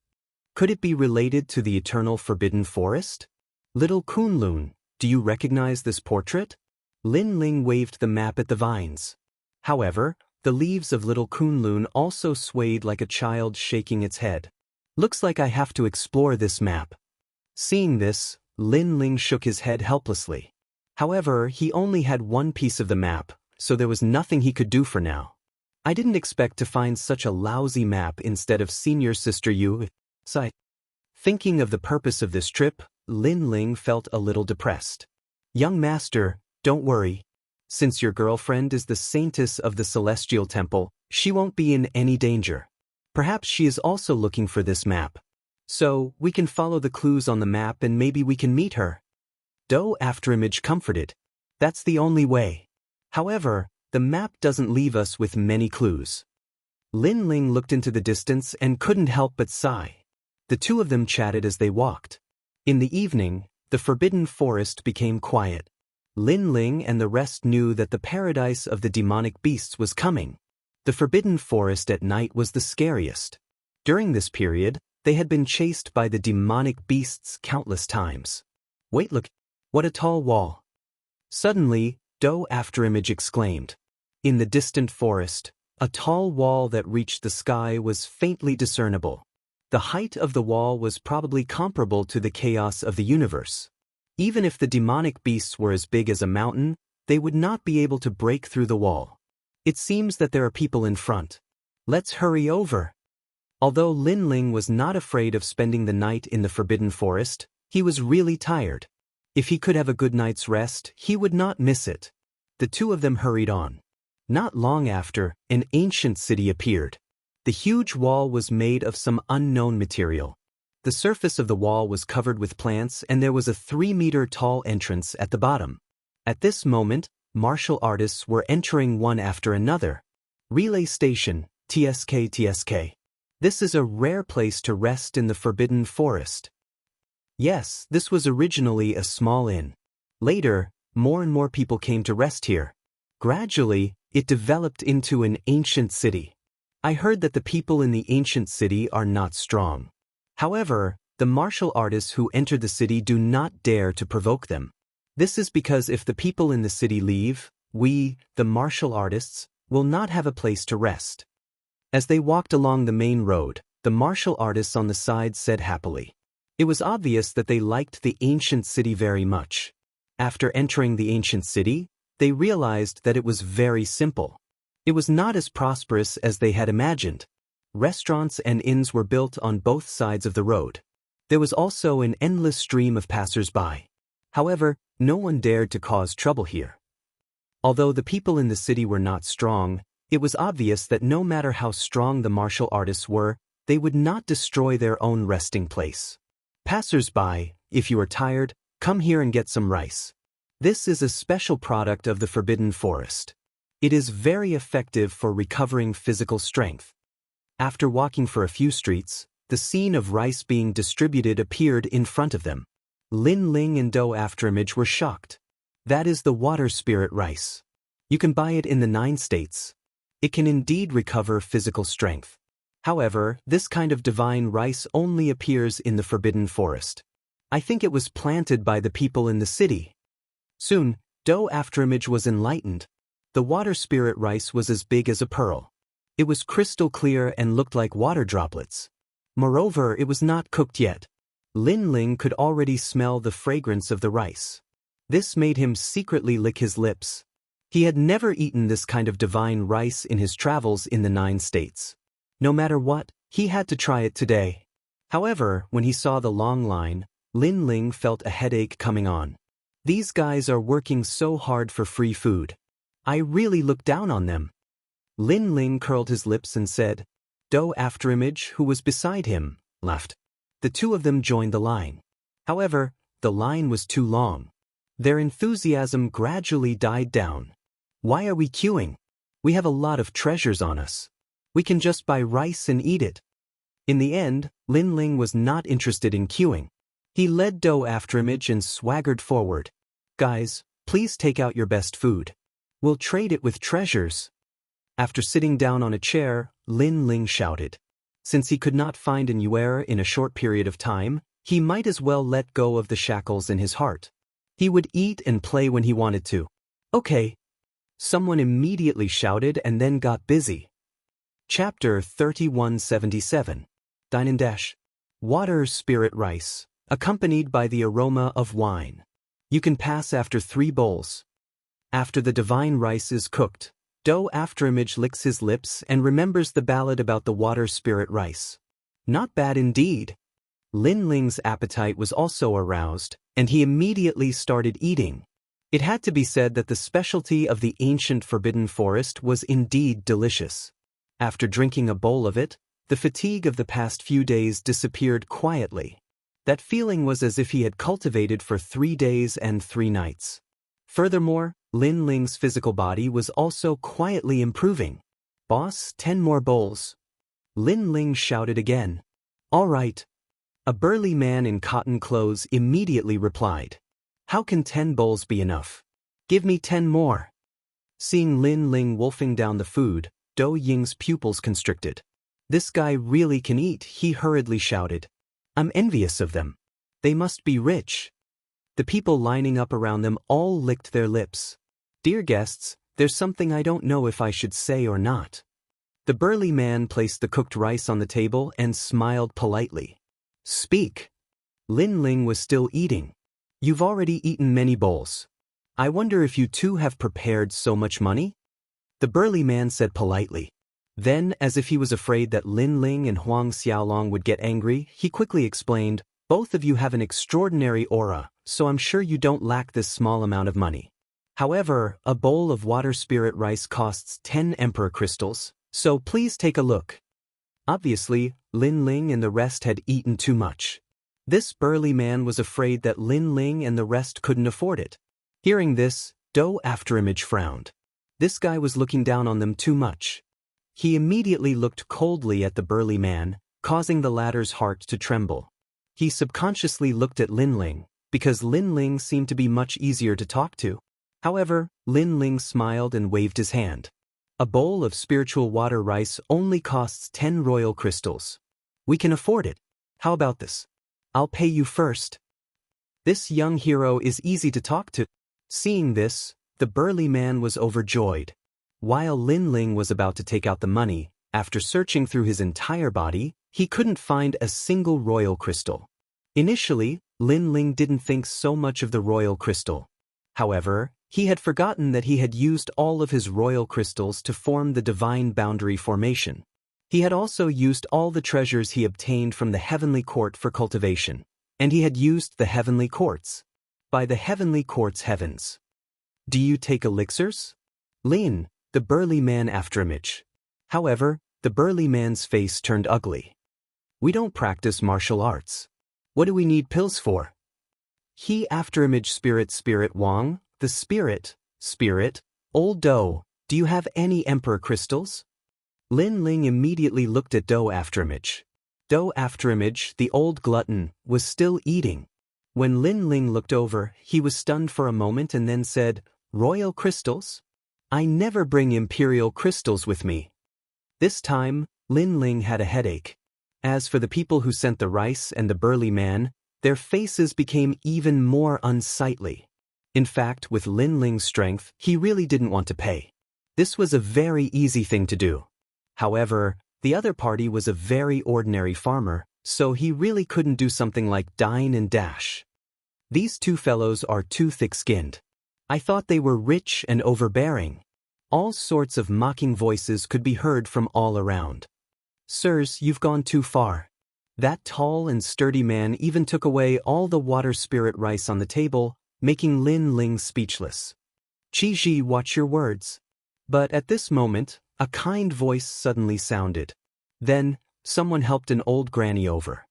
Could it be related to the Eternal Forbidden Forest? "Little Kunlun, do you recognize this portrait?" Lin Ling waved the map at the vines. However, the leaves of Little Kunlun also swayed like a child shaking its head. "Looks like I have to explore this map." Seeing this, Lin Ling shook his head helplessly. However, he only had one piece of the map, so there was nothing he could do for now. "I didn't expect to find such a lousy map instead of Senior Sister Yu." Thinking of the purpose of this trip, Lin Ling felt a little depressed. "Young master, don't worry. Since your girlfriend is the saintess of the Celestial Temple, she won't be in any danger. Perhaps she is also looking for this map. So, we can follow the clues on the map and maybe we can meet her." Do Afterimage comforted. "That's the only way. However, the map doesn't leave us with many clues." Lin Ling looked into the distance and couldn't help but sigh. The 2 of them chatted as they walked. In the evening, the forbidden forest became quiet. Lin Ling and the rest knew that the paradise of the demonic beasts was coming. The forbidden forest at night was the scariest. During this period, they had been chased by the demonic beasts countless times. Wait, look. What a tall wall. Suddenly, Do Afterimage exclaimed. In the distant forest, a tall wall that reached the sky was faintly discernible. The height of the wall was probably comparable to the chaos of the universe. Even if the demonic beasts were as big as a mountain, they would not be able to break through the wall. It seems that there are people in front. Let's hurry over. Although Lin Ling was not afraid of spending the night in the Forbidden Forest, he was really tired. If he could have a good night's rest, he would not miss it. The two of them hurried on. Not long after, an ancient city appeared. The huge wall was made of some unknown material. The surface of the wall was covered with plants and there was a 3-meter-tall entrance at the bottom. At this moment, martial artists were entering one after another. Relay Station, TSK. This is a rare place to rest in the Forbidden Forest. Yes, this was originally a small inn. Later, more and more people came to rest here. Gradually, it developed into an ancient city. I heard that the people in the ancient city are not strong. However, the martial artists who entered the city do not dare to provoke them. This is because if the people in the city leave, we, the martial artists, will not have a place to rest. As they walked along the main road, the martial artists on the side said happily. It was obvious that they liked the ancient city very much. After entering the ancient city, they realized that it was very simple. It was not as prosperous as they had imagined. Restaurants and inns were built on both sides of the road. There was also an endless stream of passers-by. However, no one dared to cause trouble here. Although the people in the city were not strong, it was obvious that no matter how strong the martial artists were, they would not destroy their own resting place. Passers-by, if you are tired, come here and get some rice. This is a special product of the Forbidden Forest. It is very effective for recovering physical strength. After walking for a few streets, the scene of rice being distributed appeared in front of them. Lin Ling and Do Afterimage were shocked. That is the water spirit rice. You can buy it in the 9 states. It can indeed recover physical strength. However, this kind of divine rice only appears in the Forbidden Forest. I think it was planted by the people in the city. Soon, Do Afterimage was enlightened. The water spirit rice was as big as a pearl. It was crystal clear and looked like water droplets. Moreover, it was not cooked yet. Lin Ling could already smell the fragrance of the rice. This made him secretly lick his lips. He had never eaten this kind of divine rice in his travels in the 9 states. No matter what, he had to try it today. However, when he saw the long line, Lin Ling felt a headache coming on. These guys are working so hard for free food. I really look down on them. Lin Ling curled his lips and said. Do Afterimage, who was beside him, laughed. The two of them joined the line. However, the line was too long. Their enthusiasm gradually died down. Why are we queuing? We have a lot of treasures on us. We can just buy rice and eat it. In the end, Lin Ling was not interested in queuing. He led Do Afterimage and swaggered forward. Guys, please take out your best food. We'll trade it with treasures. After sitting down on a chair, Lin Ling shouted. Since he could not find an heir in a short period of time, he might as well let go of the shackles in his heart. He would eat and play when he wanted to. Okay. Someone immediately shouted and then got busy. Chapter 3177. Dine Dash. Water spirit rice, accompanied by the aroma of wine. You can pass after 3 bowls. After the divine rice is cooked, Do Afterimage licks his lips and remembers the ballad about the water spirit rice. Not bad indeed. Lin Ling's appetite was also aroused, and he immediately started eating. It had to be said that the specialty of the ancient Forbidden Forest was indeed delicious. After drinking a bowl of it, the fatigue of the past few days disappeared quietly. That feeling was as if he had cultivated for 3 days and 3 nights. Furthermore, Lin Ling's physical body was also quietly improving. Boss, 10 more bowls. Lin Ling shouted again. All right. A burly man in cotton clothes immediately replied. How can 10 bowls be enough? Give me 10 more. Seeing Lin Ling wolfing down the food, Do Ying's pupils constricted. This guy really can eat, he hurriedly shouted. I'm envious of them. They must be rich. The people lining up around them all licked their lips. "Dear guests, there's something I don't know if I should say or not." The burly man placed the cooked rice on the table and smiled politely. "Speak." Lin Ling was still eating. "You've already eaten many bowls. I wonder if you too have prepared so much money?" The burly man said politely. Then, as if he was afraid that Lin Ling and Huang Xiaolong would get angry, he quickly explained, "Both of you have an extraordinary aura, so I'm sure you don't lack this small amount of money. However, a bowl of water spirit rice costs 10 emperor crystals, so please take a look." Obviously, Lin Ling and the rest had eaten too much. This burly man was afraid that Lin Ling and the rest couldn't afford it. Hearing this, Do Afterimage frowned. This guy was looking down on them too much. He immediately looked coldly at the burly man, causing the latter's heart to tremble. He subconsciously looked at Lin Ling, because Lin Ling seemed to be much easier to talk to. However, Lin Ling smiled and waved his hand. "A bowl of spiritual water rice only costs 10 royal crystals. We can afford it. How about this? I'll pay you first." This young hero is easy to talk to. Seeing this, the burly man was overjoyed. While Lin Ling was about to take out the money, after searching through his entire body, he couldn't find a single royal crystal. Initially, Lin Ling didn't think so much of the royal crystal. However, he had forgotten that he had used all of his royal crystals to form the divine boundary formation. He had also used all the treasures he obtained from the heavenly court for cultivation, and he had used the heavenly quartz. By the heavenly quartz heavens. "Do you take elixirs?" Lin, the burly man Afterimage. However, the burly man's face turned ugly. "We don't practice martial arts. What do we need pills for?" He Afterimage Spirit Wang, the spirit, Old Do, do you have any emperor crystals? Lin Ling immediately looked at Do Afterimage. Do Afterimage, the old glutton, was still eating. When Lin Ling looked over, he was stunned for a moment and then said, "Royal crystals? I never bring imperial crystals with me." This time, Lin Ling had a headache. As for the people who sent the rice and the burly man, their faces became even more unsightly. In fact, with Lin Ling's strength, he really didn't want to pay. This was a very easy thing to do. However, the other party was a very ordinary farmer, so he really couldn't do something like dine and dash. These two fellows are too thick-skinned. I thought they were rich and overbearing. All sorts of mocking voices could be heard from all around. "Sirs, you've gone too far." That tall and sturdy man even took away all the water spirit rice on the table, making Lin Ling speechless. "Qi, watch your words." But at this moment, a kind voice suddenly sounded. Then, someone helped an old granny over.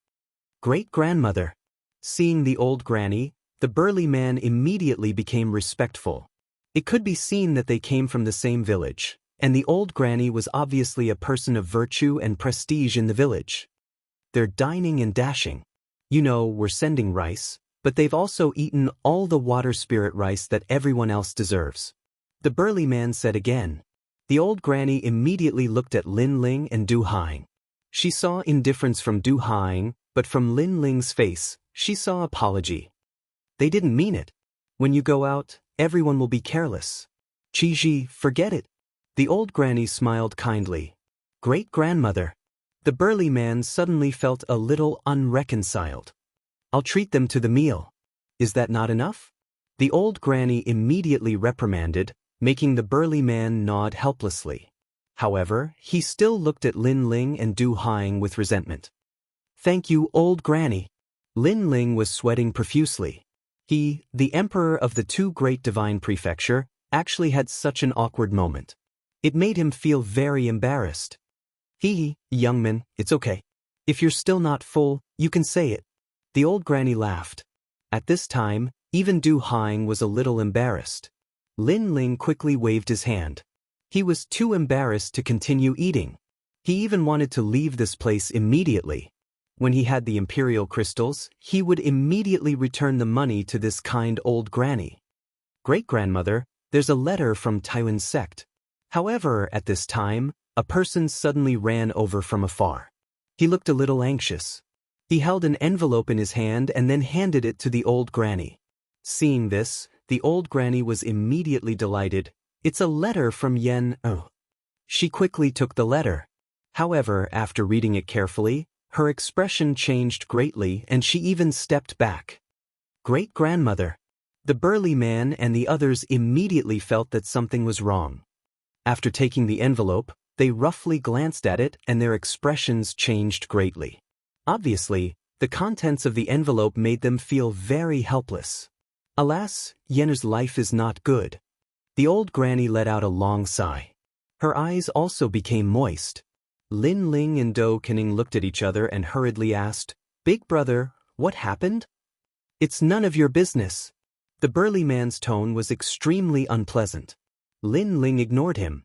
"Great-grandmother." Seeing the old granny, the burly man immediately became respectful. It could be seen that they came from the same village, and the old granny was obviously a person of virtue and prestige in the village. "They're dining and dashing. You know, we're sending rice, but they've also eaten all the water spirit rice that everyone else deserves," the burly man said again. The old granny immediately looked at Lin Ling and Du Haing. She saw indifference from Du Haing, but from Lin Ling's face, she saw apology. They didn't mean it. When you go out, everyone will be careless. "Qi, forget it." The old granny smiled kindly. "Great-grandmother." The burly man suddenly felt a little unreconciled. "I'll treat them to the meal. Is that not enough?" The old granny immediately reprimanded, making the burly man nod helplessly. However, he still looked at Lin Ling and Du Haing with resentment. "Thank you, old granny." Lin Ling was sweating profusely. He, the emperor of the two great divine prefecture, actually had such an awkward moment. It made him feel very embarrassed. Young man, it's okay. If you're still not full, you can say it." The old granny laughed. At this time, even Du Haing was a little embarrassed. Lin Ling quickly waved his hand. He was too embarrassed to continue eating. He even wanted to leave this place immediately. When he had the imperial crystals, he would immediately return the money to this kind old granny. "Great-grandmother, there's a letter from Taiwan's sect." However, at this time, a person suddenly ran over from afar. He looked a little anxious. He held an envelope in his hand and then handed it to the old granny. Seeing this, the old granny was immediately delighted. It's a letter from Yen. Oh. She quickly took the letter. However, after reading it carefully, her expression changed greatly and she even stepped back. Great-grandmother. The burly man and the others immediately felt that something was wrong. After taking the envelope, they roughly glanced at it and their expressions changed greatly. Obviously, the contents of the envelope made them feel very helpless. Alas, Yenner's life is not good. The old granny let out a long sigh. Her eyes also became moist. Lin Ling and Do Kening looked at each other and hurriedly asked, "Big brother, what happened?" "It's none of your business." The burly man's tone was extremely unpleasant. Lin Ling ignored him.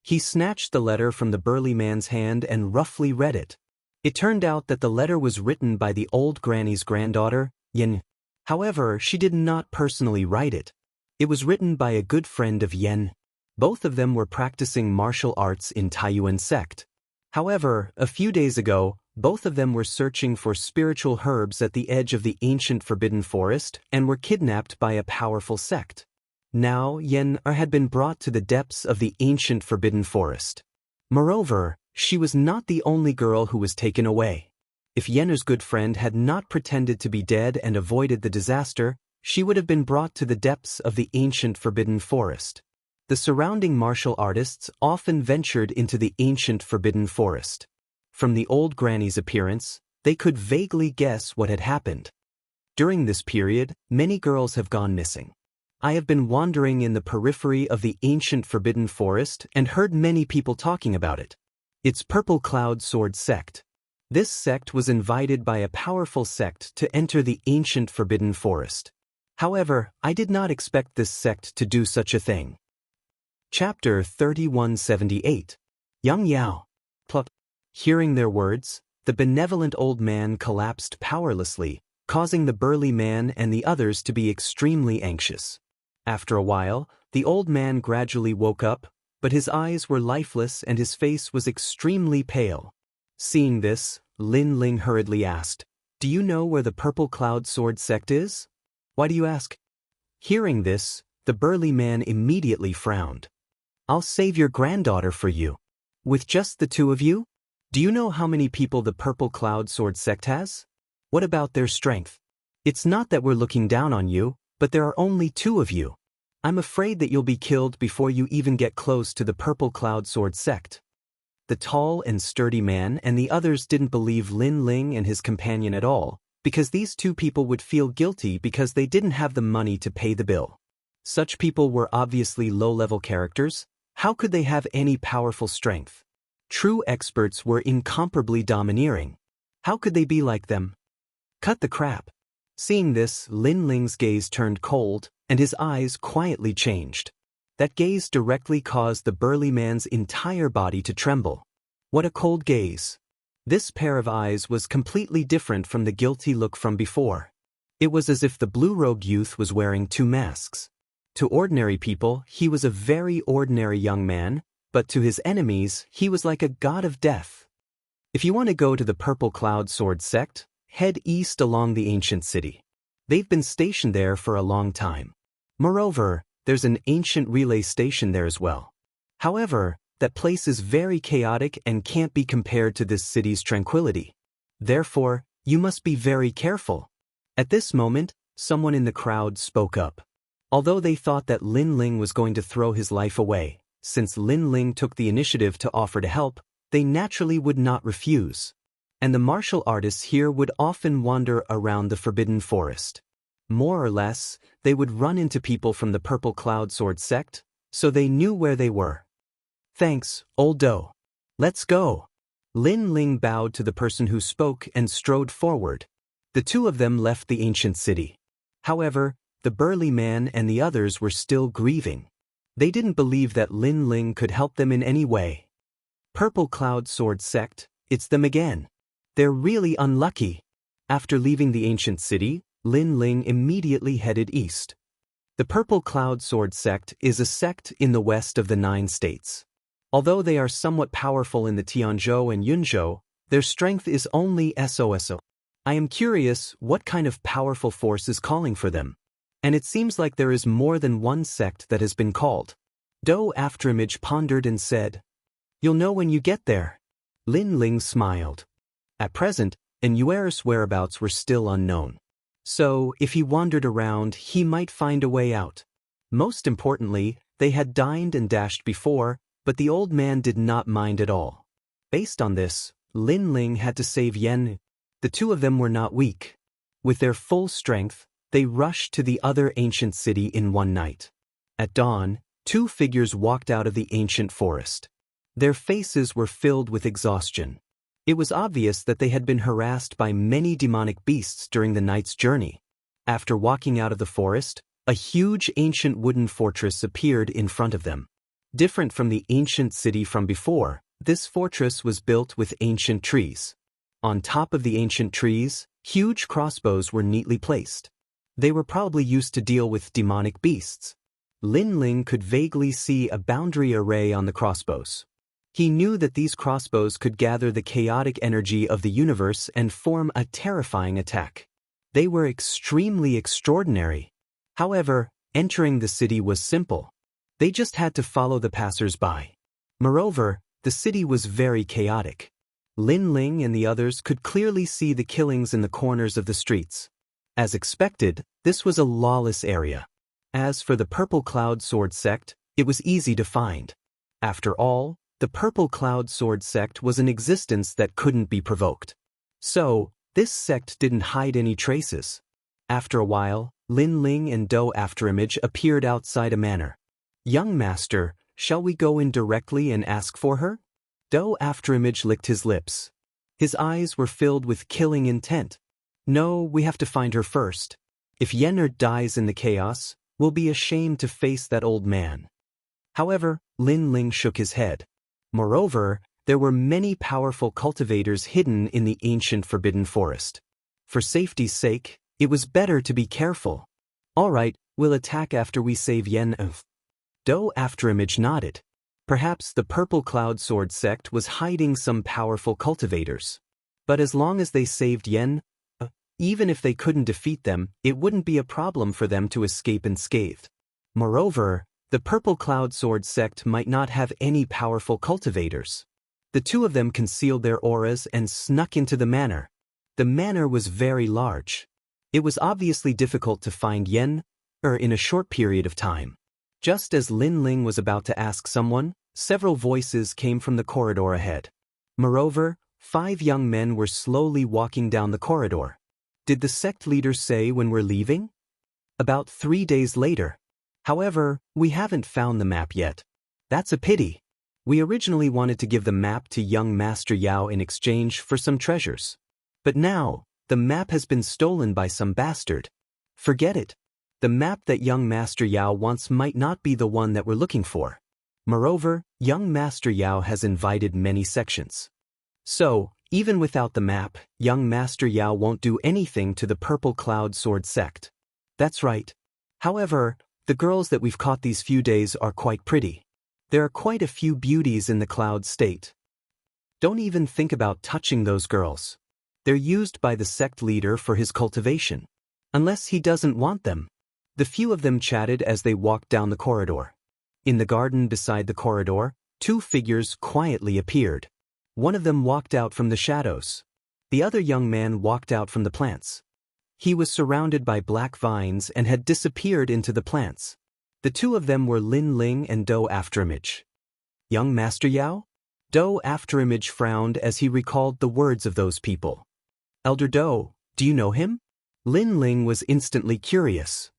He snatched the letter from the burly man's hand and roughly read it. It turned out that the letter was written by the old granny's granddaughter, Yen. However, she did not personally write it. It was written by a good friend of Yen. Both of them were practicing martial arts in Taiyuan sect. However, a few days ago, both of them were searching for spiritual herbs at the edge of the ancient forbidden forest and were kidnapped by a powerful sect. Now, Yen had been brought to the depths of the ancient forbidden forest. Moreover, she was not the only girl who was taken away. If Yenner's good friend had not pretended to be dead and avoided the disaster, she would have been brought to the depths of the ancient forbidden forest. The surrounding martial artists often ventured into the ancient forbidden forest. From the old granny's appearance, they could vaguely guess what had happened. During this period, many girls have gone missing. I have been wandering in the periphery of the ancient forbidden forest and heard many people talking about it. It's Purple Cloud Sword Sect. This sect was invited by a powerful sect to enter the ancient forbidden forest. However, I did not expect this sect to do such a thing. Chapter 3178. Yang Yao. Plot. Hearing their words, the benevolent old man collapsed powerlessly, causing the burly man and the others to be extremely anxious. After a while, the old man gradually woke up, but his eyes were lifeless and his face was extremely pale. Seeing this, Lin Ling hurriedly asked, "Do you know where the Purple Cloud Sword Sect is?" "Why do you ask?" Hearing this, the burly man immediately frowned. "I'll save your granddaughter for you. With just the two of you? Do you know how many people the Purple Cloud Sword Sect has? What about their strength? It's not that we're looking down on you, but there are only two of you. I'm afraid that you'll be killed before you even get close to the Purple Cloud Sword Sect." The tall and sturdy man and the others didn't believe Lin Ling and his companion at all, because these two people would feel guilty because they didn't have the money to pay the bill. Such people were obviously low-level characters. How could they have any powerful strength? True experts were incomparably domineering. How could they be like them? Cut the crap. Seeing this, Lin Ling's gaze turned cold, and his eyes quietly changed. That gaze directly caused the burly man's entire body to tremble. What a cold gaze. This pair of eyes was completely different from the guilty look from before. It was as if the blue-robed youth was wearing two masks. To ordinary people, he was a very ordinary young man, but to his enemies, he was like a god of death. If you want to go to the Purple Cloud Sword Sect, head east along the ancient city. They've been stationed there for a long time. Moreover, there's an ancient relay station there as well. However, that place is very chaotic and can't be compared to this city's tranquility. Therefore, you must be very careful. At this moment, someone in the crowd spoke up. Although they thought that Lin Ling was going to throw his life away, since Lin Ling took the initiative to offer to help, they naturally would not refuse. And the martial artists here would often wander around the Forbidden Forest. More or less, they would run into people from the Purple Cloud Sword Sect, so they knew where they were. "Thanks, old Do. Let's go." Lin Ling bowed to the person who spoke and strode forward. The two of them left the ancient city. However, the burly man and the others were still grieving. They didn't believe that Lin Ling could help them in any way. Purple Cloud Sword Sect, it's them again. They're really unlucky. After leaving the ancient city, Lin Ling immediately headed east. The Purple Cloud Sword Sect is a sect in the west of the 9 states. Although they are somewhat powerful in the Tianzhou and Yunzhou, their strength is only SOSO. I am curious what kind of powerful force is calling for them. And it seems like there is more than one sect that has been called. Do Afterimage pondered and said, "You'll know when you get there." Lin Ling smiled. At present, Inuer's whereabouts were still unknown. So, if he wandered around, he might find a way out. Most importantly, they had dined and dashed before, but the old man did not mind at all. Based on this, Lin Ling had to save Yen. The two of them were not weak. With their full strength, they rushed to the other ancient city in one night. At dawn, two figures walked out of the ancient forest. Their faces were filled with exhaustion. It was obvious that they had been harassed by many demonic beasts during the night's journey. After walking out of the forest, a huge ancient wooden fortress appeared in front of them. Different from the ancient city from before, this fortress was built with ancient trees. On top of the ancient trees, huge crossbows were neatly placed. They were probably used to deal with demonic beasts. Lin Ling could vaguely see a boundary array on the crossbows. He knew that these crossbows could gather the chaotic energy of the universe and form a terrifying attack. They were extremely extraordinary. However, entering the city was simple. They just had to follow the passers-by. Moreover, the city was very chaotic. Lin Ling and the others could clearly see the killings in the corners of the streets. As expected, this was a lawless area. As for the Purple Cloud Sword sect, it was easy to find. After all, the Purple Cloud Sword sect was an existence that couldn't be provoked. So, this sect didn't hide any traces. After a while, Lin Ling and Do Afterimage appeared outside a manor. "Young master, shall we go in directly and ask for her?" Do Afterimage licked his lips. His eyes were filled with killing intent. "No, we have to find her first. If Yenner dies in the chaos, we'll be ashamed to face that old man." However, Lin Ling shook his head. Moreover, there were many powerful cultivators hidden in the ancient forbidden forest. For safety's sake, it was better to be careful. "All right, we'll attack after we save Yen." Do Afterimage nodded. Perhaps the Purple Cloud Sword sect was hiding some powerful cultivators. But as long as they saved Yen, even if they couldn't defeat them, it wouldn't be a problem for them to escape unscathed. Moreover, the Purple Cloud Sword sect might not have any powerful cultivators. The two of them concealed their auras and snuck into the manor. The manor was very large. It was obviously difficult to find Yen, in a short period of time. Just as Lin Ling was about to ask someone, several voices came from the corridor ahead. Moreover, 5 young men were slowly walking down the corridor. Did the sect leader say when we're leaving? About 3 days later. However, we haven't found the map yet. That's a pity. We originally wanted to give the map to young Master Yao in exchange for some treasures. But now, the map has been stolen by some bastard. Forget it. The map that young Master Yao wants might not be the one that we're looking for. Moreover, young Master Yao has invited many sections. So, even without the map, young Master Yao won't do anything to the Purple Cloud Sword sect. That's right. However, the girls that we've caught these few days are quite pretty. There are quite a few beauties in the Cloud State. Don't even think about touching those girls. They're used by the sect leader for his cultivation. Unless he doesn't want them. The few of them chatted as they walked down the corridor. In the garden beside the corridor, 2 figures quietly appeared. One of them walked out from the shadows. The other young man walked out from the plants. He was surrounded by black vines and had disappeared into the plants. The two of them were Lin Ling and Do Afterimage. "Young Master Yao?" Do Afterimage frowned as he recalled the words of those people. "Elder Do, do you know him?" Lin Ling was instantly curious.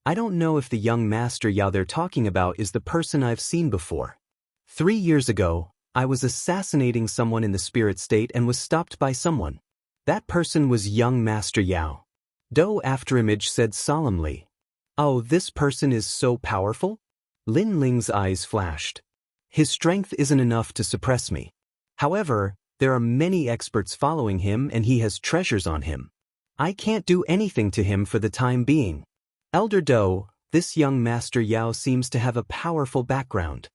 "I don't know if the young Master Yao they're talking about is the person I've seen before. 3 years ago, I was assassinating someone in the spirit state and was stopped by someone. That person was young Master Yao." Do Afterimage said solemnly. "Oh, this person is so powerful?" Lin Ling's eyes flashed. "His strength isn't enough to suppress me. However, there are many experts following him and he has treasures on him. I can't do anything to him for the time being. Elder Do, this young Master Yao seems to have a powerful background."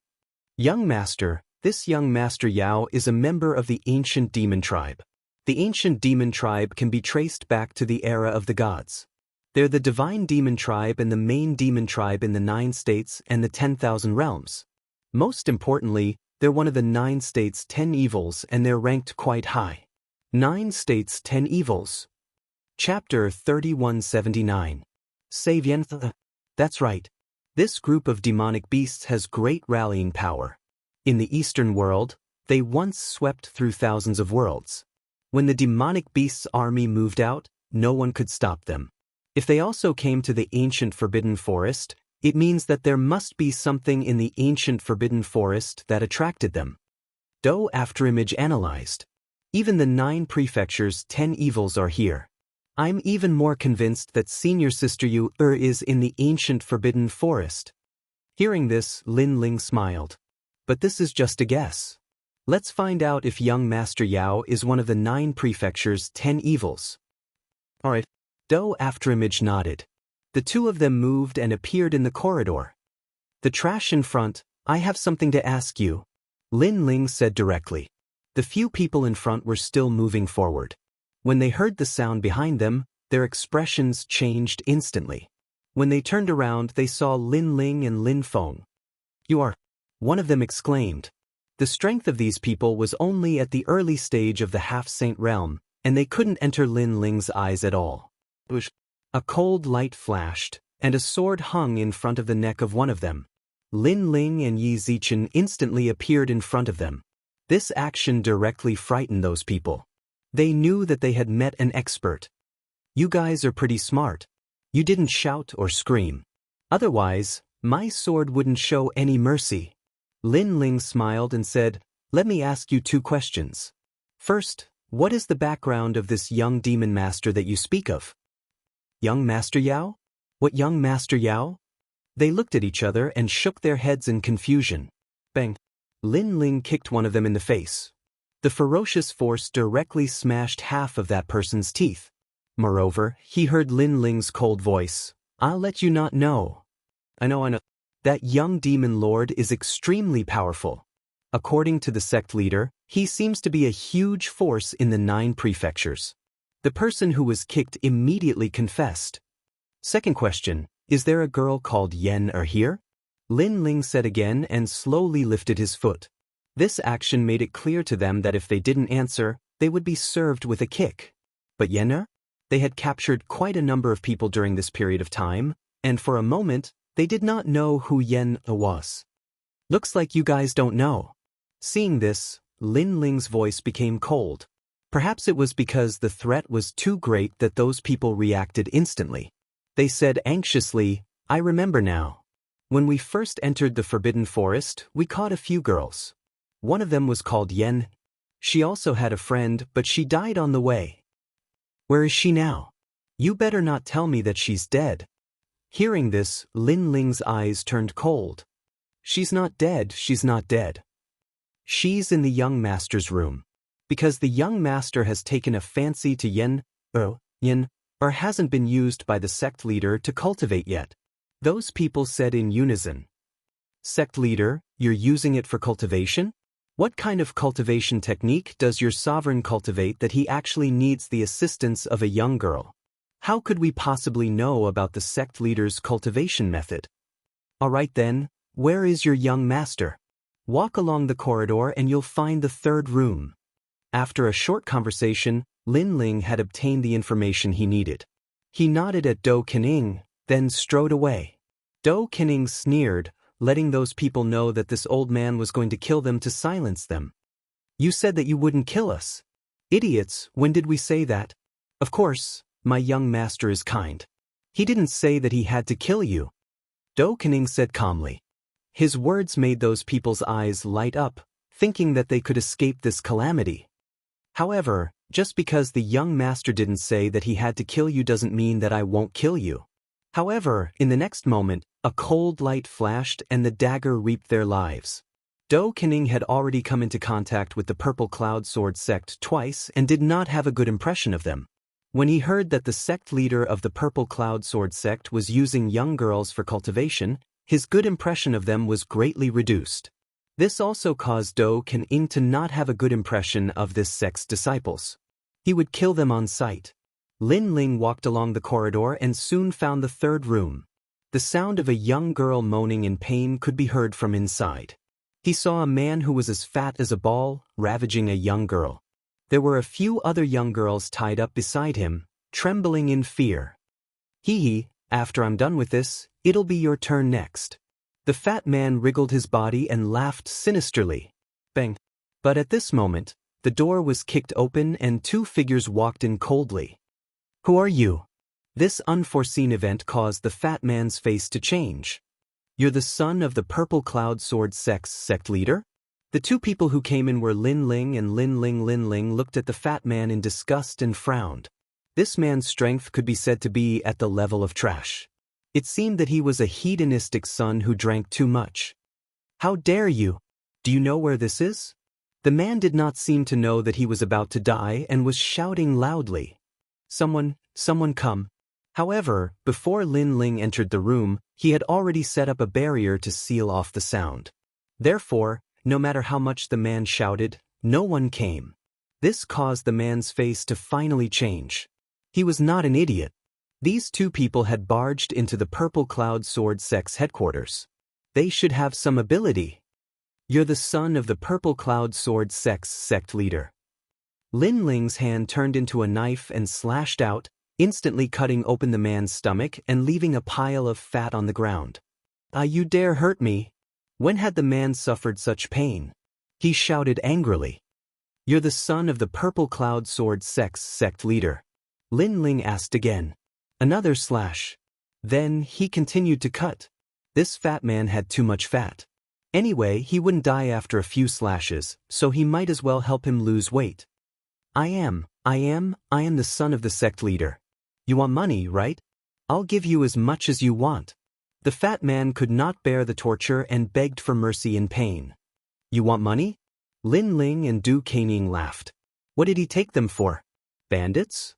"Young Master, this young Master Yao is a member of the ancient demon tribe. The ancient demon tribe can be traced back to the era of the gods. They're the divine demon tribe and the main demon tribe in the 9 states and the 10,000 realms. Most importantly, they're one of the 9 states' 10 evils and they're ranked quite high. 9 states' 10 evils. Chapter 3179. Savientha. That's right. This group of demonic beasts has great rallying power. In the Eastern world, they once swept through thousands of worlds. When the demonic beasts' army moved out, no one could stop them. If they also came to the ancient Forbidden Forest, it means that there must be something in the ancient Forbidden Forest that attracted them. Do Afterimage analyzed. Even the 9 prefectures' 10 evils are here. I'm even more convinced that Senior Sister Yu is in the ancient Forbidden Forest. Hearing this, Lin Ling smiled. But this is just a guess. Let's find out if young Master Yao is one of the 9 prefectures' 10 evils. Alright. Do Afterimage nodded. The two of them moved and appeared in the corridor. The trash in front, I have something to ask you, Lin Ling said directly. The few people in front were still moving forward. When they heard the sound behind them, their expressions changed instantly. When they turned around, they saw Lin Ling and Lin Feng. You are, one of them exclaimed. The strength of these people was only at the early stage of the half-saint realm, and they couldn't enter Lin Ling's eyes at all. A cold light flashed, and a sword hung in front of the neck of one of them. Lin Ling and Yi Zichen instantly appeared in front of them. This action directly frightened those people. They knew that they had met an expert. You guys are pretty smart. You didn't shout or scream. Otherwise, my sword wouldn't show any mercy. Lin Ling smiled and said, let me ask you 2 questions. First, what is the background of this young demon master that you speak of? Young Master Yao? What young Master Yao? They looked at each other and shook their heads in confusion. Bang! Lin Ling kicked one of them in the face. The ferocious force directly smashed half of that person's teeth. Moreover, he heard Lin Ling's cold voice. I'll let you not know. I know. That young demon lord is extremely powerful. According to the sect leader, he seems to be a huge force in the 9 prefectures. The person who was kicked immediately confessed. Second question, is there a girl called Yen here? Lin Ling said again and slowly lifted his foot. This action made it clear to them that if they didn't answer, they would be served with a kick. But Yen? They had captured quite a number of people during this period of time, and for a moment, they did not know who Yen was. Looks like you guys don't know. Seeing this, Lin Ling's voice became cold. Perhaps it was because the threat was too great that those people reacted instantly. They said anxiously, I remember now. When we first entered the Forbidden Forest, we caught a few girls. One of them was called Yen. She also had a friend, but she died on the way. Where is she now? You better not tell me that she's dead. Hearing this, Lin Ling's eyes turned cold. She's not dead, she's not dead. She's in the young master's room. Because the young master has taken a fancy to Yen, or hasn't been used by the sect leader to cultivate yet. Those people said in unison. Sect leader, you're using it for cultivation? What kind of cultivation technique does your sovereign cultivate that he actually needs the assistance of a young girl? How could we possibly know about the sect leader's cultivation method? Alright then, where is your young master? Walk along the corridor and you'll find the 3rd room. After a short conversation, Lin Ling had obtained the information he needed. He nodded at Do Kening, then strode away. Do Kening sneered, letting those people know that this old man was going to kill them to silence them. You said that you wouldn't kill us. Idiots, when did we say that? Of course, my young master is kind. He didn't say that he had to kill you. Do Kening said calmly. His words made those people's eyes light up, thinking that they could escape this calamity. However, just because the young master didn't say that he had to kill you doesn't mean that I won't kill you. However, in the next moment, a cold light flashed and the dagger reaped their lives. Do Kening had already come into contact with the Purple Cloud Sword sect twice and did not have a good impression of them. When he heard that the sect leader of the Purple Cloud Sword sect was using young girls for cultivation, his good impression of them was greatly reduced. This also caused Do Kening to not have a good impression of this sect's disciples. He would kill them on sight. Lin Ling walked along the corridor and soon found the third room. The sound of a young girl moaning in pain could be heard from inside. He saw a man who was as fat as a ball, ravaging a young girl. There were a few other young girls tied up beside him, trembling in fear. Hee, after I'm done with this, it'll be your turn next. The fat man wriggled his body and laughed sinisterly. Bang. But at this moment, the door was kicked open and two figures walked in coldly. Who are you? This unforeseen event caused the fat man's face to change. You're the son of the Purple Cloud Sword sect leader? The two people who came in were Lin Ling and Lin Ling. Lin Ling looked at the fat man in disgust and frowned. This man's strength could be said to be at the level of trash. It seemed that he was a hedonistic son who drank too much. How dare you? Do you know where this is? The man did not seem to know that he was about to die and was shouting loudly. Someone come. However, before Lin Ling entered the room, he had already set up a barrier to seal off the sound. Therefore, no matter how much the man shouted, no one came. This caused the man's face to finally change. He was not an idiot. These two people had barged into the Purple Cloud Sword sect's headquarters. They should have some ability. You're the son of the Purple Cloud Sword sect leader. Lin Ling's hand turned into a knife and slashed out, instantly cutting open the man's stomach and leaving a pile of fat on the ground. You dare hurt me? When had the man suffered such pain? He shouted angrily. You're the son of the Purple Cloud Sword sect leader. Lin Ling asked again. Another slash. Then he continued to cut. This fat man had too much fat. Anyway, he wouldn't die after a few slashes, so he might as well help him lose weight. I am the son of the sect leader. You want money, right? I'll give you as much as you want. The fat man could not bear the torture and begged for mercy in pain. You want money? Lin Ling and Du Kaining laughed. What did he take them for? Bandits?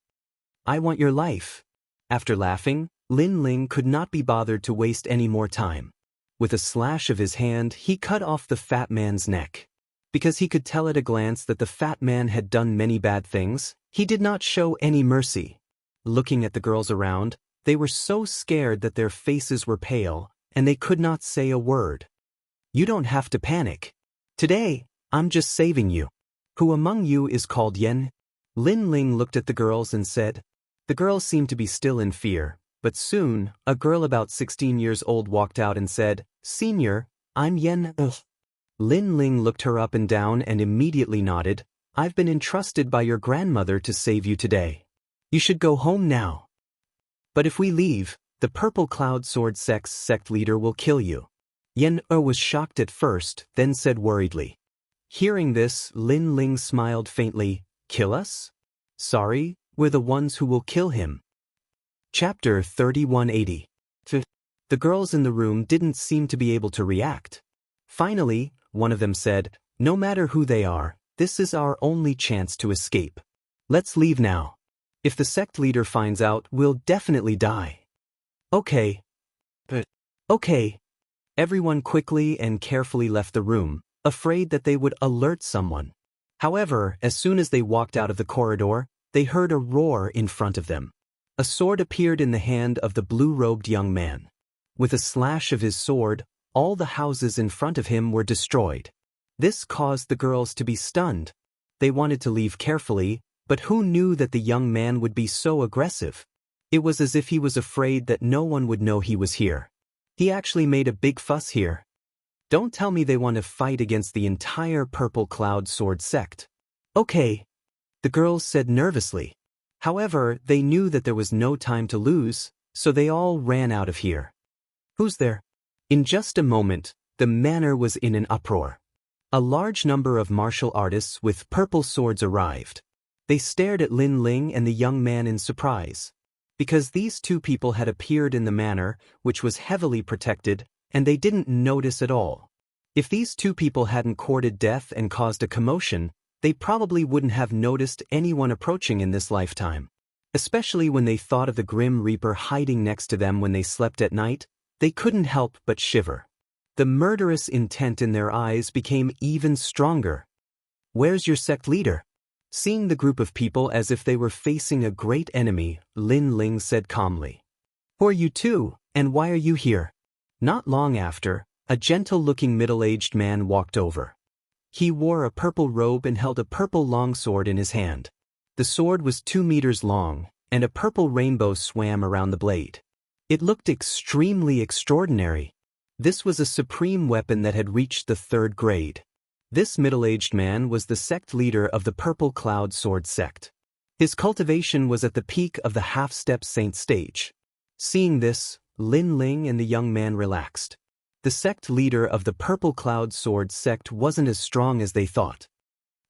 I want your life. After laughing, Lin Ling could not be bothered to waste any more time. With a slash of his hand, he cut off the fat man's neck. Because he could tell at a glance that the fat man had done many bad things, he did not show any mercy. Looking at the girls around, they were so scared that their faces were pale, and they could not say a word. You don't have to panic. Today, I'm just saving you. Who among you is called Yen? Lin Ling looked at the girls and said. The girls seemed to be still in fear, but soon, a girl about 16 years old walked out and said, Senior, I'm Yen. Ugh. Lin Ling looked her up and down and immediately nodded. I've been entrusted by your grandmother to save you today. You should go home now. But if we leave, the Purple Cloud Sword sect leader will kill you. Yen was shocked at first, then said worriedly. Hearing this, Lin Ling smiled faintly. Kill us? Sorry, we're the ones who will kill him. Chapter 3180. The girls in the room didn't seem to be able to react. Finally, one of them said, No matter who they are, this is our only chance to escape. Let's leave now. If the sect leader finds out, we'll definitely die. Okay. Okay. Everyone quickly and carefully left the room, afraid that they would alert someone. However, as soon as they walked out of the corridor, they heard a roar in front of them. A sword appeared in the hand of the blue-robed young man. With a slash of his sword, all the houses in front of him were destroyed. This caused the girls to be stunned. They wanted to leave carefully, but who knew that the young man would be so aggressive? It was as if he was afraid that no one would know he was here. He actually made a big fuss here. Don't tell me they want to fight against the entire Purple Cloud Sword sect. Okay, the girls said nervously. However, they knew that there was no time to lose, so they all ran out of here. Who's there? In just a moment, the manor was in an uproar. A large number of martial artists with purple swords arrived. They stared at Lin Ling and the young man in surprise. Because these two people had appeared in the manor, which was heavily protected, and they didn't notice at all. If these two people hadn't courted death and caused a commotion, they probably wouldn't have noticed anyone approaching in this lifetime. Especially when they thought of the Grim Reaper hiding next to them when they slept at night, they couldn't help but shiver. The murderous intent in their eyes became even stronger. Where's your sect leader? Seeing the group of people as if they were facing a great enemy, Lin Ling said calmly. Who are you two, and why are you here? Not long after, a gentle-looking middle-aged man walked over. He wore a purple robe and held a purple longsword in his hand. The sword was 2 meters long, and a purple rainbow swam around the blade. It looked extremely extraordinary. This was a supreme weapon that had reached the 3rd grade. This middle-aged man was the sect leader of the Purple Cloud Sword sect. His cultivation was at the peak of the half-step saint stage. Seeing this, Lin Ling and the young man relaxed. The sect leader of the Purple Cloud Sword sect wasn't as strong as they thought.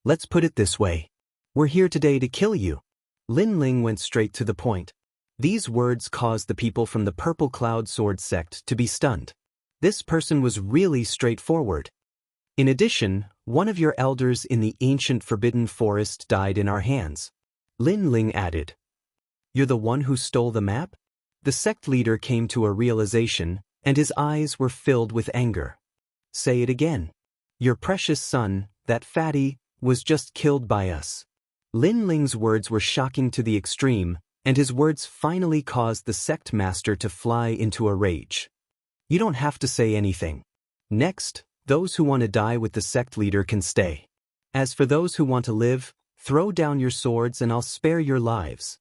Let's put it this way. We're here today to kill you. Lin Ling went straight to the point. These words caused the people from the Purple Cloud Sword sect to be stunned. This person was really straightforward. In addition, one of your elders in the ancient Forbidden Forest died in our hands. Lin Ling added. You're the one who stole the map? The sect leader came to a realization, and his eyes were filled with anger. Say it again. Your precious son, that fatty, was just killed by us. Lin Ling's words were shocking to the extreme, and his words finally caused the sect master to fly into a rage. You don't have to say anything. Next, those who want to die with the sect leader can stay. As for those who want to live, throw down your swords and I'll spare your lives.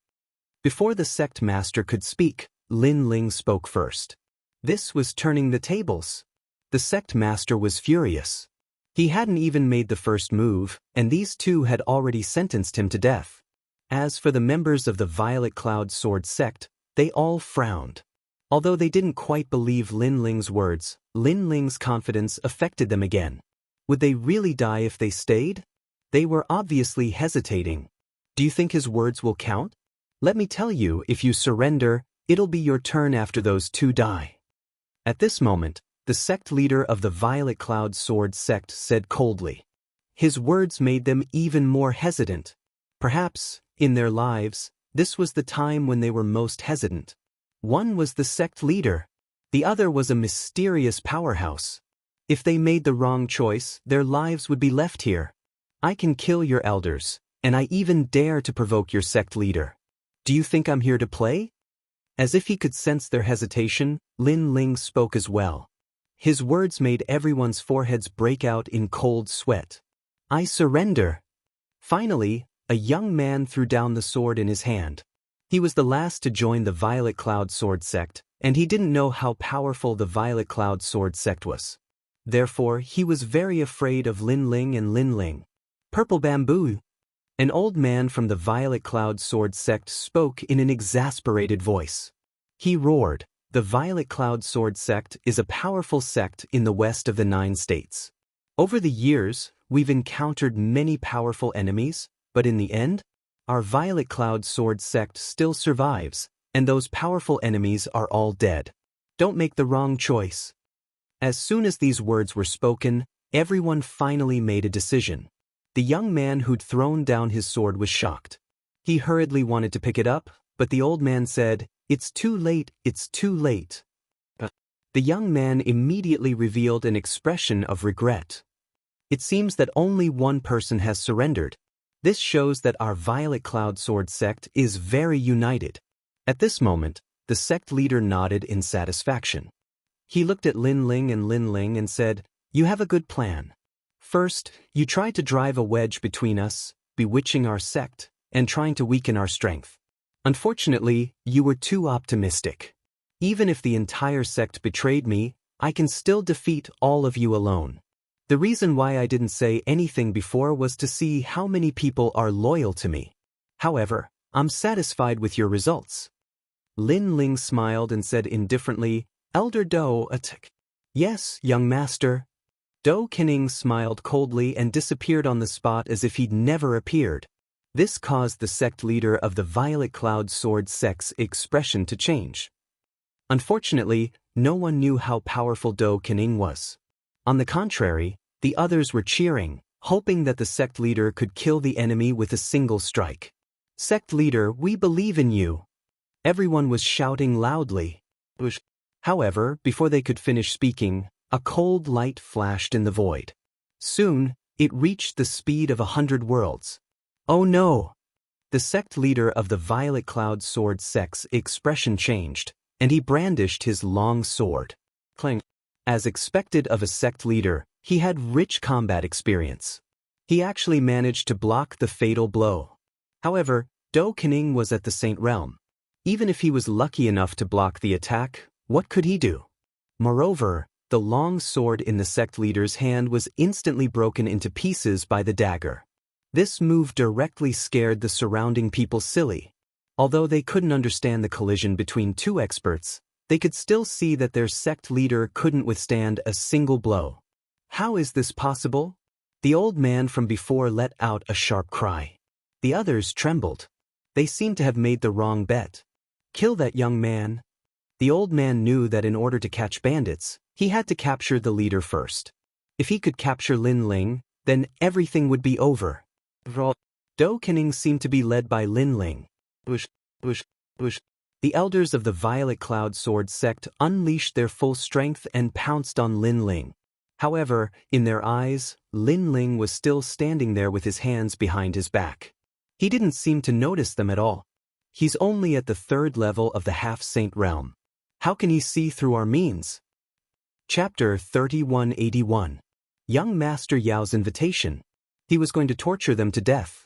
Before the sect master could speak, Lin Ling spoke first. This was turning the tables. The sect master was furious. He hadn't even made the first move, and these two had already sentenced him to death. As for the members of the Violet Cloud Sword sect, they all frowned. Although they didn't quite believe Lin Ling's words, Lin Ling's confidence affected them again. Would they really die if they stayed? They were obviously hesitating. Do you think his words will count? Let me tell you, if you surrender, it'll be your turn after those two die. At this moment, the sect leader of the Violet Cloud Sword sect said coldly. His words made them even more hesitant. Perhaps, in their lives, this was the time when they were most hesitant. One was the sect leader. The other was a mysterious powerhouse. If they made the wrong choice, their lives would be left here. I can kill your elders, and I even dare to provoke your sect leader. Do you think I'm here to play? As if he could sense their hesitation, Lin Ling spoke as well. His words made everyone's foreheads break out in cold sweat. I surrender. Finally, a young man threw down the sword in his hand. He was the last to join the Violet Cloud Sword sect, and he didn't know how powerful the Violet Cloud Sword sect was. Therefore, he was very afraid of Lin Ling and Lin Ling. Purple bamboo. An old man from the Violet Cloud Sword sect spoke in an exasperated voice. He roared, "The Violet Cloud Sword sect is a powerful sect in the west of the 9 states. Over the years, we've encountered many powerful enemies, but in the end, our Violet Cloud Sword sect still survives, and those powerful enemies are all dead. Don't make the wrong choice." As soon as these words were spoken, everyone finally made a decision. The young man who'd thrown down his sword was shocked. He hurriedly wanted to pick it up, but the old man said, "It's too late, it's too late." The young man immediately revealed an expression of regret. It seems that only one person has surrendered. This shows that our Violet Cloud Sword sect is very united. At this moment, the sect leader nodded in satisfaction. He looked at Lin Ling and said, "You have a good plan. First, you tried to drive a wedge between us, bewitching our sect, and trying to weaken our strength. Unfortunately, you were too optimistic. Even if the entire sect betrayed me, I can still defeat all of you alone. The reason why I didn't say anything before was to see how many people are loyal to me. However, I'm satisfied with your results." Lin Ling smiled and said indifferently, "Elder Do, Yes, young master." Do Kening smiled coldly and disappeared on the spot as if he'd never appeared. This caused the sect leader of the Violet Cloud Sword sect's expression to change. Unfortunately, no one knew how powerful Do Kening was. On the contrary, the others were cheering, hoping that the sect leader could kill the enemy with a single strike. "Sect leader, we believe in you." Everyone was shouting loudly. However, before they could finish speaking, a cold light flashed in the void. Soon, it reached the speed of 100 worlds. Oh no! The sect leader of the Violet Cloud Sword sect's expression changed, and he brandished his long sword. Clang. As expected of a sect leader, he had rich combat experience. He actually managed to block the fatal blow. However, Do Kening was at the Saint Realm. Even if he was lucky enough to block the attack, what could he do? Moreover, the long sword in the sect leader's hand was instantly broken into pieces by the dagger. This move directly scared the surrounding people silly. Although they couldn't understand the collision between two experts, they could still see that their sect leader couldn't withstand a single blow. How is this possible? The old man from before let out a sharp cry. The others trembled. They seemed to have made the wrong bet. Kill that young man. The old man knew that in order to catch bandits, he had to capture the leader first. If he could capture Lin Ling, then everything would be over. Do Kening seemed to be led by Lin Ling. The elders of the Violet Cloud Sword sect unleashed their full strength and pounced on Lin Ling. However, in their eyes, Lin Ling was still standing there with his hands behind his back. He didn't seem to notice them at all. He's only at the 3rd level of the Half-Saint Realm. How can he see through our means? Chapter 3181. Young Master Yao's invitation. He was going to torture them to death.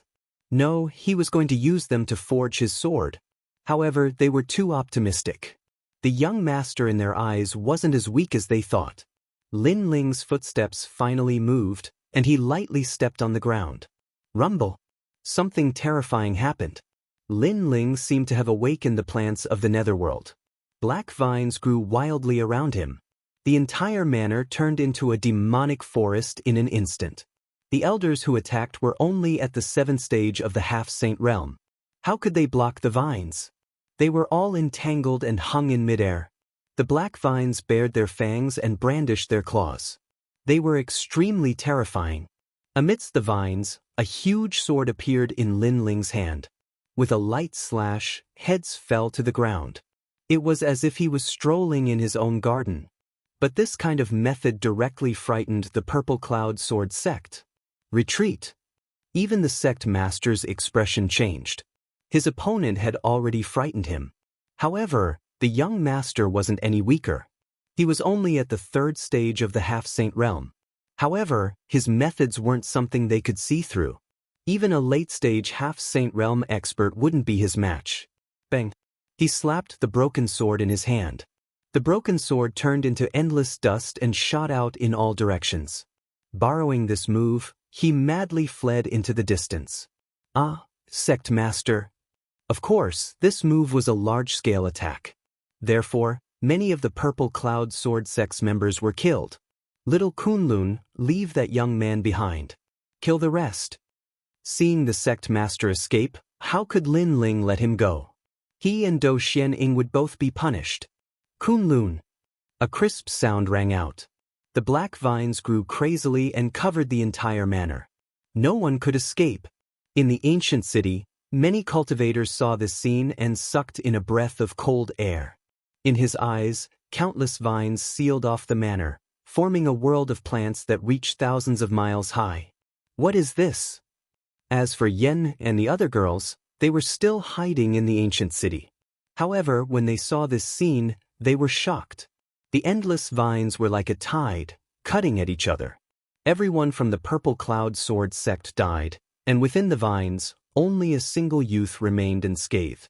No, he was going to use them to forge his sword. However, they were too optimistic. The young master in their eyes wasn't as weak as they thought. Lin Ling's footsteps finally moved, and he lightly stepped on the ground. Rumble. Something terrifying happened. Lin Ling seemed to have awakened the plants of the netherworld. Black vines grew wildly around him. The entire manor turned into a demonic forest in an instant. The elders who attacked were only at the 7th stage of the Half-Saint Realm. How could they block the vines? They were all entangled and hung in midair. The black vines bared their fangs and brandished their claws. They were extremely terrifying. Amidst the vines, a huge sword appeared in Lin Ling's hand. With a light slash, heads fell to the ground. It was as if he was strolling in his own garden. But this kind of method directly frightened the Purple Cloud Sword sect. Retreat. Even the sect master's expression changed. His opponent had already frightened him. However, the young master wasn't any weaker. He was only at the 3rd stage of the Half-Saint Realm. However, his methods weren't something they could see through. Even a late-stage Half-Saint Realm expert wouldn't be his match. Bang! He slapped the broken sword in his hand. The broken sword turned into endless dust and shot out in all directions. Borrowing this move, he madly fled into the distance. Ah, sect master. Of course, this move was a large-scale attack. Therefore, many of the Purple Cloud Sword sect's members were killed. Little Kunlun, leave that young man behind. Kill the rest. Seeing the sect master escape, how could Lin Ling let him go? He and Do Xianing would both be punished. Kunlun. A crisp sound rang out. The black vines grew crazily and covered the entire manor. No one could escape. In the ancient city, many cultivators saw this scene and sucked in a breath of cold air. In his eyes, countless vines sealed off the manor, forming a world of plants that reached thousands of miles high. What is this? As for Yen and the other girls, they were still hiding in the ancient city. However, when they saw this scene, they were shocked. The endless vines were like a tide, cutting at each other. Everyone from the Purple Cloud Sword sect died, and within the vines, only a single youth remained unscathed.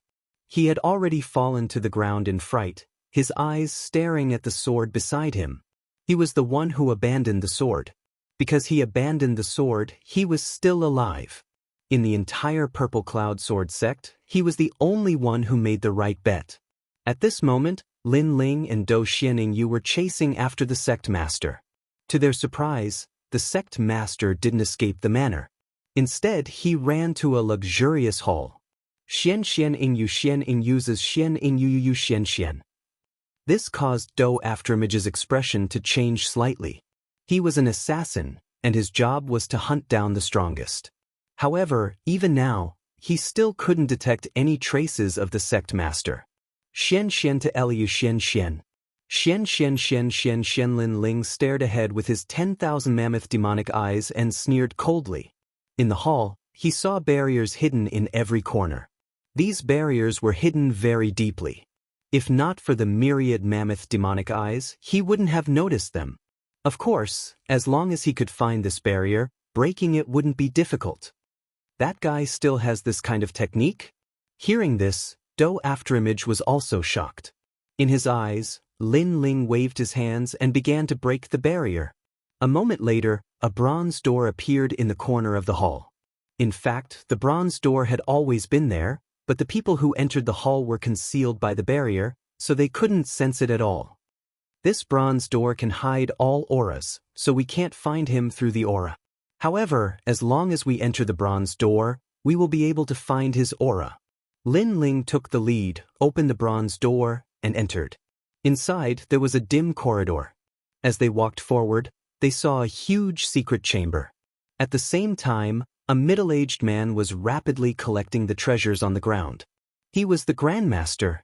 He had already fallen to the ground in fright, his eyes staring at the sword beside him. He was the one who abandoned the sword. Because he abandoned the sword, he was still alive. In the entire Purple Cloud Sword sect, he was the only one who made the right bet. At this moment, Lin Ling and Do Xianing were chasing after the sect master. To their surprise, the sect master didn't escape the manor. Instead, he ran to a luxurious hall. Xian uses Xian Yu Xian. This caused Do Aftermage's expression to change slightly. He was an assassin, and his job was to hunt down the strongest. However, even now, he still couldn't detect any traces of the sect master. Xian to Eliu Xian. Lin Ling stared ahead with his 10,000 mammoth demonic eyes and sneered coldly. In the hall, he saw barriers hidden in every corner. These barriers were hidden very deeply. If not for the myriad mammoth demonic eyes, he wouldn't have noticed them. Of course, as long as he could find this barrier, breaking it wouldn't be difficult. That guy still has this kind of technique? Hearing this, Do Afterimage was also shocked. In his eyes, Lin Ling waved his hands and began to break the barrier. A moment later, a bronze door appeared in the corner of the hall. In fact, the bronze door had always been there, but the people who entered the hall were concealed by the barrier, so they couldn't sense it at all. This bronze door can hide all auras, so we can't find him through the aura. However, as long as we enter the bronze door, we will be able to find his aura. Lin Ling took the lead, opened the bronze door, and entered. Inside, there was a dim corridor. As they walked forward, they saw a huge secret chamber. At the same time, a middle-aged man was rapidly collecting the treasures on the ground. He was the Grandmaster.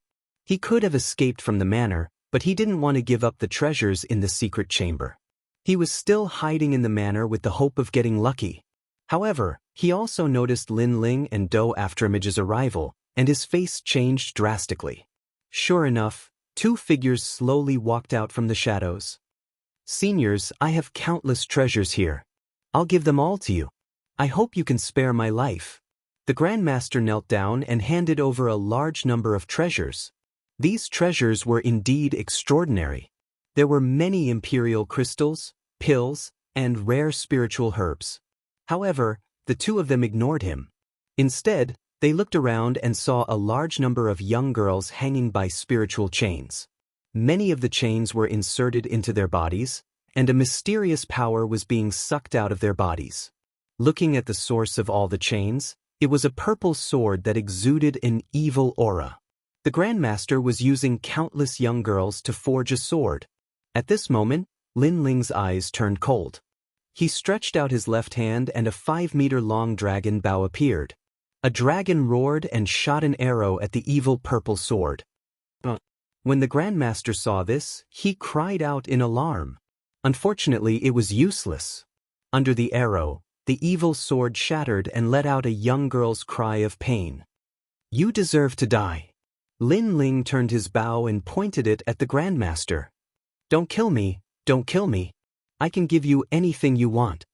He could have escaped from the manor, but he didn't want to give up the treasures in the secret chamber. He was still hiding in the manor with the hope of getting lucky. However, he also noticed Lin Ling and Do Afterimage's arrival, and his face changed drastically. Sure enough, two figures slowly walked out from the shadows. "Seniors, I have countless treasures here. I'll give them all to you. I hope you can spare my life." The Grandmaster knelt down and handed over a large number of treasures. These treasures were indeed extraordinary. There were many imperial crystals, pills, and rare spiritual herbs. However, the two of them ignored him. Instead, they looked around and saw a large number of young girls hanging by spiritual chains. Many of the chains were inserted into their bodies, and a mysterious power was being sucked out of their bodies. Looking at the source of all the chains, it was a purple sword that exuded an evil aura. The Grandmaster was using countless young girls to forge a sword. At this moment, Lin Ling's eyes turned cold. He stretched out his left hand and a 5-meter-long dragon bow appeared. A dragon roared and shot an arrow at the evil purple sword. When the Grandmaster saw this, he cried out in alarm. Unfortunately, it was useless. Under the arrow, the evil sword shattered and let out a young girl's cry of pain. "You deserve to die." Lin Ling turned his bow and pointed it at the Grandmaster. "Don't kill me, don't kill me. I can give you anything you want."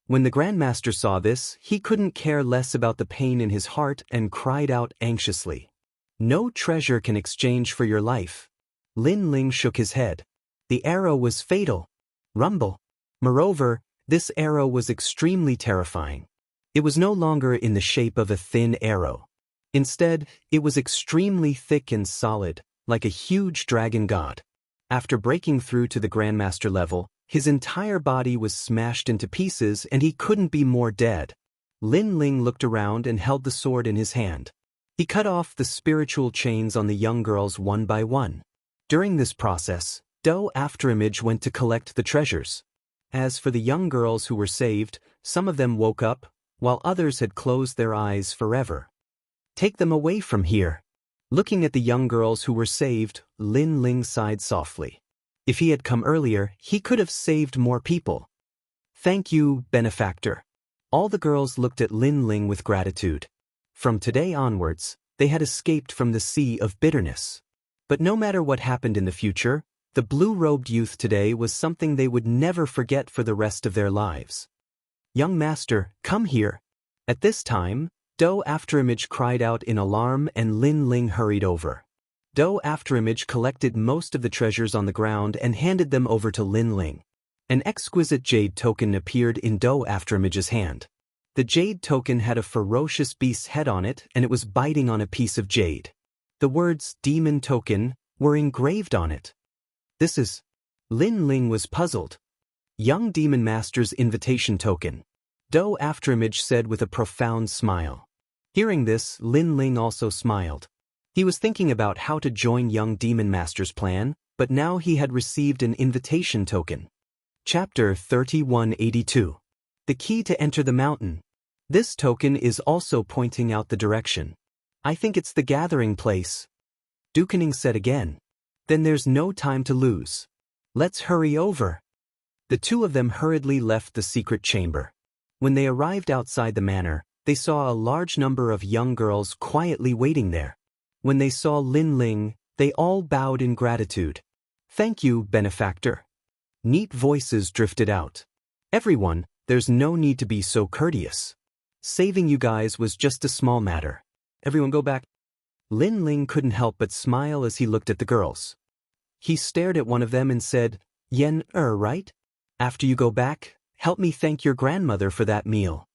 When the Grandmaster saw this, he couldn't care less about the pain in his heart and cried out anxiously. "No treasure can exchange for your life." Lin Ling shook his head. The arrow was fatal. Rumble. Moreover, this arrow was extremely terrifying. It was no longer in the shape of a thin arrow. Instead, it was extremely thick and solid, like a huge dragon god. After breaking through to the Grandmaster level, his entire body was smashed into pieces and he couldn't be more dead. Lin Ling looked around and held the sword in his hand. He cut off the spiritual chains on the young girls one by one. During this process, Do Afterimage went to collect the treasures. As for the young girls who were saved, some of them woke up, while others had closed their eyes forever. "Take them away from here." Looking at the young girls who were saved, Lin Ling sighed softly. If he had come earlier, he could have saved more people. "Thank you, benefactor." All the girls looked at Lin Ling with gratitude. From today onwards, they had escaped from the sea of bitterness. But no matter what happened in the future, the blue-robed youth today was something they would never forget for the rest of their lives. "Young master, come here." At this time, Do Afterimage cried out in alarm and Lin Ling hurried over. Do Afterimage collected most of the treasures on the ground and handed them over to Lin Ling. An exquisite jade token appeared in Do Afterimage's hand. The jade token had a ferocious beast's head on it and it was biting on a piece of jade. The words "demon token" were engraved on it. "This is..." Lin Ling was puzzled. "Young Demon Master's invitation token," Do Afterimage said with a profound smile. Hearing this, Lin Ling also smiled. He was thinking about how to join Young Demon Master's plan, but now he had received an invitation token. Chapter 3182. The key to enter the mountain. This token is also pointing out the direction. "I think it's the gathering place," Dukening said again. "Then there's no time to lose. Let's hurry over." The two of them hurriedly left the secret chamber. When they arrived outside the manor, they saw a large number of young girls quietly waiting there. When they saw Lin Ling, they all bowed in gratitude. "Thank you, benefactor." Neat voices drifted out. "Everyone, there's no need to be so courteous. Saving you guys was just a small matter. Everyone go back." Lin Ling couldn't help but smile as he looked at the girls. He stared at one of them and said, "Yen, right? After you go back, help me thank your grandmother for that meal."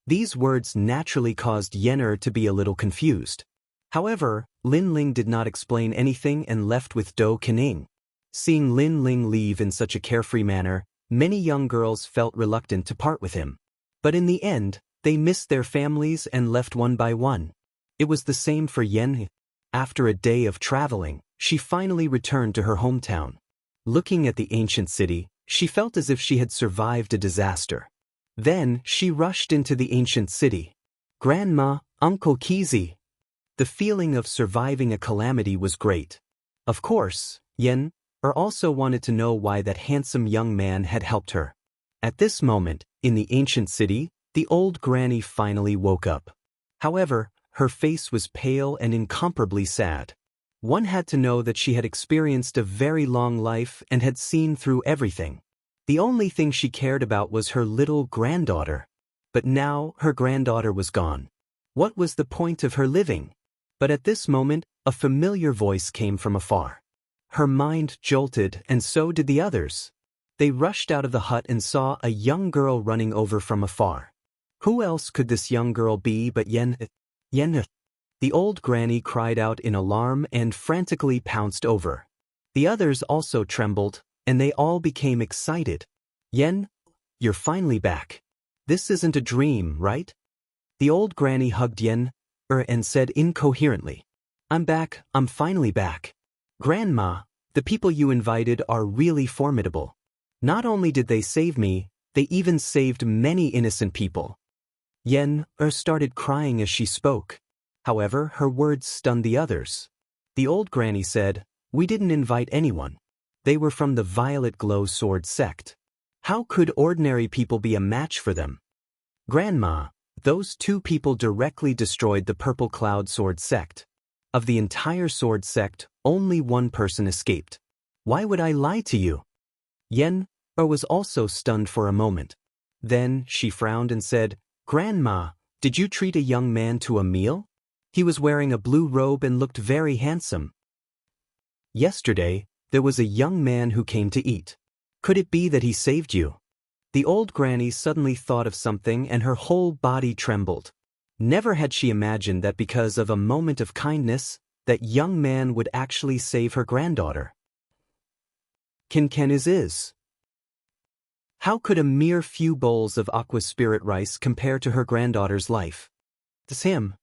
These words naturally caused Yen to be a little confused. However, Lin Ling did not explain anything and left with Do Kening. Seeing Lin Ling leave in such a carefree manner, many young girls felt reluctant to part with him. But in the end, they missed their families and left one by one. It was the same for Yen. After a day of traveling, she finally returned to her hometown. Looking at the ancient city, she felt as if she had survived a disaster. Then, she rushed into the ancient city. "Grandma, Uncle Kizi." The feeling of surviving a calamity was great. Of course, Yen also wanted to know why that handsome young man had helped her. At this moment, in the ancient city, the old granny finally woke up. However, her face was pale and incomparably sad. One had to know that she had experienced a very long life and had seen through everything. The only thing she cared about was her little granddaughter. But now her granddaughter was gone. What was the point of her living? But at this moment, a familiar voice came from afar. Her mind jolted, and so did the others. They rushed out of the hut and saw a young girl running over from afar. Who else could this young girl be but Yen? The old granny cried out in alarm and frantically pounced over. The others also trembled, and they all became excited. "Yen, you're finally back. This isn't a dream, right?" The old granny hugged Yen and said incoherently, "I'm back, I'm finally back. Grandma, the people you invited are really formidable. Not only did they save me, they even saved many innocent people." Yen started crying as she spoke. However, her words stunned the others. The old granny said, "We didn't invite anyone. They were from the Violet Glow Sword sect. How could ordinary people be a match for them?" "Grandma, those two people directly destroyed the Purple Cloud Sword sect. Of the entire sword sect, only one person escaped. Why would I lie to you?" Yen was also stunned for a moment. Then she frowned and said, "Grandma, did you treat a young man to a meal? He was wearing a blue robe and looked very handsome." "Yesterday, there was a young man who came to eat. Could it be that he saved you?" The old granny suddenly thought of something and her whole body trembled. Never had she imagined that because of a moment of kindness, that young man would actually save her granddaughter. Ken is. How could a mere few bowls of aqua spirit rice compare to her granddaughter's life? It's him.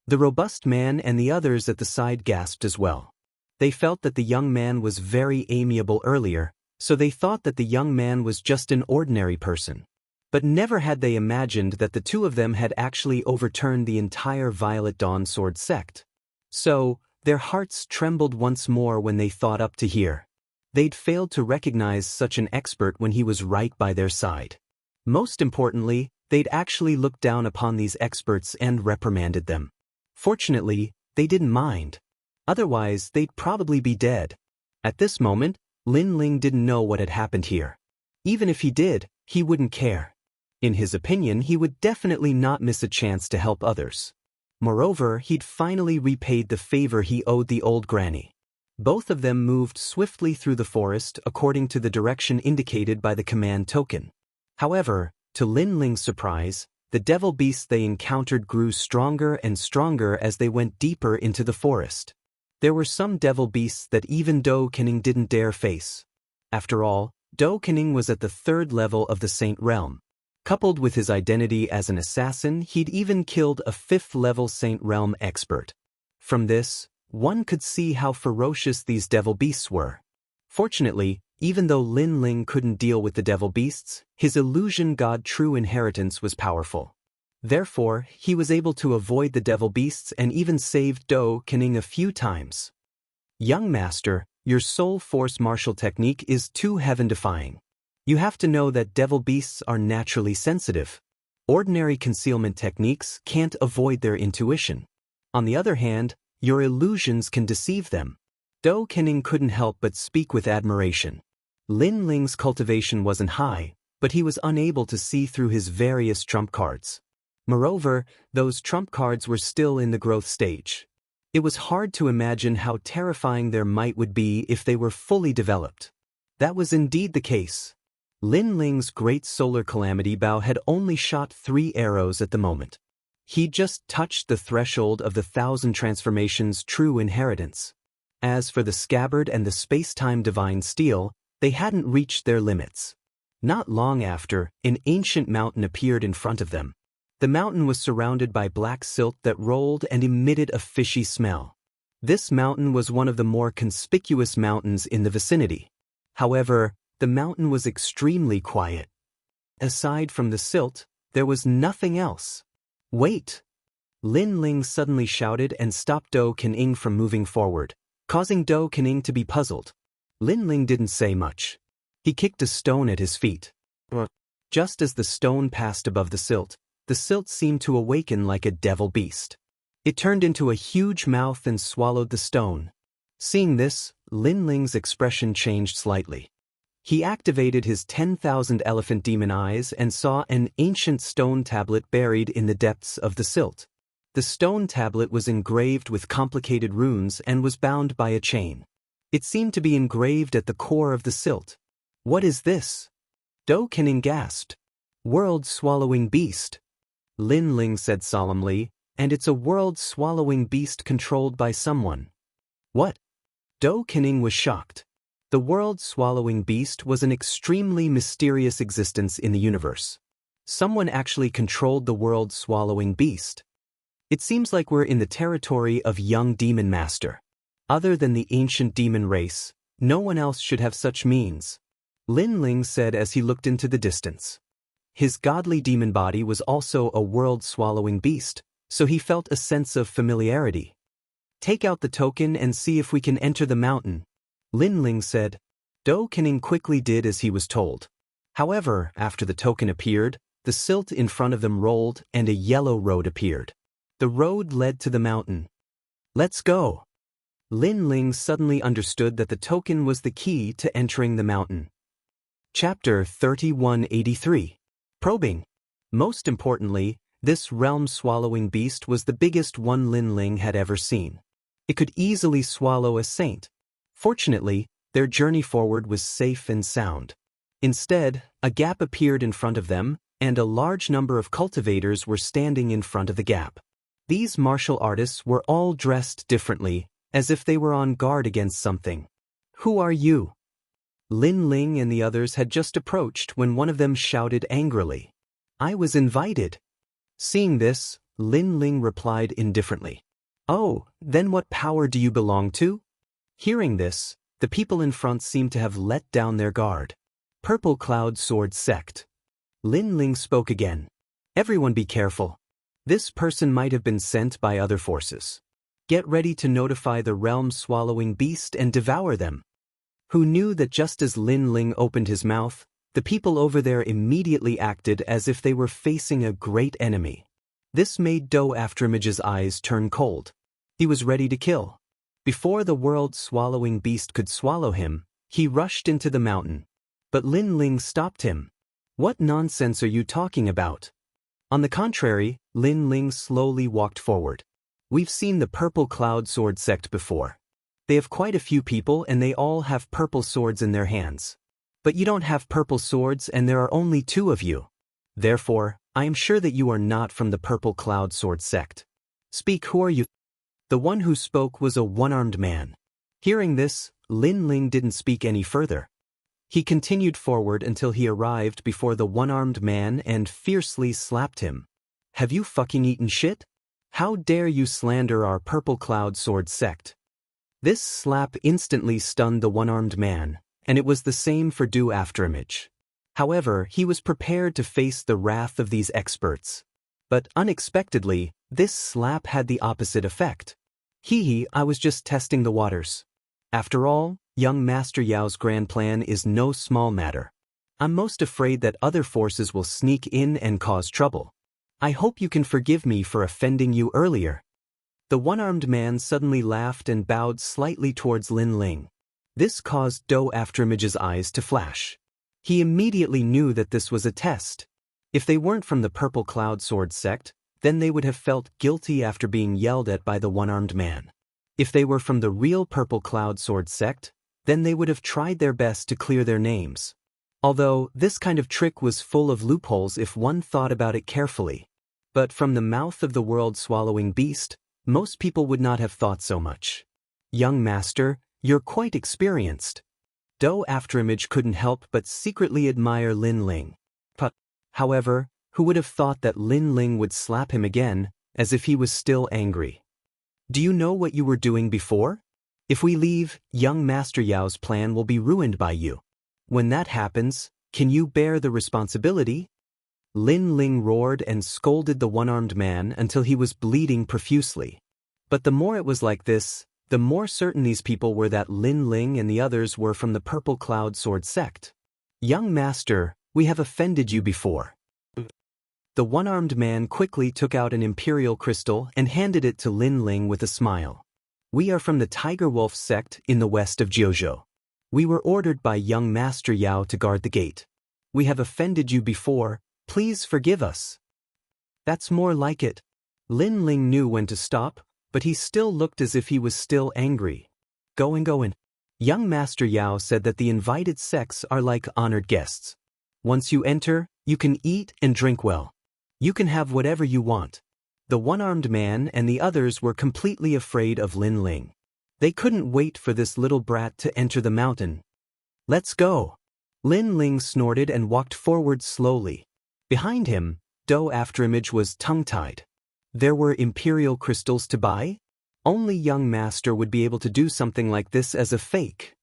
The robust man and the others at the side gasped as well. They felt that the young man was very amiable earlier, so they thought that the young man was just an ordinary person. But never had they imagined that the two of them had actually overturned the entire Violet Dawn Sword sect. So, their hearts trembled once more when they thought up to here. They'd failed to recognize such an expert when he was right by their side. Most importantly, they'd actually looked down upon these experts and reprimanded them. Fortunately, they didn't mind. Otherwise, they'd probably be dead. At this moment, Lin Ling didn't know what had happened here. Even if he did, he wouldn't care. In his opinion, he would definitely not miss a chance to help others. Moreover, he'd finally repaid the favor he owed the old granny. Both of them moved swiftly through the forest according to the direction indicated by the command token. However, to Lin Ling's surprise, the devil beasts they encountered grew stronger and stronger as they went deeper into the forest. There were some devil beasts that even Do Kening didn't dare face. After all, Do Kening was at the 3rd level of the Saint Realm. Coupled with his identity as an assassin, he'd even killed a 5th-level Saint Realm expert. From this, one could see how ferocious these devil beasts were. Fortunately, even though Lin Ling couldn't deal with the devil beasts, his illusion god True Inheritance was powerful. Therefore, he was able to avoid the devil beasts and even saved Do Kening a few times. "Young master, your soul force martial technique is too heaven-defying. You have to know that devil beasts are naturally sensitive. Ordinary concealment techniques can't avoid their intuition. On the other hand, your illusions can deceive them. Dou Kening couldn't help but speak with admiration. Lin Ling's cultivation wasn't high, but he was unable to see through his various trump cards. Moreover, those trump cards were still in the growth stage. It was hard to imagine how terrifying their might would be if they were fully developed. That was indeed the case. Lin Ling's great solar calamity bow had only shot 3 arrows at the moment. He just touched the threshold of the 1,000 transformations true inheritance. As for the scabbard and the space-time divine steel, they hadn't reached their limits. Not long after, an ancient mountain appeared in front of them. The mountain was surrounded by black silt that rolled and emitted a fishy smell. This mountain was one of the more conspicuous mountains in the vicinity. However, the mountain was extremely quiet. Aside from the silt, there was nothing else. Wait! Lin Ling suddenly shouted and stopped Dou Kening from moving forward, causing Dou Kening to be puzzled. Lin Ling didn't say much. He kicked a stone at his feet. Just as the stone passed above the silt seemed to awaken like a devil beast. It turned into a huge mouth and swallowed the stone. Seeing this, Lin Ling's expression changed slightly. He activated his 10,000 elephant demon eyes and saw an ancient stone tablet buried in the depths of the silt. The stone tablet was engraved with complicated runes and was bound by a chain. It seemed to be engraved at the core of the silt. What is this? Dou Kening gasped. World-swallowing beast. Lin Ling said solemnly, and it's a world-swallowing beast controlled by someone. What? Dou Kening was shocked. The world-swallowing beast was an extremely mysterious existence in the universe. Someone actually controlled the world-swallowing beast. It seems like we're in the territory of young demon master. Other than the ancient demon race, no one else should have such means, Lin Ling said as he looked into the distance. His godly demon body was also a world-swallowing beast, so he felt a sense of familiarity. Take out the token and see if we can enter the mountain, Lin Ling said. Dou Kening quickly did as he was told. However, after the token appeared, the silt in front of them rolled and a yellow road appeared. The road led to the mountain. Let's go. Lin Ling suddenly understood that the token was the key to entering the mountain. Chapter 3183. Probing. Most importantly, this realm-swallowing beast was the biggest one Lin Ling had ever seen. It could easily swallow a saint. Fortunately, their journey forward was safe and sound. Instead, a gap appeared in front of them, and a large number of cultivators were standing in front of the gap. These martial artists were all dressed differently, as if they were on guard against something. Who are you? Lin Ling and the others had just approached when one of them shouted angrily. I was invited. Seeing this, Lin Ling replied indifferently. Oh, then what power do you belong to? Hearing this, the people in front seemed to have let down their guard. Purple Cloud Sword Sect. Lin Ling spoke again. Everyone be careful. This person might have been sent by other forces. Get ready to notify the realm-swallowing beast and devour them. Who knew that just as Lin Ling opened his mouth, the people over there immediately acted as if they were facing a great enemy. This made Dou Afterimage's eyes turn cold. He was ready to kill. Before the world-swallowing beast could swallow him, he rushed into the mountain. But Lin Ling stopped him. What nonsense are you talking about? On the contrary, Lin Ling slowly walked forward. We've seen the Purple Cloud Sword Sect before. They have quite a few people and they all have purple swords in their hands. But you don't have purple swords and there are only 2 of you. Therefore, I am sure that you are not from the Purple Cloud Sword Sect. Speak, who are you? The one who spoke was a one-armed man. Hearing this, Lin Ling didn't speak any further. He continued forward until he arrived before the one-armed man and fiercely slapped him. Have you fucking eaten shit? How dare you slander our Purple Cloud Sword Sect? This slap instantly stunned the one-armed man, and it was the same for Dou Afterimage. However, he was prepared to face the wrath of these experts. But unexpectedly, this slap had the opposite effect. I was just testing the waters. After all, young Master Yao's grand plan is no small matter. I'm most afraid that other forces will sneak in and cause trouble. I hope you can forgive me for offending you earlier. The one-armed man suddenly laughed and bowed slightly towards Lin Ling. This caused Do Afterimage's eyes to flash. He immediately knew that this was a test. If they weren't from the Purple Cloud Sword sect, then they would have felt guilty after being yelled at by the one-armed man. If they were from the real Purple Cloud Sword sect, then they would have tried their best to clear their names. Although, this kind of trick was full of loopholes if one thought about it carefully. But from the mouth of the world-swallowing beast, most people would not have thought so much. Young master, you're quite experienced. Do Afterimage couldn't help but secretly admire Lin Ling. However, who would have thought that Lin Ling would slap him again, as if he was still angry? Do you know what you were doing before? If we leave, young Master Yao's plan will be ruined by you. When that happens, can you bear the responsibility? Lin Ling roared and scolded the one-armed man until he was bleeding profusely. But the more it was like this, the more certain these people were that Lin Ling and the others were from the Purple Cloud Sword sect. Young master, we have offended you before. The one-armed man quickly took out an imperial crystal and handed it to Lin Ling with a smile. We are from the Tiger Wolf sect in the west of Jiuzhou. We were ordered by young Master Yao to guard the gate. We have offended you before, please forgive us. That's more like it. Lin Ling knew when to stop, but he still looked as if he was still angry. Go in. Young Master Yao said that the invited sects are like honored guests. Once you enter, you can eat and drink well. You can have whatever you want. The one-armed man and the others were completely afraid of Lin Ling. They couldn't wait for this little brat to enter the mountain. Let's go. Lin Ling snorted and walked forward slowly. Behind him, Do Afterimage was tongue-tied. There were imperial crystals to buy? Only young master would be able to do something like this as a fake.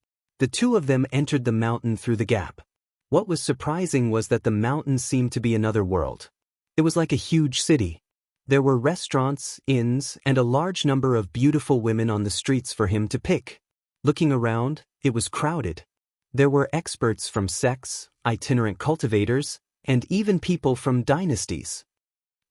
The two of them entered the mountain through the gap. What was surprising was that the mountain seemed to be another world. It was like a huge city. There were restaurants, inns, and a large number of beautiful women on the streets for him to pick. Looking around, it was crowded. There were experts from sects, itinerant cultivators, and even people from dynasties.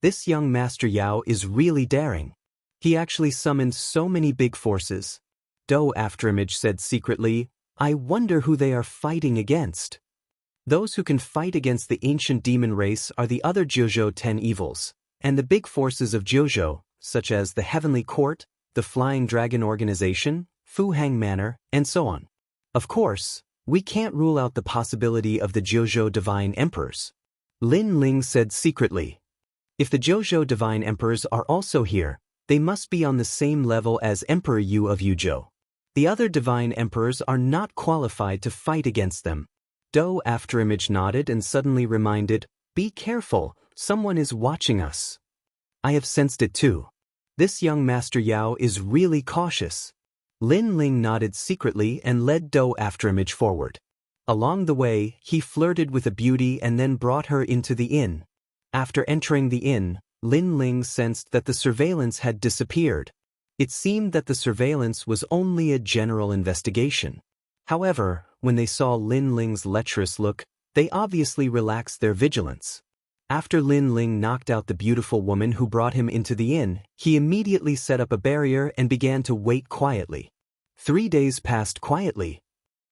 This young Master Yao is really daring. He actually summoned so many big forces. Do Afterimage said secretly, I wonder who they are fighting against. Those who can fight against the ancient demon race are the other Jiuzhou 10 evils, and the big forces of Jiuzhou, such as the Heavenly Court, the Flying Dragon Organization, Fu Hang Manor, and so on. Of course, we can't rule out the possibility of the Jiuzhou Divine Emperors. Lin Ling said secretly. If the Jiuzhou Divine Emperors are also here, they must be on the same level as Emperor Yu of Yuzhou. The other Divine Emperors are not qualified to fight against them. Do Afterimage nodded and suddenly reminded, be careful, someone is watching us. I have sensed it too. This young Master Yao is really cautious. Lin Ling nodded secretly and led Do Afterimage forward. Along the way, he flirted with a beauty and then brought her into the inn. After entering the inn, Lin Ling sensed that the surveillance had disappeared. It seemed that the surveillance was only a general investigation. However, when they saw Lin Ling's lecherous look, they obviously relaxed their vigilance. After Lin Ling knocked out the beautiful woman who brought him into the inn, he immediately set up a barrier and began to wait quietly. 3 days passed quietly.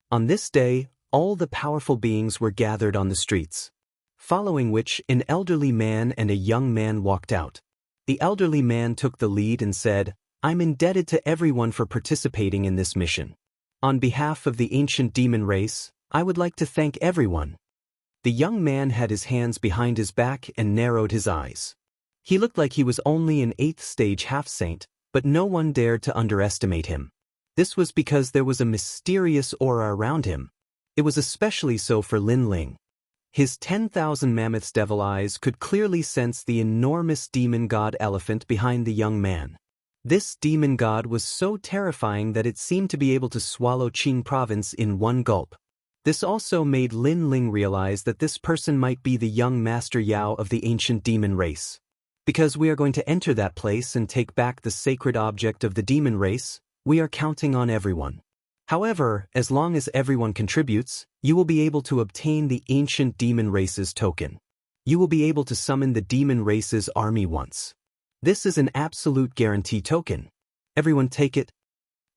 On this day, all the powerful beings were gathered on the streets. Following which, an elderly man and a young man walked out. The elderly man took the lead and said, I'm indebted to everyone for participating in this mission. On behalf of the ancient demon race, I would like to thank everyone. The young man had his hands behind his back and narrowed his eyes. He looked like he was only an 8th stage half-saint, but no one dared to underestimate him. This was because there was a mysterious aura around him. It was especially so for Lin Ling. His 10,000 mammoth's devil eyes could clearly sense the enormous demon god elephant behind the young man. This demon god was so terrifying that it seemed to be able to swallow Qing province in one gulp. This also made Lin Ling realize that this person might be the young Master Yao of the ancient demon race. Because we are going to enter that place and take back the sacred object of the demon race, we are counting on everyone. However, as long as everyone contributes, you will be able to obtain the ancient demon race's token. You will be able to summon the demon race's army once. This is an absolute guarantee token. Everyone take it."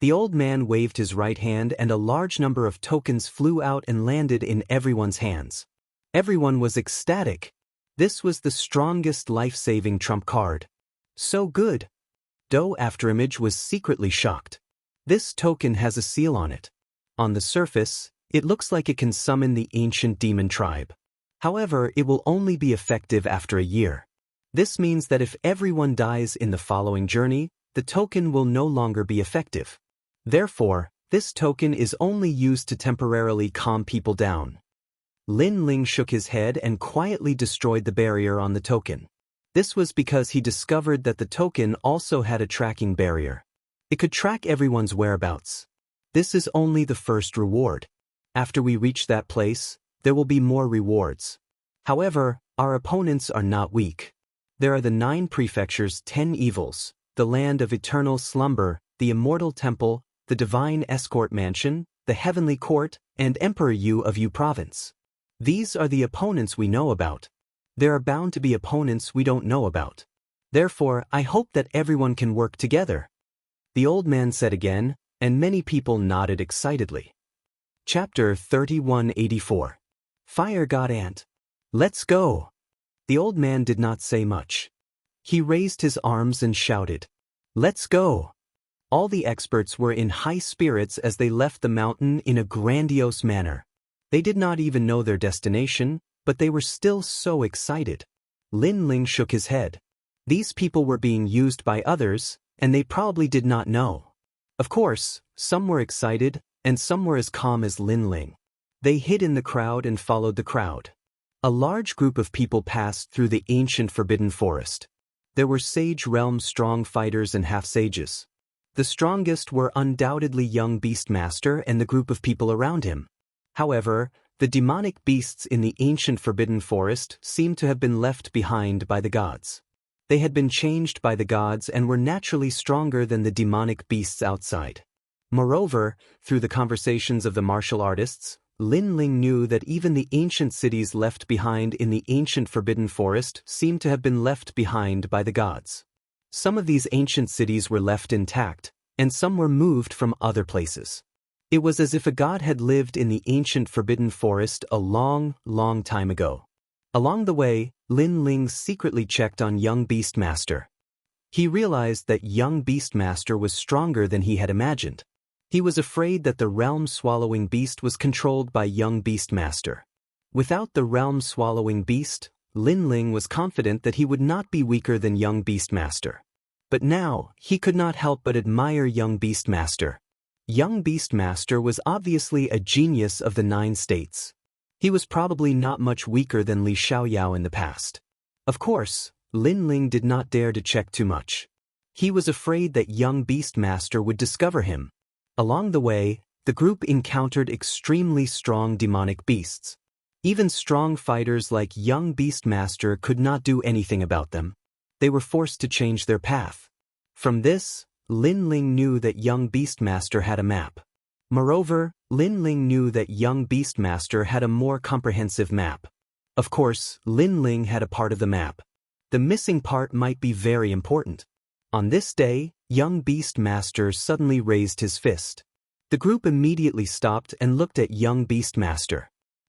The old man waved his right hand and a large number of tokens flew out and landed in everyone's hands. Everyone was ecstatic. This was the strongest life-saving trump card. So good. Do Afterimage was secretly shocked. This token has a seal on it. On the surface, it looks like it can summon the ancient demon tribe. However, it will only be effective after a year. This means that if everyone dies in the following journey, the token will no longer be effective. Therefore, this token is only used to temporarily calm people down. Lin Ling shook his head and quietly destroyed the barrier on the token. This was because he discovered that the token also had a tracking barrier. It could track everyone's whereabouts. This is only the first reward. After we reach that place, there will be more rewards. However, our opponents are not weak. There are the 9 prefectures, 10 evils, the land of eternal slumber, the immortal temple, the divine escort mansion, the heavenly court, and Emperor Yu of Yu province. These are the opponents we know about. There are bound to be opponents we don't know about. Therefore, I hope that everyone can work together. The old man said again, and many people nodded excitedly. Chapter 3184. Fire God Ant. Let's go. The old man did not say much. He raised his arms and shouted, "Let's go." All the experts were in high spirits as they left the mountain in a grandiose manner. They did not even know their destination, but they were still so excited. Lin Ling shook his head. These people were being used by others, and they probably did not know. Of course, some were excited, and some were as calm as Lin Ling. They hid in the crowd and followed the crowd. A large group of people passed through the ancient forbidden forest. There were Sage Realm strong fighters and half-sages. The strongest were undoubtedly young Beastmaster and the group of people around him. However, the demonic beasts in the ancient forbidden forest seemed to have been left behind by the gods. They had been changed by the gods and were naturally stronger than the demonic beasts outside. Moreover, through the conversations of the martial artists, Lin Ling knew that even the ancient cities left behind in the ancient forbidden forest seemed to have been left behind by the gods. Some of these ancient cities were left intact, and some were moved from other places. It was as if a god had lived in the ancient forbidden forest a long, long time ago. Along the way, Lin Ling secretly checked on young Beastmaster. He realized that young Beastmaster was stronger than he had imagined. He was afraid that the realm-swallowing beast was controlled by young Beastmaster. Without the realm-swallowing beast, Lin Ling was confident that he would not be weaker than young Beastmaster. But now, he could not help but admire young Beastmaster. Young Beastmaster was obviously a genius of the 9 states. He was probably not much weaker than Li Xiaoyao in the past. Of course, Lin Ling did not dare to check too much. He was afraid that young Beastmaster would discover him. Along the way, the group encountered extremely strong demonic beasts. Even strong fighters like young Beastmaster could not do anything about them. They were forced to change their path. From this, Lin Ling knew that young Beastmaster had a map. Moreover, Lin Ling knew that young Beastmaster had a more comprehensive map. Of course, Lin Ling had a part of the map. The missing part might be very important. On this day, young Beastmaster suddenly raised his fist. The group immediately stopped and looked at young Beastmaster.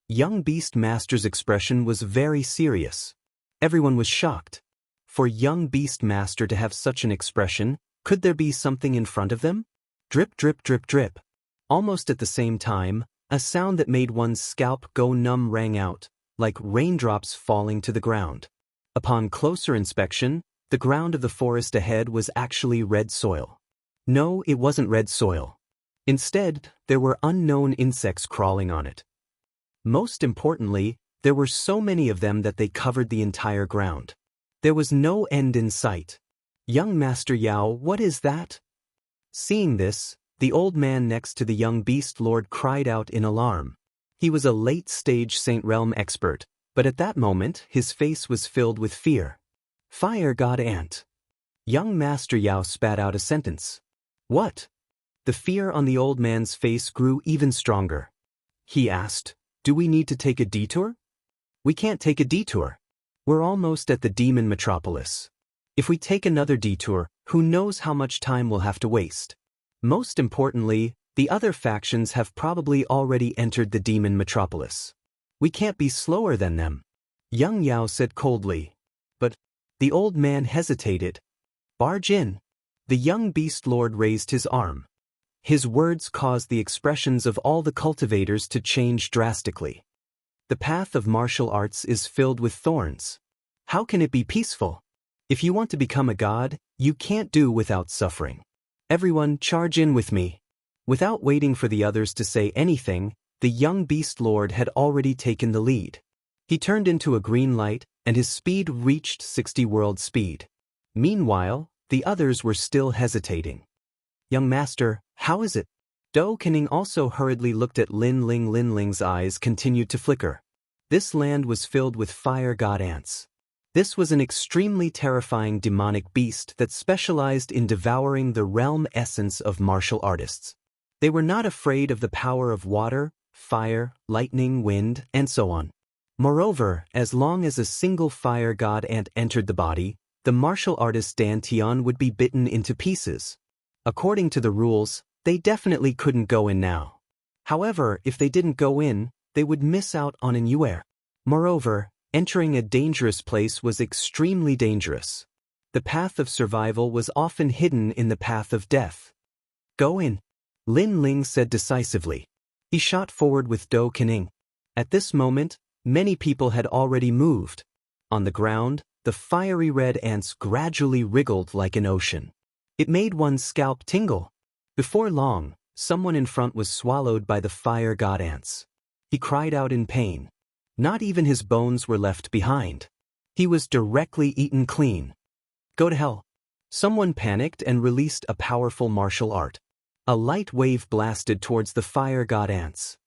Young Beastmaster's expression was very serious. Everyone was shocked. For young Beastmaster to have such an expression, could there be something in front of them? Drip, drip, drip, drip. Almost at the same time, a sound that made one's scalp go numb rang out, like raindrops falling to the ground. Upon closer inspection, the ground of the forest ahead was actually red soil. No, it wasn't red soil. Instead, there were unknown insects crawling on it. Most importantly, there were so many of them that they covered the entire ground. There was no end in sight. Young Master Yao, what is that? Seeing this, the old man next to the young beast lord cried out in alarm. He was a late-stage Saint Realm expert, but at that moment his face was filled with fear. Fire God Ant. Young Master Yao spat out a sentence. What? The fear on the old man's face grew even stronger. He asked, "Do we need to take a detour?" "We can't take a detour. We're almost at the demon metropolis. If we take another detour, who knows how much time we'll have to waste. Most importantly, the other factions have probably already entered the demon metropolis. We can't be slower than them. Young Yao said coldly. But the old man hesitated. Barge in. The young beast lord raised his arm. His words caused the expressions of all the cultivators to change drastically. The path of martial arts is filled with thorns. How can it be peaceful? If you want to become a god, you can't do without suffering. Everyone, charge in with me. Without waiting for the others to say anything, the young beast lord had already taken the lead. He turned into a green light, and his speed reached 60 world speed. Meanwhile, the others were still hesitating. Young master, how is it? Dou Kening also hurriedly looked at Lin Ling. Lin Ling's eyes continued to flicker. This land was filled with fire god ants. This was an extremely terrifying demonic beast that specialized in devouring the realm essence of martial artists. They were not afraid of the power of water, fire, lightning, wind, and so on. Moreover, as long as a single fire god ant entered the body, the martial artist Dan Tian would be bitten into pieces. According to the rules, they definitely couldn't go in now. However, if they didn't go in, they would miss out on an yuer. Moreover, entering a dangerous place was extremely dangerous. The path of survival was often hidden in the path of death. Go in, Lin Ling said decisively. He shot forward with Dou Kening. At this moment, many people had already moved. On the ground, the fiery red ants gradually wriggled like an ocean. It made one's scalp tingle. Before long, someone in front was swallowed by the fire god ants. He cried out in pain. Not even his bones were left behind. He was directly eaten clean. Go to hell. Someone panicked and released a powerful martial art. A light wave blasted towards the fire god ants.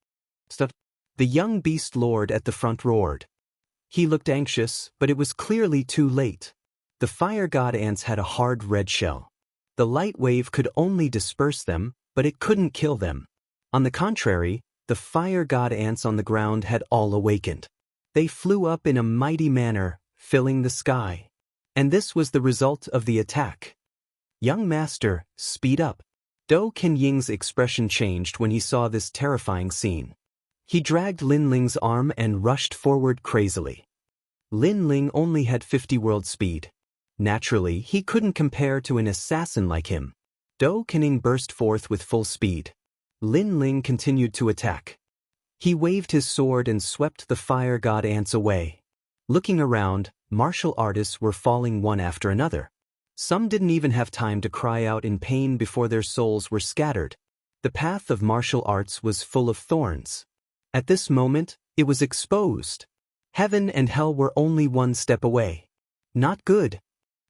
Stop. The young beast lord at the front roared. He looked anxious, but it was clearly too late. The fire god ants had a hard red shell. The light wave could only disperse them, but it couldn't kill them. On the contrary, the fire god ants on the ground had all awakened. They flew up in a mighty manner, filling the sky. And this was the result of the attack. Young master, speed up. Dou Kenying's expression changed when he saw this terrifying scene. He dragged Lin Ling's arm and rushed forward crazily. Lin Ling only had 50 world speed. Naturally, he couldn't compare to an assassin like him. Dou Kening burst forth with full speed. Lin Ling continued to attack. He waved his sword and swept the fire god ants away. Looking around, martial artists were falling one after another. Some didn't even have time to cry out in pain before their souls were scattered. The path of martial arts was full of thorns. At this moment, it was exposed. Heaven and hell were only one step away. Not good.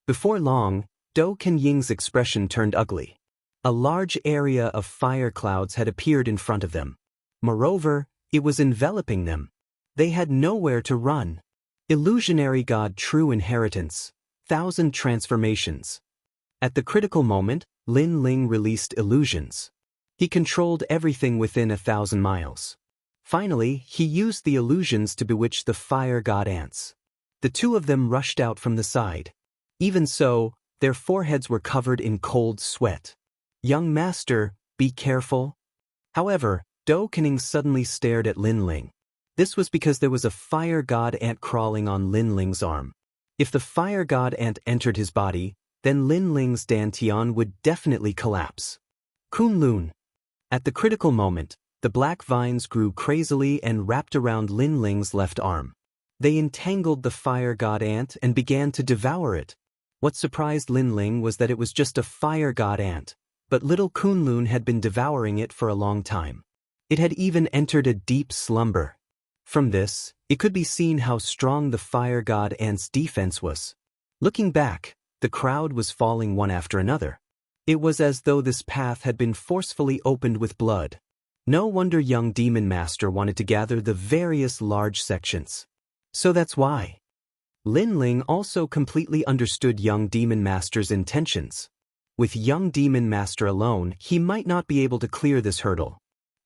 Before long, Dou Kenying's expression turned ugly. A large area of fire clouds had appeared in front of them. Moreover, it was enveloping them. They had nowhere to run. Illusionary god true inheritance. 1,000 transformations. At the critical moment, Lin Ling released illusions. He controlled everything within 1,000 miles. Finally, he used the illusions to bewitch the fire god ants. The two of them rushed out from the side. Even so, their foreheads were covered in cold sweat. Young master, be careful. However, Dou Kening suddenly stared at Lin Ling. This was because there was a fire god ant crawling on Lin Ling's arm. If the fire god ant entered his body, then Lin Ling's dantian would definitely collapse. Kunlun. At the critical moment, the black vines grew crazily and wrapped around Lin Ling's left arm. They entangled the fire god ant and began to devour it. What surprised Lin Ling was that it was just a fire god ant, but little Kunlun had been devouring it for a long time. It had even entered a deep slumber. From this, it could be seen how strong the fire god ant's defense was. Looking back, the crowd was falling one after another. It was as though this path had been forcefully opened with blood. No wonder young demon master wanted to gather the various large sections. So that's why. Lin Ling also completely understood young demon master's intentions. With young demon master alone, he might not be able to clear this hurdle.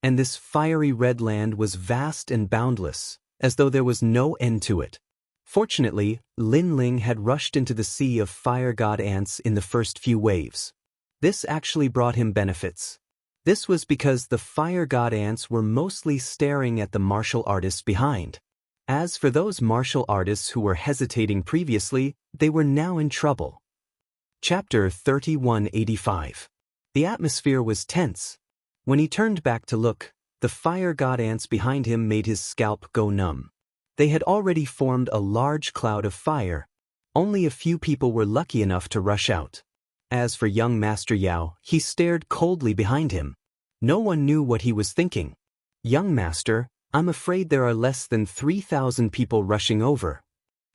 And this fiery red land was vast and boundless, as though there was no end to it. Fortunately, Lin Ling had rushed into the sea of fire god ants in the first few waves. This actually brought him benefits. This was because the fire god ants were mostly staring at the martial artists behind. As for those martial artists who were hesitating previously, they were now in trouble. Chapter 3185. The atmosphere was tense. When he turned back to look, the fire god ants behind him made his scalp go numb. They had already formed a large cloud of fire. Only a few people were lucky enough to rush out. As for young Master Yao, he stared coldly behind him. No one knew what he was thinking. "Young Master, I'm afraid there are less than 3,000 people rushing over."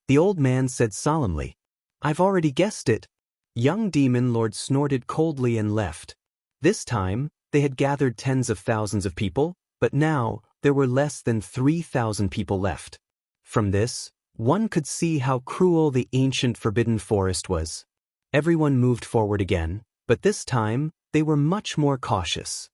The old man said solemnly. "I've already guessed it." Young Demon Lord snorted coldly and left. This time, they had gathered tens of thousands of people, but now, there were less than 3,000 people left. From this, one could see how cruel the ancient forbidden forest was. Everyone moved forward again, but this time, they were much more cautious.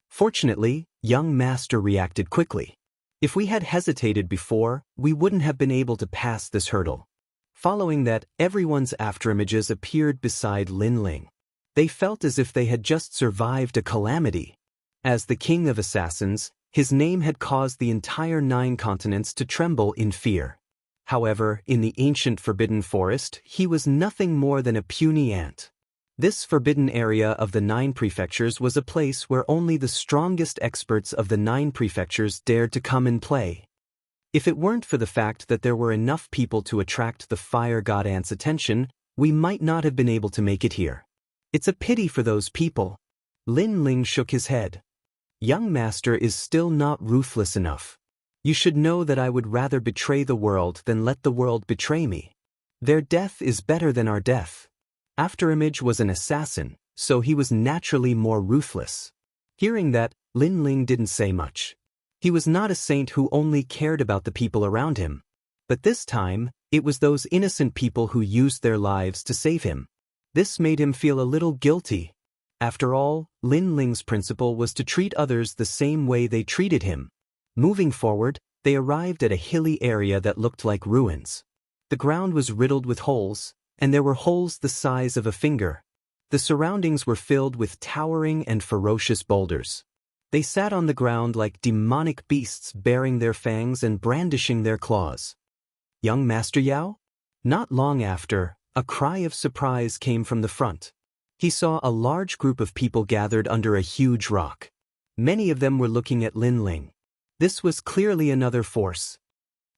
Fortunately, young Master reacted quickly. If we had hesitated before, we wouldn't have been able to pass this hurdle. Following that, everyone's afterimages appeared beside Lin Ling. They felt as if they had just survived a calamity. As the king of assassins, his name had caused the entire 9 continents to tremble in fear. However, in the ancient forbidden forest, he was nothing more than a puny ant. This forbidden area of the 9 prefectures was a place where only the strongest experts of the 9 prefectures dared to come and play. If it weren't for the fact that there were enough people to attract the fire god ant's attention, we might not have been able to make it here. It's a pity for those people. Lin Ling shook his head. Young Master is still not ruthless enough. You should know that I would rather betray the world than let the world betray me. Their death is better than our death. Afterimage was an assassin, so he was naturally more ruthless. Hearing that, Lin Ling didn't say much. He was not a saint who only cared about the people around him. But this time, it was those innocent people who used their lives to save him. This made him feel a little guilty. After all, Lin Ling's principle was to treat others the same way they treated him. Moving forward, they arrived at a hilly area that looked like ruins. The ground was riddled with holes, and there were holes the size of a finger. The surroundings were filled with towering and ferocious boulders. They sat on the ground like demonic beasts baring their fangs and brandishing their claws. Young Master Yao? Not long after, a cry of surprise came from the front. He saw a large group of people gathered under a huge rock. Many of them were looking at Lin Ling. This was clearly another force.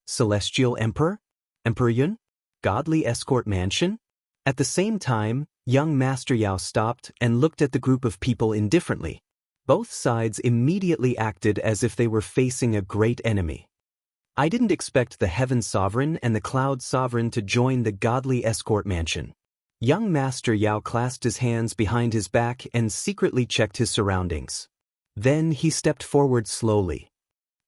Celestial Emperor? Emperor Yun? Godly Escort Mansion? At the same time, young Master Yao stopped and looked at the group of people indifferently. Both sides immediately acted as if they were facing a great enemy. I didn't expect the Heaven Sovereign and the Cloud Sovereign to join the Godly Escort Mansion. Young Master Yao clasped his hands behind his back and secretly checked his surroundings. Then he stepped forward slowly.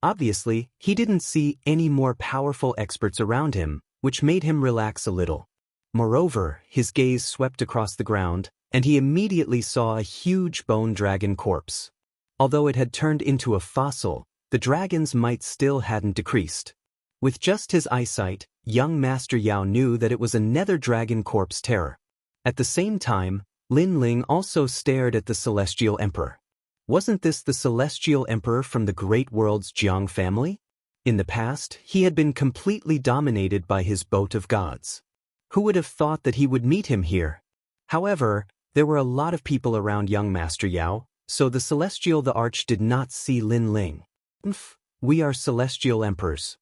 Obviously, he didn't see any more powerful experts around him, which made him relax a little. Moreover, his gaze swept across the ground, and he immediately saw a huge bone dragon corpse. Although it had turned into a fossil, the dragon's might still hadn't decreased. With just his eyesight, young Master Yao knew that it was a nether dragon corpse terror. At the same time, Lin Ling also stared at the Celestial Emperor. Wasn't this the Celestial Emperor from the great world's Jiang family? In the past, he had been completely dominated by his boat of gods. Who would have thought that he would meet him here? However, there were a lot of people around young Master Yao, so the Celestial the Arch did not see Lin Ling. We are Celestial Emperors.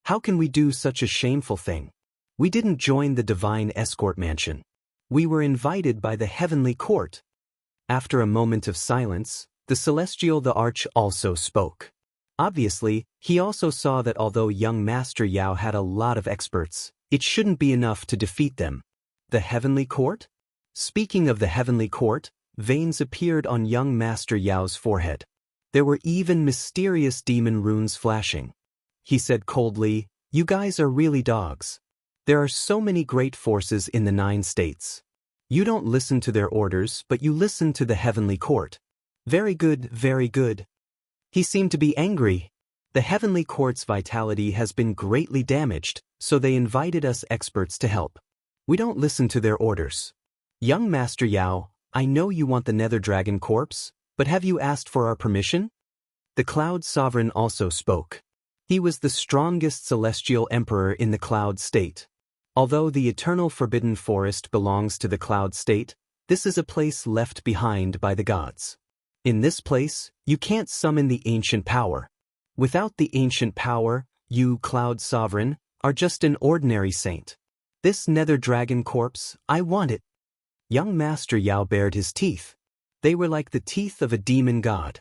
How can we do such a shameful thing? We didn't join the Divine Escort Mansion. We were invited by the Heavenly Court. After a moment of silence, the Celestial the Arch also spoke. Obviously, he also saw that although young Master Yao had a lot of experts, it shouldn't be enough to defeat them. The Heavenly Court? Speaking of the Heavenly Court, veins appeared on young Master Yao's forehead. There were even mysterious demon runes flashing. He said coldly, "You guys are really dogs. There are so many great forces in the 9 states. You don't listen to their orders, but you listen to the Heavenly Court. Very good, very good." He seemed to be angry. The heavenly court's vitality has been greatly damaged, so they invited us experts to help. We don't listen to their orders. Young Master Yao, I know you want the Nether Dragon corpse, but have you asked for our permission? The Cloud Sovereign also spoke. He was the strongest celestial emperor in the Cloud State. Although the eternal forbidden forest belongs to the Cloud State, this is a place left behind by the gods. In this place, you can't summon the ancient power. Without the ancient power, you, Cloud Sovereign, are just an ordinary saint. This Nether Dragon corpse, I want it. Young Master Yao bared his teeth. They were like the teeth of a demon god.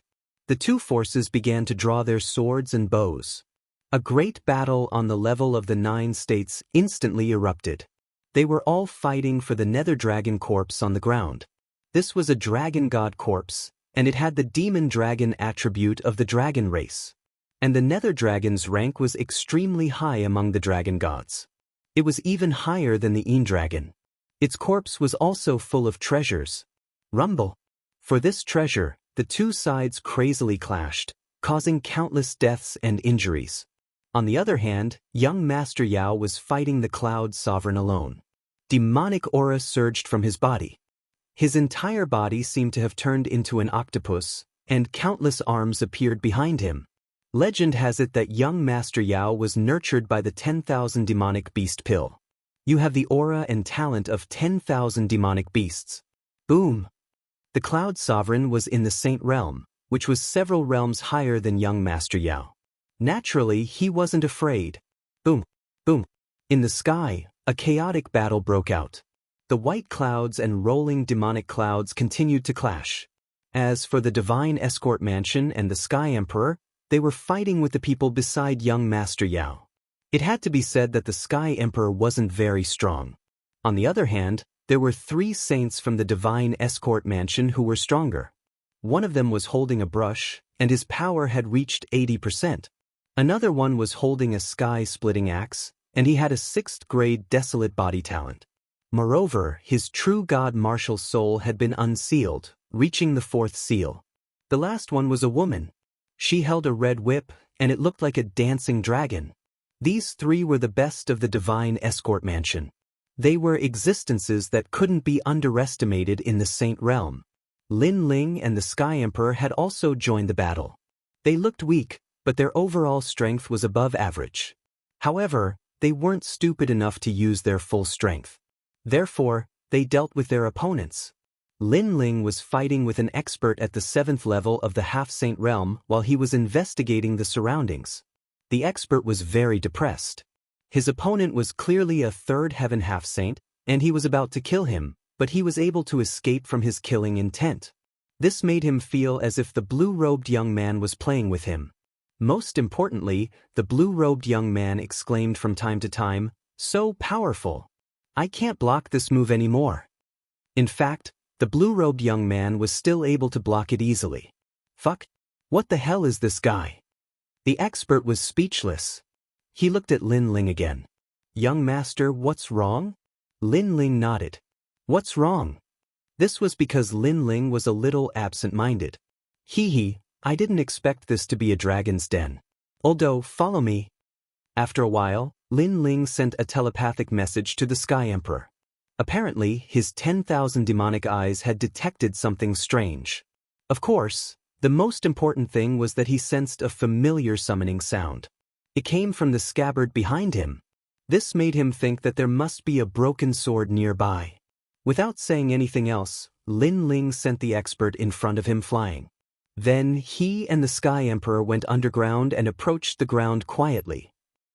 The two forces began to draw their swords and bows. A great battle on the level of the 9 states instantly erupted. They were all fighting for the Nether Dragon corpse on the ground. This was a dragon god corpse, and it had the demon dragon attribute of the dragon race. And the Nether Dragon's rank was extremely high among the dragon gods. It was even higher than the Dragon. Its corpse was also full of treasures. Rumble. For this treasure, the two sides crazily clashed, causing countless deaths and injuries. On the other hand, young Master Yao was fighting the Cloud Sovereign alone. Demonic aura surged from his body. His entire body seemed to have turned into an octopus, and countless arms appeared behind him. Legend has it that young Master Yao was nurtured by the 10,000 demonic beast pill. You have the aura and talent of 10,000 demonic beasts. Boom! The Cloud Sovereign was in the Saint Realm, which was several realms higher than young Master Yao. Naturally, he wasn't afraid. Boom! Boom! In the sky, a chaotic battle broke out. The white clouds and rolling demonic clouds continued to clash. As for the Divine Escort Mansion and the Sky Emperor, they were fighting with the people beside young Master Yao. It had to be said that the Sky Emperor wasn't very strong. On the other hand, there were 3 saints from the Divine Escort Mansion who were stronger. One of them was holding a brush, and his power had reached 80%. Another one was holding a sky-splitting axe, and he had a 6th grade desolate body talent. Moreover, his true god martial soul had been unsealed, reaching the 4th seal. The last one was a woman. She held a red whip, and it looked like a dancing dragon. These 3 were the best of the Divine Escort Mansion. They were existences that couldn't be underestimated in the Saint Realm. Lin Ling and the Sky Emperor had also joined the battle. They looked weak, but their overall strength was above average. However, they weren't stupid enough to use their full strength. Therefore, they dealt with their opponents. Lin Ling was fighting with an expert at the 7th level of the Half-Saint Realm while he was investigating the surroundings. The expert was very depressed. His opponent was clearly a 3rd heaven half-saint, and he was about to kill him, but he was able to escape from his killing intent. This made him feel as if the blue-robed young man was playing with him. Most importantly, the blue-robed young man exclaimed from time to time, "So powerful! I can't block this move anymore." In fact, the blue-robed young man was still able to block it easily. Fuck! What the hell is this guy? The expert was speechless. He looked at Lin Ling again. "Young master, what's wrong?" Lin Ling nodded. "What's wrong?" This was because Lin Ling was a little absent-minded. "Hee, I didn't expect this to be a dragon's den. Oldo, follow me." After a while, Lin Ling sent a telepathic message to the Sky Emperor. Apparently, his 10,000 demonic eyes had detected something strange. Of course, the most important thing was that he sensed a familiar summoning sound. It came from the scabbard behind him. This made him think that there must be a broken sword nearby. Without saying anything else, Lin Ling sent the expert in front of him flying. Then he and the Sky Emperor went underground and approached the ground quietly.